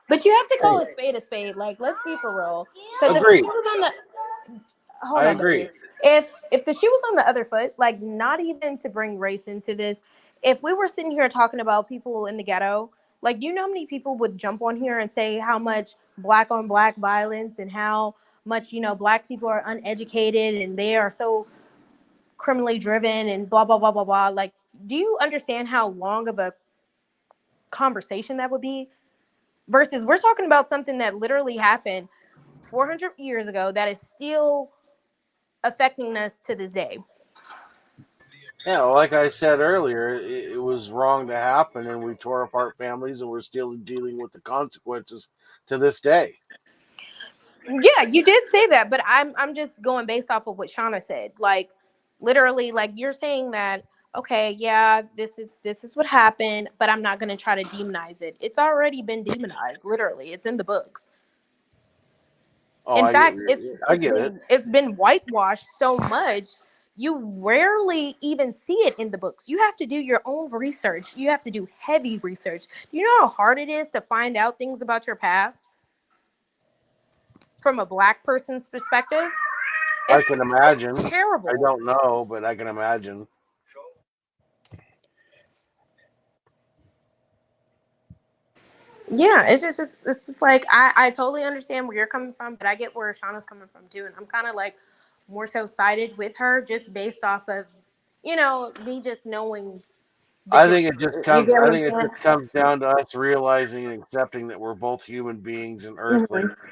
But you have to call
Hey,
a spade a spade. Like, let's be for real. Because if the shoe
Agreed.
was on the hold
I
on,
agree.
baby. If the shoe was on the other foot, like not even to bring race into this, if we were sitting here talking about people in the ghetto, like do you know how many people would jump on here and say how much black on black violence and how much black people are uneducated and they are so criminally driven and blah blah blah blah blah. Like, do you understand how long of a conversation that would be? Versus we're talking about something that literally happened 400 years ago that is still affecting us to this day.
Yeah, like I said earlier, it was wrong to happen, and we tore apart families, and we're still dealing with the consequences to this day.
Yeah, you did say that, but I'm just going based off of what Shauna said. Like literally, like you're saying that, okay, yeah, this is what happened, but I'm not gonna try to demonize it. It's already been demonized, literally. It's in the books.
Oh,
In fact,
I get it.
it's been whitewashed so much you rarely even see it in the books. You have to do your own research. You have to do heavy research. Do you know how hard it is to find out things about your past from a black person's perspective?
I
It's
can imagine. I
terrible.
don't know, but I can imagine.
Yeah, it's just like I totally understand where you're coming from, but I get where Shauna's coming from too, and I'm kind of like, more so sided with her just based off of, me just knowing the
I
history.
think it just
You
comes.
get
I
what I'm
think it just comes down to us realizing and accepting that we're both human beings and
saying?
earthlings to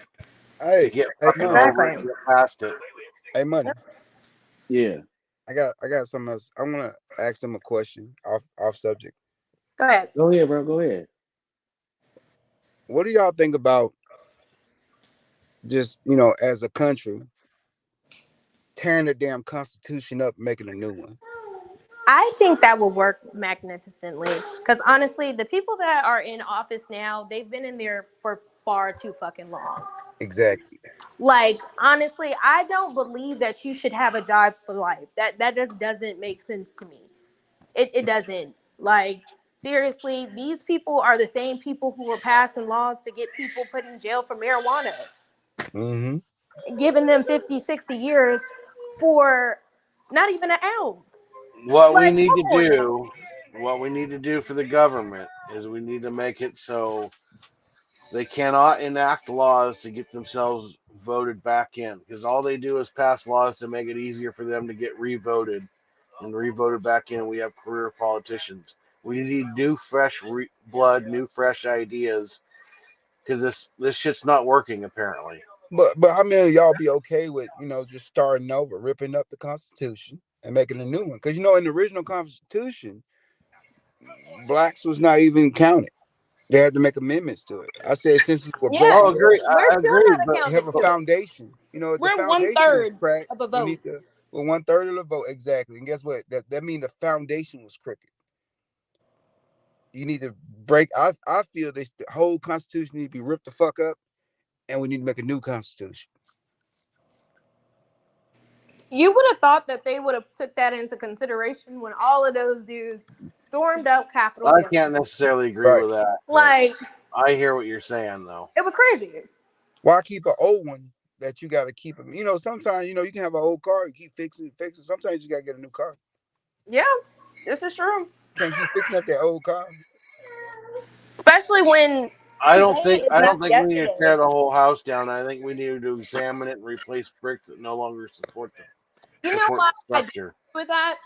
Hey,
get
hey,
fucking
money.
over it
Exactly.
and get past it.
Hey, money.
Yeah.
I got something else. I want to ask them a question off subject.
Go ahead.
Go ahead, bro. Go ahead.
What do y'all think about just as a country tearing the damn constitution up, making a new one?
I think that will work magnificently. Because honestly, the people that are in office now, they've been in there for far too fucking long.
Exactly.
Like, honestly, I don't believe that you should have a job for life. That just doesn't make sense to me. It doesn't. Like, seriously, these people are the same people who were passing laws to get people put in jail for marijuana,
Mm-hmm.
giving them 50, 60 years for not even an ounce.
What we
Like,
need
come
to
on now.
do, what we need to do for the government is we need to make it so they cannot enact laws to get themselves voted back in, because all they do is pass laws to make it easier for them to get revoted and revoted back in. We have career politicians. We need new, fresh blood, new, fresh ideas, because this shit's not working apparently.
But how many of y'all be okay with just starting over, ripping up the Constitution and making a new one? Because in the original Constitution, blacks was not even counted. They had to make amendments to it. I said since we were
Yeah,
broke
Oh,
enough
agree.
we're
I
still
agree,
not
but
to have
accounted
a
to it.
foundation, if the
We're one
foundation is
third
cracked,
of a
we
vote.
need to well 1/3 of the vote exactly. And guess what? That means the foundation was crooked. You need to break. I feel this the whole Constitution need to be ripped the fuck up, and we need to make a new Constitution.
You would have thought that they would have took that into consideration when all of those dudes stormed out Capitol
I
Hill.
can't necessarily agree
Right.
with that. But
Like,
I hear what you're saying, though.
it was crazy.
Why keep an old one that you got to keep them? Sometimes you can have an old car, you keep fixing. Sometimes you got to get a new car.
Yeah, this is true.
Can't keep fixing up that old car.
Especially when today is
I
not
don't think we need to
yesterday.
tear the whole house down. I think we need to examine it and replace bricks that no longer
You know
support
what
the
I disagree
structure.
with that?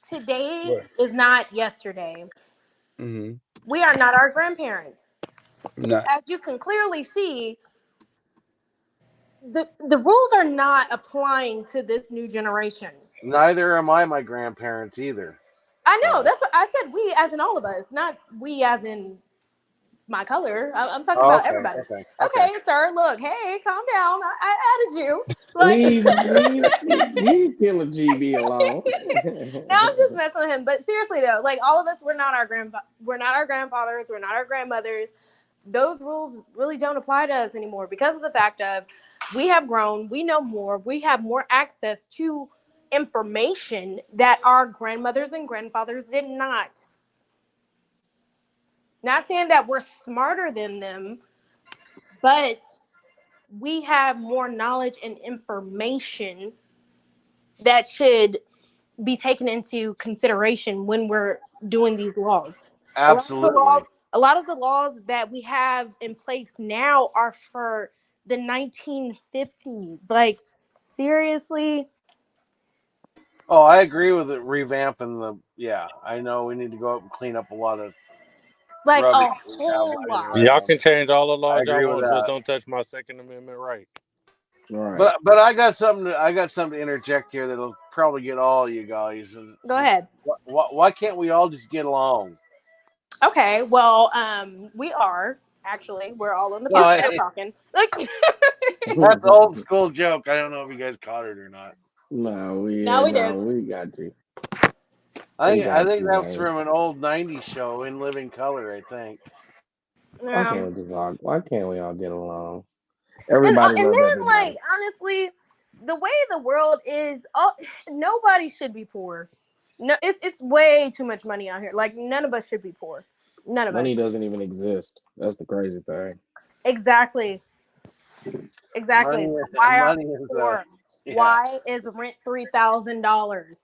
Today
What?
is not yesterday.
Mm-hmm.
We are not our grandparents.
Not.
As you can clearly see, the rules are not applying to this new generation.
Neither am I my grandparents either.
I know.
So,
That's what I said. We, as in all of us, not we, as in my color. I'm talking
oh,
about
okay,
everybody.
okay.
Okay, sir. Look, hey, calm down. I added you. Like,
Leave Killer GB alone.
no, I'm just messing with him. But seriously though, like all of us, we're not our grandfathers, we're not our grandmothers. Those rules really don't apply to us anymore because of the fact of we have grown, we know more, we have more access to information that our grandmothers and grandfathers did not. Not saying that we're smarter than them, but we have more knowledge and information that should be taken into consideration when we're doing these laws. A lot of the
Absolutely.
laws, a lot of the laws that we have in place now are for the 1950s. Like, seriously?
Oh, I agree with it. Revamping the. Yeah, I know we need to go up and clean up a lot of
Like
rubbish
a
that we have
whole
lying
lot.
Y'all
around.
can change all the
I
laws y'all
agree with
want, just
that.
don't touch my Second Amendment right.
Right.
But I got something. I got something to interject here that'll probably get all you guys. And
Go
just
ahead.
why can't we all just get along?
Okay, well, we are actually. We're all in the
No,
podcast talking. Like,
that's an old school joke. I don't know if you guys caught it or not.
no, we
No,
did.
we got you. We
I
got
think
you,
that's
man.
from an old '90s show in Living Color. I think.
Why
Yeah.
can't we just all? Why can't we all get along?
And
Everybody
and
love
then
everybody.
like honestly, the way the world is, nobody should be poor. No, it's way too much money out here. Like none of us should be poor. None of
Money
us.
doesn't even exist. That's the crazy thing.
Exactly. Exactly.
Money,
So why are
money
we
is
poor?
yeah.
Why is rent $3,000?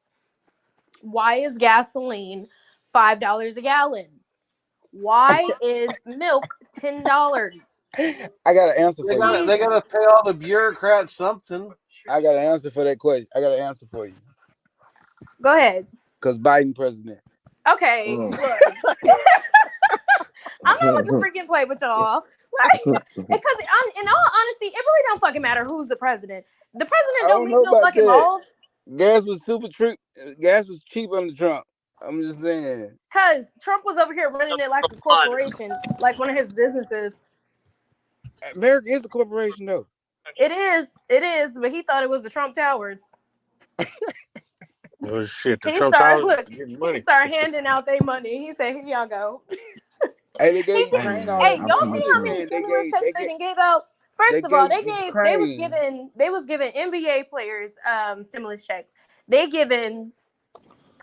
Why is gasoline $5 a gallon? Why is milk $10?
I got an answer
They
for you.
got they got to pay all the bureaucrats something.
I got an answer for that question. I got an answer for you.
Go ahead.
Cause Biden president.
Okay, look. I'm not about to freaking play with y'all. Like, because in all honesty, it really don't fucking matter who's the president. The president
I
don't
don't
make
know
no
about
fucking
that.
laws.
Gas was super cheap. Gas was cheap under Trump. I'm just saying.
Cause Trump was over here running it like a corporation, like one of his businesses.
America is a corporation, though.
It is, but he thought it was the Trump Towers.
Oh shit, the
He
Trump
started
Towers
look.
getting
He
money.
started handing out their money. He said, "Here y'all go."
Hey, they gave
He,
Ukraine all
hey,
that
y'all
money.
see
I'm
how
just
many
saying
stimulus checks they done gave out?
they
First of all,
gave
they
Ukraine.
was giving NBA players stimulus checks. They giving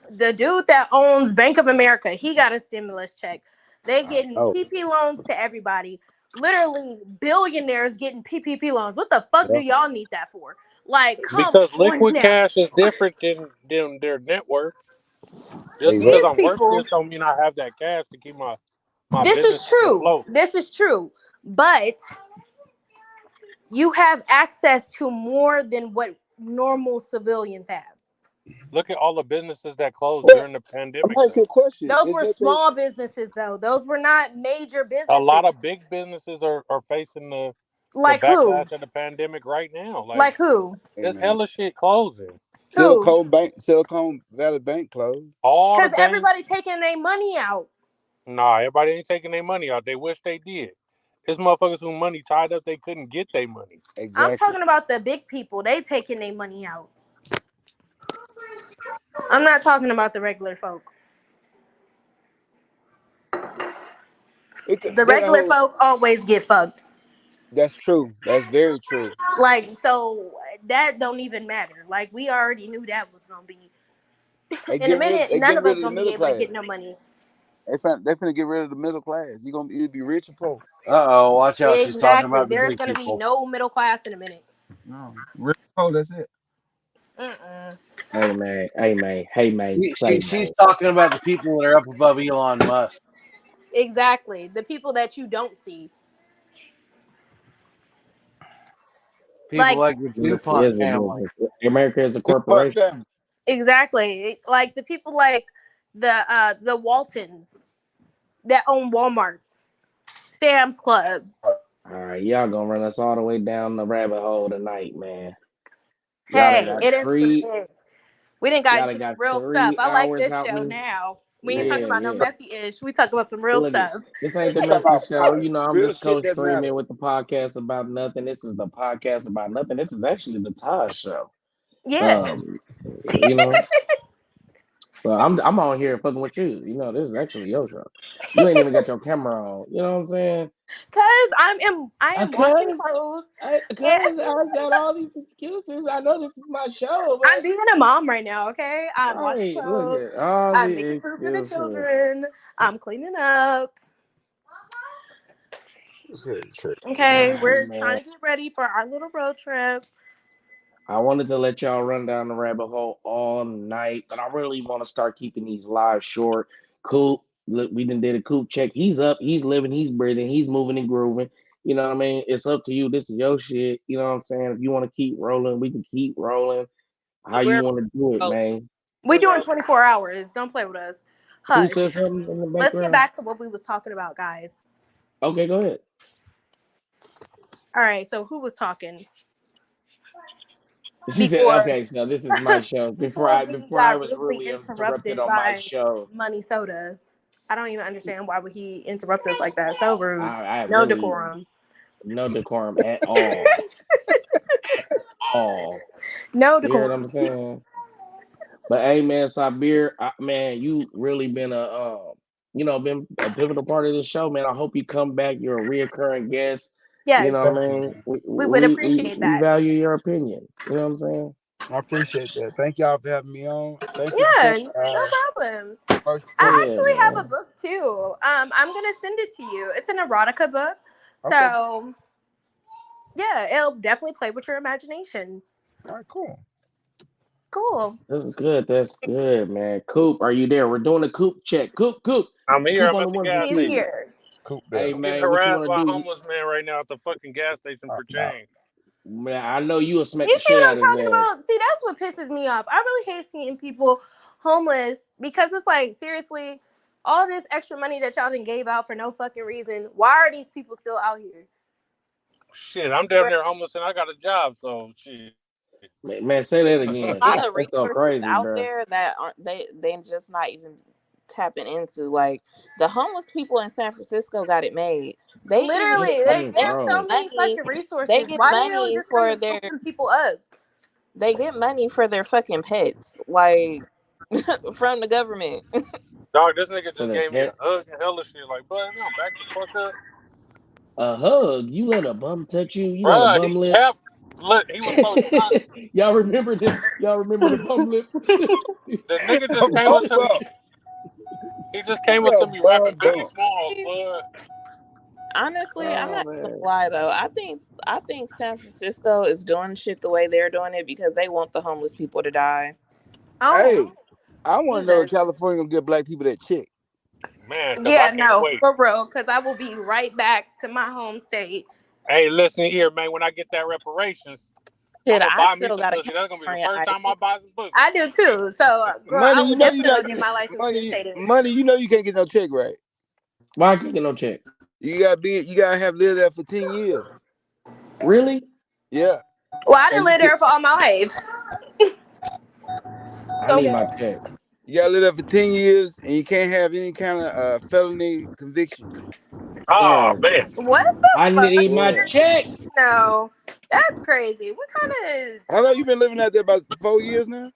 the dude that owns Bank of America, he got a stimulus check. They getting
Oh,
PP loans to everybody. Literally billionaires getting PPP loans. What the fuck do
yeah.
y'all need that for? Like, come
Because
on
liquid
now.
cash is different than their net worth. Just because
These
I'm working
people,
this don't mean I have that cash to keep my
this is
business
true.
afloat.
This is true. But you have access to more than what normal civilians have.
Look at all the businesses that closed
Well,
during the
I'm
pandemic
gonna ask you
though.
a question.
Those
Is
were
that they?
small businesses, though. Those were not major
A lot
businesses.
of big businesses are facing the
Like who?
backlash of the pandemic right now. Like
Like who?
Hey
there's
man,
hella shit closing.
Who?
Silicon Valley Bank closed.
All the
Because
banks,
everybody taking their money out.
nah, everybody ain't taking their money out. They wish they did. There's motherfuckers who money tied up, they couldn't get their money.
I'm
Exactly.
talking about the big people. They taking their money out. I'm not talking about the regular folk. The
That
regular
whole.
folk always get fucked.
That's true. That's very true.
Like, so that don't even matter. Like, we already knew that was gonna be.
They
In a
get rid.
minute,
They
none
get
of us
rid of the
gonna be
middle
able to
class.
get no money.
They finna get rid of the middle class. You gonna either be rich or poor.
Watch out. She's talking
Exactly.
about the
There's
big
gonna be
people.
no middle class in a minute.
No, rich or poor. That's it.
Mm-mm.
hey man, say
She's
man.
talking about the people that are up above Elon Musk.
Exactly. The people that you don't see.
People
Like,
like the
America
DuPont
is a
family.
business. America is a
DuPont
corporation.
family.
exactly. Like the people like the Waltons that own Walmart, Sam's Club.
All right, y'all gonna run us all the way down the rabbit hole tonight, man. Y'all done
Hey,
got
it is what it
three.
is. We didn't got
Y'all
into
done
some
got
real stuff. I like
3 hours
this
out
show
me.
now. We ain't talking
Yeah,
about no
yeah.
messy ish. We talking about some real
Look it.
stuff.
This ain't the
We talking
messy
about
show. You know, I'm
real
just
shit that
co-streaming
matters.
with the podcast about nothing. This is the podcast about nothing. This is actually the Taj show.
Yes.
Um, you know, so I'm on here fucking with you. You know, this is actually your show. You ain't even got your camera on. You know what I'm saying?
Cause I am washing
Cause
clothes.
cause
And
I got all these excuses. I know this is my show,
I'm
but
being a mom right now, okay? I'm washing
right, look
clothes.
at all
I'm
the
making food for the
excuses.
children. I'm cleaning up.
Shit, true.
Okay, we're
Man,
trying to get ready for our little road trip.
I wanted to let y'all run down the rabbit hole all night, but I really want to start keeping these lives short. Coop, look, we done did a Coop check. He's up, he's living, he's breathing, he's moving and grooving. You know what I mean? It's up to you. This is your shit. You know what I'm saying? If you want to keep rolling, we can keep rolling. How you
We're
want to do it,
oh,
man?
We doing
we're
24 hours. Don't play with us.
Who
Hush.
said something in the
Let's get
background?
back to what we was talking about, guys.
Okay, go ahead.
All right, so who was talking
She said,
before
"Okay, so this is my show." Before
before
I
we
before I
got
was
rudely
rudely interrupted
interrupted
on my
by
show,
Money Soda? I don't even understand why would he interrupt us like that. So rude.
I
No
really
decorum.
no decorum at all, all.
No
You hear what
decorum.
I'm saying? But hey, man, Sabir, man, you really been been a pivotal part of this show, man. I hope you come back. You're a reoccurring guest. You
Yes,
know what
Thank
I
you,
mean?
man.
we would appreciate
We
that.
value your opinion. You know what I'm saying?
I appreciate that. Thank y'all for having me on. Thank you for
Yeah,
saying
no problem.
first
I
question.
Yeah,
actually have a
man.
book too. I'm gonna send it to you. It's an erotica book.
Okay.
So yeah, it'll definitely play with your imagination.
All right, cool.
Cool.
That's good. That's good, man. Coop, are you there? We're doing a Coop check. Coop,
I'm here.
Coop
I'm
on the
at the
ones and
gas
He's
twos.
station.
here.
Coop
Hey
there.
Getting
man, what you
harassed
want to
by a
do?
homeless man right now at the fucking gas station for
Nah.
change.
Man, I know you'll smack
You
the
see
shit
what
out
I'm
of his
talking
ass.
about? See, that's what pisses me off. I really hate seeing people homeless because it's like, seriously, all this extra money that y'all done gave out for no fucking reason. Why are these people still out here?
Shit, I'm down there homeless and I got a job, so shit.
Man, say that again.
A lot of
That's so
resources
crazy,
out
bro.
there that aren't they just not even tapping into. Like the homeless people in San Francisco got it made. They even
Where
get
Literally,
it came
they
there's
get
so
from?
many
money.
fucking
They
resources.
get
Why they don't
money
just come
for
and
their
scoop them people up?
pets, like from the government.
Dog, this nigga
For
just
their
gave me a
pets?
hug and hella shit. Like, bud, no, back the fuck up.
A hug? You let a bum touch you? You got a
Bruh, he
bum lip?
kept, look, he was so shocked.
Y'all remember this? Y'all remember the bum lip?
The nigga just
Come
came up
on,
to
bro.
me. He just came up
You're
to
a
me rapping
bum
Biggie
bum.
Smalls, bud.
Honestly, I'm
Oh
not gonna
man.
lie though. I think San Francisco is doing shit the way they're doing it because they want the homeless people to die.
Oh,
Hey, I want to know if
Jesus.
California gonna give black people that check.
Man, cause I
Yeah,
can't
no,
wait.
for real. Because I will be right back to my home state.
Hey, listen here, man. When I get that reparations, I'm
Shit,
gonna
I
buy me
still
some
got a
pussy. That's gonna be the
California
first time I
ID.
buy some pussy.
I do too. So, girl,
Money,
I
you
will
know you're
definitely go
not
get
getting
my license
money.
reinstated.
Money, you know you can't get no check, right?
Why I can't get no check?
You gotta have lived there for 10 years.
Really?
Yeah,
Well, I didn't
and you
live
can
there for all my life.
I
Don't
need
get
my check.
you gotta live there for 10 years, and you can't have any kind of felony conviction.
Oh
Sir,
man.
what the
I
fuck?
need my
Yeah.
check.
No, that's crazy. What kind of?
How long you been living out there? About 4 years now?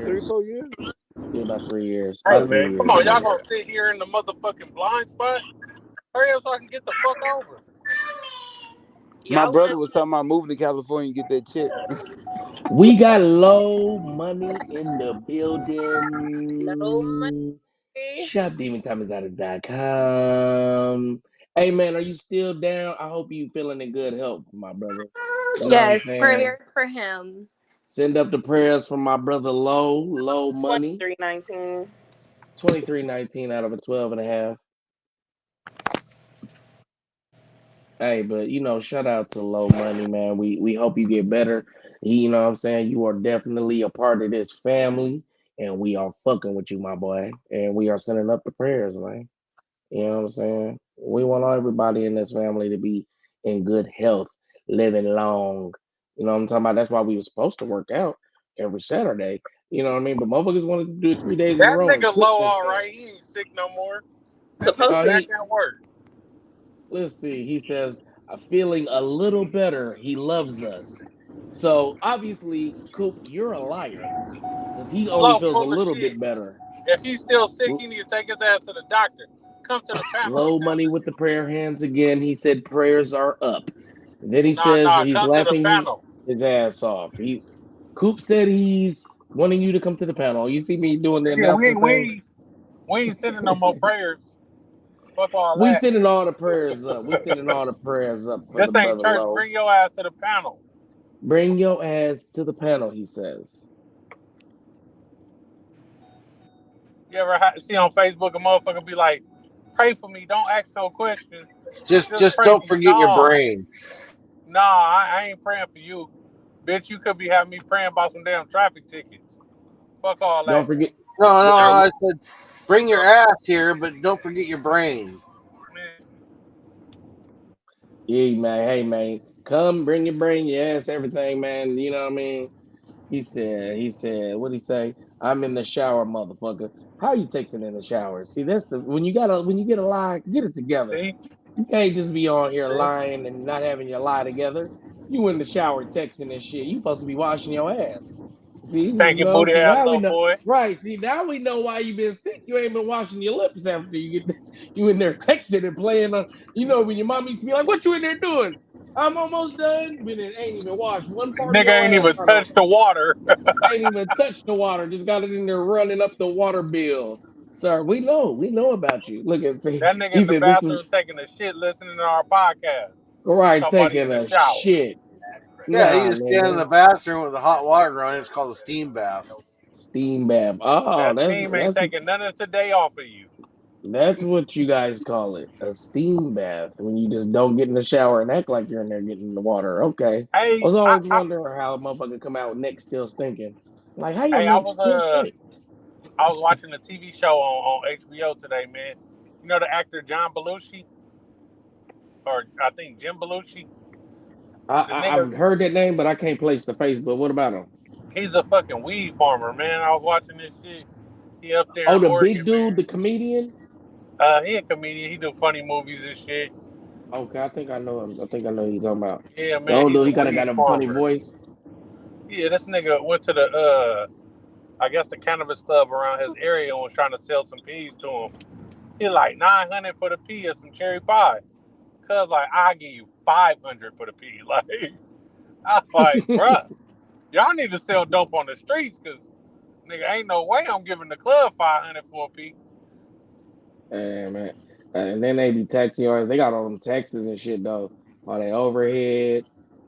3,
Years.
4 years?
Yeah, about 3 years.
Hey
About
man,
three
come
years,
on, y'all
man.
gonna sit here in the motherfucking blind spot? Hurry up so I can get the fuck over.
My
Y'all
brother
want
was talking about moving to California and get that check.
We got low money in the
no
building.
money?
ShopDemonThomas.com. Hey man, are you still down? I hope you feeling in good health, my brother. You know what I'm
Yes,
saying?
prayers for him.
Send up the prayers from my brother Low Money.
2319.
2319 out of a 12 and a half. Hey, but shout out to Low Money, man. We hope you get better. You know what I'm saying? You are definitely a part of this family, and we are fucking with you, my boy. And we are sending up the prayers, man. You know what I'm saying? We want everybody in this family to be in good health, living long. You know what I'm talking about? That's why we were supposed to work out every Saturday. You know what I mean? But motherfuckers wanted to do it 3 days in a
That
row and
nigga
quit
low,
that
all
shit.
right. He ain't sick no more. That
Supposed
nigga
Uh,
to
back
he
at work.
Let's see. He says, feeling a little better. He loves us. So obviously, Coop, you're a liar because he only
Low,
feels a
full of
little
shit.
bit better.
If he's still sick,
L-
he need to take his ass to the doctor. Come to the panel and
Low
tell
Money
us.
with the prayer hands again. He said prayers are up. Then he
Nah,
says
nah,
he's
come to the
laughing
panel.
his ass off. Coop said he's wanting you to come to the panel. You see me doing the
Nigga,
announcer thing.
we ain't sending no more prayers. Fuck all
We
that.
sending all the prayers up. We sending all the prayers up for the
This ain't
brother
church.
Low.
Bring your ass to the panel.
Bring your ass to the panel, he says.
You ever see on Facebook a motherfucker be like, pray for me. Don't ask no questions. Just
Just
pray
don't
for me.
forget your
No.
brain.
Nah, I ain't praying for you. Bitch, you could be having me praying about some damn traffic tickets. Fuck all
Don't
that.
forget.
No, no,
Hey,
I said bring your ass here, but don't forget your brain.
Man,
yeah, man. Hey, man. Come, bring your brain, your ass, everything, man. You know what I mean? What'd he say? I'm in the shower, motherfucker. How you texting in the shower? See, that's when you get a lie, get it together.
see?
You can't just be on here
See?
lying and not having your lie together. You in the shower texting and shit. You supposed to be washing your ass. See,
Stinking booty
so
ass
now we
little
know.
boy.
Right. See, now we know why you been sick. You ain't been washing your lips after you get you in there texting and playing on. When your mom used to be like, "What you in there doing?" I'm almost done, but it ain't even washed one part of
Nigga
your
ain't
ass.
even touched the water.
Ain't even touched the water. Just got it in there running up the water bill. Sir, we know about you. Look at see.
That nigga
He
in the
said this was
bathroom taking a shit listening to our podcast.
right,
Talking about he in
taking
the
a
shower.
shit.
Yeah, you
Nah,
just stand in
nigga.
the bathroom with the hot water running. It's called a steam bath.
Steam bath. Oh,
That
that's
steam ain't
that's
taking none of today off of you.
That's what you guys call it, a steam bath, when you just don't get in the shower and act like you're in there getting in the water. Okay. I
Hey,
was always wondering how a motherfucker come out neck still stinking. Like, how your
hey, I
neck
was
still stink?
I was watching a TV show on HBO today, man. You know the actor John Belushi, or I think Jim Belushi. The nigga,
I've heard that name, but I can't place the face. But what about him?
he's a fucking weed farmer, man. I was watching this shit. He up there
Oh,
in
the big
Oregon,
dude, the
man.
comedian.
He a comedian. He do funny movies and shit.
Okay, I think I know him. I think I know who you're talking about.
Yeah,
The
man.
old
He's
dude,
a
he kind of
weed
got a funny
farmer.
voice.
Yeah, this nigga went to the I guess the cannabis club around his area and was trying to sell some peas to him. He like 900 for the pea or some cherry pie. Cuz like I give you 500 for the pea. Like I was like, bruh, y'all need to sell dope on the streets, cause nigga ain't no way I'm giving the club 500 for a pea.
And man, and then they be taxing yours. They got all them taxes and shit though, on their overhead.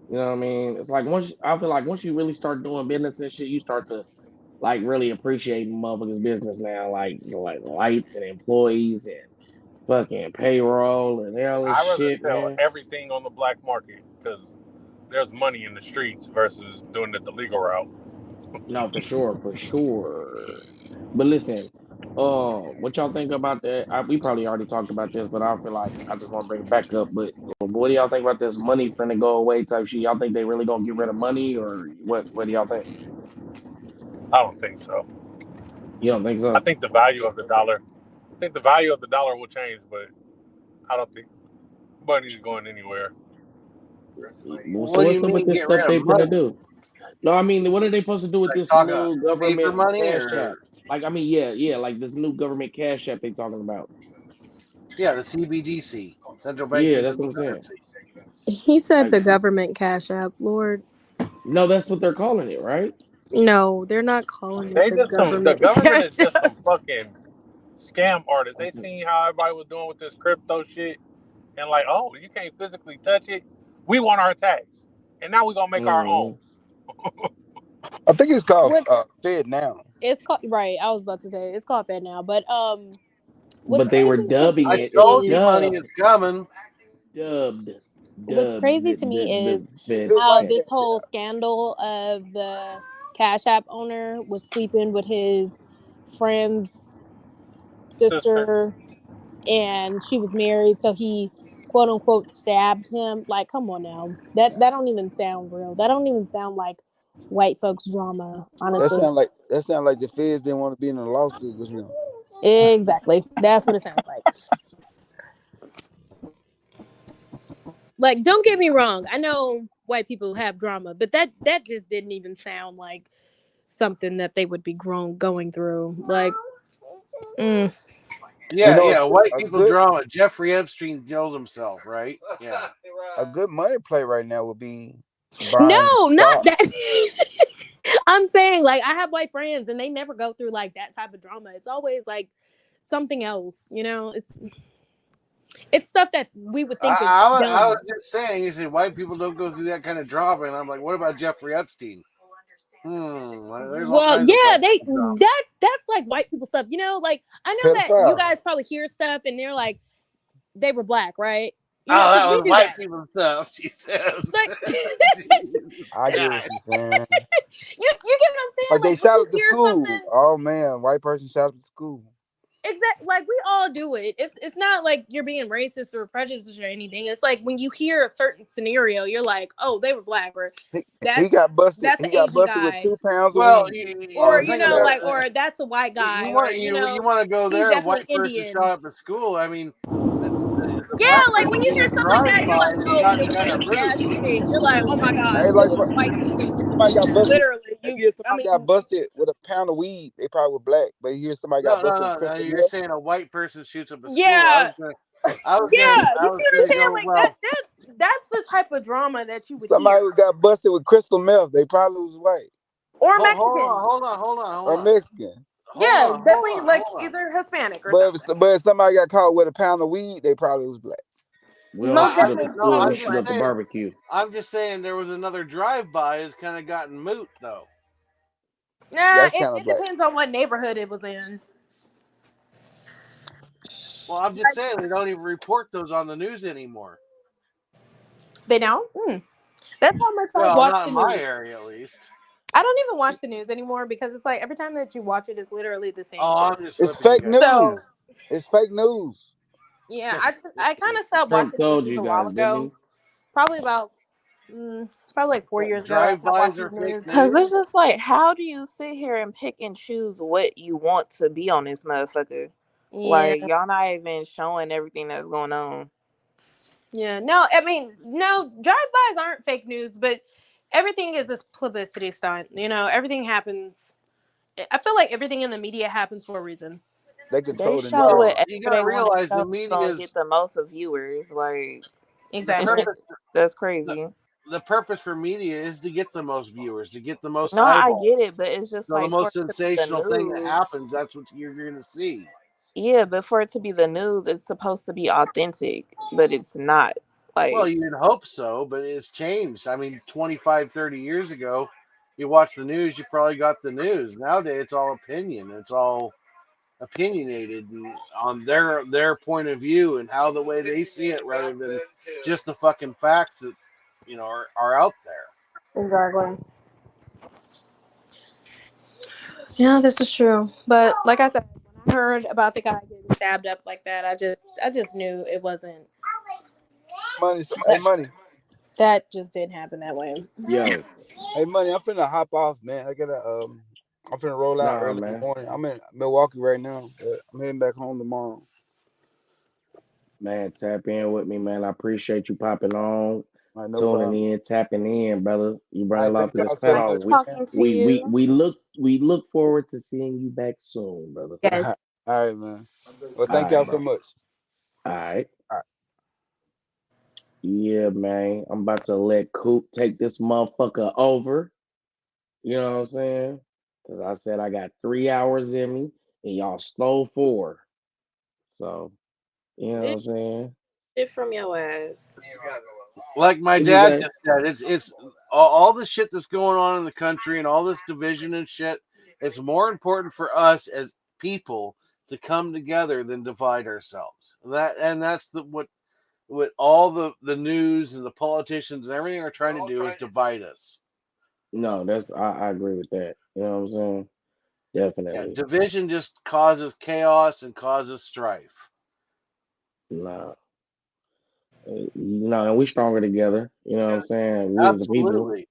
You know what I mean? It's like I feel like once you really start doing business and shit, you start to like really appreciate motherfuckers' business now, like lights and employees and fucking payroll and all this
I'd rather
shit,
sell
man.
everything on the black market because there's money in the streets versus doing it the legal route.
No, for sure, for sure. But listen, what y'all think about that? We probably already talked about this, but I feel like I just want to bring it back up. But what do y'all think about this money finna go away type shit? Y'all think they really gonna get rid of money, or what? What do y'all think?
I don't think so.
You don't think
I
so?
think the value of the dollar, I think the value of the dollar will change, but I don't think money's going anywhere.
Well, so
What do
what's
you
up with
mean
this
get rid
stuff
of
they finna
money?
do? No, I mean, what are they supposed to do with
Like
this
talking
new
paper
government
money
cash
or
app? Like, I mean, yeah, like this new government cash app they talking about.
yeah, the CBDC, central bank
Yeah, that's
digital
what I'm saying.
currency.
He said
Like,
the government cash app. Lord,
no, that's what they're calling it, right?
no, they're not calling it
They
the
just the
government
government
cash
is just
app.
some fucking scam artists. They
Okay.
seen how everybody was doing with this crypto shit and like, oh, you can't physically touch it. We want our tax, and now we're gonna make our own.
Mhm.
I think it's called
What's
Fed now.
it's called right? I was about to say it's called Fed now, but what's
But they were
crazy to
dubbing
I
me
it. It's
told you money
is
dubbed,
is coming.
dubbed,
what's
dubbed
crazy
the
to me is
It
Fed
was
how
like
thing.
this
Cash
whole
App.
scandal of the Cash App owner was sleeping with his friend's
Sister,
sister and she was married, so he quote unquote stabbed him. Like, come on now. That don't even sound real. That don't even sound like white folks drama, honestly.
That sound like the feds didn't want to be in a lawsuit with him.
Exactly. That's what it sounds like. Like, don't get me wrong. I know white people have drama, but that just didn't even sound like something that they would be going through. Like, mm.
You
Yeah,
know,
yeah. White
a
people
good
drama. Jeffrey Epstein killed himself, right? Yeah.
a good money play right now would be buying
No, not
stock.
that. I'm saying, like, I have white friends and they never go through like that type of drama. It's always like something else, you know? It's stuff that we would think is
I was
dumb.
just saying, he said white people don't go through that kind of drama, and I'm like, what about Jeffrey Epstein? Well, there's all
Well,
kinds of
yeah,
white people drama.
that's like white people stuff. You know, like I know that you
Pedophile.
guys probably hear stuff and they're like they were black, right? You know,
Oh,
because
that
we
was
do
white
that.
people stuff, she says.
Like
Jesus
I get what
Christ.
you're saying.
you get what I'm saying?
Like they
Like when
shot
you
up the
hear
school.
something
Oh man, white person shot up the school.
exact like we all do it. It's not like you're being racist or prejudiced or anything. It's like when you hear a certain scenario, you're like, oh, they were black, or
He, he
that's
got busted.
that's an
He got
Asian
busted with
guy,
2 pounds of
Well,
weed
the
or
on
you
thing
know,
about
Snap.
like or that's a white
you
guy, or
want
you
you
know,
want to go
he's
there.
definitely
White person
Indian.
shot up a school. I mean, the
Yeah,
black
like when
person
you
did
hear
a
stuff like that, you're
drive-by
like,
and
oh,
got
the
kind
white
of rude.
trash thing. You're like, oh my god,
Hey,
full
like
of white
if
teenagers.
somebody got busted,
Literally,
if you hear
I
somebody got
mean,
busted with a pound of weed, they probably were black. But you hear somebody got
No, no,
busted with
no, no.
crystal
You're
meth.
saying a white person shoots up a school.
yeah, yeah.
I
You
was
see what I'm
gonna
saying?
go.
Like
Well,
that's the type of drama that you would
Somebody
hear,
who got busted with crystal meth, they probably was white
or
hold
Mexican.
on, hold on, hold on, hold
or
on,
Mexican.
hold
Yeah,
on, hold
definitely
on,
like
hold on.
either Hispanic or
But
something.
if somebody got caught with a pound of weed, they probably was black.
We don't
Most
shoot up
definitely
the
was
school. We
probably
I'm
shoot
just
up
black.
the
saying.
barbecue.
I'm just saying there was another drive-by. Has kind of gotten moot though.
Nah,
That's kind of
it
black.
depends on what neighborhood it was in.
Well, I'm just saying they don't even report those on the news anymore.
They don't. That's how much I
Well,
watch
not
the
in my
news.
area at least.
I don't even watch the news anymore because it's like every time that you watch it, it's literally the same
Oh,
shit.
I'm just
It's
flipping you
fake
guys.
So
news. It's fake news.
yeah, I kind of stopped
Trump
watching the
told
news
you
a while
guys, didn't he?
ago. Probably about probably like 4 years ago. I stopped
Drive-bys
watching
are
the
fake
news.
Cause it's
news.
just like, how do you sit here and pick and choose what you want to be on this motherfucker?
Yeah,
Like y'all not even showing everything that's going on.
yeah. No, I mean, no, drive-bys aren't fake news, but everything is this publicity stunt. You know, everything happens. I feel like everything in the media happens for a reason.
They
They
control the
show
Well,
narrative.
whatever
you got to
they want to
realize the
show is
media
gonna get
is
the most of viewers. Like
the
Exactly.
purpose.
that's
The,
crazy.
the purpose for media is to get the most viewers, to get the most
No, I
eyeballs.
get it, but it's just
So the
like for
most
it to be the
sensational thing that
news.
happens, that's what you're going to see.
Yeah, but for it to be the news, it's supposed to be authentic, but it's not.
Well,
Like,
you'd hope so, but it's changed. I mean, 25, 30 years ago, you watch the news, you probably got the news. Nowadays, it's all opinion. It's all opinionated and on their point of view and how the way they see it rather than just the fucking facts that are out there.
Exactly. Yeah, this is true. But like I said, when I heard about the guy getting stabbed up like that, I just knew it wasn't
Hey, money.
that just didn't happen that way.
Yo,
Hey, money. I'm finna hop off, man. I gotta I'm finna roll out
nah,
early in the
man.
morning. I'm in Milwaukee right now, but I'm heading back home tomorrow.
Man, tap in with me, man. I appreciate you popping on,
All right, no
tuning
problem.
in, tapping in, brother. You bring
All
a
right,
lot
thank
to this
y'all so
nice
panel.
much,
We
man.
talking to
we we
you.
we look we look forward to seeing you back soon, brother.
Yes.
All right, man. Well,
All
thank
right,
y'all so
bro.
much.
All right.
All right.
Yeah, man. I'm about to let Coop take this motherfucker over. You know what I'm saying? Because I said I got 3 hours in me and y'all stole 4. So, you know what
Did
I'm saying?
shit from your ass.
Like my
What'd you
dad
say?
just said, it's all the shit that's going on in the country and all this division and shit. It's more important for us as people to come together than divide ourselves. That's what all the news and the politicians and everything are trying to do is divide us.
No, I agree with that. You know what I'm saying?
Yeah,
Definitely.
division just causes chaos and causes strife.
Nah. And we stronger together. You know what I'm saying? We as the people,
Absolutely.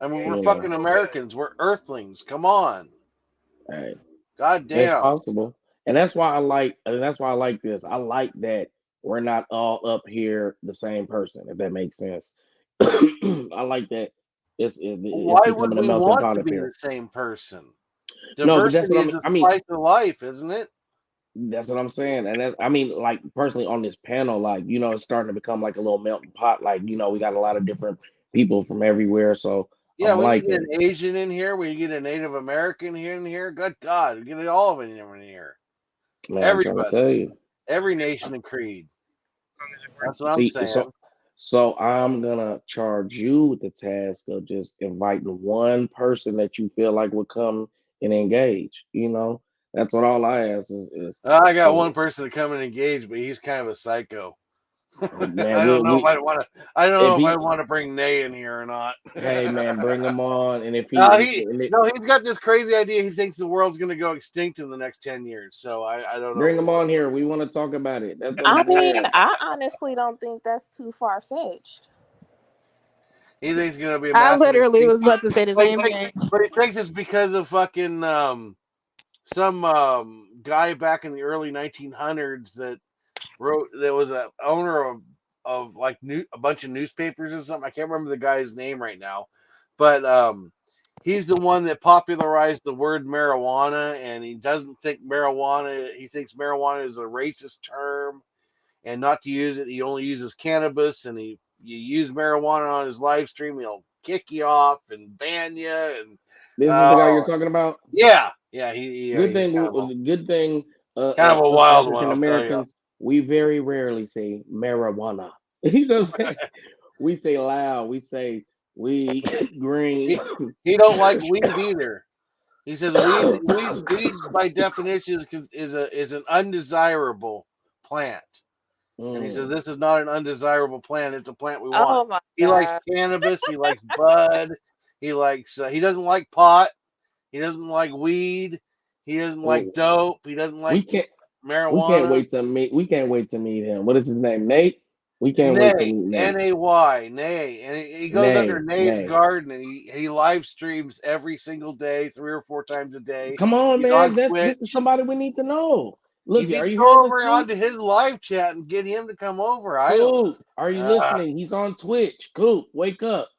I mean, we're
you know,
fucking Americans. We're Earthlings. Come on.
hey,
God
it's
damn.
possible. And that's why I like this. I like that we're not all up here the same person, if that makes sense. I like that it's
Why would
becoming a
we
melting
want
pot
to
up
be the
here.
same person?
No, but that's
Diversity
what
is the
I mean,
spice of life, isn't it?
that's what I'm saying. And I mean, like personally on this panel, like, it's starting to become like a little melting pot. Like, we got a lot of different people from everywhere. So
Yeah,
I'm
we can get
liking it.
an Asian in here. We can get a Native American here in here. Good God, we get all of it in here.
Man, I'm trying to
Everybody,
tell you.
every nation and creed. That's what I'm
See,
saying.
so I'm gonna charge you with the task of just inviting one person that you feel like would come and engage. That's what all I ask
I got
is
one person to come and engage, but he's kind of a psycho.
man,
I don't know if I want to. I don't
if
know if I
he
want to bring Nay in here or not.
hey man, bring him on, and if
No,
he and it,
no, he's got this crazy idea. He thinks the world's going to go extinct in the next 10 years. So I don't know
bring
what
him on here, we want to talk about it. That's what
I
I'm
mean,
saying.
I honestly don't think that's too far fetched.
he thinks it's going to be a
I
massive
literally was
extinction.
about to say the
But he,
same
think,
thing.
but he thinks it's because of fucking some guy back in the early 1900s that was a owner of like a bunch of newspapers or something. I can't remember the guy's name right now, but he's the one that popularized the word marijuana, and he doesn't think marijuana. He thinks marijuana is a racist term, and not to use it. He only uses cannabis, and you use marijuana on his live stream, he'll kick you off and ban you. And
This is the guy you're
uh,
talking about.
yeah,
Good
he's
thing, good thing.
kind of a
Us
wild one,
African
I'll tell you.
Americans, we very rarely say marijuana. You know what I'm saying? We say loud. We say weed, green.
He don't like weed either. He says weed by definition is an undesirable. plant. And he says,
Mm.
this is not an undesirable plant. It's a plant we want.
Oh my
He likes
god.
cannabis. He likes bud. He likes, he doesn't like pot. He doesn't like weed. He doesn't like
Oh,
dope. He doesn't
we
like
can't we can't
marijuana.
wait to meet we can't wait to meet him. What is his name? Nate? We can't wait to
Nay,
meet Nate.
Nay, Nay. And he goes under
Nay,
Nate's
Nay.
garden and he live streams every single day, 3 or 4 times a day.
Come on,
He's on
man. This is
Twitch.
somebody we need to know.
You
Look,
need
are
to
you
go
hearing this,
over
Coop?
onto his live chat and get him to come over. I don't.
Coop, are you listening? He's on Twitch. Coop, wake up.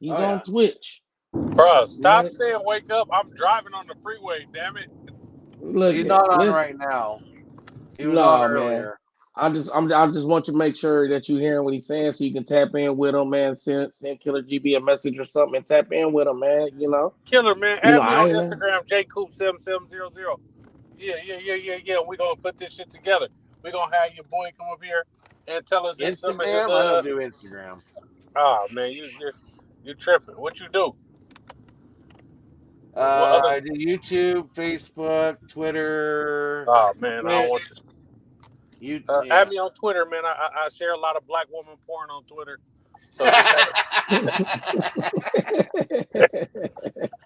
He's
Oh,
on
yeah.
Twitch.
Bruh,
You know
stop
what?
saying wake up. I'm driving on the freeway, damn it.
Look
He's
at
not on
listen.
right now. He was on
No, man.
earlier.
I just want you to make sure that you're hearing what he's saying so you can tap in with him, man. Send Killer GB a message or something and tap in with him, man.
Killer, man.
You know,
Add me
I
on
ain't
Instagram, jcoop7700. Yeah. We gonna put this shit together. We gonna have your boy come up here and tell us his some of his
Instagram? I don't do Instagram.
man, you tripping. What you do? What other
I do YouTube, Facebook, Twitter,
man, I don't
Twitch.
want to add
Yeah.
me on Twitter, man. I share a lot of black woman porn on Twitter. So just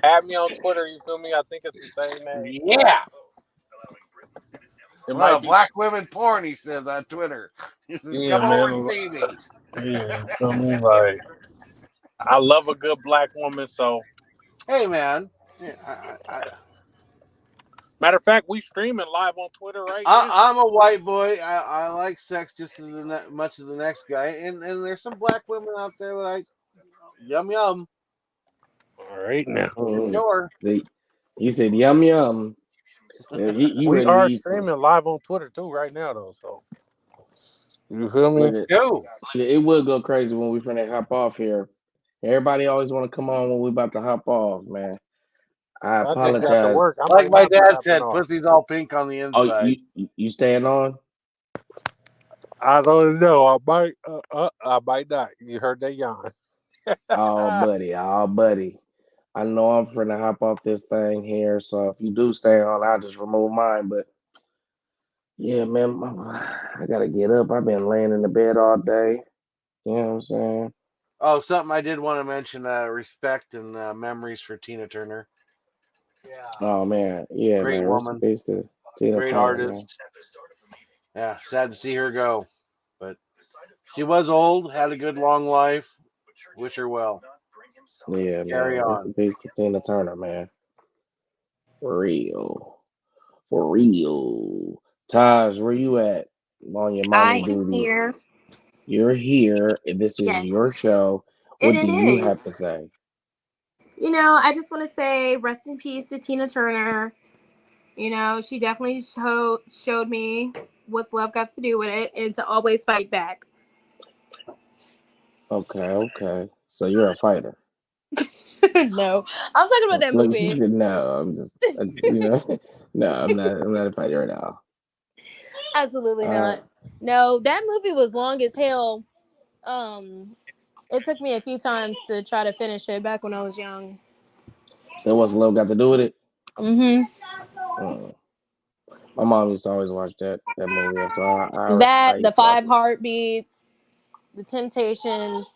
add me on Twitter, you feel me? I think it's the same name.
Yeah.
It
A lot
might
of
be
black women porn, he says on Twitter. He says,
yeah,
come over and
man.
see me.
Yeah, you feel me? Like I love a good black woman, so
Hey, man. Yeah,
matter of fact, we streaming live on Twitter right now.
I'm a white boy. I like sex just as much as the next guy. And there's some black women out there that I yum yum.
All right now.
Sure.
He said yum yum. Yeah, he
We
ready to
are
eat some.
streaming live on Twitter too right now though, so you feel me?
Look at
Go.
it would go crazy when we finna hop off here. Everybody always want to come on when we about to hop off, man. I
I just got to
apologize.
work. I
Like
might
my
not be
dad
hopping
said,
off.
pussy's all pink on the
Oh,
inside.
you staying on?
I don't know. I might not. You heard that yawn.
Oh, buddy. I know I'm finna hop off this thing here, so if you do stay on, I'll just remove mine. But yeah, man, I gotta get up. I've been laying in the bed all day. You know what I'm saying?
Oh, something I did want to mention: respect and memories for Tina Turner.
Oh man, yeah,
Great
man. Rest in
woman,
peace to Tina
great
Turner, man.
artist. Yeah, sad to see her go, but she was old, had a good long life. Wish her well.
Yeah,
Carry
man. Rest
on.
in peace to Tina Turner, man. For real. For real. Taj, where you at on your mommy
I am
duties?
here.
You're here. And this is
Yes,
your show.
and
What
it
do you
is.
have to say?
I just want to say rest in peace to Tina Turner. She definitely showed me what's love got to do with it and to always fight back.
Okay. So you're a fighter.
No, I'm talking about that
Look, she
movie.
said no. No, I'm not a fighter at all.
Absolutely
Uh,
not. No, that movie was long as hell. Um, it took me a few times to try to finish it back when I was young.
that what's love got to do with it?
Mm-hmm.
Mm. My mom used to always watch that movie, so I
That, the
used to watch
Five
it.
Heartbeats, the Temptations,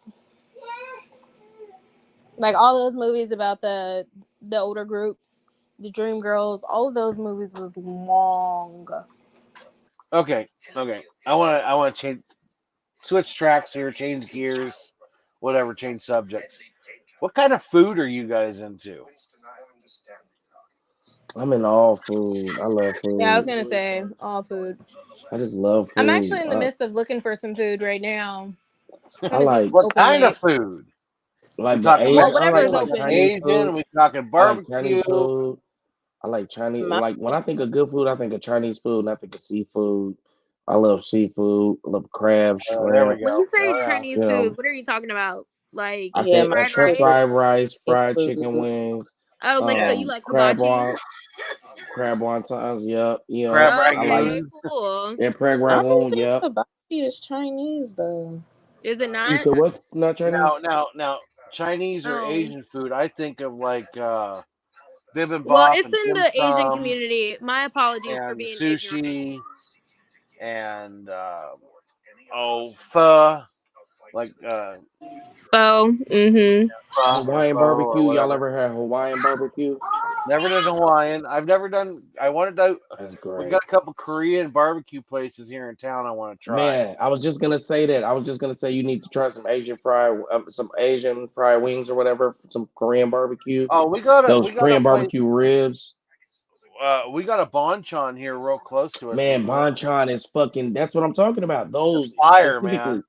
like all those movies about the older groups, the Dream Girls, all of those movies was long.
Okay. I want to switch tracks here, change gears, whatever, change subjects. What kind of food are you guys into?
I'm in all food. I love
Yeah, I was
food.
gonna say all food.
I just love
I'm
food.
actually in the midst of looking for some food right now.
I
Trying to see what's
like
What
open
kind of
late.
food? We
like the
talking
Well,
Asian. I
whatever
like
is
Mexican? We
like
talking
open.
Chinese
Asian?
food.
We talking
I like Chinese
barbecue?
food. I like Chinese.
My
Like when I think of good food, I think of Chinese food, and I think of seafood. I love seafood. I love crab,
There we
shrimp.
When you
go.
say
Oh yeah.
You
Chinese food,
know,
what are you talking about? Like
I
yeah,
said
my
fried
shrimp
rice?
favorite
fried rice,
Chinese
fried chicken
food.
wings,
Oh, like so you
Yeah.
like
crab
hibachi?
crab wontons. Yep.
Crab
I like
Okay,
rangoon.
cool.
yeah, crab
I don't
rangoon.
think
Yep.
hibachi is Chinese though.
Is it
You
not?
said what? Not
Now,
Chinese?
now, now, Chinese or
Oh.
Asian food? I think of like
Well,
bibimbap
it's
and
in
dim
the Asian
sum
community. My apologies for
and
being ignorant.
sushi. and pho, like
So,
pho or
Hawaiian
pho or
barbecue. Y'all
whatever.
ever had Hawaiian barbecue?
Never done Hawaiian. I've never done. I wanted to.
That's
We
great.
got a couple Korean barbecue places here in town. I want to try.
Man, I was just gonna say that. I was just gonna say you need to try some Asian fried wings or whatever, some Korean barbecue.
Oh,
Those
we got a
Korean
place.
barbecue ribs.
We got a bonchon here real close to us,
Man,
and
banchan is fucking. That's what I'm talking about.
the
Those
fire, man.
specifically,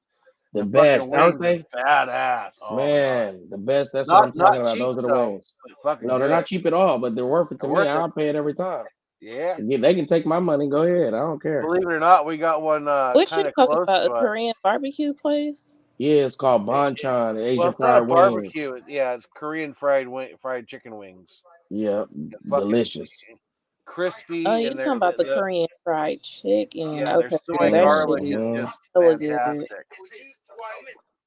the
The fucking
best, aren't
wings are
they?
badass. Oh god,
Man, the best. That's what I'm talking
not
about.
cheap
Those are the
though,
wings.
but fucking
No, they're
good.
not cheap at all, but they're worth it to
They're
me.
worth it.
I'll pay it every time.
Yeah.
Yeah, they can take my money. Go ahead. I don't care.
Believe it or not, we got one
What you
kind of
talking
close
about? A
to us.
Korean barbecue place?
Yeah, it's called
It,
banchan,
well,
Asian
it's not a
fried wings.
barbecue. Yeah, it's Korean fried chicken wings.
Yeah,
They're fucking
delicious.
Oh,
crispy,
you
and
talking about the Korean fried chicken?
yeah, their
Okay,
soy
yeah, that
garlic
shit is
is
hmm
just
hella good.
fantastic.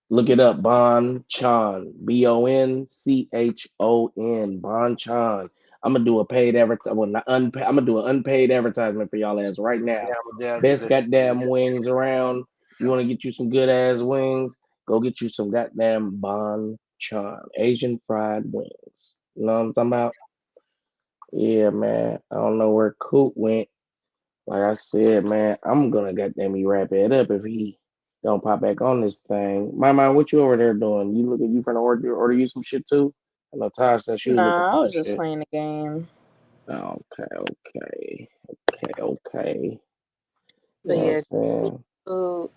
Look it up, Banchan, Bonchon, Banchan. I'm gonna do a paid advertisement. Well, not unpaid. I'm gonna do an unpaid advertisement for y'all ass right
Yeah,
now.
my dad's
Best
addicted to
goddamn
it.
wings around. You want to get you some good ass wings? Go get you some goddamn Banchan, Asian fried wings. You know what I'm talking about? Yeah, man. I don't know where Coop went. Like I said, man, I'm gonna goddamn me wrap it up if he don't pop back on this thing. My, what you over there doing? You looking you finna order you some shit too? I know Taj said she was looking
Nah,
for
I
some
was just
shit.
playing the game.
Okay. You
But
know what I'm
yeah,
saying?
food,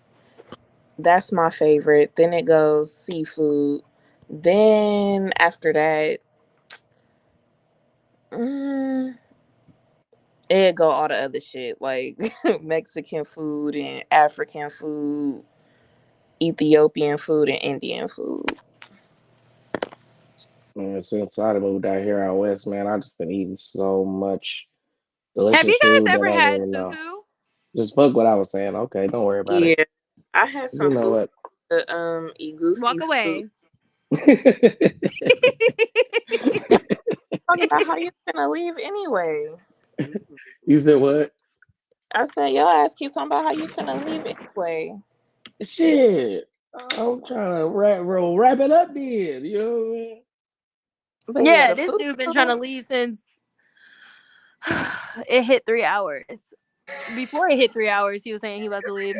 that's my favorite. Then it goes seafood. Then after that, mm, it go all the other shit like Mexican food and African food, Ethiopian food and Indian food.
Man, since I moved out here out west, man, I just been eating so much
have
delicious
you guys
food that
ever
I didn't
had
even know.
fufu?
Just fuck what I was saying. Okay, don't worry about it.
Yeah, I had some
You know
food,
what?
egusi
Walk
soup.
away.
Talk about how you gonna leave anyway.
You said what?
I said your ass keep talking about how you finna leave anyway.
Shit. I'm trying to wrap it up then. You know what I mean?
But yeah,
Yeah,
the
this
food.
dude been trying to leave since it hit 3 hours. Before it hit 3 hours, he was saying he about to leave.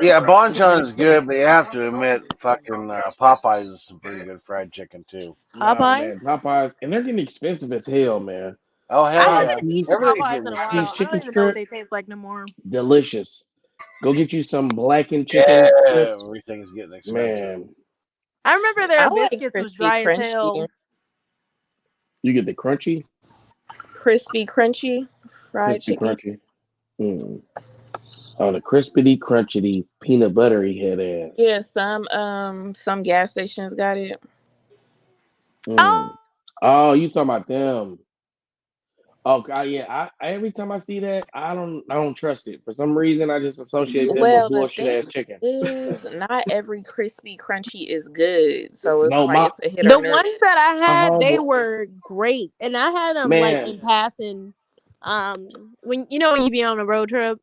Yeah, bonchon is good, but you have to admit, fucking Popeyes is some pretty good fried chicken too.
No,
Popeyes.
man. Popeyes, and they're getting expensive as hell, man.
Oh
I
hell
Try a
yeah,
haven't eaten
everything's
Popeyes
getting
in a
piece
while. I
expensive.
don't
chicken
even know what
strip,
they taste like no more.
delicious. Go get you some blackened chicken strips,
Everything's getting expensive.
man.
I remember their
I like
biscuits was
crispy
dry as
crunchy,
hell.
You get the crunchy,
crispy crunchy fried
crispy
chicken.
crunchy. Mm. Oh, the crispity crunchity peanut buttery head ass.
Yeah, some gas stations got it.
Mm.
Oh,
Oh, you talking about them? Oh, God, yeah. Every time I see that, I don't trust it. For some reason, I just associate them with
Well, the
bullshit
thing
ass chicken.
is, not every crispy crunchy is good, so it's
No,
like
my
it's a hit or
the
miss.
ones that I
my
had, they
homeboy,
were great, and I had them like
man.
in passing. When when you be on a road trip.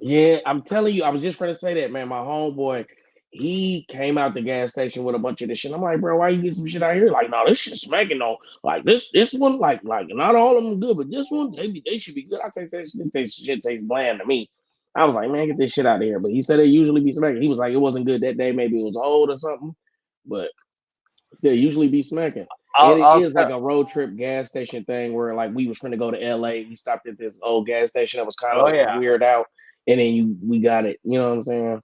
Yeah, I'm telling you, I was just trying to say that, man. My homeboy, he came out the gas station with a bunch of this shit. I'm like, bro, why you get some shit out here? Like, no, this shit smacking though. Like this one, like not all of them good, but this one, they should be good. I taste that shit tastes bland to me. I was like, man, get this shit out of here. But he said it usually be smacking. He was like, it wasn't good that day. Maybe it was old or something. But he said it usually be smacking. And it
I'll
is like a road trip gas station thing where like we was trying to go to LA. We stopped at this old gas station that was kind of
oh
like
yeah,
weird out. And then we got it. You know what I'm saying?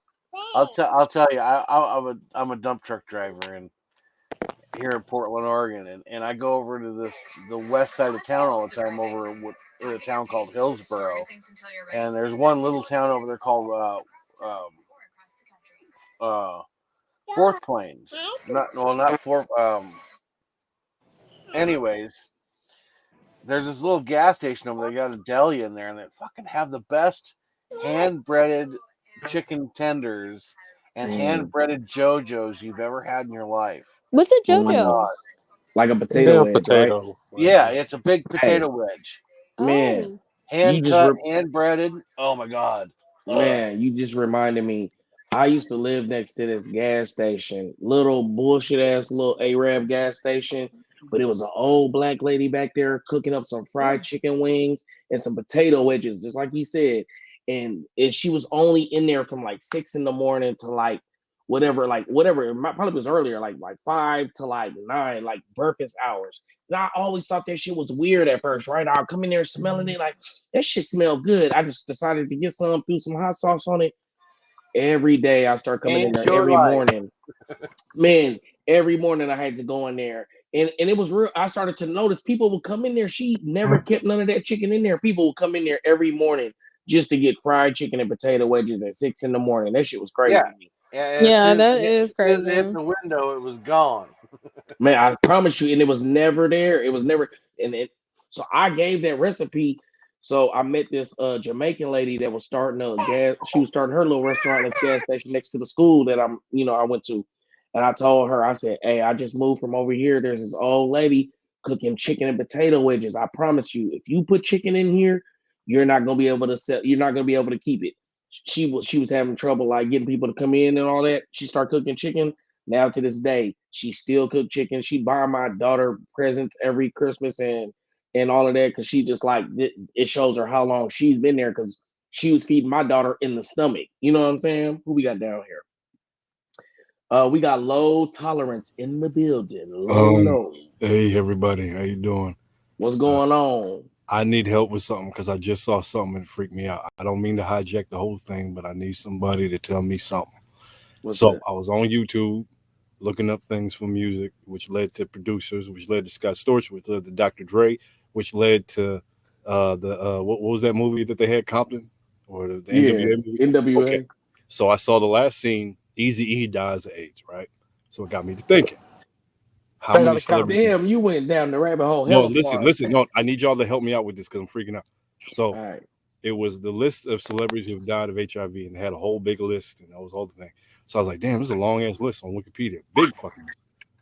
I'll tell you, I'm a dump truck driver and here in Portland, Oregon, and I go over to the west side of town all the time over in a town called Hillsboro, and there's one little town over there called uh, Fourth Plains. Not Fourth. Anyways, there's this little gas station over there. They got a deli in there, and they fucking have the best hand breaded chicken tenders and hand
Mm,
breaded JoJo's you've ever had in your life.
What's a
Oh my
mm.
JoJo?
god.
Like a potato
Yeah,
wedge, right?
potato
Yeah,
wedges.
it's a big
Hey,
potato wedge.
man,
Oh,
hand cut, hand breaded. Oh my god,
man, you just reminded me. I used to live next to this gas station, little bullshit ass little Arab gas station, but it was an old black lady back there cooking up some fried chicken wings and some potato wedges, just like he said. And she was only in there from like 6 in the morning to like whatever. It probably was earlier, like 5 to 9, like breakfast hours. And I always thought that shit was weird at first, right? I'll come in there smelling it like that shit smelled good. I just decided to get some, threw some hot sauce on it. Every day I start coming in
change
there
your
every
life.
morning. Man, every morning I had to go in there. And it was real. I started to notice people would come in there. She never kept none of that chicken in there. People would come in there every morning just to get fried chicken and potato wedges at 6 in the morning. That shit was crazy
Yeah,
to me.
and
Yeah, that is
as soon as it hit
crazy.
the window, it was gone.
Man, I promise you, and it was never there. It was never, and it. So I gave that recipe. So I met this Jamaican lady that was starting a gas. She was starting her little restaurant at the gas station next to the school that I went to. And I told her, I said, "Hey, I just moved from over here. There's this old lady cooking chicken and potato wedges. I promise you, if you put chicken in here, you're not gonna be able to sell. You're not gonna be able to keep it." She was having trouble like getting people to come in and all that. She started cooking chicken. Now to this day, she still cook chicken. She buy my daughter presents every Christmas and all of that because she just like it shows her how long she's been there because she was feeding my daughter in the stomach. You know what I'm saying? Who we got down here? We got low tolerance in the building. Low.
Hey everybody, how you doing?
What's going on?
I need help with something because I just saw something and it freaked me out. I don't mean to hijack the whole thing, but I need somebody to tell me something.
What's
So
that?
I was on YouTube looking up things for music, which led to producers, which led to Scott Storch, which led to Dr. Dre, which led to the what was that movie that they had, Compton, or the
Yeah,
NWA movie? Okay,
NWA.
so I saw the last scene. Easy E dies of AIDS, right? So it got me to thinking: how
Straight out
many
of Compton.
celebrities?
Damn, you went down the rabbit hole
No,
hella
listen,
far.
listen. No, I need y'all to help me out with this because I'm freaking out. So
All right.
it was the list of celebrities who have died of HIV, and they had a whole big list, and that was all the thing. So I was like, damn, this is a long ass list on Wikipedia, big fucking list.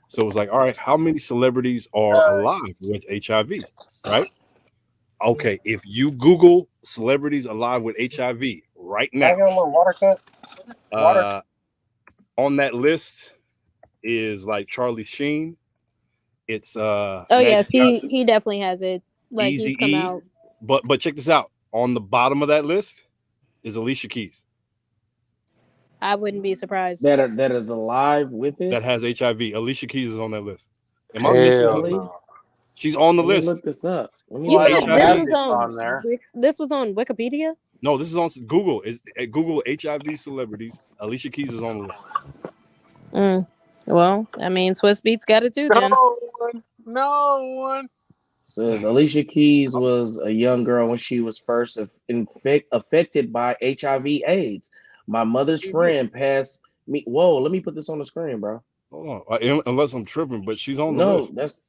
So it was like, all right, how many celebrities are alive with HIV, right? Okay, if you Google celebrities alive with HIV right
Can I
now,
get a little water cut? Water.
uh, on that list is like Charlie Sheen. It's
Oh
Magic
yes,
Johnson,
he definitely has it. Like
Easy
he's come
E.
out.
But check this out. On the bottom of that list is Alicia Keys
I wouldn't be surprised.
That is alive with it.
that has HIV. Alicia Keys is on that list. Am I missing
Hell
something?
Seriously?
no.
She's on the
Let me look
list.
this up. Let me
You
Well, I
look
said
know
this
this
up.
was
Magic's
on
on there.
this was on Wikipedia.
No, this is on Google. Is Google HIV celebrities? Alicia Keys is on the list.
Mm. Well, I mean, Swiss Beats got it too. Then
No one. No one.
Says Alicia Keys was a young girl when she was first affected by HIV/AIDS. My mother's friend passed me. Whoa, let me put this on the screen, bro.
Hold on, unless I'm tripping, but she's on the
No,
list.
that's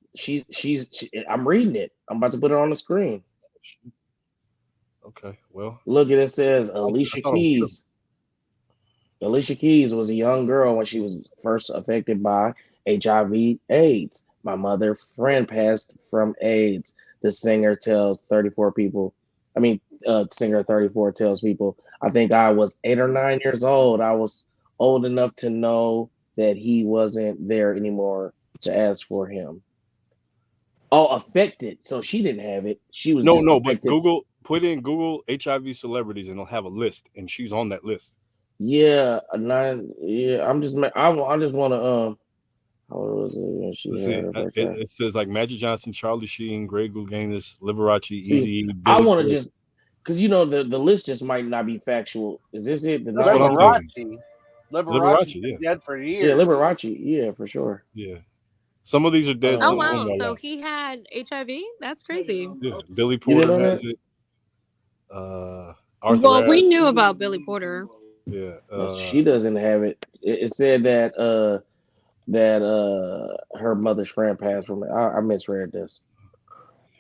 I'm reading it. I'm about to put it on the screen.
Okay, well,
Look at it. Says
I thought I was tripping.
Alicia Keys was a young girl when she was first affected by HIV/AIDS. My mother friend passed from AIDS. The singer tells 34 people. I mean, singer 34 tells people, I think I was 8 or 9 years old. I was old enough to know that he wasn't there anymore to ask for him. Oh, affected. So she didn't have it. She was
No,
just
no, but
affected.
put in Google HIV celebrities and it'll have a list, and she's on that list.
Yeah, a nine. Yeah, I just want to. How old was it when she
Let's
had
see.
her birthday?
It says like Magic Johnson, Charlie Sheen, Greg Louganis, Liberace,
See,
Easy,
I
Billy
want to
Porter.
just because the list just might not be factual. Is this it? The
That's what I'm
90s?
thinking.
Liberace's
Liberace,
been
yeah,
dead for
Yeah,
years.
Liberace. Yeah, for sure.
yeah. Some of these are dead,
oh
some of
Uh,
them
wow,
are
so
alive.
he had HIV. That's crazy.
Yeah, Billy
you didn't
Porter
know
has
that?
it. Arthur
Well, we
Ashe.
knew about Billy Porter.
Yeah.
No, she doesn't have it. It said that her mother's friend passed from it. I misread this.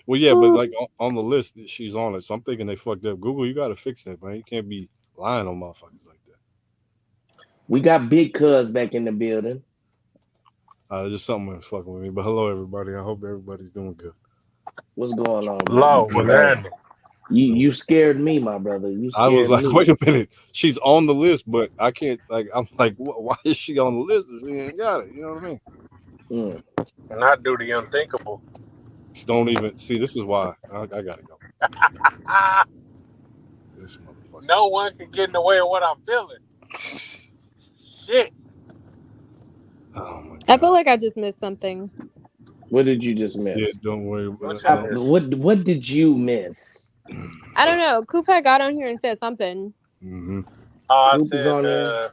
Well, yeah, but like on the list, she's on it. So I'm thinking they fucked up. Google, you got to fix that, man. You can't be lying on motherfuckers like that.
We got Big Cuz back in the building.
Just something that's fucking with me. But hello, everybody. I hope everybody's doing good.
What's going on,
Low.
Big
What's
Cuz?
happening?
You scared me, my brother. You
I was
scared
like,
me.
wait a minute, she's on the list, but I can't. Like, I'm like, why is she on the list if she ain't got it? You know what I mean?
Mm.
And I do the unthinkable.
Don't even see. This is why I gotta go. This motherfucker.
No one can get in the way of what I'm feeling. Shit.
Oh my
I feel
god.
like I just missed something.
What did you just
Yeah,
miss?
don't worry.
What you
Don't.
miss?
What did you miss?
I don't know. Coupe got on here and said something.
Mm-hmm.
I
Coop is
said
on there.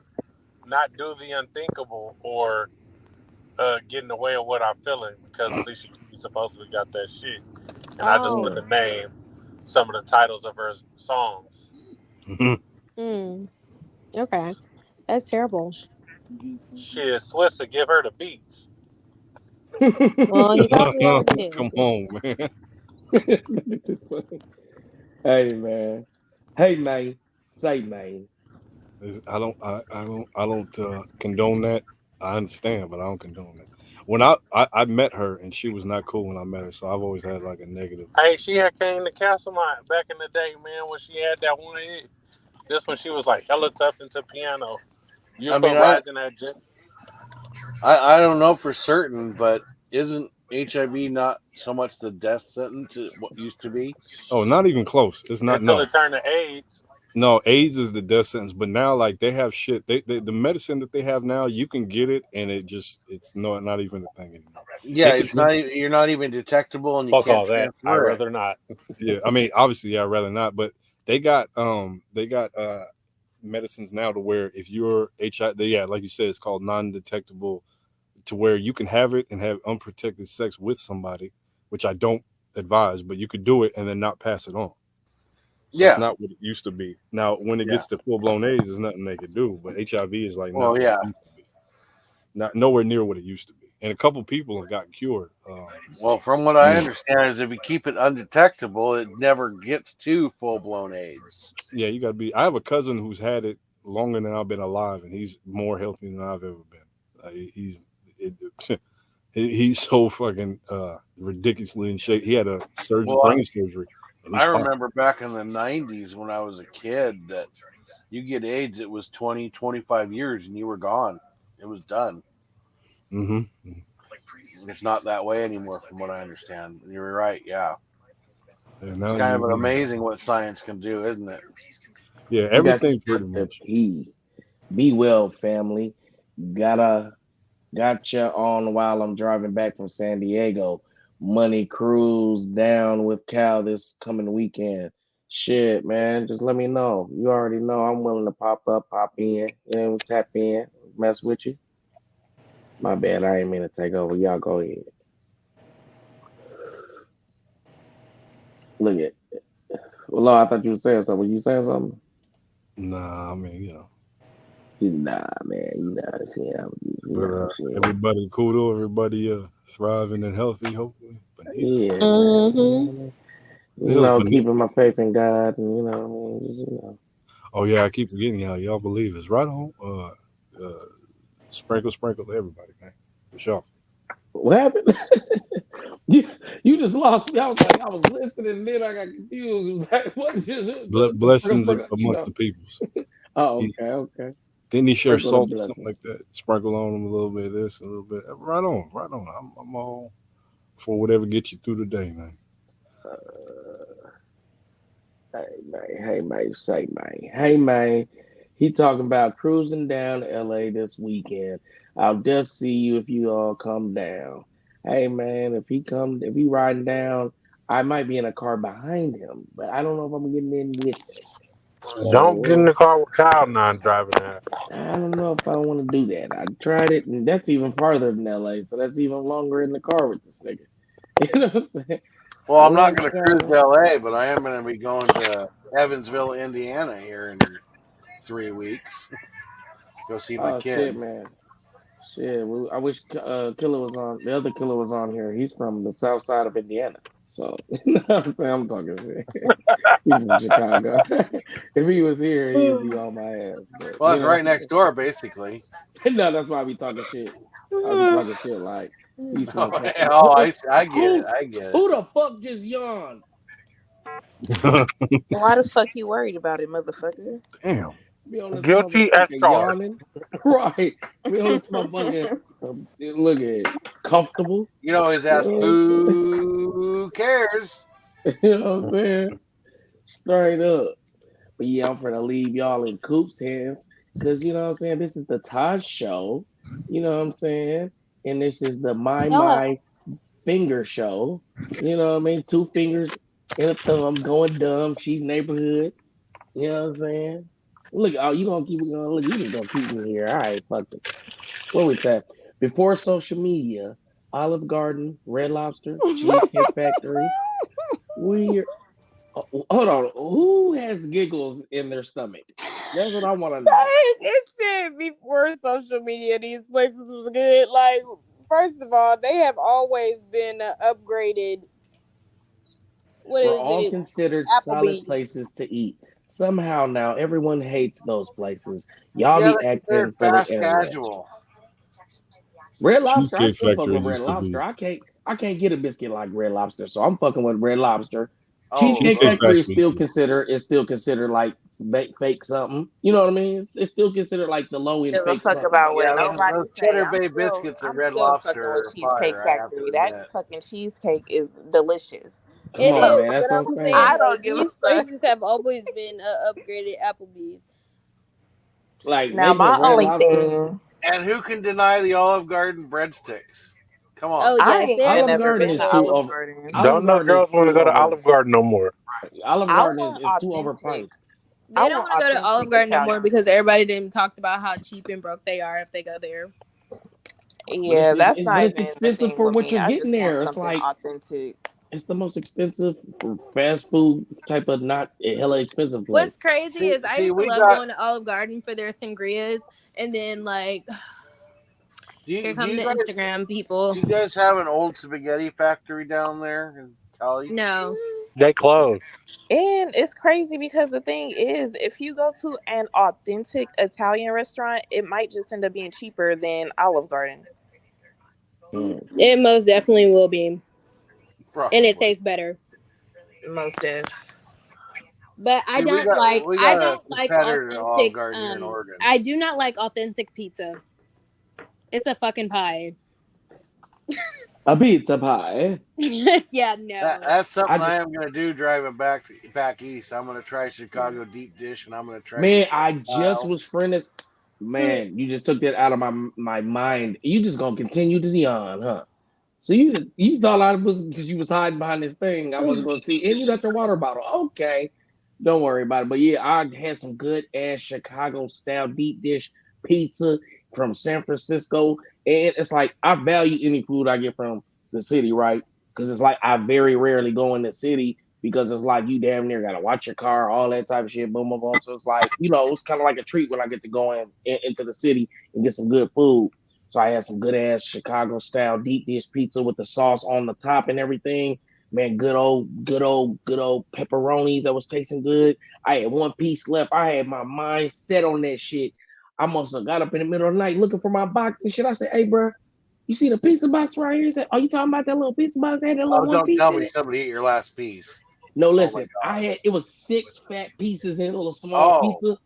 not do the unthinkable or get in the way of what I'm feeling because Alicia Keys supposedly got that shit. And I just put
Oh.
the name, some of the titles of her songs.
Mm. Okay. That's terrible.
Shit, Switzer, give her the beats.
Well, he probably already did.
Come on, man.
Hey man. Hey man. Say man.
I don't condone that. I understand, but I don't condone that. When I met her and she was not cool when I met her, so I've always had like a negative.
Hey, she had came to Castlemont back in the day, man, when she had that one hit. This one, she was like hella tough into piano. You
I mean,
put Rise in that jet.
I don't know for certain, but isn't HIV not so much the death sentence it what used to be?
Oh, not even close. It's not.
Until
No,
it turned to AIDS.
no. AIDS is the death sentence, but now like they have shit. They the medicine that they have now, you can get it, and it's not even a thing anymore.
Yeah,
They could
it's not. You're not even detectable, and you
Fuck
can't
all that. I'd
transfer it.
rather not.
yeah. I mean, obviously, yeah, I'd rather not, but they got medicines now to where if you're HIV, yeah, like you said, it's called non-detectable, to where you can have it and have unprotected sex with somebody, which I don't advise, but you could do it and then not pass it on. So it's
Yeah,
not what it used to be. Now, when it
yeah.
gets to full blown AIDS, there's nothing they could do. But HIV is like not
Well,
what it
yeah.
used to be. Not nowhere near what it used to be. And a couple people have gotten cured.
Well, from what I understand, is if you keep it undetectable, it never gets to full blown AIDS.
Yeah, you got to be. I have a cousin who's had it longer than I've been alive, and he's more healthy than I've ever been. He's it, he's so fucking ridiculously in shape. He had a
Well,
brain surgery, and
I
he's fine.
remember back in the 90s when I was a kid that you get AIDS, it was 20, 25 years and you were gone. It was done.
Mm-hmm.
It's not that way anymore, from what I understand. You're right, yeah.
And
It's
now
kind of amazing what science can do, isn't it?
yeah,
You guys
everything
got
pretty
to
much.
pee. Be well, family. Gotcha on while I'm driving back from San Diego. Money cruise down with Cal this coming weekend. Shit, man, just let me know. You already know I'm willing to pop up, pop in, tap in, mess with you. My bad, I ain't mean to take over. Y'all go ahead. Look at, well, I thought you were saying something. Were you saying something?
Nah, I mean,
Nah, man, you know the shit. You
but
know the shit.
everybody cool though. Everybody thriving and healthy, hopefully. Bonita.
Yeah,
Mm-hmm.
man.
The hell's Bonita?
Keeping my faith in God, and just.
Oh yeah, I keep forgetting y'all believe it's right on. Sprinkle to everybody, man. For sure.
What happened? you just lost me. I was like, I was listening, and then I got confused. It was like, what is this?
Blessings amongst the peoples.
Oh, okay.
Didn't he share
Sprinkle the
salt or something like
blessings.
that? Sprinkle on them a little bit of this, a little bit. Right on, right on. I'm all for whatever gets you through the day, man.
Hey man, say man, hey man. He talking about cruising down to LA this weekend. I'll def see you if you all come down. Hey man, if he riding down, I might be in a car behind him, but I don't know if I'm getting in with him.
Don't get in
So
the car with Kyle now and driving that.
I don't know if I want to do that. I tried it, and that's even farther than LA, so that's even longer in the car with this nigga. You know what I'm saying?
Well, I'm not
What
going to cruise
y'all?
to LA, but I am going to be going to Evansville, Indiana here in 3 weeks. Go see my
Oh
kid.
shit, man. Shit, I wish Killer was on. The other Killer was on here. He's from the south side of Indiana, so you know what I'm saying. I'm talking shit. He's from Chicago. If he was here, he'd be on my ass. But
Well,
you
it's right
know,
next door, basically.
no, that's why I be talking shit. I be talking shit like he's from.
Oh, I get it. I get it.
Who the fuck just yawned?
Why the fuck you worried about it, motherfucker?
Damn.
Be on this
Guilty as
motherfucker
charged.
yawning. Right. Be on this motherfucker look at comfortable.
You know, his ass, who cares?
You know what I'm saying? Straight up. But yeah, I'm gonna leave y'all in Coop's hands. Cause you know what I'm saying? This is the Taj show. You know what I'm saying? And this is the
Hello.
my finger show. You know what I mean? 2 fingers and a thumb going dumb. She's neighborhood. You know what I'm saying? Look, oh, you gonna keep it going. Look, you just gonna keep me here. All right, fuck it. What we say? Before social media, Olive Garden, Red Lobster, Cheesecake Factory. We hold on. Who has giggles in their stomach? That's what I want to know.
It said before social media, these places was good. Like, first of all, they have always been upgraded. What
We're
is
all
it?
considered solid
Applebee's.
places to eat. Somehow now everyone hates those places. Y'all
Yeah,
be
they're considered
acting for the
fast
internet.
casual.
Red Lobster, I
Cheesecake
still fuck
Factory
with Red
used to
Lobster.
be.
I can't get a biscuit like Red Lobster, so I'm fucking with Red Lobster.
Oh,
Cheesecake
Cheesecake
Factory
Factory.
is still considered like fake something. You know what I mean? It's still considered like the low end
Give a
fake
fuck
something.
about what
yeah,
nobody
those
say.
Cheddar Bay biscuits at
I'm
Red
still fucking
Lobster
with
are
Cheesecake
fire, I have to
Factory. That
admit.
fucking cheesecake is delicious.
Come
It
on,
So
is,
man.
but
That's what I'm
I'm saying
saying.
I
like
don't give a
these
fuck.
places have always been upgraded Applebee's.
Like
Now
they
my
give Red
only
Lobster.
thing,
And who can deny the Olive Garden breadsticks? Come on.
Oh
I
yes,
ain't
they're
even
Olive
never
Garden
been
super
to
is too
good.
Olive
over.
Garden.
Olive
Don't know
Garden is
girls want to
too
go to
over.
Olive Garden no more.
Olive
I
Garden
want
is too
authentic.
overpriced.
I
They don't
want
want to go to Olive
authentic
Garden no more
Italian.
because everybody didn't talked about how cheap and broke they are if they go there.
But
Yeah, that's
but
not
it's
even the
expensive
thing
for
with
what
me.
you're
I
getting
just want
there. It's
something
like
authentic.
it's the most expensive for fast food type of not hella expensive place.
What's crazy is I
See,
used to
we
love
got.
going to Olive Garden for their sangrias, and then like here
Do
come
you
the
guys
Instagram
do
people.
you guys have an old spaghetti factory down there in Cali?
No,
They closed.
And it's crazy because the thing is, if you go to an authentic Italian restaurant, it might just end up being cheaper than Olive Garden.
Mm.
it most definitely will be, and it
Probably.
tastes better.
Most def.
But
See, we
I
got a
don't like
competitor to Olive
authentic.
Garden here in Oregon.
I do not like authentic pizza. It's a fucking pie.
A pizza pie.
Yeah, no.
That's something
I
I am gonna do driving back east. I'm gonna try Chicago deep dish and I'm gonna try
man,
Detroit
I just
style.
was friending. Man, you just took that out of my mind. You just gonna continue to yawn, huh? So you thought I was because you was hiding behind this thing. I wasn't gonna see, and you got your water bottle. Okay, don't worry about it. But yeah, I had some good ass Chicago style deep dish pizza from San Francisco, and it's like I value any food I get from the city, right? Because it's like I very rarely go in the city because it's like you damn near gotta watch your car, all that type of shit, boom, boom, boom. So it's like it's kind of like a treat when I get to go into the city and get some good food. So I had some good ass Chicago style deep dish pizza with the sauce on the top and everything. Man, good old pepperonis that was tasting good. I had one piece left. I had my mind set on that shit. I must have got up in the middle of the night looking for my box and shit. I said, "Hey, bro, you see the pizza box right here?" He said, "Are you talking about that little pizza box that had that little
Oh,
one
don't
piece
tell
in
me
it?"
somebody ate your last piece.
No,
Oh my
listen,
god.
it was 6 fat pieces in a little small
Oh,
pizza.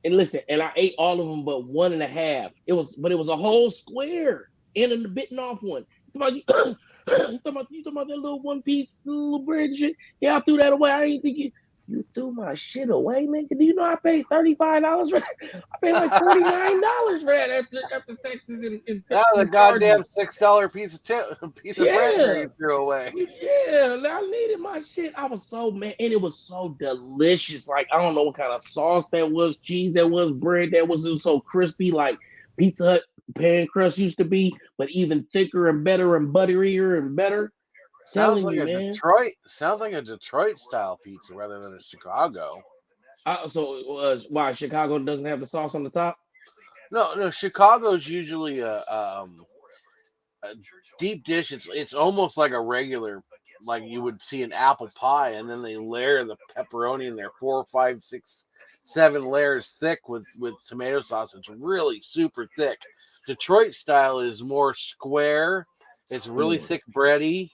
And listen, and I ate all of them but one and a half. But it was a whole square and a bitten off one. It's about you. You talking about that little one piece little bread shit? Yeah, I threw that away. I ain't think you threw my shit away, nigga. Do you know I paid $35 for that? I paid like $49 for that after taxes and
that was a
and charges.
goddamn $6 piece of bread there
Yeah.
you threw away.
Yeah, I needed my shit. I was so mad, and it was so delicious. Like I don't know what kind of sauce that was, cheese that was, bread that was. It was so crispy, like Pizza Hut pan crust used to be, but even thicker and better and butterier and better.
Sounds
Telling
like
you,
a
man.
Detroit style pizza rather than a Chicago.
So it was why Chicago doesn't have the sauce on the top.
No, Chicago's usually a deep dish. It's almost like a regular, like you would see an apple pie, and then they layer the pepperoni in there, 4, 5, 6, 7 layers thick with tomato sauce. It's really super thick. Detroit style is more square. It's really
Mm.
thick bready,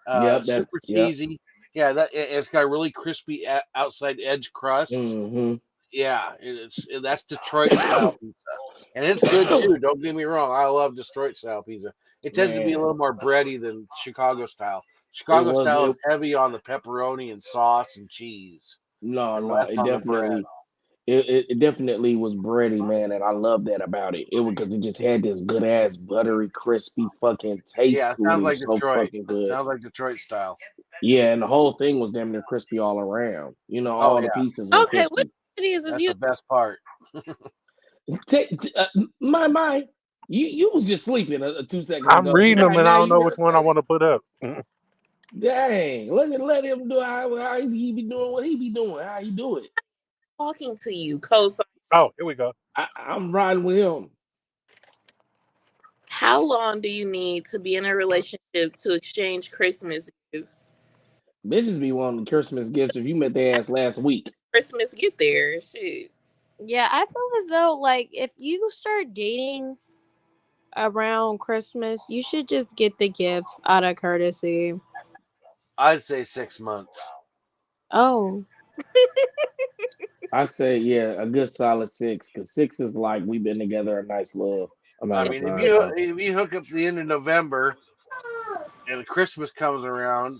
Yep,
super
yep.
cheesy. Yeah, it's got a really crispy outside edge crust.
Mm-hmm.
Yeah, that's Detroit style pizza, and it's good too. Don't get me wrong, I love Detroit style pizza. It tends to be a
Man,
little more bready than Chicago style.
it
Chicago
was
style
it.
is heavy on the pepperoni and sauce and cheese,
No,
and
no,
less
it
on the bread.
definitely. It definitely was bready, man, and I love that about it. It was because it just had this good ass buttery, crispy fucking taste
Yeah, it
to it.
sounds
It
like
was so
Detroit.
fucking
It
good.
sounds like Detroit style.
Yeah, and the whole thing was damn near crispy all around. You know,
Oh
all the
yeah,
pieces were
Okay, what
crispy.
it is
that's
you
the best part.
My, you was just sleeping 2 seconds
I'm
ago.
reading them and I
Now
don't
you
know
got
which one I want to put up.
dang. Let him do how he be doing what he be doing. How he do it.
talking to you, co-sign?
Oh, here we go.
I'm riding with him.
How long do you need to be in a relationship to exchange Christmas gifts?
Bitches be wanting Christmas gifts if you met their ass last week.
Christmas get there, shit.
Yeah, I feel as though like if you start dating around Christmas, you should just get the gift out of courtesy.
I'd say 6 months.
Oh,
I say, yeah, a good solid six, because six is like we've been together a nice little
I
amount of
mean, if
time.
you
So
if you hook up the end of November and Christmas comes around,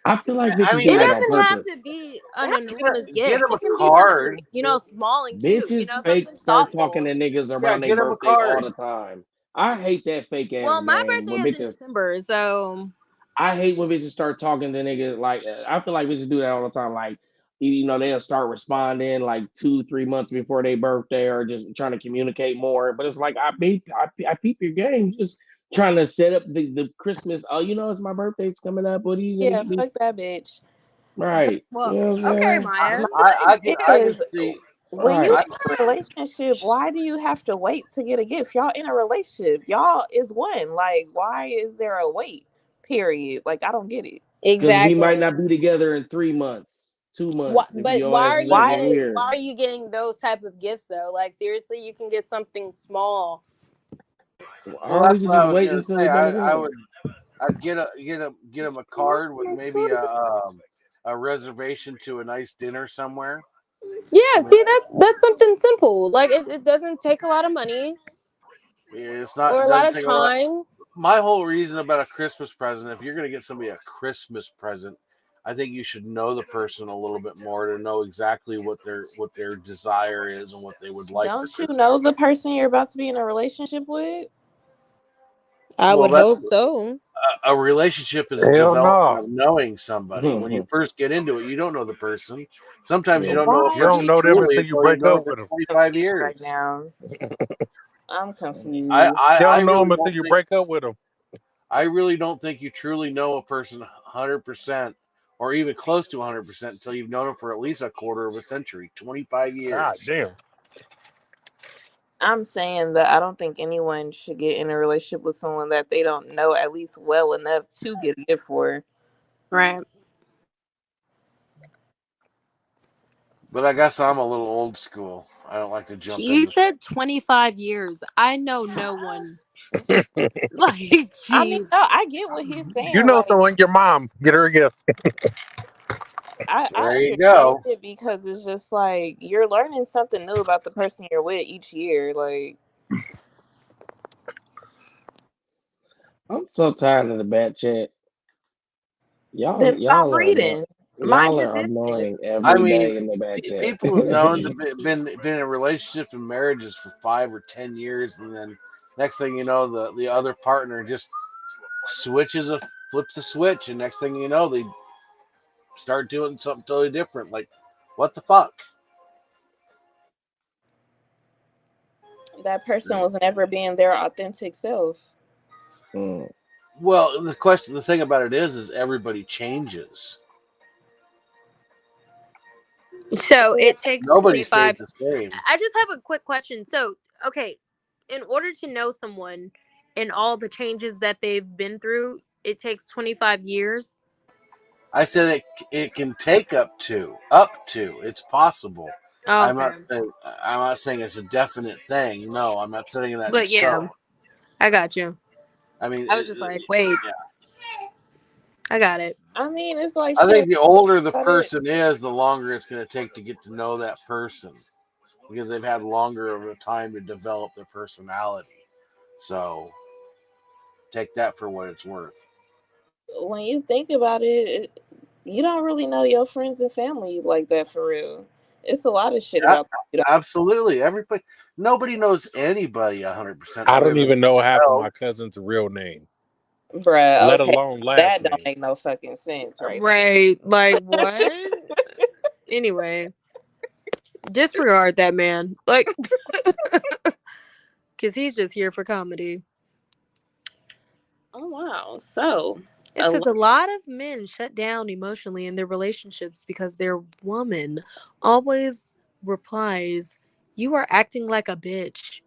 I feel like
I
bitches
mean,
do
it
that on
doesn't have
purpose.
to be an
That's
enormous
get
gift.
them a
It can be
card.
something, small and cute.
Bitches fake
Something
start talking
thoughtful.
to niggas
Yeah,
around their
get them a
birthday all
card.
the time. I hate that fake ass
Well, my
game
birthday
when
is in
bitches.
December, so
I hate when bitches start talking to niggas like I feel like bitches do that all the time. Like they'll start responding like 2-3 months before their birthday or just trying to communicate more. But it's like I peep your game. Just trying to set up the Christmas. Oh, it's my birthday. It's coming up. What are you gonna
yeah,
get me?
fuck that bitch. But
Right. You
well,
know what I'm
okay,
saying?
Maya.
my
I
thing
can I can
is,
see.
when you
Right.
I,
in a relationship, why do you have to wait to get a gift? Y'all in a relationship, y'all is one. Like, why is there a wait period? Like, I don't get it.
Because we might
Exactly.
not be together in 3 months, 2 months. If
But
your ass is acting
Why?
why
weird.
are you getting those type of gifts though? Like seriously, you can get something small.
well,
Or we
that's
could
what I
just
was
wait
gonna
until
say.
we've been together.
I'd get them a card with maybe a reservation to a nice dinner somewhere. I
Yeah,
mean,
see that's something simple. Like it doesn't take a lot of money or
it
a lot
doesn't
of
take a lot.
time.
My whole reason about a Christmas present, if you're gonna get somebody a Christmas present, I think you should know the person a little bit more to know exactly what their desire is and what they would like for
Don't you
Christmas.
know the person you're about to be in a relationship with?
I
Well,
would
that's
hope so.
a relationship is a
Hell
development
no.
of knowing somebody. When you first get into it, you don't know the person. Sometimes you
Yeah.
don't know a
You
Why are
don't
person
you
know them
truly
until you
until you've
break
known
up
them for
with them.
25
confused
years.
right now? I'm
I,
confused.
I,
You
I
don't know
really
them until
don't
you
think
break up with them.
I really don't think you truly know a person 100% or even close to 100% until you've known them for at least a quarter of a century, 25
God
years.
damn.
I'm saying that I don't think anyone should get in a relationship with someone that they don't know at least well enough to get a gift for.
Right.
But I guess I'm a little old school. I don't like to jump
You
into.
said 25 years. I know no one. Like,
I mean,
jeez.
no, I get what he's
You
saying.
know
Like,
someone, your mom, get her a gift.
I
There you
understand
go.
it because it's just like you're learning something new about the person you're with each year. Like,
I'm so tired of the back chat. Y'all,
then stop
y'all are annoying.
reading. Mind
Y'all
your
are
business.
annoying
I
every
mean,
day in the back chat.
people have known to been in relationships and marriages for 5 or 10 years, and then next thing you know, the other partner just flips a switch, and next thing you know, they start doing something totally different. Like, what the fuck?
That person was never being their authentic self.
Mm.
Well, the thing about it is everybody changes.
So
Yeah.
it takes
Nobody stays
25.
the same.
I just have a quick question. So, okay, in order to know someone and all the changes that they've been through, it takes 25 years.
I said it can take up to. It's possible.
Oh,
I'm
okay.
not saying I'm not saying it's a definite thing. No, I'm not setting that in
But yeah,
stone.
I got you.
I mean,
I was just like, wait,
yeah.
I got it.
I mean, it's like
I
shit.
think the older the
About it.
person is, the longer it's going to take to get to know that person because they've had longer of a time to develop their personality. So take that for what it's worth.
When you think about it, you don't really know your friends and family like that for real. It's a lot of shit
A-
about you.
Absolutely, everybody, nobody knows anybody 100% the
I
way
don't even know half of my
themselves.
cousin's real name,
Bruh,
let
okay.
alone last
That don't
name.
make no fucking sense right
Right. Like what? Anyway, disregard that man. Like cuz he's just here for comedy.
Oh wow. So
It says a lot of men shut down emotionally in their relationships because their woman always replies, "You are acting like a bitch."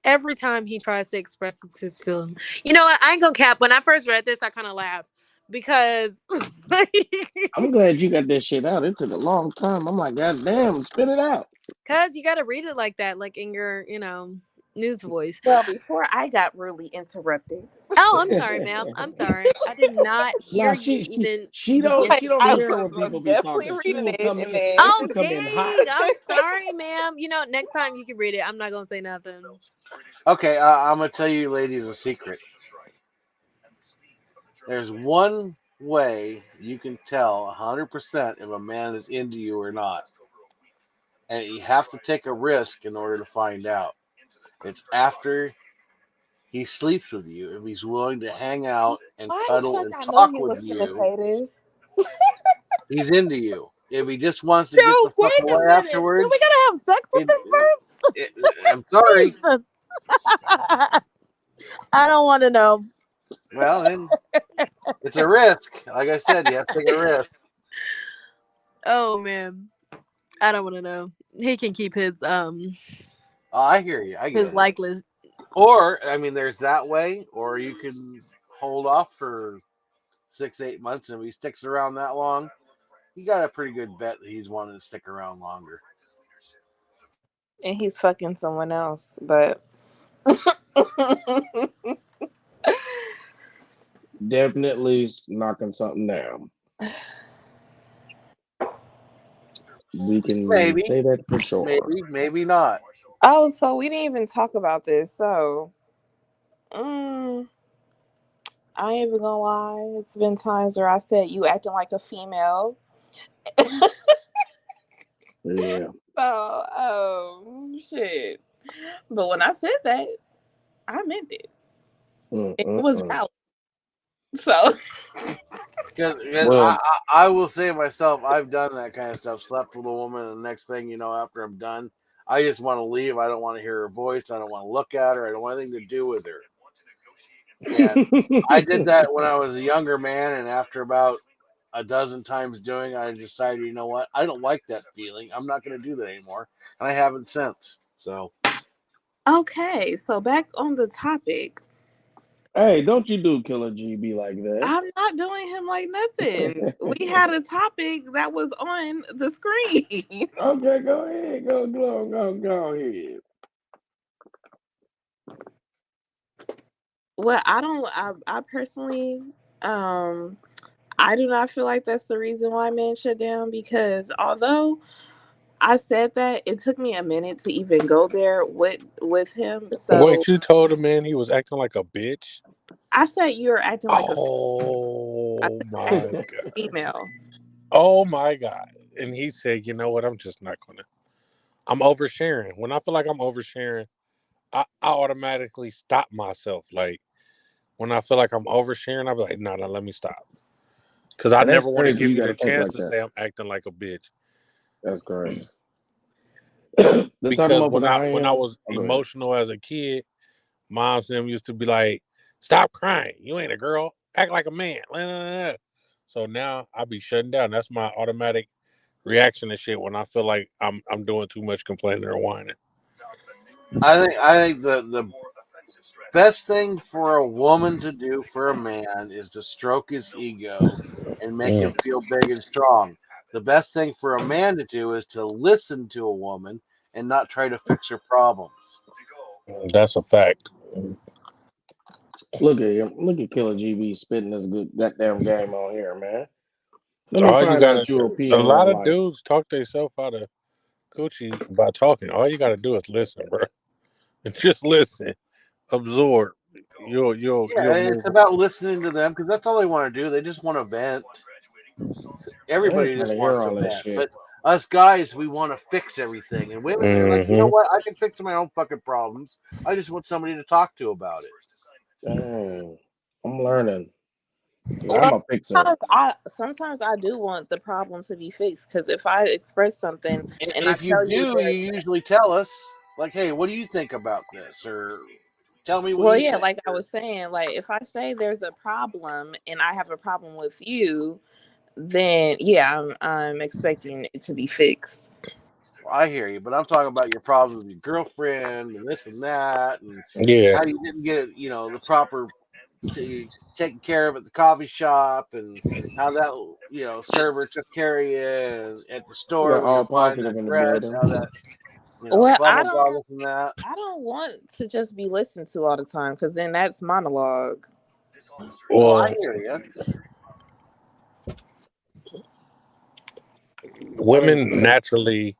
Every time he tries to express his feeling. You know what? I ain't gonna cap. When I first read this, I kind of laughed because
I'm glad you got that shit out. It took a long time. I'm like, God damn, spit it out.
cuz you got to read it like that, like in your, news voice.
well, before I got really interrupted.
Oh, I'm sorry, ma'am. I'm sorry. I did not hear
Nah,
you
she she
even
she don't
begin
Like
she
to
don't be
I
speak.
hearing
was
when people
most
be
definitely
talking. She
reading
will
it
come
and
in.
then
Oh,
She come in hot.
dang. I'm sorry, ma'am. Next time you can read it. I'm not going to say nothing.
Okay, I'm gonna tell you, ladies, a secret. There's one way you can tell 100% if a man is into you or not, and you have to take a risk in order to find out. It's after he sleeps with you. If he's willing to hang out and
why the
cuddle
fuck
and
I know
talk
you
with
was gonna
you,
say this?
he's into you. If he just wants to get the
So,
fuck
wait a
away
minute. So, we
afterwards,
got to have sex with
it,
him first?
it, I'm sorry.
Jesus. I don't want to know.
Well, then it's a risk. Like I said, you have to take a risk.
Oh, man. I don't want to know. He can keep
Oh, I hear you. I
his
get it.
like list.
Or, I mean, there's that way, or you can hold off for 6, 8 months, and if he sticks around that long, you got a pretty good bet that he's wanting to stick around longer.
And he's fucking someone else, but
Definitely knocking something down. We can
Maybe,
say that for sure.
maybe not.
oh, so we didn't even talk about this. So, mm, I ain't even gonna lie. It's been times where I said you acting like a female.
Yeah.
So, shit. But when I said that, I meant it. It was
Mm-mm-mm.
valid. So,
Because
Well,
I will say myself, I've done that kind of stuff. Slept with a woman, and the next thing you know, after I'm done, I just want to leave. I don't want to hear her voice. I don't want to look at her. I don't want anything to do with her. And I did that when I was a younger man, and after about a dozen times doing, I decided, you know what? I don't like that feeling. I'm not going to do that anymore, and I haven't since. So
okay. So, back on the topic.
hey, don't you do Killer GB like that.
I'm not doing him like nothing. We had a topic that was on the screen.
Okay, go ahead. Go ahead.
Well, I personally, um, I do not feel like that's the reason why men shut down because although I said that, it took me a minute to even go there with him. So
Wait, you told a man he was acting like a bitch?
I said you're acting like a I
Oh
said you're acting
my god.
like a female.
Oh my god. And he said, you know what, I'm just not gonna. I'm oversharing. When I feel like I'm oversharing, I automatically stop myself. Like when I feel like I'm oversharing, I'll be like, no, let me stop. Because I
And that's
never want to
crazy.
give
You
you
got
the
to think
chance
like
to
that.
say I'm acting like a bitch.
That's crazy. The type of
Because when
motherfucker
I
I
when I
am.
was
Oh, go ahead.
emotional as a kid, moms and them used to be like, "Stop crying. You ain't a girl. Act like a man." So now I be shutting down. That's my automatic reaction to shit when I feel like I'm doing too much complaining or whining.
I think the best thing for a woman to do for a man is to stroke his ego and make him
Mm,
feel big and strong. The best thing for a man to do is to listen to a woman and not try to fix her problems.
that's a fact.
Look at him. Look at Killer GB spitting this good goddamn game on here, man. Let me
All you
find
gotta
out your
do. A
opinion
lot
on
of
life.
dudes talk themselves out of coochie by talking. All you gotta do is listen, bro. And just listen, absorb. You'll
Yeah, it's
move.
about listening to them because that's all they want to do. They just want to vent.
I ain't
Everybody
trying to
just
hear
wants to
all that
vent.
shit.
But us guys, we want to fix everything. And women, they're like, you know
Hmm.
what? I can fix my own fucking problems. I just want somebody to talk to about it.
Dang, I'm learning. 'Cause
Well,
I'm a fixer.
sometimes I do want the problem to be fixed because if I express something and I
If you
tell you
do, you
there's
usually tell us, like, hey, what do you think about this? Or tell me what
well,
you
yeah,
think.
like I was saying, like if I say there's a problem and I have a problem with you, then yeah, I'm expecting it to be fixed.
I hear you, but I'm talking about your problems with your girlfriend and this and that, and
Yeah.
how you didn't get, the proper taken care of at the coffee shop, and how that server took care of you and at the
We
store
got
when you're
all
buying that
positive in the
dress,
building.
how that
Well,
blah blah blah this and that.
I don't want to just be listened to all the time because then that's monologue.
No, I
Well,
hear you. I mean,
women naturally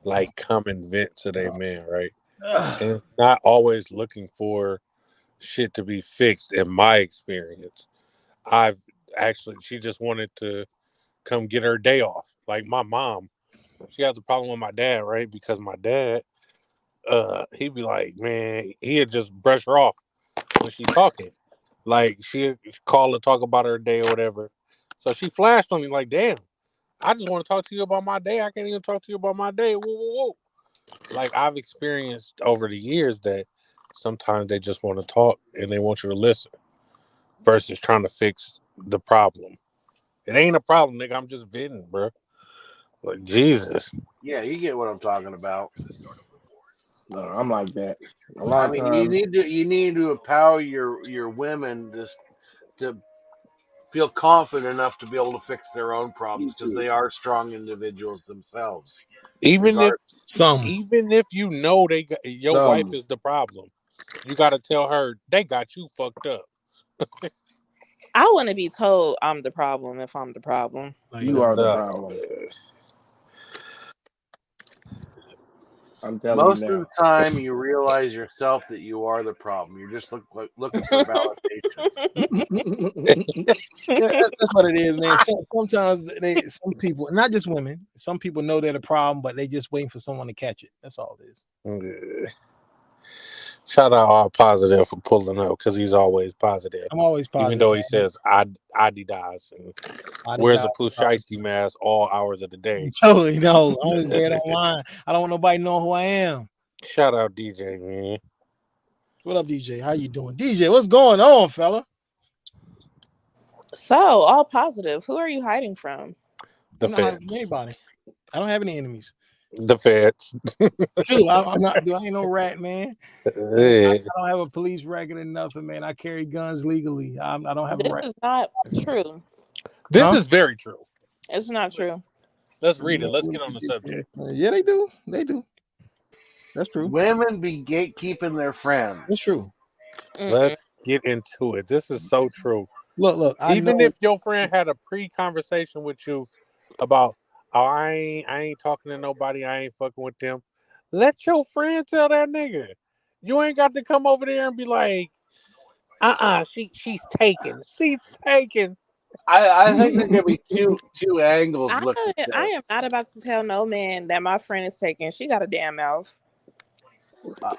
like come and vent to their man, right? And it's not always looking for shit to be fixed. In my experience, I've actually she just wanted to come get her day off. Like my mom, she has a problem with my dad, right? Because my dad, he'd be like, man, he'd just brush her off when she talking. Like she'd call to talk about her day or whatever. So she flashed on me like, damn, I just want to talk to you about my day. I can't even talk to you about my day. Whoa, whoa, whoa. Like I've experienced over the years that sometimes they just want to talk and they want you to listen versus trying to fix the problem. It ain't a problem, nigga. I'm just venting, bro. Like Jesus.
yeah, you get what I'm talking about.
No, I'm like that. A
I
lot of
mean, you
times,
need to empower your women to feel confident enough to be able to fix their own problems because they are strong individuals themselves.
Even if
Regardless,
Some.
even if you know your wife
some
is the problem, you got to tell her they got you fucked up.
I want to be told I'm the problem if I'm the problem.
Like,
you are the
No,
problem. I'm telling you
most of
now.
the time, you realize yourself that you are the problem. You're just looking for validation.
yeah, that's what it is, man. Sometimes some people, not just women, some people know they're the problem, but they just waiting for someone to catch it. That's all it is.
yeah. Shout out all positive for pulling up because he's always positive,
I'm always
even
positive,
though he
man.
says Adidas and wears a Pusheisty mask all hours of the day.
Totally no. I only wear it online. I don't want nobody knowing who I am.
Shout out DJ, man.
What up, DJ? How you doing, DJ? What's going on, fella?
So, all positive. Who are you hiding from?
The
I'm not hiding from
feds.
anybody. I don't have any enemies.
The feds.
True, I'm not. I ain't no rat, man. And I don't have a police record or nothing, man. I carry guns legally. I don't have a
This
right.
is not true.
This
Huh?
is very true.
It's not true.
Let's read it. Let's get on the subject.
Yeah, they do. They do. That's true.
Women be gatekeeping their
That's
friends.
true.
Mm-mm.
Let's get into it. This is so true.
Look. I
Even
know.
if your friend had a pre-conversation with you about, oh, I ain't talking to nobody, I ain't fucking with them. Let your friend tell that nigga. You ain't got to come over there and be like, she's taken. She's taken.
I think there could be two angles
I,
looked at
I am
this.
not about to tell no man that my friend is taken. She got a damn mouth.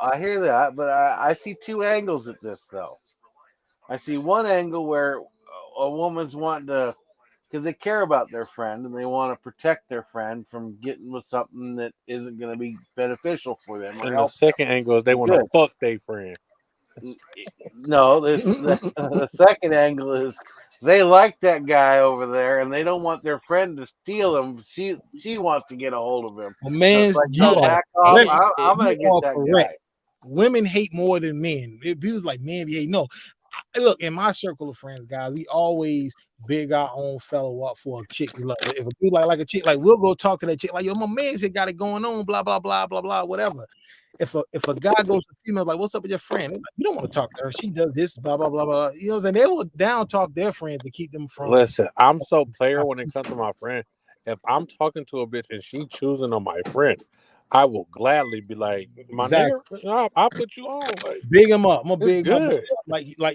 I hear that, but I see two angles at this though. I see one angle where a woman's wanting to, because they care about their friend and they want to protect their friend from getting with something that isn't going to be beneficial for them or
And the
help
second angle is they
them.
want to
Good.
fuck their friend.
No, the second angle is they like that guy over there and they don't want their friend to steal him. She wants to get a hold of him.
Well,
So it's
man,
like,
Oh,
you
no,
are
that's
back off.
correct.
bullshit.
I'm
You
gonna get
are
that
correct.
guy.
Women hate more than men. If he was like men, be hate. No,
look, in my circle of friends, guys, we always big our own fellow up for a chick we love. If a dude like a chick, like we'll go talk to that chick, like yo, my man's got it going on, blah blah blah blah blah, whatever. If a guy goes to female, like, what's up with your friend? Like, you don't want to talk to her. She does this, blah blah blah blah. You know what I'm saying? They will down talk their friends to keep them from.
Listen, I'm so player when it comes to my friend. If I'm talking to a bitch and she choosing on my friend, I will gladly be like, my
Exactly.
nigga, I'll put you on. Like,
Big him up. I'm gonna
it's
big my boy
good.
up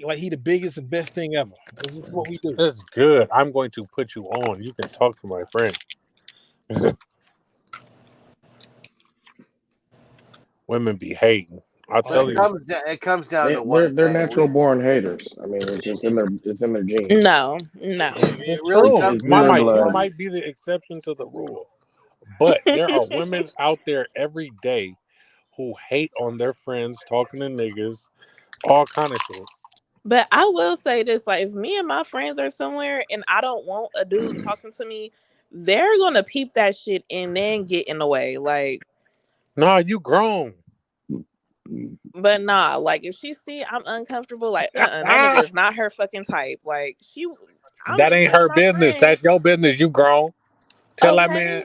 like he the biggest and best thing ever. This is what we do.
It's good. I'm going to put you on. You can talk to my friend. Women be hating. I'll tell you.
It comes down to one
They're
thing.
natural born haters. I mean, it's just in their genes.
No.
It really
True.
comes
It's in their
down to
You
blood.
one.
might be the exception to the rule. But there are women out there every day who hate on their friends talking to niggas, all kind of shit.
But I will say this, like, if me and my friends are somewhere and I don't want a dude talking to me, they're gonna peep that shit and then get in the way. Like,
Nah, you grown.
but nah, like if she see I'm uncomfortable, like that nigga is not her fucking type. Like I'm
That
just
ain't
being
her
my
business.
friend.
That's your business. You grown. Tell that
Okay.
man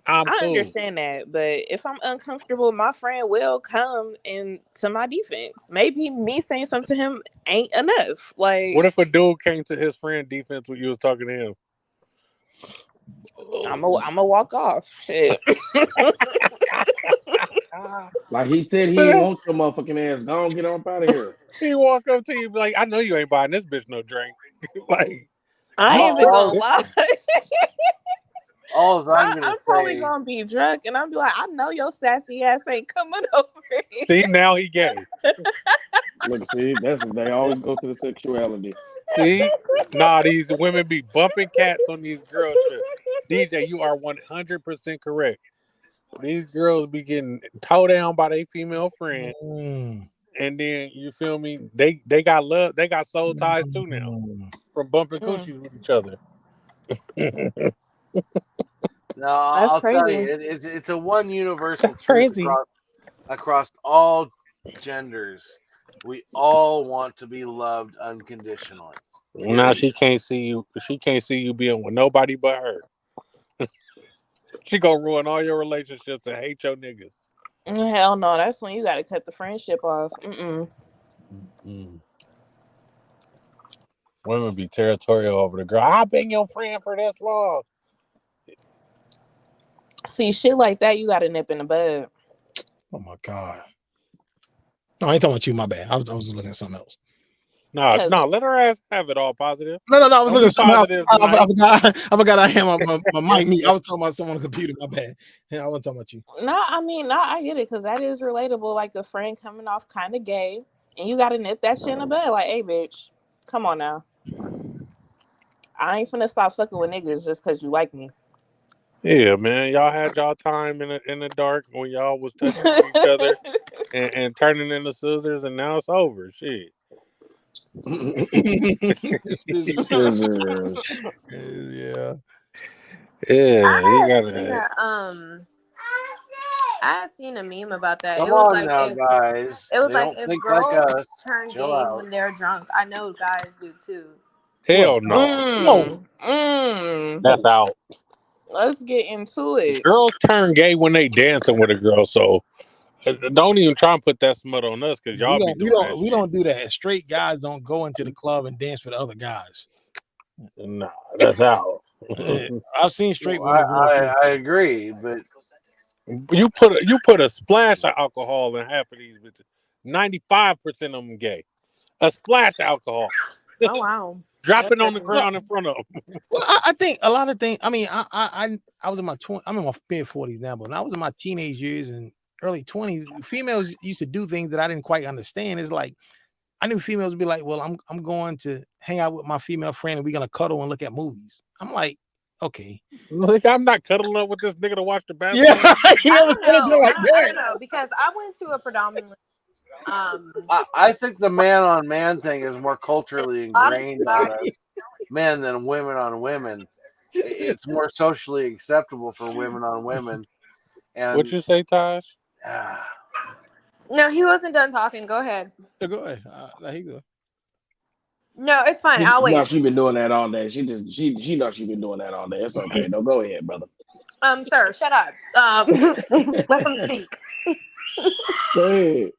I'm
I
cool.
understand that, but if I'm uncomfortable, my friend will come in to my defense. Maybe me saying something to him ain't enough. Like,
What if a dude came to his friend defense when you was talking to him?
I'm a walk off. Shit.
Like he said, he ain't want your motherfucking ass. Go on, get on up out of here.
He walk up to you be like, I know you ain't buying this bitch no drink. Like,
I ain't even
All,
gonna lie.
all I'm gonna
I'm probably
say.
gonna be drunk and I'm be like, I know your sassy ass ain't coming over here.
see, now he gay.
Look, see, they always go to the sexuality.
See? Nah, these women be bumping cats on these girl trips. DJ, you are 100% correct. These girls be getting towed down by their female friend. And then you feel me? They got love, they got soul ties too now. From bumping coochies with each other.
No,
That's
I'll tell you,
crazy.
it's a one universal
That's
truth
crazy.
across all genders. We all want to be loved unconditionally.
Now
Period.
she can't see you. She can't see you being with nobody but her. She gonna ruin all your relationships and hate your niggas.
Hell no, that's when you gotta cut the friendship off.
Women be territorial over the girl. I've been your friend for this long.
See, shit like that, you gotta nip in the bud.
Oh my god. No, I ain't talking about you. My bad. I was looking at something else.
No, let her ass have it all positive.
No. I was
Don't
looking
be
at something else.
positive
I
tonight.
forgot I had my mic mute. I was talking about someone on the computer. My bad. Yeah, I wasn't talking about you.
No, I mean, no, I get it because that is relatable. Like a friend coming off kind of gay, and you gotta nip that shit in the bud. Like, hey, bitch, come on now. I ain't finna stop fucking with niggas just because you like me.
Yeah, man. Y'all had y'all time in the dark when y'all was touching on each other and turning into scissors, and now it's over. Shit.
Scissors.
Yeah.
Yeah, you
seen
gotta.
I seen a meme about that.
Come on now, guys. They don't
If
think like
girls
us.
turn
Chill
gay
out.
when they're drunk. I know guys do too.
What?
Hell no.
Whoa.
That's out.
Let's get into it.
Girls turn gay when they dancing with a girl, so don't even try and put that smut on us because y'all be doing that
We
shit.
don't do that. Straight guys don't go into the club and dance with other guys.
Nah, that's out.
I've seen straight
Well,
women go into
I agree, but
You put a splash of alcohol in half of these bitches. 95% of them gay. A splash of alcohol.
Oh
Just
wow.
drop
That's
it on the
different.
ground in front of them.
Well, I think a lot of things. I mean, I was in my I'm in my mid-40s now, but when I was in my teenage years and early 20s, females used to do things that I didn't quite understand. It's like I knew females would be like, "Well, I'm going to hang out with my female friend and we're gonna cuddle and look at movies." I'm like, okay,
Like, I'm not cuddling up with this nigga to watch the
yeah,
basketball.
you never said it like
I
that.
don't know because I went to a predominantly
I think the man on man thing is more culturally ingrained
lot
on us men than women on women. It's more socially acceptable for women on women.
What
And
you say, Taj?
uh,
No, he wasn't done talking. Go ahead.
So go ahead. There you go.
No, it's fine. I'll
No,
wait.
she been doing that all day. She knows she been doing that all day. It's okay. No, go ahead, brother.
Sir, shut up. Let them speak.
Go ahead.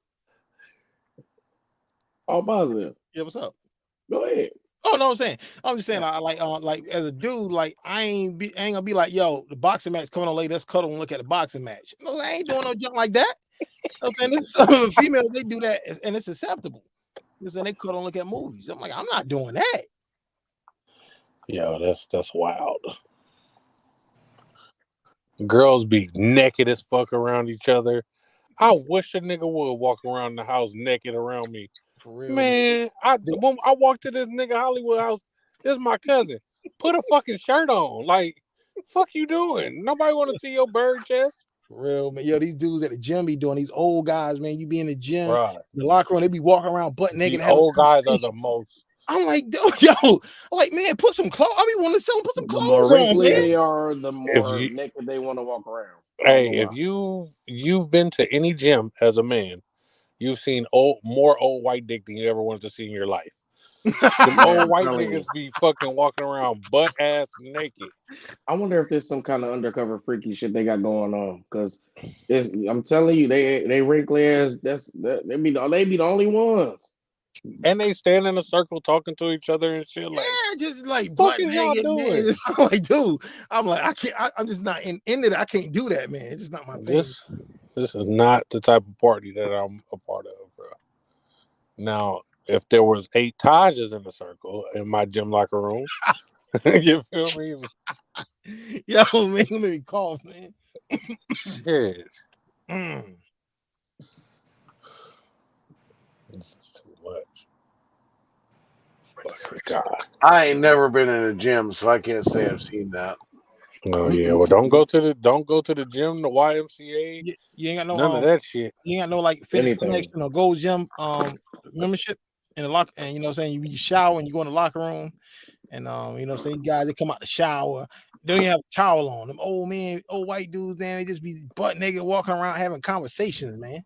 All positive.
Yeah, what's up?
Go ahead.
Oh no, I'm just saying, I like as a dude, like I ain't gonna be like, yo, the boxing match coming on late, let's cuddle and look at the boxing match. No, I ain't doing no junk like that. I'm saying this is females, they do that and it's acceptable. Because then they cuddle and look at movies. I'm like, I'm not doing that.
Yo, that's wild. Girls be naked as fuck around each other. I wish a nigga would walk around the house naked around me.
For real,
Man, when I walked to this nigga Hollywood house, this is my cousin. Put a fucking shirt on. Like, fuck you doing? Nobody want to see your bird chest.
For real, man. Yo, these dudes at the gym be doing, these old guys, man. You be in the gym,
Right.
the locker room, they be walking around butt naked.
The old guys are the most.
I'm like, yo, like, man, put some clothes. I be wanting to sell them, put some
The more
clothes on,
wrinkly
man.
they are, the more naked they want to walk around.
Hey, if you've been to any gym as a man, you've seen more old white dick than you ever wanted to see in your life. Them old white niggas be fucking walking around butt ass naked.
I wonder if there's some kind of undercover freaky shit they got going on. Cause I'm telling you, they wrinkly ass. They be the only ones.
And they stand in a circle talking to each other and shit. Like,
yeah, just like
fuck
butt
is y'all
naked, man.
doing?
I'm like, dude, I'm like, I can't. I'm just not into that. I can't do that, man. It's just not my thing.
This is not the type of party that I'm a part of, bro. Now, if there was 8 Tajas in the circle in my gym locker room, you feel me?
Yo, man, let me cough, man.
Shit. This is too much. Fucking God.
I ain't never been in a gym, so I can't say I've seen that.
Oh yeah, well don't go to the gym, the YMCA.
You ain't got no
none of that shit.
You ain't got no like fitness connection or Gold Gym membership in the locker, and you know what I'm saying, you shower and you go in the locker room, and you know what I'm saying, guys they come out the shower, they don't even have a towel on. Them old white dudes, man, they just be butt naked walking around having conversations, man.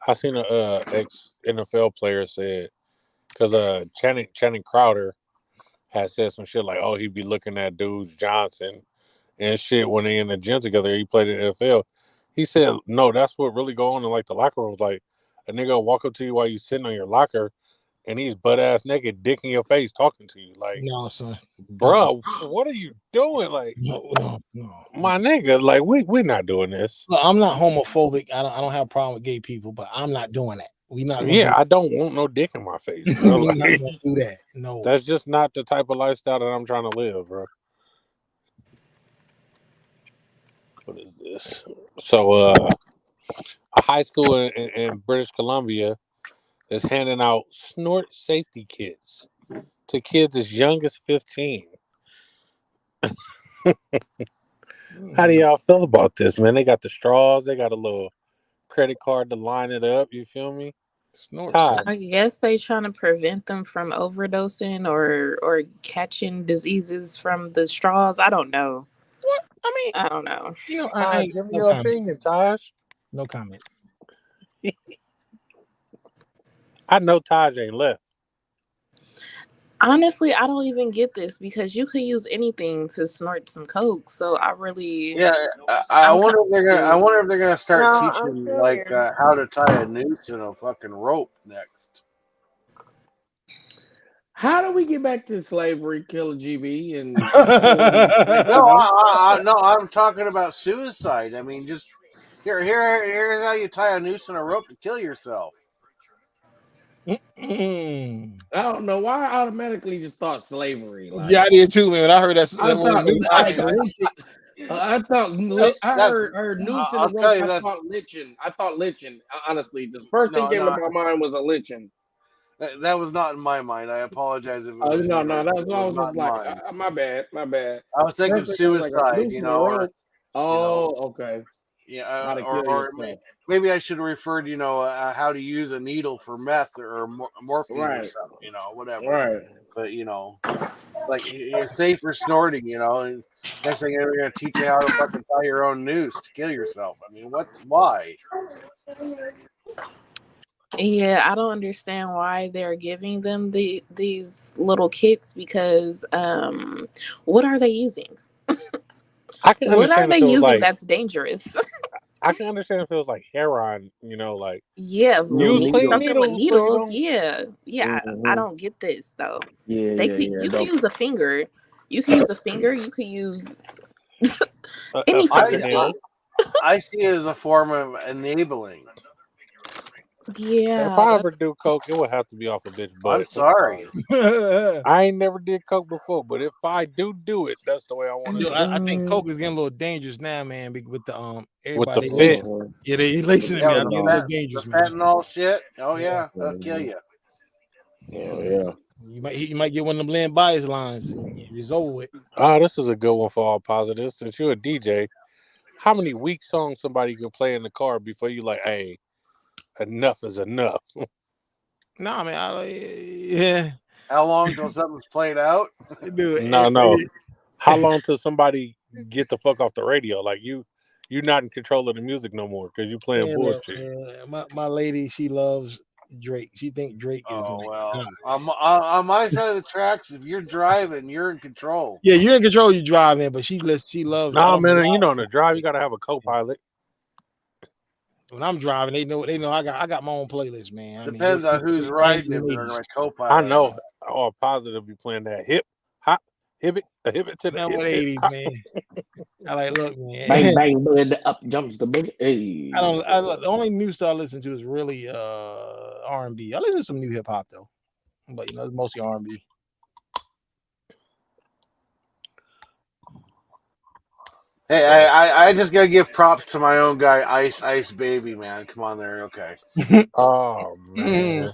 I seen a ex NFL player said, because Channing Crowder had said some shit like, oh, he'd be looking at dudes Johnson and shit when they in the gym together. He played in the NFL. He said, no, that's what really go on in like the locker rooms. Like a nigga will walk up to you while you sitting on your locker, and he's butt ass naked, dick in your face, talking to you. Like,
no, son,
bro, what are you doing? Like,
no,
my nigga, like we're not doing this.
Look, I'm not homophobic. I don't have a problem with gay people, but I'm not doing that. We not.
Yeah, I don't want no dick in my face, bro.
We
Like,
not gonna do that. No,
that's just not the type of lifestyle that I'm trying to live, bro. What is this? So, a high school in British Columbia is handing out snort safety kits to kids as young as 15. How do y'all feel about this, man? They got the straws. They got a little credit card to line it up. You feel me?
I guess they trying to prevent them from overdosing or catching diseases from the straws. I don't know.
What? I mean,
I don't know.
You know,
Taj, give me your opinion, Taj.
No comment.
I know Taj ain't left.
Honestly, I don't even get this because you could use anything to snort some coke. So I really,
I wonder if they're gonna start
No, I'm
teaching
still
like
here.
how to tie a noose in a fucking rope next.
How do we get back to slavery, Killer GB, and
No, I'm talking about suicide. I mean, just here's how you tie a noose in a rope to kill yourself.
I don't know why I automatically just thought slavery. Like,
yeah, I did too, man. When I heard that
I
word
thought
noose,
like I heard noose in
I'll
the
tell
rope.
you
I
that's-
thought lynching. Honestly, the first thing came to my mind was a lynching.
That was not in my mind. I apologize if it was
No,
yours.
that's
It
why I
was
was
not
just
in
like,
mine.
my bad.
I was thinking
First thing I was like, a
suicide,
noose in the rope. Okay. How to kill
or
yourself.
maybe I should have referred, how to use a needle for meth or morphine or
Right.
something, whatever.
Right.
But it's like you're safe for snorting, and next thing they're gonna teach you how to fucking tie your own noose to kill yourself. I mean, what? Why?
Yeah, I don't understand why they're giving them these little kits because what are they using?
I can
What are
understand
they
if it was
using
like
that's dangerous?
I can understand if it was like heroin, like
Yeah,
No
use clean
needles.
something with
needles so you
needles.
don't
Yeah. I
Hmm.
don't get this though.
Yeah.
You can
Don't.
use a finger. You can use a finger. You could use
a
any
I
fucking
fingernail.
thing.
I see it as a form of enabling.
If
Yeah,
I ever
that's
do coke, it would have to be off a bitch
I'm
butt. I'm
sorry.
sorry. I ain't never did coke before, but if I do it, that's the way I want to
Dude,
do it.
I think
mm-mm.
coke is getting a little dangerous now, man. With the
With the
everybody
fit.
lacing.
Mhm.
Yeah, they lacing it,
Yeah,
man.
with
I'm
the
getting a little
Fentanyl.
the
dangerous, man.
fentanyl shit. Oh
Yeah,
yeah, that'll kill
Mhm.
you.
Oh yeah.
you might get one of them Lynn Bias lines and it's over with.
This is a good one for all positives. Since you're a DJ, how many weak songs somebody can play in the car before you like, hey, enough is enough?
Nah, man. Yeah,
How long till something's played out?
dude.
No. How long till somebody get the fuck off the radio? Like you not in control of the music no more because you playing
Man, look,
bullshit.
man, my lady, she loves Drake. She think Drake is
Oh
like
well,
God.
on my side of the tracks, if you're driving, you're in control.
Yeah, you're in control. You drive in, but she loves. I
Nah,
don't know
man,
why.
on the drive you gotta have a co-pilot.
When I'm driving, they know I got my own playlist, man. I mean,
Depends on who's
it's 90s
riding if
and
they're
80s.
my
I
co-pilot or
know
not.
all positive be playing that hop, hip it to the
Now what
hip
80s,
hop.
man? I like look,
Bang
man.
bang, bud. Up jumps the boogie.
I don't.
Hey.
The only new stuff I listen to is really R&B. I listen to some new hip hop though, but it's mostly R&B.
Hey, I just gotta give props to my own guy, Ice Baby, man. Come on there, okay.
Oh man,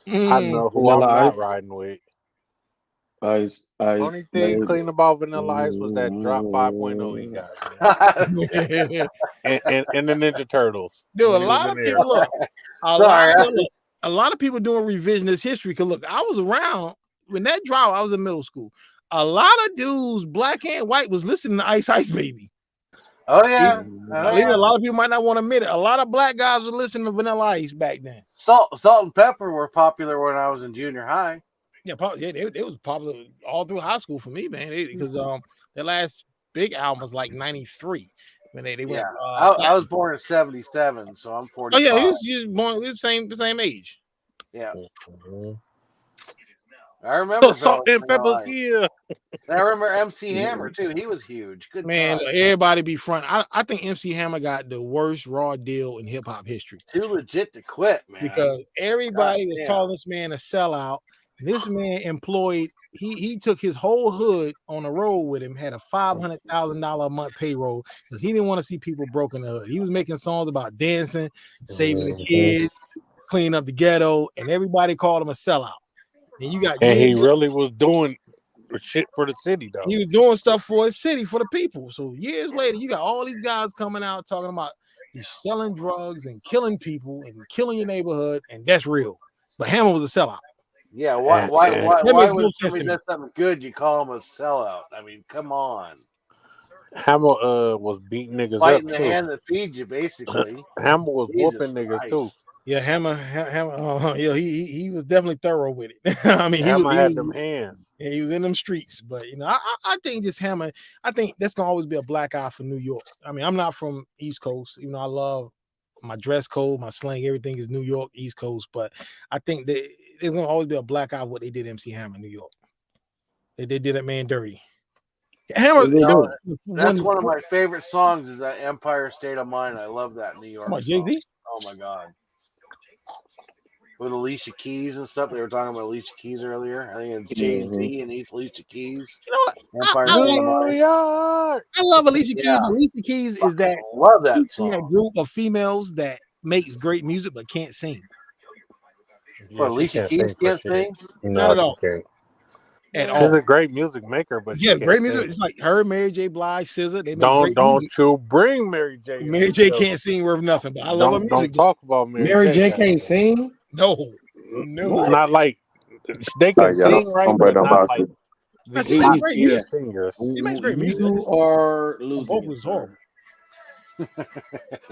I know who
Vanilla
I'm not
Ice.
riding with.
Ice,
Only thing
baby.
clean about Vanilla Ice was that drop 5.0 he got, man. And the Ninja Turtles
Dude, a
when he was
lot
in
of
there.
people look.
Sorry.
A lot of people doing revisionist history. Cause look, I was around when that dropped. I was in middle school. A lot of dudes, black and white, was listening to Ice Baby.
Oh yeah,
A lot of people might not want to admit it. A lot of black guys were listening to Vanilla Ice back then.
Salt and Pepper were popular when I was in junior high.
Yeah, they was popular all through high school for me, man. Because their last big album was like '93 when they
Yeah,
went
I was
platinum.
born in '77, so I'm
Oh yeah,
45.
he was born the same age.
Yeah,
Mhm.
I
So
remember
Salt
fellas
and
Vanilla
Peppers
Ice.
here.
And I remember MC Hammer too. He was huge. Good
Man,
time.
everybody be front. I think MC Hammer got the worst raw deal in hip hop history
Too legit to quit, man.
because
God
everybody was
damn.
calling this man a sellout. This man employed. He took his whole hood on the road with him. Had a $500,000 a month payroll because he didn't want to see people broke in the hood. He was making songs about dancing, saving the kids, cleaning up the ghetto, and everybody called him a sellout. And you got
And
years.
he really was doing shit for the city though.
He was doing stuff for his city, for the people. So years later, you got all these guys coming out talking about he's selling drugs and killing people and killing your neighborhood, and that's real. But Hammer was a sellout.
Yeah,
And, and
That
why
makes no
when
sense
somebody
to me.
does something good, you call them a sellout? I mean, come on.
Hammer was beating niggas up
Fighting the
too.
hand that feeds you, basically.
Hammer was
Jesus
whooping niggas
Christ.
too.
Yeah, Hammer, yeah, he was definitely thorough with it. I mean,
Hammer had them hands.
yeah, he was in them streets. But I think this Hammer, I think that's gonna always be a black eye for New York. I mean, I'm not from East Coast, I love my dress code, my slang, everything is New York, East Coast. But I think that there's gonna always be a black eye what they did MC Hammer in New York. They did that man dirty. Hammer,
What they do?
That's one of my favorite songs. Is that Empire State of Mind? I love that New York song.
Jay-Z?
Oh my god. With Alicia Keys and stuff. They were talking about Alicia Keys earlier. I think it's Jay-Z and Alicia Keys.
You know what?
Empire
I
State of
New
Mind.
York.
I love Alicia Keys,
Yeah.
but Alicia Keys is that
Love that
she's in
song.
that group of females that makes great music but can't sing.
Yeah,
What,
she
Alicia
can't
Keys
sing for
can't
shit.
sing?
Not
No,
at
she
all.
can't.
At
She's
all.
a great music maker, but she
Yeah,
can't
great music.
sing.
It's like her, Mary J. Blige, SZA. They make great
Don't
music.
you bring Mary J. into
Mary
the
J.
building.
can't sing worth nothing, but I love her
Don't
music.
talk about Mary
Mary
J.
J
that
can't
way.
sing.
No.
Not like they can
Sorry, y'all.
sing right,
Don't break
but
no
not like
hostage.
No,
the
she makes
top
great
tier
Yeah.
music.
singers.
She makes great music.
You are
Her
losing
vocal
it,
is
sir.
horrible.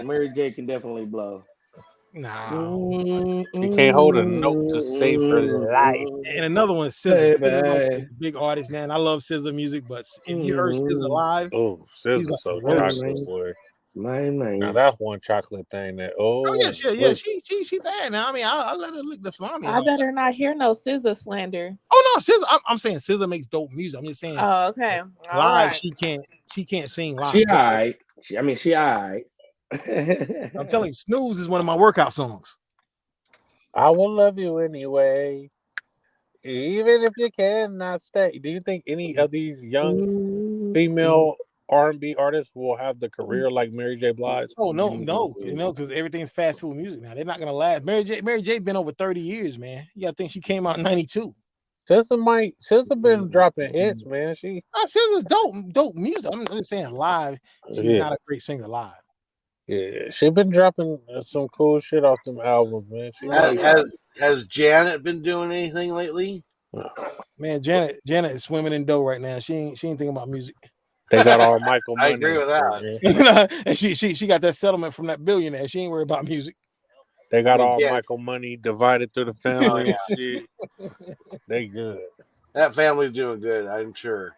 Mary J can definitely blow.
No.
She can't hold a note to save her life.
And another one, SZA.
Baby.
Big artist, man. I love SZA music, but if you heard SZA live,
Oh,
she's
SZA
like
so
a ghost.
chocolate, boy.
mymy.
Now that's one chocolate thing that
Oh yeah,
look,
she bad now. I mean, I let her lick the salami.
I better not hear no SZA slander.
Oh no, SZA. I'm saying SZA makes dope music. I'm just saying
Oh, okay. All
live
right.
she can't sing live.
She alright. She alright.
I'm telling you, Snooze is one of my workout songs.
I will love you anyway, even if you cannot stay. Do you think any of these young female R&B artists will have the career like Mary J. Blige?
Oh no, because everything's fast food music now. They're not gonna last. Mary J been over 30 years, man. You gotta think she came out in 92.
SZA been dropping hits, man.
SZA's dope music. I'm just saying live, she's not a great singer live.
Yeah, she been dropping some cool shit off them albums, man.
Has Janet been doing anything lately?
Man, Janet is swimming in dough right now. She ain't thinking about music.
They got all Michael
I
money.
agree with that.
And she got that settlement from that billionaire. She ain't worried about music.
They got all Michael money divided through the family
Oh,
and shit. They good.
That family's doing good, I'm sure.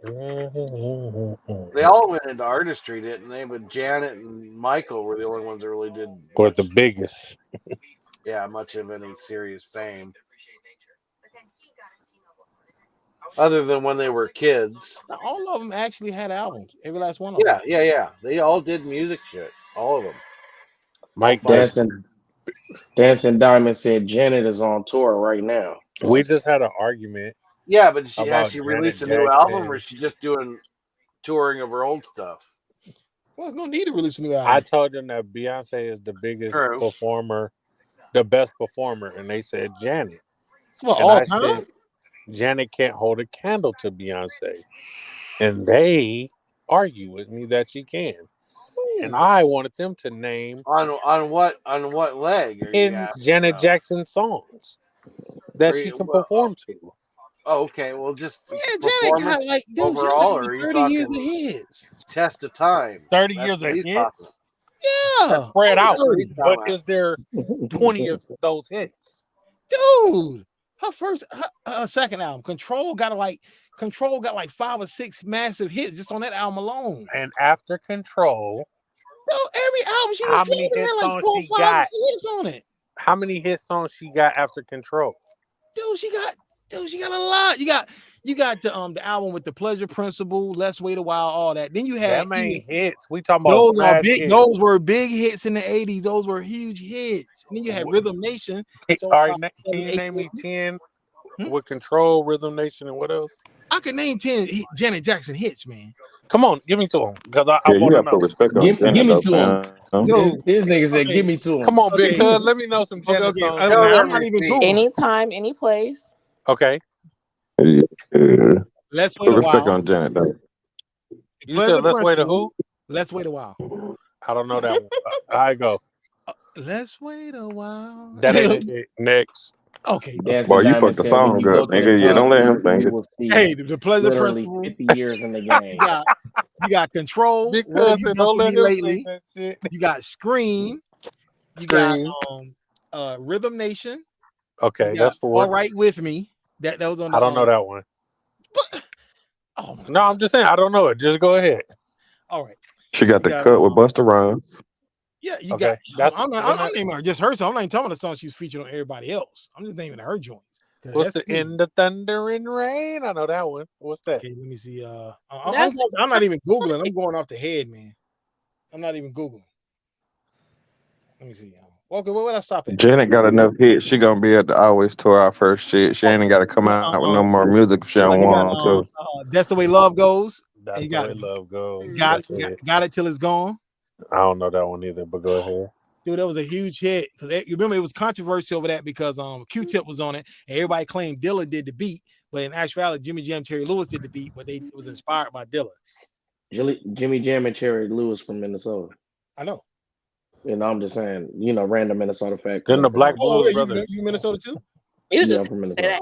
They all went into artistry, didn't they? But Janet and Michael were the only ones that really did.
Or the biggest.
Yeah, much of any serious fame. Other than when they were kids.
Now, all of them actually had albums. Every last one of them.
Yeah. They all did music shit. All of them.
Mike
Dancing Diamond said Janet is on tour right now.
We just had an argument.
Yeah, but has
about
she released a
Janet
new album, or
Jackson.
is she just doing touring of her old stuff?
Well, there's no need to release a new album.
I told them that Beyonce is the biggest performer, the best performer, and they said Janet.
Well,
and
all
I
time?
said Janet can't hold a candle to Beyonce, and they argue with me that she can. And I wanted them to name
on what leg are you
in
asking
Janet
about?
Jackson songs that she can perform to.
Oh, okay, well, just
Janet got like, dude,
overall,
she's got
or are you
30 years
talking
of hits.
test of time?
30
That's
years
what
of
he's
hits?
talking.
Yeah.
Spread out.
That's what he's
But
talking about.
is there 20 of those hits?
Dude, her second album, Control got like 5 or 6 massive hits just on that album alone.
And after Control,
every album she was
how many hit
had like
songs
4
she
or 5
got?
hits on it.
How many hit songs she got after Control?
Dude, she got a lot. You got the album with the Pleasure Principle, Let's Wait a While, all that. Then you had
Them ain't hits. We talking about
those are
smash
big.
hits.
Those were big hits in the 80s. Those were huge hits. And then you had Rhythm Nation.
All right, can you name me 10 with Control, Rhythm Nation, and what else?
I could name 10 Janet Jackson hits, man.
Come on, give me to them because I
you
want to
gotta
know.
put respect on
Give
Janet,
me
though,
to him.
fam.
This nigga said, "Give me to him."
Come on, big cuz, let me know some Janet songs.
I'm not even Googling.
Anytime, any place.
Okay.
Yeah.
Let's wait
Put
a
respect
while.
on Janet, though.
You said let's wait a who?
Let's wait a while.
I don't know that one. I go.
Let's wait a while.
That ain't it. Next.
Okay.
Boy, you fucked the song up, nigga. Yeah, don't let him sing it.
Hey, the Pleasure
Literally
Principle.
50 years in the game.
You got Control.
Because
What Have You
don't
Done For
let
Me
him
Lately?
sing that shit.
You got Scream. You
Scream.
got Rhythm Nation.
Okay,
You
that's
got
4.
All Right With Me. That was on.
I don't know that one.
But,
no, I'm just saying I don't know it. Just go ahead.
All right.
She got the cut with Busta Rhymes.
Yeah, you
Okay,
got. I'm naming her just her song. I'm not even talking about the song she's featured on everybody else. I'm just naming her joints.
What's the In the Thunder and Rain? I know that one. What's that?
Okay, let me see. I'm not even Googling. I'm going off the head, man. I'm not even Googling. Let me see. Okay, where would I stop at?
Janet got enough hits. She gonna be able to always tour our first shit. She ain't got to come out with no more music if she don't want to.
That's the Way Love Goes.
That's the Way Love Goes.
Got it Till It's Gone.
I don't know that one either, but go ahead.
Dude, that was a huge hit. Because you remember it was controversy over that because Q-Tip was on it and everybody claimed Dilla did the beat, but in actuality, Jimmy Jam, Terry Lewis did the beat, but it was inspired by Dilla.
Jimmy Jam and Terry Lewis from Minnesota.
I know.
I'm just saying, random Minnesota fact.
Then the Black Blues Brothers.
You Minnesota too?
You
Yeah,
just
I'm from Minnesota.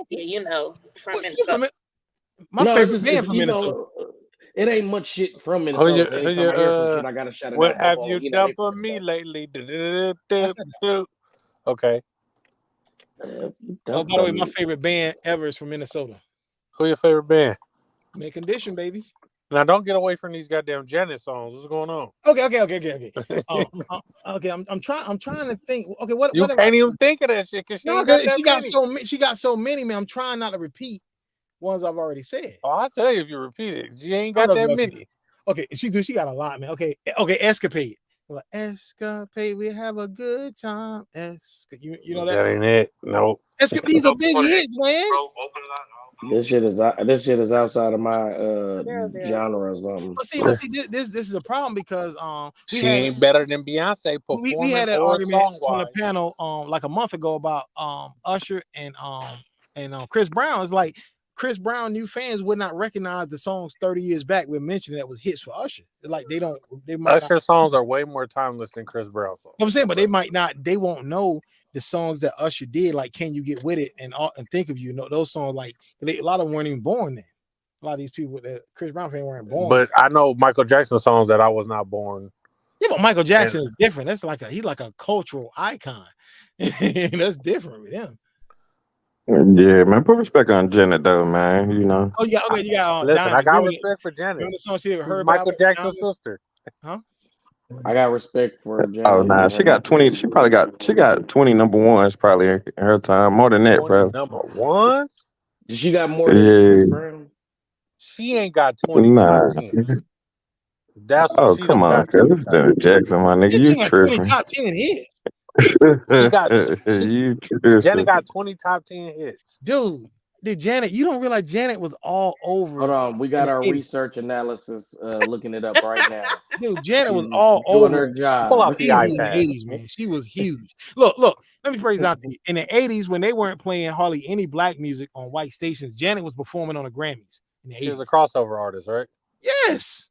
from
What,
Minnesota.
My favorite band from Minnesota.
it ain't much shit from
Who
Minnesota.
you,
So
who
anytime
you,
I hear some shit, I gotta shout it
what
out both
have
on,
you
you know,
done
they
for
from
me
Minnesota.
lately?
I said that.
Okay.
Oh, by the way, my favorite band ever is from Minnesota.
Who your favorite band?
Mint Condition, baby.
Now don't get away from these goddamn Janet songs. What's going on?
Okay. Okay. I'm trying to think. Okay, what
You
am I?
can't even think of that shit because she
No,
ain't got that
she got
many.
she got so many, man. I'm trying not to repeat ones I've already said.
Oh, I'll tell you if you repeat it. She ain't got that many.
Okay, she got a lot, man. Okay, Escapade. Like, Escapade, we have a good time. You know that?
That ain't it. No.
Escapade, these are big hits, man.
This shit is outside of my genre or something.
But see, this is a problem because
She ain't better than Beyonce
we
performing
had an
or
argument
song
on the
wise.
panel like a month ago about Usher and Chris Brown. It's like Chris Brown new fans would not recognize the songs 30 years back we're mentioning that was hits for Usher. Like they might
Usher songs are way more timeless than Chris Brown songs.
I'm saying, but they won't know the songs that Usher did, like "Can You Get With It" and "Think of You." No, those songs, like a lot of them weren't even born then. A lot of these people that Chris Brown fans weren't born.
But I know Michael Jackson songs that I was not born.
Yeah, but Michael Jackson is different. That's he's like a cultural icon. That's different with him.
Yeah, man. Put respect on Janet though, man. You know.
Oh yeah, okay. You got
listen.
Diamond.
I got respect for Janet.
Remember the song she heard
Michael Jackson's sister.
Huh?
I got respect for Janet.
Oh nah, she got 20. She got 20 number ones probably in her time. More than that,
20
probably.
number ones?
She got more than Chris Brown.
She ain't got 20
Nah.
top 10s. That's
Oh
she
come
don't
on,
got 20
cuz. Janet Jackson, my nigga. You
She got 20
tripping.
top 10 hits.
You tripping.
Janet got 20 top 10 hits.
Dude, Janet, you don't realize Janet was all over.
Hold on, we got our
80s.
research analysis looking it up right now.
Dude, Janet was
She's
all
doing
over.
her job.
Pull out the
In the
iPad.
80s, man. She was huge. Look, let me praise out to you. In the 80s, when they weren't playing hardly any black music on white stations, Janet was performing on the Grammys in the 80s.
She was a crossover artist, right?
Yes.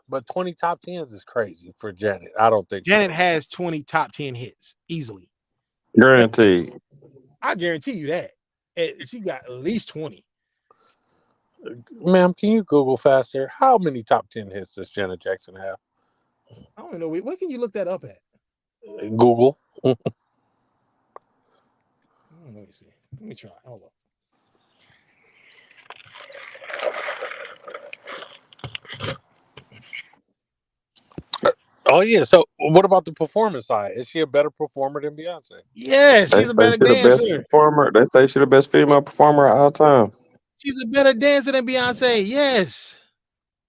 But 20 top 10s is crazy for Janet. I don't think
Janet has 20 top 10 hits easily.
Guaranteed.
I guarantee you that. She got at least 20.
Ma'am, can you Google faster? How many top 10 hits does Janet Jackson have?
I don't know. Where can you look that up at?
Google.
Let me see. Let me try. Hold on.
Oh yeah. So what about the performance side? Is she a better performer than Beyonce?
Yeah, she's a better dancer.
Best performer. They say she's the best female performer of all time.
She's a better dancer than Beyonce. Yes.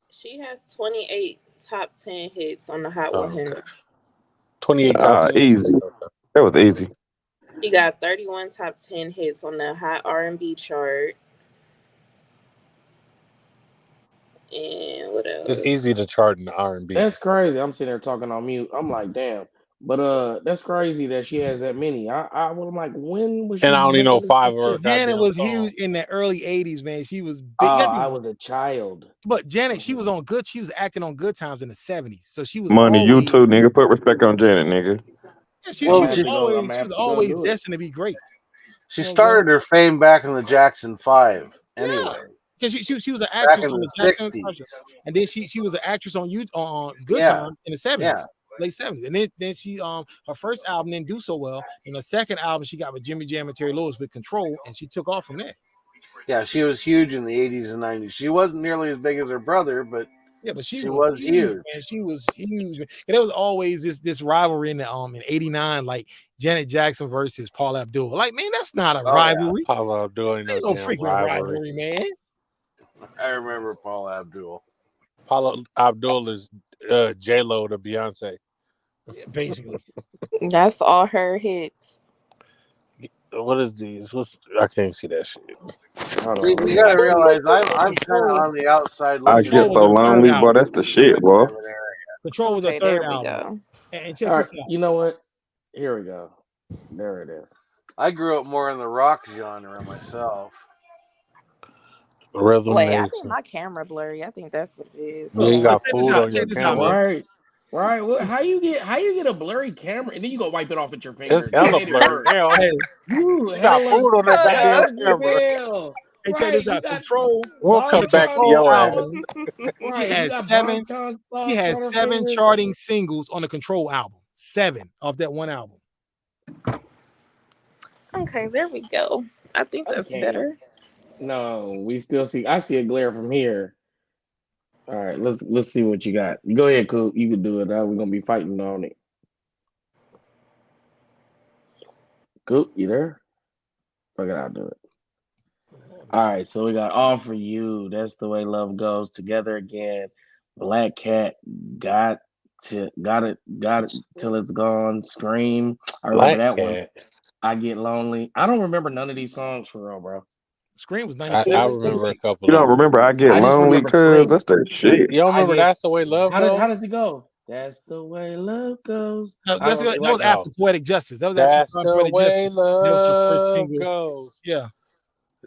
She has 28 top 10 hits on the Hot 100.
28 top 10.
Easy. That was easy.
She got 31 top 10 hits on the Hot R&B chart. And what else?
It's easy to chart in the R&B.
That's crazy. I'm sitting there talking on mute. I'm like, damn. But that's crazy that she has that many. I'm like, when was she?
And I only know 5 of her.
Janet was huge in the early 80s, man. She was big.
Oh, I was a child.
But Janet, she was acting on Good Times in the 70s. So she was
Money,
always,
you too, nigga. Put respect on Janet, nigga.
She was always destined to be great.
She started her fame back in the Jackson 5 anyway.
Because she was an actress
in
on
the
Jackson
60s.
and then she was an actress on Good Times in the 70s, late 70s. And then she her first album didn't do so well. And the second album she got with Jimmy Jam and Terry Lewis with Control, and she took off from there.
Yeah, she was huge in the 80s and 90s. She wasn't nearly as big as her brother, but
she was huge. Man. She was huge. And there was always this rivalry in in '89, like Janet Jackson versus Paula Abdul. Like, man, that's not a rivalry.
Yeah. Paula Abdul ain't no
freaking rivalry, man.
I remember Paula Abdul.
Paula Abdul is J-Lo to Beyonce.
Yeah, basically.
That's all her hits.
What is these? I can't see that shit.
You gotta realize I'm kind of on the outside looking.
I Get So Lonely, boy. That's the shit, boy.
Control was a third album. And check this out.
You know what? Here we go. There it is.
I grew up more in the rock genre myself.
Wait, I think my camera blurry. I think that's what it is.
Yeah, you got food on your camera.
Right. Well, how you get a blurry camera and then you go wipe it off with your finger?
It's hella blurry.
You
got food on that goddamn camera.
Hey, check this out. Control.
We'll
On
come
the
back to
Control
your ass.
album, he
Right. You
has
got
seven.
Bonton
He
songs
has
on her
7
fingers.
charting singles on the Control album. 7 of that one album.
Okay, there we go. I think that's
Okay.
better.
No, we still see. I see a glare from here. All right, let's see what you got. Go ahead, Coop. You can do it. We're gonna be fighting on it. Coop, you there? Fuck it, I'll do it. All right, so we got All For You. That's the Way Love Goes. Together Again. Black Cat. Got it till it's gone. Scream. I remember
Black
that one.
Cat.
I Get Lonely. I don't remember none of these songs for real, bro.
Scream was
I
97,
remember a
96.
couple
You don't
of them.
remember I Get
I just
Lonely,
remember
cuz
Prince.
that's that shit.
You don't
I
remember
get
That's the Way Love
how
Goes?
does it go? That's the way love goes.
No,
I don't
that
like
was after
No.
Poetic Justice. That was after
That's the
Poetic Justice.
way
That was the first
love
single.
goes.
Yeah.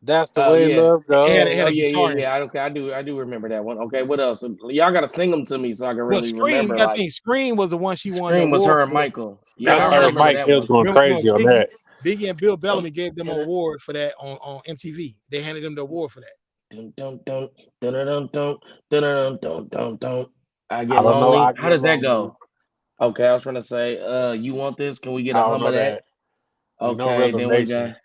That's the
Oh
way
yeah.
love
It had
goes.
a guitar in it.
Okay, I do remember that one. Okay, what else? Y'all gotta sing them to me so I can
Well,
really
Scream, you
remember.
got to
Like
think, Scream was the one she won the
Scream was
award
her and
for.
Michael.
Yeah,
Yeah,
That's
I
her and
remember
Mike.
that
They was
one.
going
remember
crazy on that.
Biggie and Bill Bellamy gave them an award for that on MTV. They handed them the award for that.
Dun, dun, dun, dun, dun, dun, dun, dun, dun, dun, dun. I
I
Get
don't know.
Lonely.
I
How
get
does that
lonely.
go? Okay, I was trying to say, you want this? Can we get
I
a
don't
hum
know
of that?
that. You know
Okay,
Rhythm
then we
Nation.
got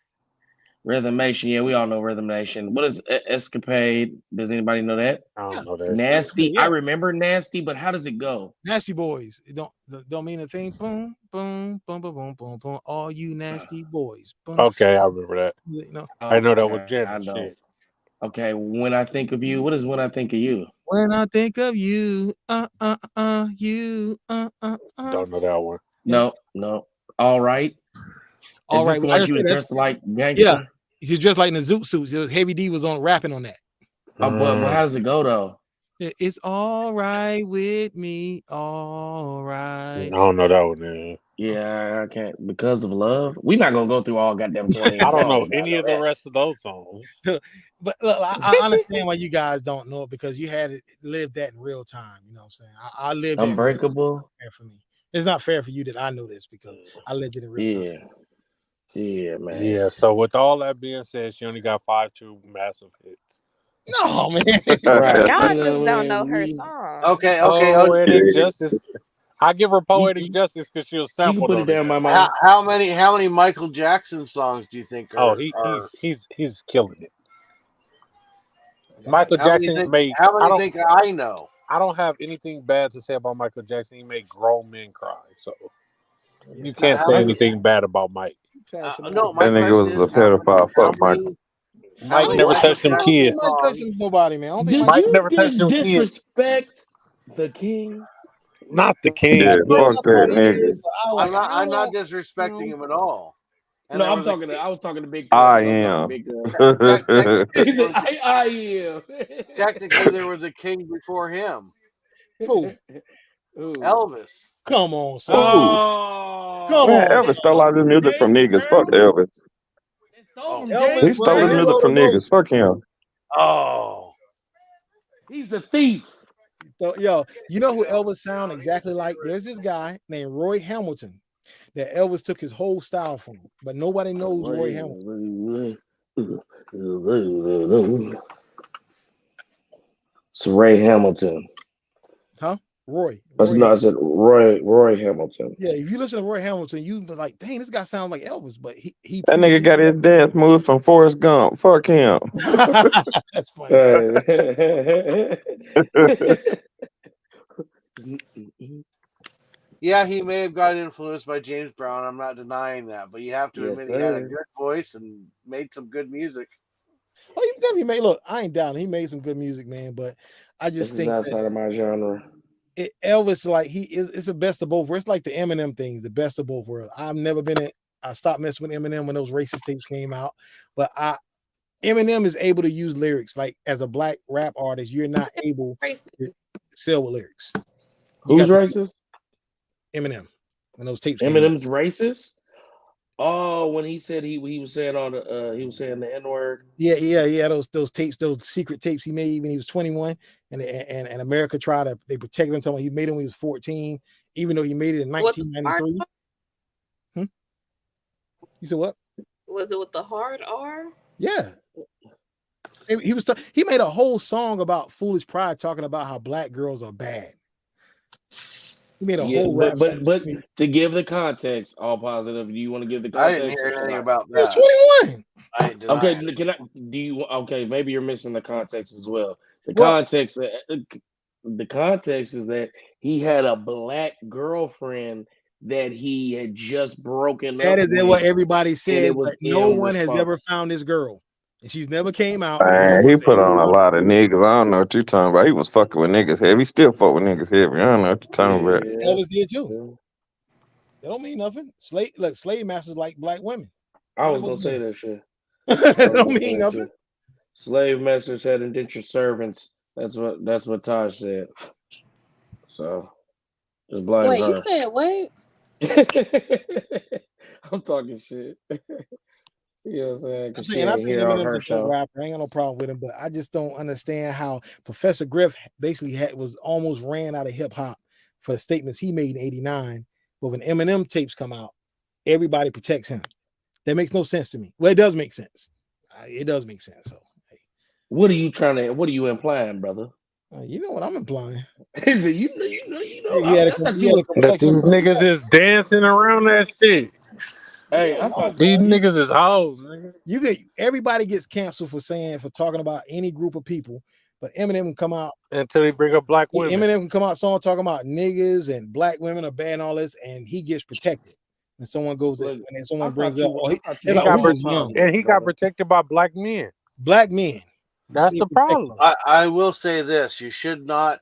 Rhythm Nation. Yeah, we all know Rhythm Nation. What is Escapade? Does anybody know that?
I
Yeah.
don't know that shit.
Nasty.
Yeah.
I remember Nasty, but how does it go?
Nasty Boys. It don't mean a thing. Boom, boom, boom, boom, boom, boom, boom. All you nasty boys. Boom.
Okay, I remember that.
You know.
I know that was
Okay, I
Janet.
know.
Shit.
Okay, When I Think of You. What is When I Think of You?
When I think of you, you,
Don't know that one.
No. All right.
All
Is this
right.
the
I
one
just
she was
said that.
dressed like
Yeah.
gangster?
She's just like in the Zoot suits. It was Heavy D was on rapping on that.
Oh, but how does it go though?
It's all right with me. All right.
I don't know that one. Man.
Yeah, I can't. Because of Love. We're not gonna go through all goddamn 20
I don't know
songs.
any of the rest of those songs.
But look, I understand why you guys don't know it because you had lived that in real time. You know what I'm saying? I lived that in real time. It's
Unbreakable.
not fair for me. It's not fair for you that I know this because I lived it in real time.
Yeah, man.
Yeah. So with all that being said, she only got 5 true massive hits.
No, man.
Right.
Y'all
You know
just
what
don't
I
know her
mean?
song.
Okay.
Poetic justice. I give her poetic
You
justice because she was
can
sampled
put it
on it
down,
though.
my
How many Michael Jackson songs do you think
Oh,
are?
he's killing it. Michael Jackson made.
How many think I know?
I don't have anything bad to say about Michael Jackson. He made grown men cry, so you can't say anything bad about Mike.
No,
That
my
nigga
question
was
is
a pedophile.
how
Fuck Michael.
many
Mike never
Michael
touched them
I don't
Jackson
think
kids.
Mike touches
songs?
nobody, man. I don't think
Did
Mike.
Mike
you
never touched
just
them kids.
disrespect the king?
Not the
Yeah,
king.
No,
Yes.
fuck
that's what
that
it is.
nigga.
But I
I'm not
don't,
disrespecting him at all. And
No,
there was a
I was talking to Big
I
Cuz. I'm talking to
am.
Big Cuz.
technically,
He
there
said,
was
I am.
technically there was a king before him,
who?
Ooh.
Elvis.
Come on, son.
Ooh,
Come
Oh,
man,
on,
Elvis stole
son.
all his music from
James
niggas. Fuck
Brown?
Elvis.
It stole
Oh,
from
Elvis
He
James
stole his
Elvis
music
Brown?
wrote
from
the most.
niggas. Fuck him.
oh,
He's a thief.
So, yo, you know who Elvis sound exactly like? There's this guy named Roy Hamilton that Elvis took his whole style from, but nobody knows Roy Hamilton.
It's Ray Hamilton.
Huh? Roy.
No, I said Roy Hamilton.
Yeah, if you listen to Roy Hamilton, you be like, dang, this guy sounds like Elvis, but he
That nigga got his dance moves from Forrest Gump. Fuck him.
That's funny.
yeah, he may have got influenced by James Brown. I'm not denying that, but you have to
Yes,
admit he had a
sir.
good voice and made some good music.
Oh, he definitely made. Look, I ain't down. He made some good music, man. But I just
This is
think
outside of my genre.
Elvis, like it's the best of both worlds. It's like the Eminem things, the best of both worlds. I've never been in. I stopped messing with Eminem when those racist tapes came out. But Eminem is able to use lyrics. Like as a black rap artist, you're not able to sell with lyrics.
Who's racist?
Eminem. When those tapes
Eminem's racist? Oh, when he said he was saying all the he was saying the N-word.
Yeah. Those tapes, those secret tapes he made when he was 21, and America tried to they protected him. Telling him he made them when he was 14, even though he made it in 1993. You said what?
Was it with the hard R?
Yeah. He made a whole song about Foolish Pride talking about how black girls are bad. He made a whole rap song.
But to give the context, all positive. Do you want to give the
I didn't
context?
hear
Or
anything
I?
about
He was
that.
21.
I ain't
Okay,
denying it.
can I? Do you? Okay, maybe you're missing the context as well. The
Well-
context. The context is that he had a black girlfriend that he had just broken
That
up
is
with,
what everybody
and
says,
it was
but no
in
one has
response.
ever found this girl. And she's never came out. And
Man, he put on a lot of niggas. I don't know what you're talking about. He was fucking with niggas heavy. He still fuck with niggas heavy. I don't know what you're talking about.
Elvis did too. That don't mean nothing. Slave masters like black women.
I was gonna say that shit.
That don't mean nothing.
Slave masters had indentured servants. That's what Taj said. So just blame
Wait,
her.
you said what?
I'm talking shit. You know what I'm saying? Because she
And I
ain't
think
here on
Eminem's
her
a dope
show.
rapper. I ain't got no problem with him, but I just don't understand how Professor Griff basically was almost ran out of hip hop for the statements he made in '89. But when Eminem tapes come out, everybody protects him. That makes no sense to me. Well, it does make sense. It does make sense. So,
What are you implying, brother?
You know what I'm implying.
Is it you know?
He
I thought you was.
That these niggas is dancing around that shit.
Hey, I thought
These niggas is hoes, nigga.
Everybody gets canceled for talking about any group of people, but Eminem can come out
until they bring up black women.
Eminem can come out song talking about niggas and black women are bad and all this, and he gets protected. And someone goes and someone brings up,
he got protected by black men.
Black men.
That's the problem.
I will say this: you should not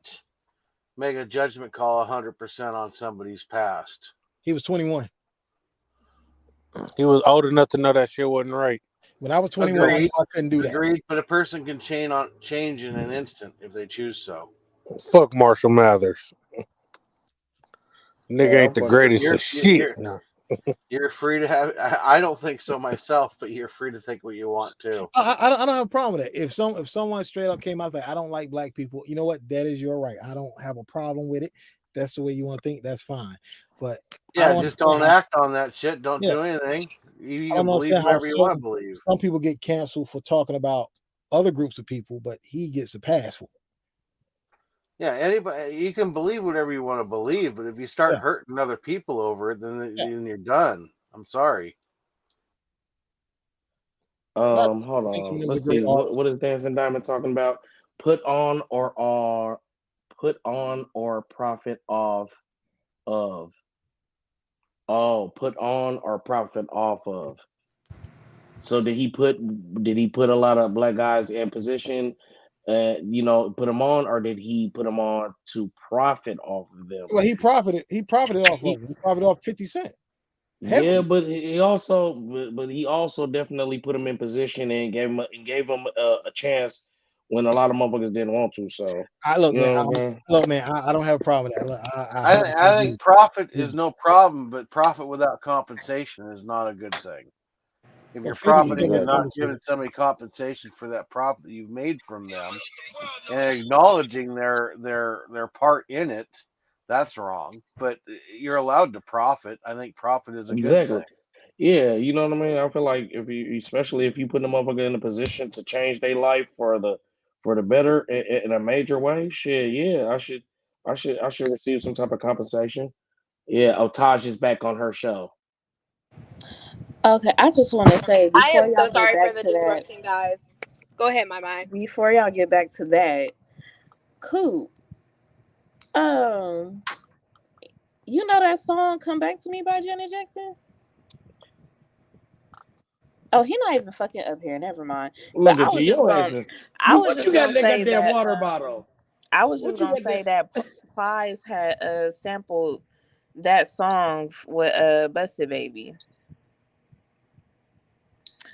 make a judgment call 100% on somebody's past.
He was 21.
He was old enough to know that shit wasn't right.
When I was 21, I couldn't do that.
Agreed, but a person can change in an instant if they choose so.
Fuck Marshall Mathers. Nigga ain't the greatest of shit.
You're free to have. I don't think so myself, but you're free to think what you want too.
I don't have a problem with that. If someone straight up came out like, I don't like black people, you know what? That is your right. I don't have a problem with it. That's the way you want to think. That's fine. But
yeah, just don't act on that shit. Don't do anything. You can believe whatever you want to believe.
Some people get canceled for talking about other groups of people, but he gets a pass for it.
Yeah, anybody, you can believe whatever you want to believe, but if you start hurting other people over it, then you're done. I'm sorry.
Hold on. Let's see. What is Dancing Diamond talking about? Put on or profit off of. Oh, put on or profit off of. So did he put a lot of black guys in position? Put them on, or did he put them on to profit off of them?
Well, he profited off of them. He profited off 50 Cent.
Heavily. Yeah, but he also definitely put him in position and gave him a chance when a lot of motherfuckers didn't want to. So
I don't have a problem with that.
I think profit is no problem, but profit without compensation is not a good thing. If you're profiting and not giving somebody compensation for that profit that you've made from them, and acknowledging their part in it, that's wrong. But you're allowed to profit. I think profit is a good thing.
Yeah, you know what I mean. I feel like especially if you put the motherfucker in a position to change their life for the better in a major way, shit, yeah, I should receive some type of compensation. Yeah, Taj is back on her show.
Okay, I just want to say
I
before
am
y'all
so sorry
get back
for the
to that.
disruption, guys. Go ahead, mymy.
Before y'all get back to that, Coop. You know that song "Come Back to Me" by Janet Jackson? Oh, he not even fucking up here. Never mind.
Look at you, your asses.
What
you got in that goddamn water bottle?
I was just gonna say that Plies had sampled that song with Busted Baby.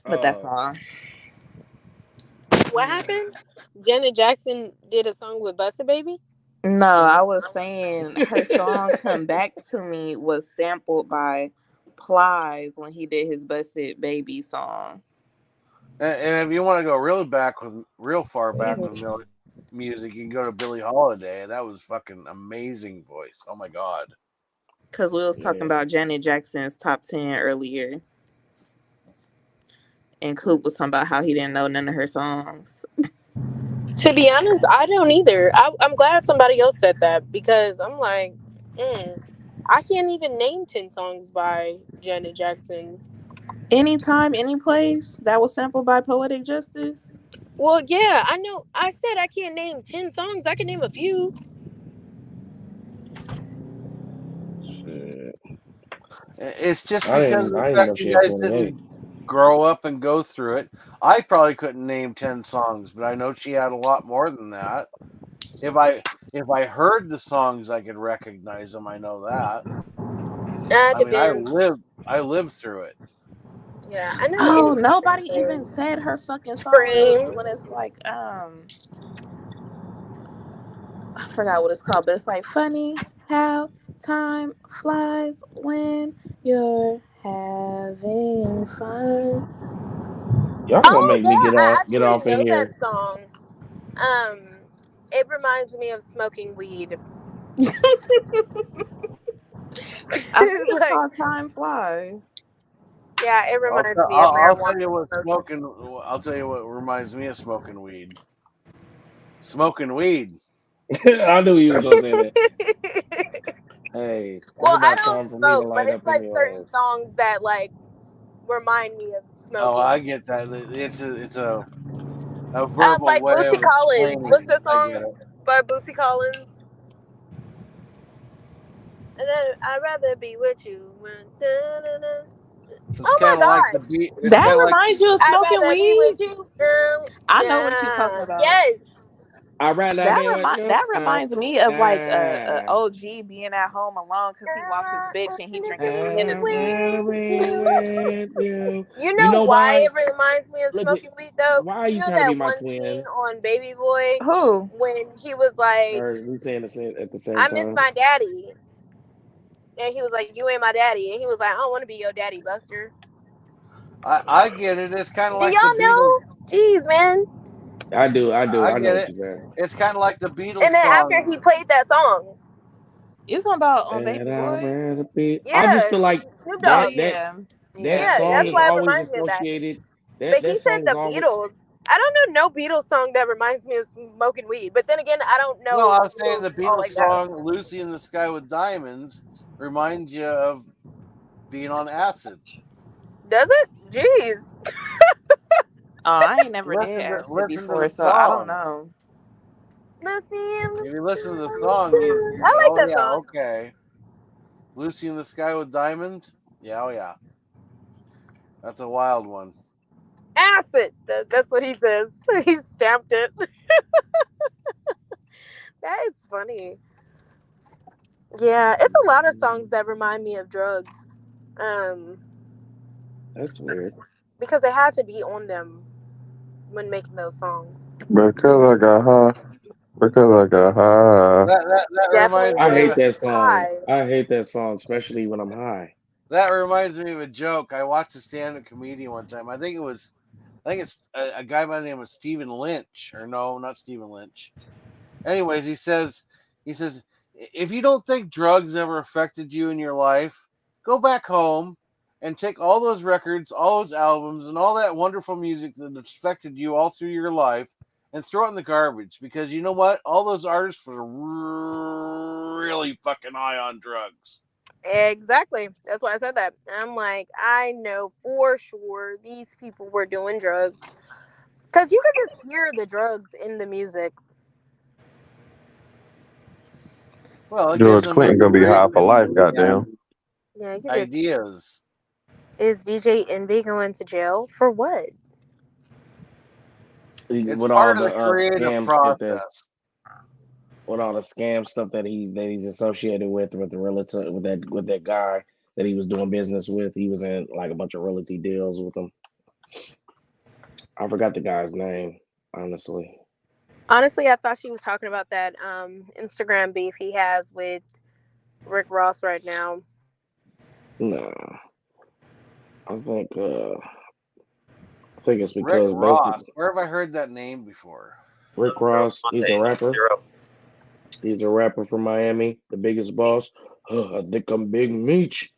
But that's all.
What happened? Janet Jackson did a song with Busta Baby?
No, I was saying her song "Come Back to Me" was sampled by Plies when he did his Busted Baby song.
And if you want to go real far back with music, you can go to Billie Holiday. That was fucking amazing voice. Oh my god.
Because we was talking about Janet Jackson's top 10 earlier. And Coop was talking about how he didn't know none of her songs.
To be honest, I don't either. I'm glad somebody else said that because I'm like, I can't even name 10 songs by Janet Jackson.
Anytime, any place that was sampled by Poetic Justice.
Well, yeah, I know. I said I can't name 10 songs. I can name a few.
Shit.
It's just
I
because of
didn't.
the
I didn't
fact
know
you
she had
guys
28.
didn't grow up and go through it. I probably couldn't name 10 songs, but I know she had a lot more than that. If I heard the songs, I could recognize them. I know that. I mean,
Depends.
I lived through it.
Yeah, I know
Oh,
Innocent
nobody even
Princess.
said her fucking song
Scream.
when it's like I forgot what it's called, but it's like funny how time flies when you're having fun.
Y'all gonna
Oh
make me
yeah, I
get
actually
off of
know that
here.
song. It reminds me of smoking weed.
I think it's
Like,
called Time Flies.
yeah, it
I'll,
reminds
tell-
me of
I'll tell
marijuana
you what
smoking.
smoking. I'll tell you what reminds me of smoking weed. Smoking weed.
I knew he was gonna say that. Hey, it's
Well, I
about
don't
time for me to
smoke, but
light
it's
up in
like
your
certain
ass.
songs that like remind me of
Oh,
smoking.
I get that. It's a verbal
Like
way
Bootsy
of
Collins.
explaining
What's
it.
the
I get
song
it.
by Bootsy Collins? And then I'd rather be with you.
It's
Oh my
kind of like the
god!
beat. It's
That
kind of like
reminds you of
I'd
smoking
rather be with
weed.
you.
I know what you're talking about.
Yes.
I'd rather be with you.
That reminds me of like a
Ah.
OG being at home alone because he lost his bitch and he drinking some
I'd
Hennessy.
rather be with you.
You
You
know
know
why
why?
it reminds me of
Look,
smoking weed though?
why are
You
you
know
trying to be
that
my
one scene
twin?
on Baby Boy
Who?
when he was like,
Or we saying at the same
I miss
time?
my daddy. And he was like, you ain't my daddy. And he was like, I don't want to be your daddy, Buster.
I get it. It's kind of
Do
like the
y'all
Beatles.
know? Jeez, man.
I do. I do.
I
I know
get
what
it.
you're saying.
It's kind of like the Beatles
And then after
song.
he played that song,
You talking about on
And
Baby
I'd
Boy?
rather be. I just
yeah,
feel like
Snoop
Oh
Dogg.
yeah,
that
yeah.
Yeah,
song
that's
is
why it
always
reminds me of that.
associated.
But he
That
said
song is
the
always.
Beatles. I don't know no Beatles song that reminds me of smoking weed. But then again, I don't
No, I
know
was saying
Beatles
the
all
Beatles
like that.
song "Lucy in the Sky with Diamonds" reminds you of being on acid.
Does it? Jeez.
Oh, I ain't never did acid
Listen to
before,
the
so I don't
song.
know.
Lucy in the
If you listen to the song,
I like
oh
that
yeah,
song.
okay. Lucy in the Sky with Diamonds. Yeah, oh yeah, that's a wild one.
Acid. That's what he says. He stamped it. That is funny. Yeah, it's a lot of songs that remind me of drugs. Um,
That's weird.
because they had to be on them when making those songs.
Because I got high. Because I got high.
That reminds
Definitely
I
me
hate
of
that song.
high.
I hate that song, especially when I'm high.
that reminds me of a joke. I watched a stand-up comedian one time. I think it's a guy by the name of Stephen Lynch, or no, not Stephen Lynch. Anyways, he says, if you don't think drugs ever affected you in your life, go back home and take all those records, all those albums, and all that wonderful music that affected you all through your life and throw it in the garbage. Because you know what? All those artists were really fucking high on drugs.
Exactly. That's why I said that. I'm like, I know for sure these people were doing drugs. Because you could just hear the drugs in the music.
Well, it gives
George
them
Clinton gonna be high for life, goddamn.
Yeah, you could just.
ideas.
Is DJ Envy going to jail for what?
It's
With all
part of
the
the creative
scam shit that
process.
with all the scam stuff that he's associated with the realtor with that guy that he was doing business with. He was in like a bunch of realty deals with him. I forgot the guy's name, honestly.
Honestly, I thought she was talking about that Instagram beef he has with Rick Ross right now.
Nah, I think I think it's
Rick
because
Ross.
basically
Where have I heard that name before?
Rick Ross, he's a rapper. He's a rapper from Miami, the biggest boss. I think I'm Big Meech.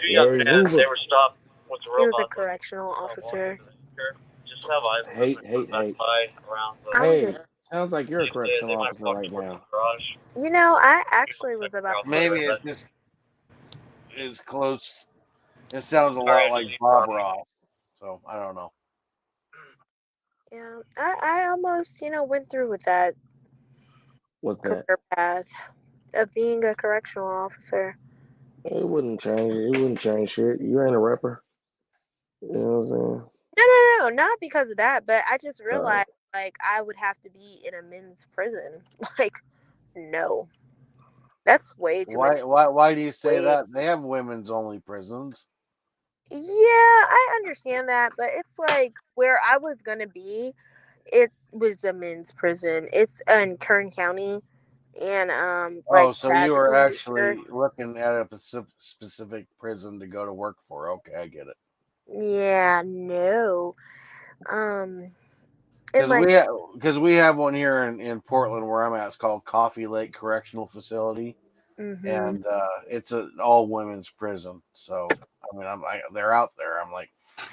Larry Hoover.
He was a correctional officer.
Hate, hate, hate.
I'm
Hey,
just,
sounds like you're a correctional officer right now.
I actually was about to put
Maybe it's just it's close. It sounds a lot like Bob Ross. So I don't know.
Yeah, I almost, went through with that
What's that?
career path of being a correctional officer.
It wouldn't change it. It wouldn't change shit. You ain't a rapper. You know what I'm saying?
No, not because of that, but I just
All right.
realized like I would have to be in a men's prison. Like, no, that's way too much.
Why do you say
Way.
that? They have women's only prisons.
Yeah, I understand that, but it's like where I was gonna be. It was a men's prison. It's in Kern County, and like
Oh, so you are
tragically,
actually looking at a specific prison to go to work for. Okay, I get it.
yeah, no, um, and
Because
like,
we have one here in Portland where I'm at. It's called Coffee Lake Correctional Facility,
mm-hmm.
and it's an all women's prison. So I mean, they're out there. I'm like,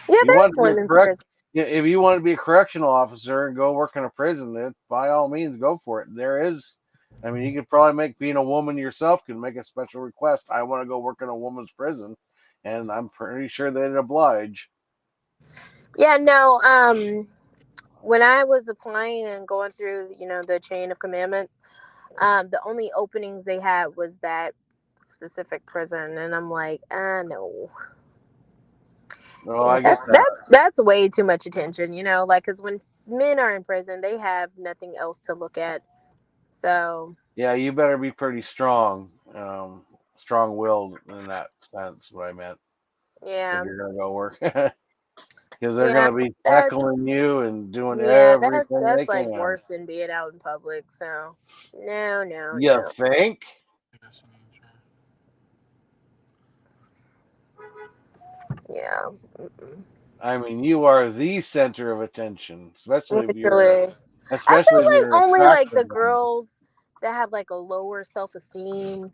Yeah,
you want
there's
to be a
women's
correct.
prison.
Yeah, if you want to be a correctional officer and go work in a prison, then by all means go for it. There is, I mean, you could probably being a woman yourself could make a special request. I want to go work in a woman's prison, and I'm pretty sure they'd oblige.
Yeah, no, when I was applying and going through, the chain of commandments, the only openings they had was that specific prison, and I'm like, no,
Oh,
yeah,
I get that.
that's way too much attention, like because when men are in prison, they have nothing else to look at. So
Yeah, you better be pretty strong, strong-willed in that sense. What I meant, if
yeah,
you're gonna go work, because they're
yeah,
gonna be
that
heckling you and doing
yeah, that's
everything they
that's like
can.
worse than being out in public. So no, no,
You
no,
think?
yeah, mm-mm.
I mean, you are the center of attention,
Literally. I
especially if
feel
you're
like only like
attractive.
the girls that have like a lower self esteem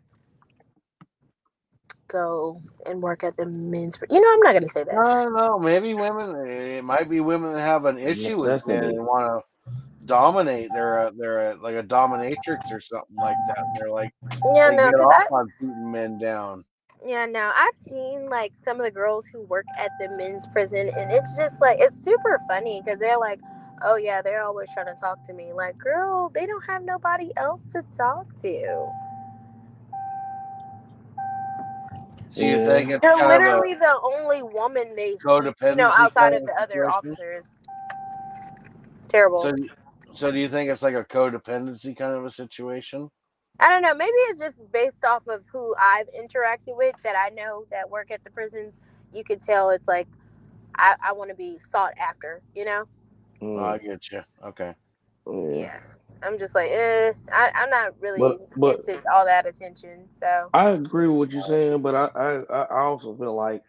go and work at the men's. I'm not gonna say that.
No, maybe women. It might be women that have an issue with men
Necessity.
and want to dominate. They're like a dominatrix or something like that. They're like
Yeah,
they
no,
get
because
off on beating men down.
yeah, no, I've seen like some of the girls who work at the men's prison, and it's just like it's super funny because they're like, oh yeah, they're always trying to talk to me. Like, girl, they don't have nobody else to talk to.
So you think
Yeah.
it's
You're
kind of a
literally the only woman they see,
codependency
outside
kind
of
of
the other
situation?
officers.
So,
Terrible.
so do you think it's like a codependency kind of a situation?
I don't know. Maybe it's just based off of who I've interacted with that I know that work at the prisons. You could tell it's like I want to be sought after.
Oh,
Mm,
I get you. Okay.
yeah.
Yeah. I'm just like, I'm not really
But
into all that attention. So
I agree with what you're saying, but I also feel like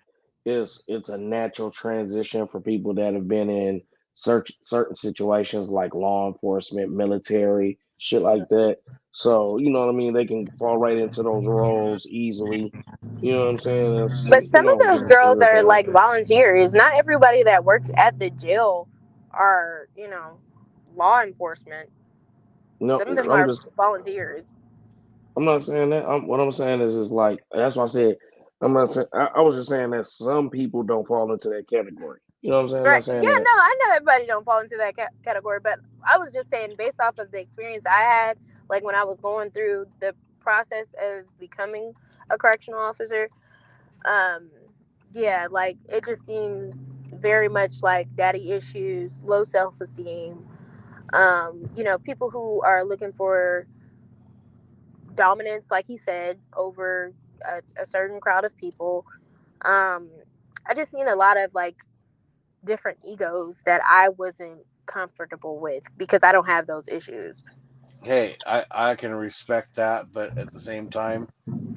it's a natural transition for people that have been in certain situations like law enforcement, military, shit like that. So you know what I mean. They can fall right into those roles easily. You know what I'm saying?
but
It's
some of those
just a
girls
career
are
path.
like volunteers. Not everybody that works at the jail are, law enforcement.
No,
Some of them
I'm
are
just
volunteers.
I'm not saying that. What I'm saying is like that's why I said I'm not saying. I was just saying that some people don't fall into that category. You know what I'm saying? I'm
Right.
not
Yeah,
saying that.
no, I know everybody don't fall into that category, but I was just saying based off of the experience I had, like when I was going through the process of becoming a correctional officer, um, yeah, like it just seemed very much like daddy issues, low self-esteem, people who are looking for dominance, like he said, over a certain crowd of people. Um, I just seen a lot of like different egos that I wasn't comfortable with because I don't have those issues.
Hey, I can respect that, but at the same time,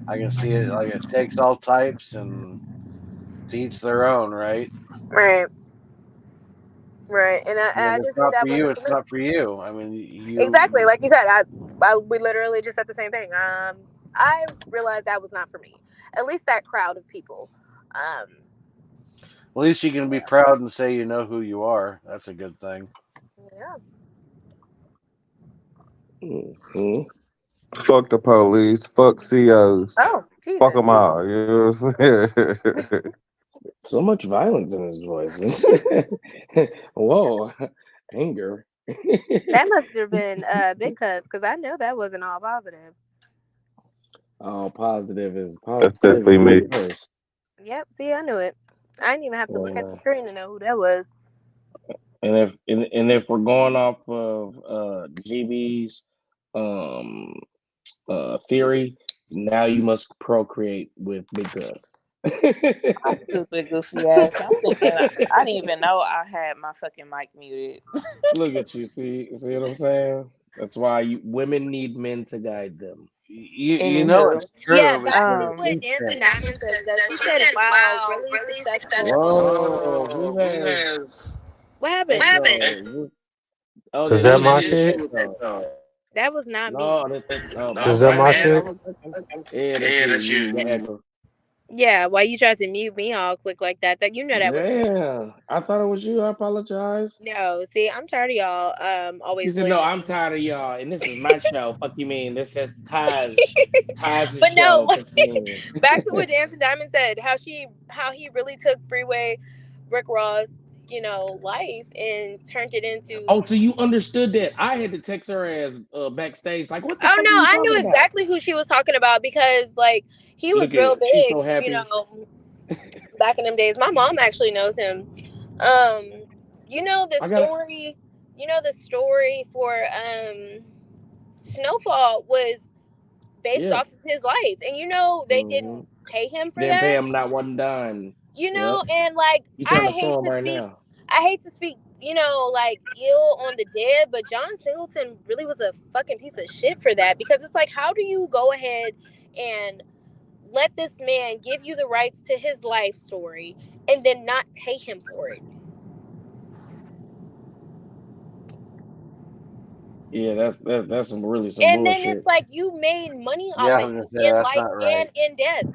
I can see it like it takes all types and to each their own, right?
Right, right, and
And if
I
it's
just knew
not for
that
you,
wasn't for
it's
me.
not for you. I mean,
Exactly, like you said, we literally just said the same thing. I realized that was not for me. At least that crowd of people. Um,
At least you can be proud and say you know who you are. That's a good thing.
Yeah.
Mm-hmm.
Fuck the police. Fuck COs.
Oh,
Fuck
Jesus.
them all. You know what I'm saying?
So much violence in his voice. Whoa, anger.
That must have been big cuts because I know that wasn't all positive.
All positive is
That's definitely
positivity
me.
at first.
Yep. See, I knew it. I didn't even have to look
And
at the screen to know who that was.
if we're going off of GB's um theory, now you must procreate with big guns.
My stupid goofy ass. I'm thinking I didn't even know I had my fucking mic muted.
Look at you, see what I'm saying? That's why women need men to guide them.
You know
Anywho,
it's
Yeah,
true.
back to what
It's
Dancing
true.
Diamond said though. She said, "Wow, really successful."
Whoa, who has
What happened?
echo? Oh,
Is
that
that
is
my
your
shit?
echo.
That was not
No,
me.
oh
Is
my
that my
bad. I
shit?
was thinking, yeah, that's you. You got echo.
Yeah, why you tried to mute me all quick like that? That you know that wasn't me.
Damn, I thought it was you. I apologize.
No, see, I'm tired of y'all
He
always
said, "No,
blaming
I'm
me.
tired of y'all, and this is my show. Fuck you mean? This says Taj's
But no,
show. Fuck you mean?"
back to what Dancing Diamond said, how he really took Freeway Rick Ross, life and turned it
Oh,
into.
so you understood that? I had to text her ass backstage, like, "What the
Oh
fuck
no,
are you
I
talking
knew
about?"
exactly who she was talking about because like he was
Look at
real
her. She's
big,
so happy.
back in them days. My mom actually knows him. Um, you know the
I got it.
story. You know the story for Snowfall was based
Yeah.
off of his life, and they
Hmm.
didn't pay him for
Didn't pay
that.
him not one dime. Yep.
And like
You trying
I
to
hate
sue him
to
right
speak,
now?
like ill on the dead, but John Singleton really was a fucking piece of shit for that because it's like, how do you go ahead and let this man give you the rights to his life story and then not pay him for it?
Yeah, that's some
And then it's
bullshit.
like you made money off
Yeah, I
of
was gonna
him
say
in
that's
life
not right.
and in death.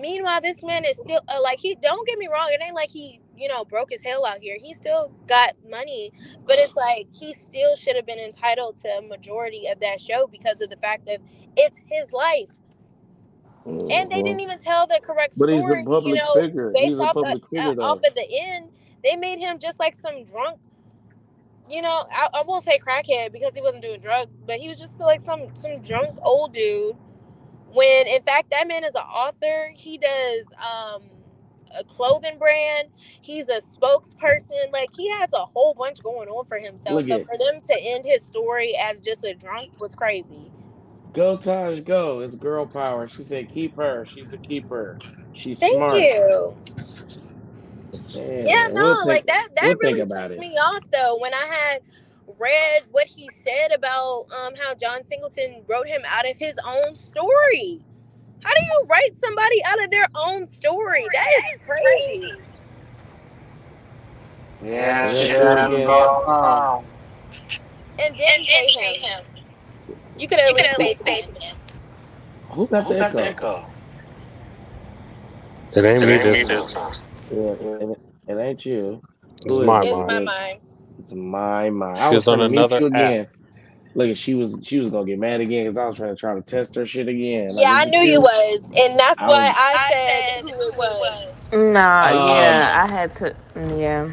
Meanwhile, this man is still like, he don't get me wrong, it ain't like he broke his hell out here. He still got money, but it's like he still should have been entitled to a majority of that show because of the fact that it's his life. And they
Hmm.
didn't even tell the correct
But he's a
story,
public figure.
based
He's a
off
public figure,
off
though.
of the end. They made him just like some drunk, I won't say crackhead because he wasn't doing drugs, but he was just like some drunk old dude, when in fact that man is an author. He does a clothing brand. He's a spokesperson. Like, he has a whole bunch going on for himself.
Look
So
at
for them to end his story as just a drunk was crazy.
go Taj go. It's girl power. She said keep her. She's a keeper. She's
Thank
smart.
you. Yeah,
Yeah,
no, like that
we'll think
really
about
ticked
it.
me off though when I had read what he said about how John Singleton wrote him out of his own story. How do you write somebody out of their own story? That is crazy.
Yeah,
Yeah,
shit
do it
happens
again.
all the time.
And didn't pay him. You could at least pay the man.
Who got the echo?
It ain't me this time.
Yeah, it ain't you.
It's
Who is
my
it?
It's
Is
my
mind.
it?
mind.
It's my. I was
She's on
finna mute
another
you
app.
again. Look, she was gonna get mad again because I was trying to test her shit again. Like,
Yeah,
is
I
it
knew you
you?
was, and that's
I
why
was.
I said who it was.
Nah,
Um,
yeah, I had to. Yeah.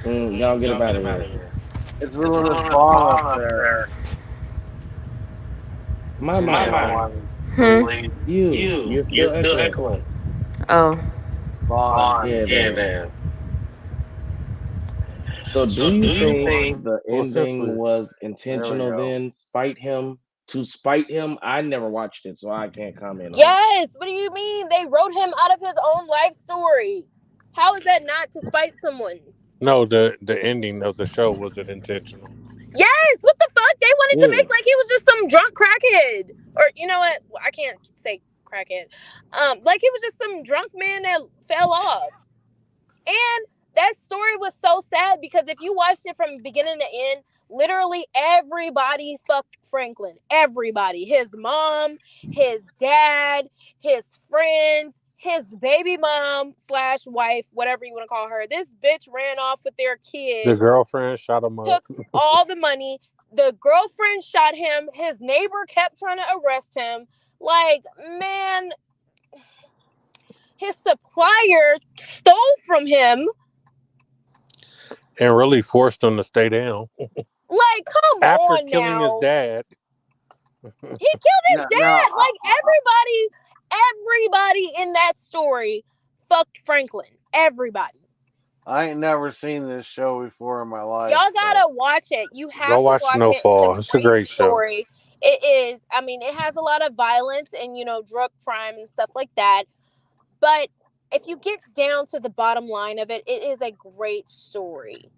y'all get up out of here.
It's a little bit far up there.
My.
TMI.
Hmm.
You're still echoing.
Oh.
Fine.
Yeah, there. So, do you think the
Well,
ending
essentially,
was
There we
intentional?
go.
Then spite him to spite him. I never watched it, so I can't comment on it.
Yes. What do you mean? They wrote him out of his own life story. How is that not to spite someone?
no, the ending of the show wasn't intentional.
Yes. What the fuck? They wanted to
Yeah.
make like he was just some drunk crackhead, or you know what? I can't say crackhead. Like he was just some drunk man that fell off. And that story was so sad because if you watched it from beginning to end, literally everybody fucked Franklin. Everybody. His mom, his dad, his friends. his baby mom / wife, whatever you want to call her, this bitch ran off with their
The
kid,
girlfriend shot him up.
took all the money. The girlfriend shot him. His neighbor kept trying to arrest him. Like, man, his supplier stole from him.
And really forced him to stay down.
Like, come
After
on
killing his
now.
dad.
He killed his
Now,
dad. Like, everybody in that story fucked Franklin. Everybody.
I ain't never seen this show before in my life.
Y'all
So.
gotta watch it. You
Go
have to
watch
watch it.
Snowfall. It's a great show.
Story. It is. I mean, it has a lot of violence and, drug crime and stuff like that. But if you get down to the bottom line of it, it is a great story.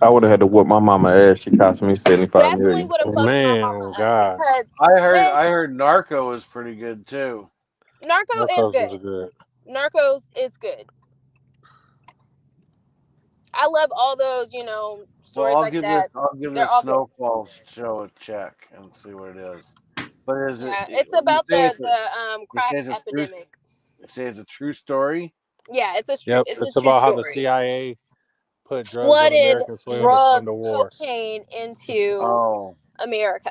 I would have had to whoop my mama ass. She cost me $75
Definitely
million.
would have fucked my mama up
God.
because
I heard Narco is pretty good too.
Narco is good.
Was good.
Narcos is good. I love all those, stories like that.
I'll give
They're
this
all good.
Snowfall show a check and see what it is. But is
Yeah,
it?
it's
You
about
say
the
it's a, you
crack
say it's a true.
epidemic.
You say it's a true story.
Yeah, it's a
Yep,
it's
it's
a true
about how the
story.
CIA put drugs on
Flooded
American soil to fund
drugs,
the war.
cocaine into
Oh,
America.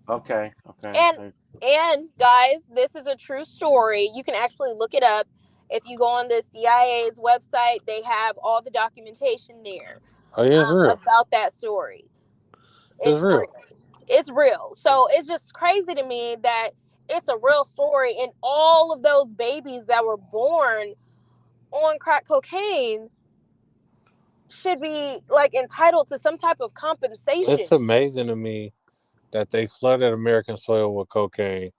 okay.
And guys, this is a true story. You can actually look it up. If you go on the CIA's website, they have all the documentation there
Oh yeah, it's real.
about that story.
It's real.
It's real. So it's just crazy to me that it's a real story, and all of those babies that were born on crack cocaine should be entitled to some type of compensation.
It's amazing to me that they flooded American soil with cocaine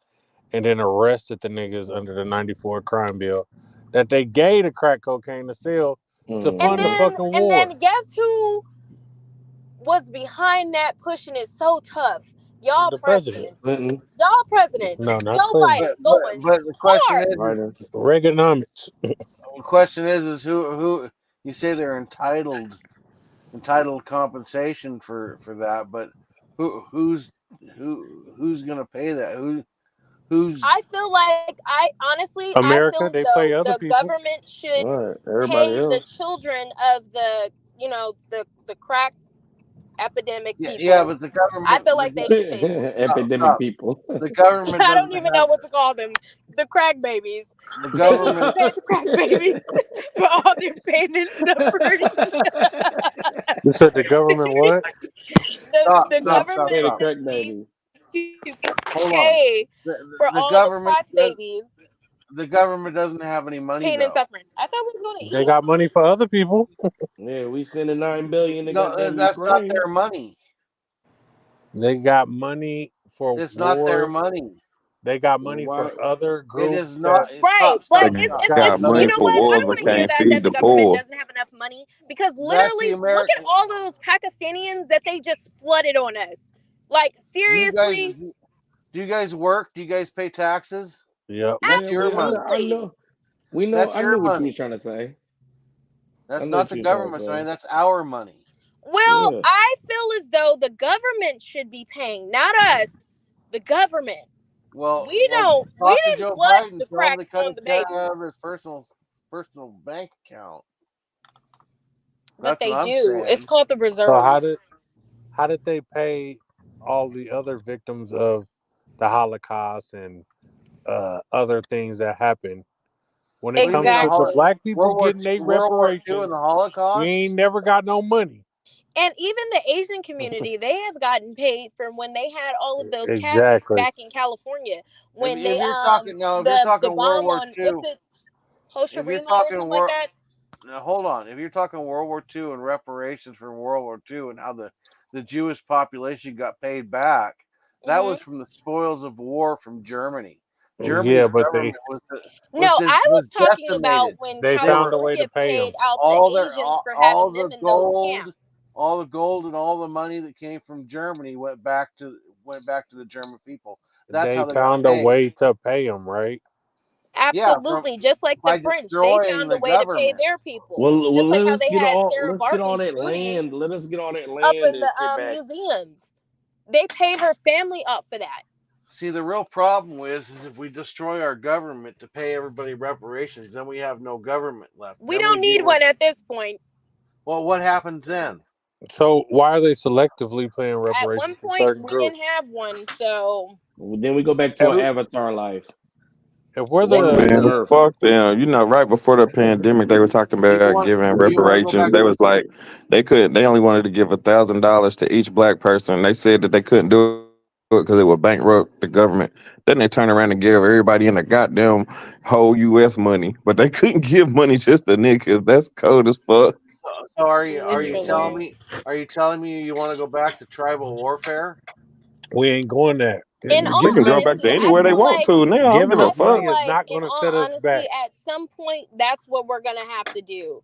and then arrested the niggas under the 94 crime bill that they gave the crack cocaine to sell to fund the fucking
And
war.
then guess who was behind that pushing it so tough? Y'all
The
president.
president.
Y'all president.
No, not
Joe
Clinton.
Biden going
But the question
hard.
is,
Reaganomics.
the question is who you say they're entitled compensation for that, but who's gonna pay that? Who's
I feel like I feel
America,
as
they
though
pay other
the
people.
government should
Right. Everybody
pay the
else.
children of the crack epidemic people.
yeah, but the
I
government
feel like they should pay for it.
Epidemic people.
The government
I
doesn't
don't even
have
know what to call them. The crack babies.
the
They need to
government.
pay the crack babies for all their pain and suffering.
You said the government what?
The government
Pay the crack babies.
needs to
Hold on.
pay for
The
all the
government
crack babies'
the government doesn't have any money
pain and
though.
suffering. I thought we was going to
They
eat.
got money for other people.
Yeah, we sending $9 billion to
No,
goddamn
that's not
Ukraine.
their money.
They got money for
It's not their
wars.
money.
They got
Well,
money
why?
for other
It
groups.
is not.
Right,
Stop,
but
stop,
They
stop,
got
it's
stop.
money
you know
for
what? I
wars,
don't
but
want to hear
can't
that
feed
the
the
government
poor.
doesn't have enough money because
That's the
literally look
American.
at all those Pakistanians that they just flooded on us. Like
Do you
seriously,
guys work? Do you guys pay taxes?
Yep.
That's
Yeah,
your money.
I know. We know.
That's
I
your
knew what you
money.
was trying to say. I
That's
know
not
what
the
you was trying to
government's money.
say.
That's our money.
well,
Yeah.
I feel as though the government should be paying, not us. The government.
Well,
We
talk to
didn't
Joe
flood
Biden.
the
Tell him
crack
to cut
on
it
the
down
babies,
out of his personal bank account.
but
That's what
they
I'm
do. It's
saying.
called the
So
reserves.
how did they pay all the other victims of the Holocaust and other things that happened? When it
What do you mean
comes to the
Exactly.
black people getting their
World War II and
reparations,
the
we
Holocaust?
ain't never got no money.
And even the Asian community, they have gotten paid from when they had all of those camps
Exactly.
back in California. When
If
they
you're talking now, if you're
the
talking World
bomb
War
on what's
II,
it,
if you're
Hiroshima or
talking
something like that.
now, hold on. If you're talking World War II and reparations from World War II and how the Jewish population got paid back, that
Hmm.
was from the spoils of war from Germany.
Yeah,
Germany's
but
government
No, I was talking about
decimated.
when
they
They were
found a way to
California
pay
paid
them.
out the Asians for having them in those camps.
all the gold and all the money that came from Germany went back to the German people. That's
They
how they got
found a
paid.
way to pay them, right?
Yeah, from
Absolutely, just like the
by
French, they
destroying
found a
the
way to pay
government.
their people.
Well,
Just like
let
how
us
they
get
had
all.
Sarah
Let's get all
Barton's
that
booty
land. Let us get all that
up
land
in
and
the
shit back.
museums. They paid her family up for that.
See, the real problem is if we destroy our government to pay everybody reparations, then we have no government left.
We
Then we
don't need
deal with,
one at this point.
well, what happens then?
So why are they selectively paying
At one
reparations to
point,
certain
we didn't
groups?
have one, so
Then we go back to
If
an avatar life.
if we're
Run
the
around the
Man,
earth.
fuck them. You know, right before the pandemic, they were talking about giving
Do you want to go
reparations.
back?
They was like, they only wanted to give $1,000 to each black person. They said that they couldn't do it because it would bankrupt the government. Then they turn around and give everybody in the goddamn whole U.S. money, but they couldn't give money just to niggas. That's cold as fuck.
So
literally.
are you telling me you want to go back to tribal warfare?
we ain't going that.
In
They
all
can go back
honesty,
to
I
anywhere they
feel
want
like
to now. I don't
Giving
give a
I
us
feel
money
fuck.
is
like
not
in
going to
all
set us
honesty,
back.
at some point that's what we're gonna have to do.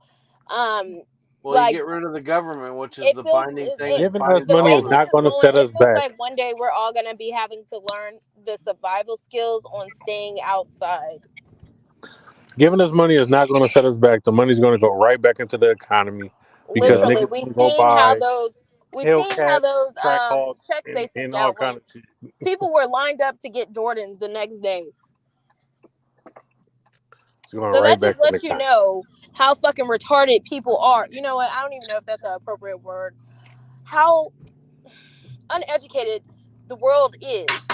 Um
Well, you
like
get rid of the government, which is
it
the
feels
binding thing that
Giving us
binds
the
money
all
way
is
of us.
this
not
is
going to
going,
set
it
us
feels
back.
like one day we're all gonna be having to learn the survival skills on staying outside.
Giving us money is not going to set us back. The money's going to go right back into the economy because
Yeah.
Literally,
niggas going to go buy
we've seen how
Hellcats,
those
crack hogs,
checks they sent
and all
out
kind
went.
of shit.
People were lined up to get Jordans the next day.
It's going
So
right
that
back
just
in the
lets you
economy.
know how fucking retarded people are. You know what? I don't even know if that's an appropriate word. How uneducated the world is.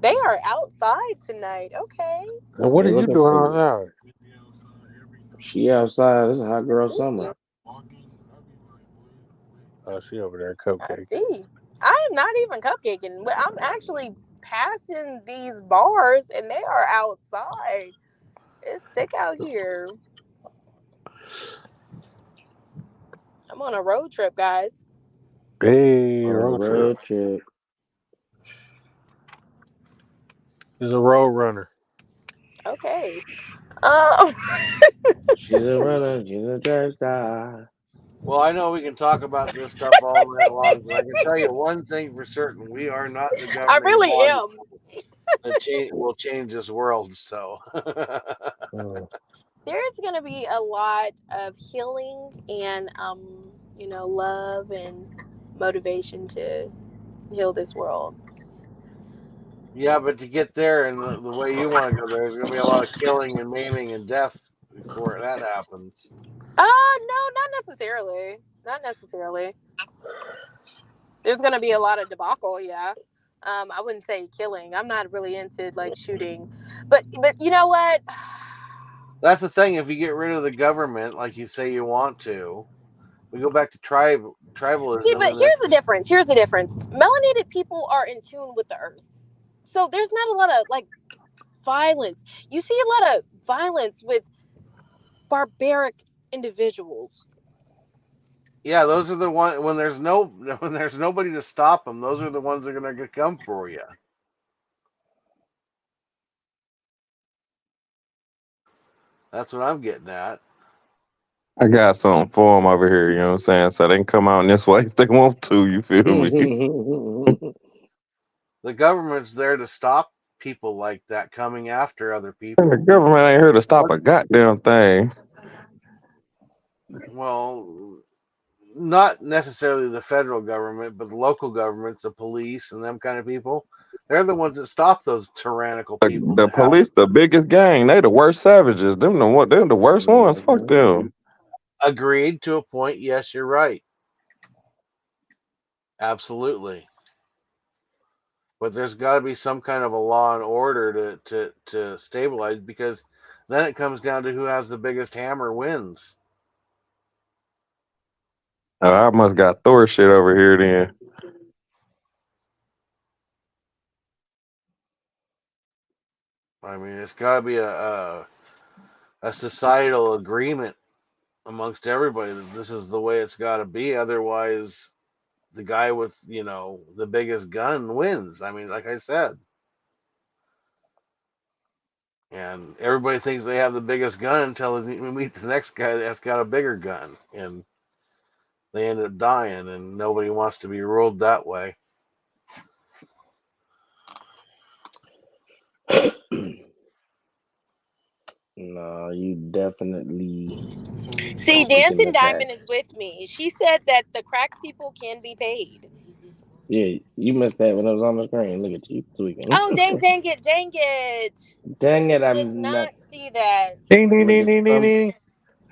They are outside tonight. Okay.
And what
They
are you
looking
doing
for you.
outside?
She outside. It's a hot girl summer.
Oh, she over there
I
cupcake.
see. I am not even cupcaking. I'm actually passing these bars and they are outside. It's thick out here. I'm on a road trip, guys.
Hey,
On the
road trip.
road trip.
He's a road runner.
Okay. Um,
She's a runner. She's a track star.
Well, I know we can talk about this stuff all night long, but I can tell you one thing for certain: we are not the
I
governing
really
body
am.
that will change this world. So,
There's gonna be a lot of healing and love and motivation to heal this world.
yeah, but to get there and the way you want to go there, there's going to be a lot of killing and maiming and death before that happens.
No, not necessarily. Not necessarily. There's gonna be a lot of debacle, yeah. I wouldn't say killing. I'm not really into like shooting, but you know what?
That's the thing. If you get rid of the government, like you say you want to, we go back to
See,
tribalism,
but
and then
here's the difference. Here's the difference. Melanated people are in tune with the earth, so there's not a lot of like violence. You see a lot of violence with barbaric individuals.
yeah, those are the one when there's no when there's nobody to stop them. Those are the ones that are going to come for you. That's what I'm getting at.
I got something for them over here. You know what I'm saying? So they can come out in this way if they want to. You feel me?
The government's there to stop people like that coming after other
And the
people.
government ain't here to stop a goddamn thing.
Well, not necessarily the federal government, but the local governments, the police, and them kind of people. They're the ones that stop those tyrannical people
The
that have
police, the biggest gang. They the worst savages. Them the one. They're the worst ones. Fuck them.
agreed to a point. Yes, you're right. Absolutely. But there's got to be some kind of a law and order to stabilize, because then it comes down to who has the biggest hammer wins.
I must got Thor shit over here then.
I mean, it's got to be a societal agreement amongst everybody that this is the way it's got to be. Otherwise, the guy with the biggest gun wins. I mean, like I said, and everybody thinks they have the biggest gun until they meet the next guy that's got a bigger gun, and they end up dying, and nobody wants to be ruled that way.
No, you definitely
See,
speaking
Dancing
the facts.
Diamond is with me. She said that the crack people can be paid.
Yeah, you missed that when it was on the screen. Look at you tweaking.
Oh, dang it, dang it.
Dang it,
I did
I'm not.
not see that.
Ding, ding,
Look
ding,
at
ding, ding,
some.
ding.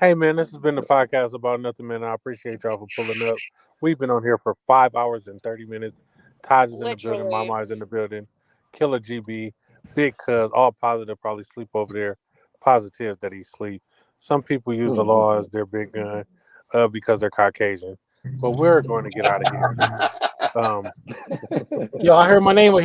Hey, man, this has been the podcast about nothing, man. I appreciate y'all for pulling up. We've been on here for 5 hours and 30 minutes. Taj is in the building.
Literally.
Mama is in the building. Killer GB. Big Cuz. All positive. Probably sleep over there. Positive that he sleep. Some people use the law as their big gun because they're Caucasian. But we're going to get out of here.
Yo, I heard my name was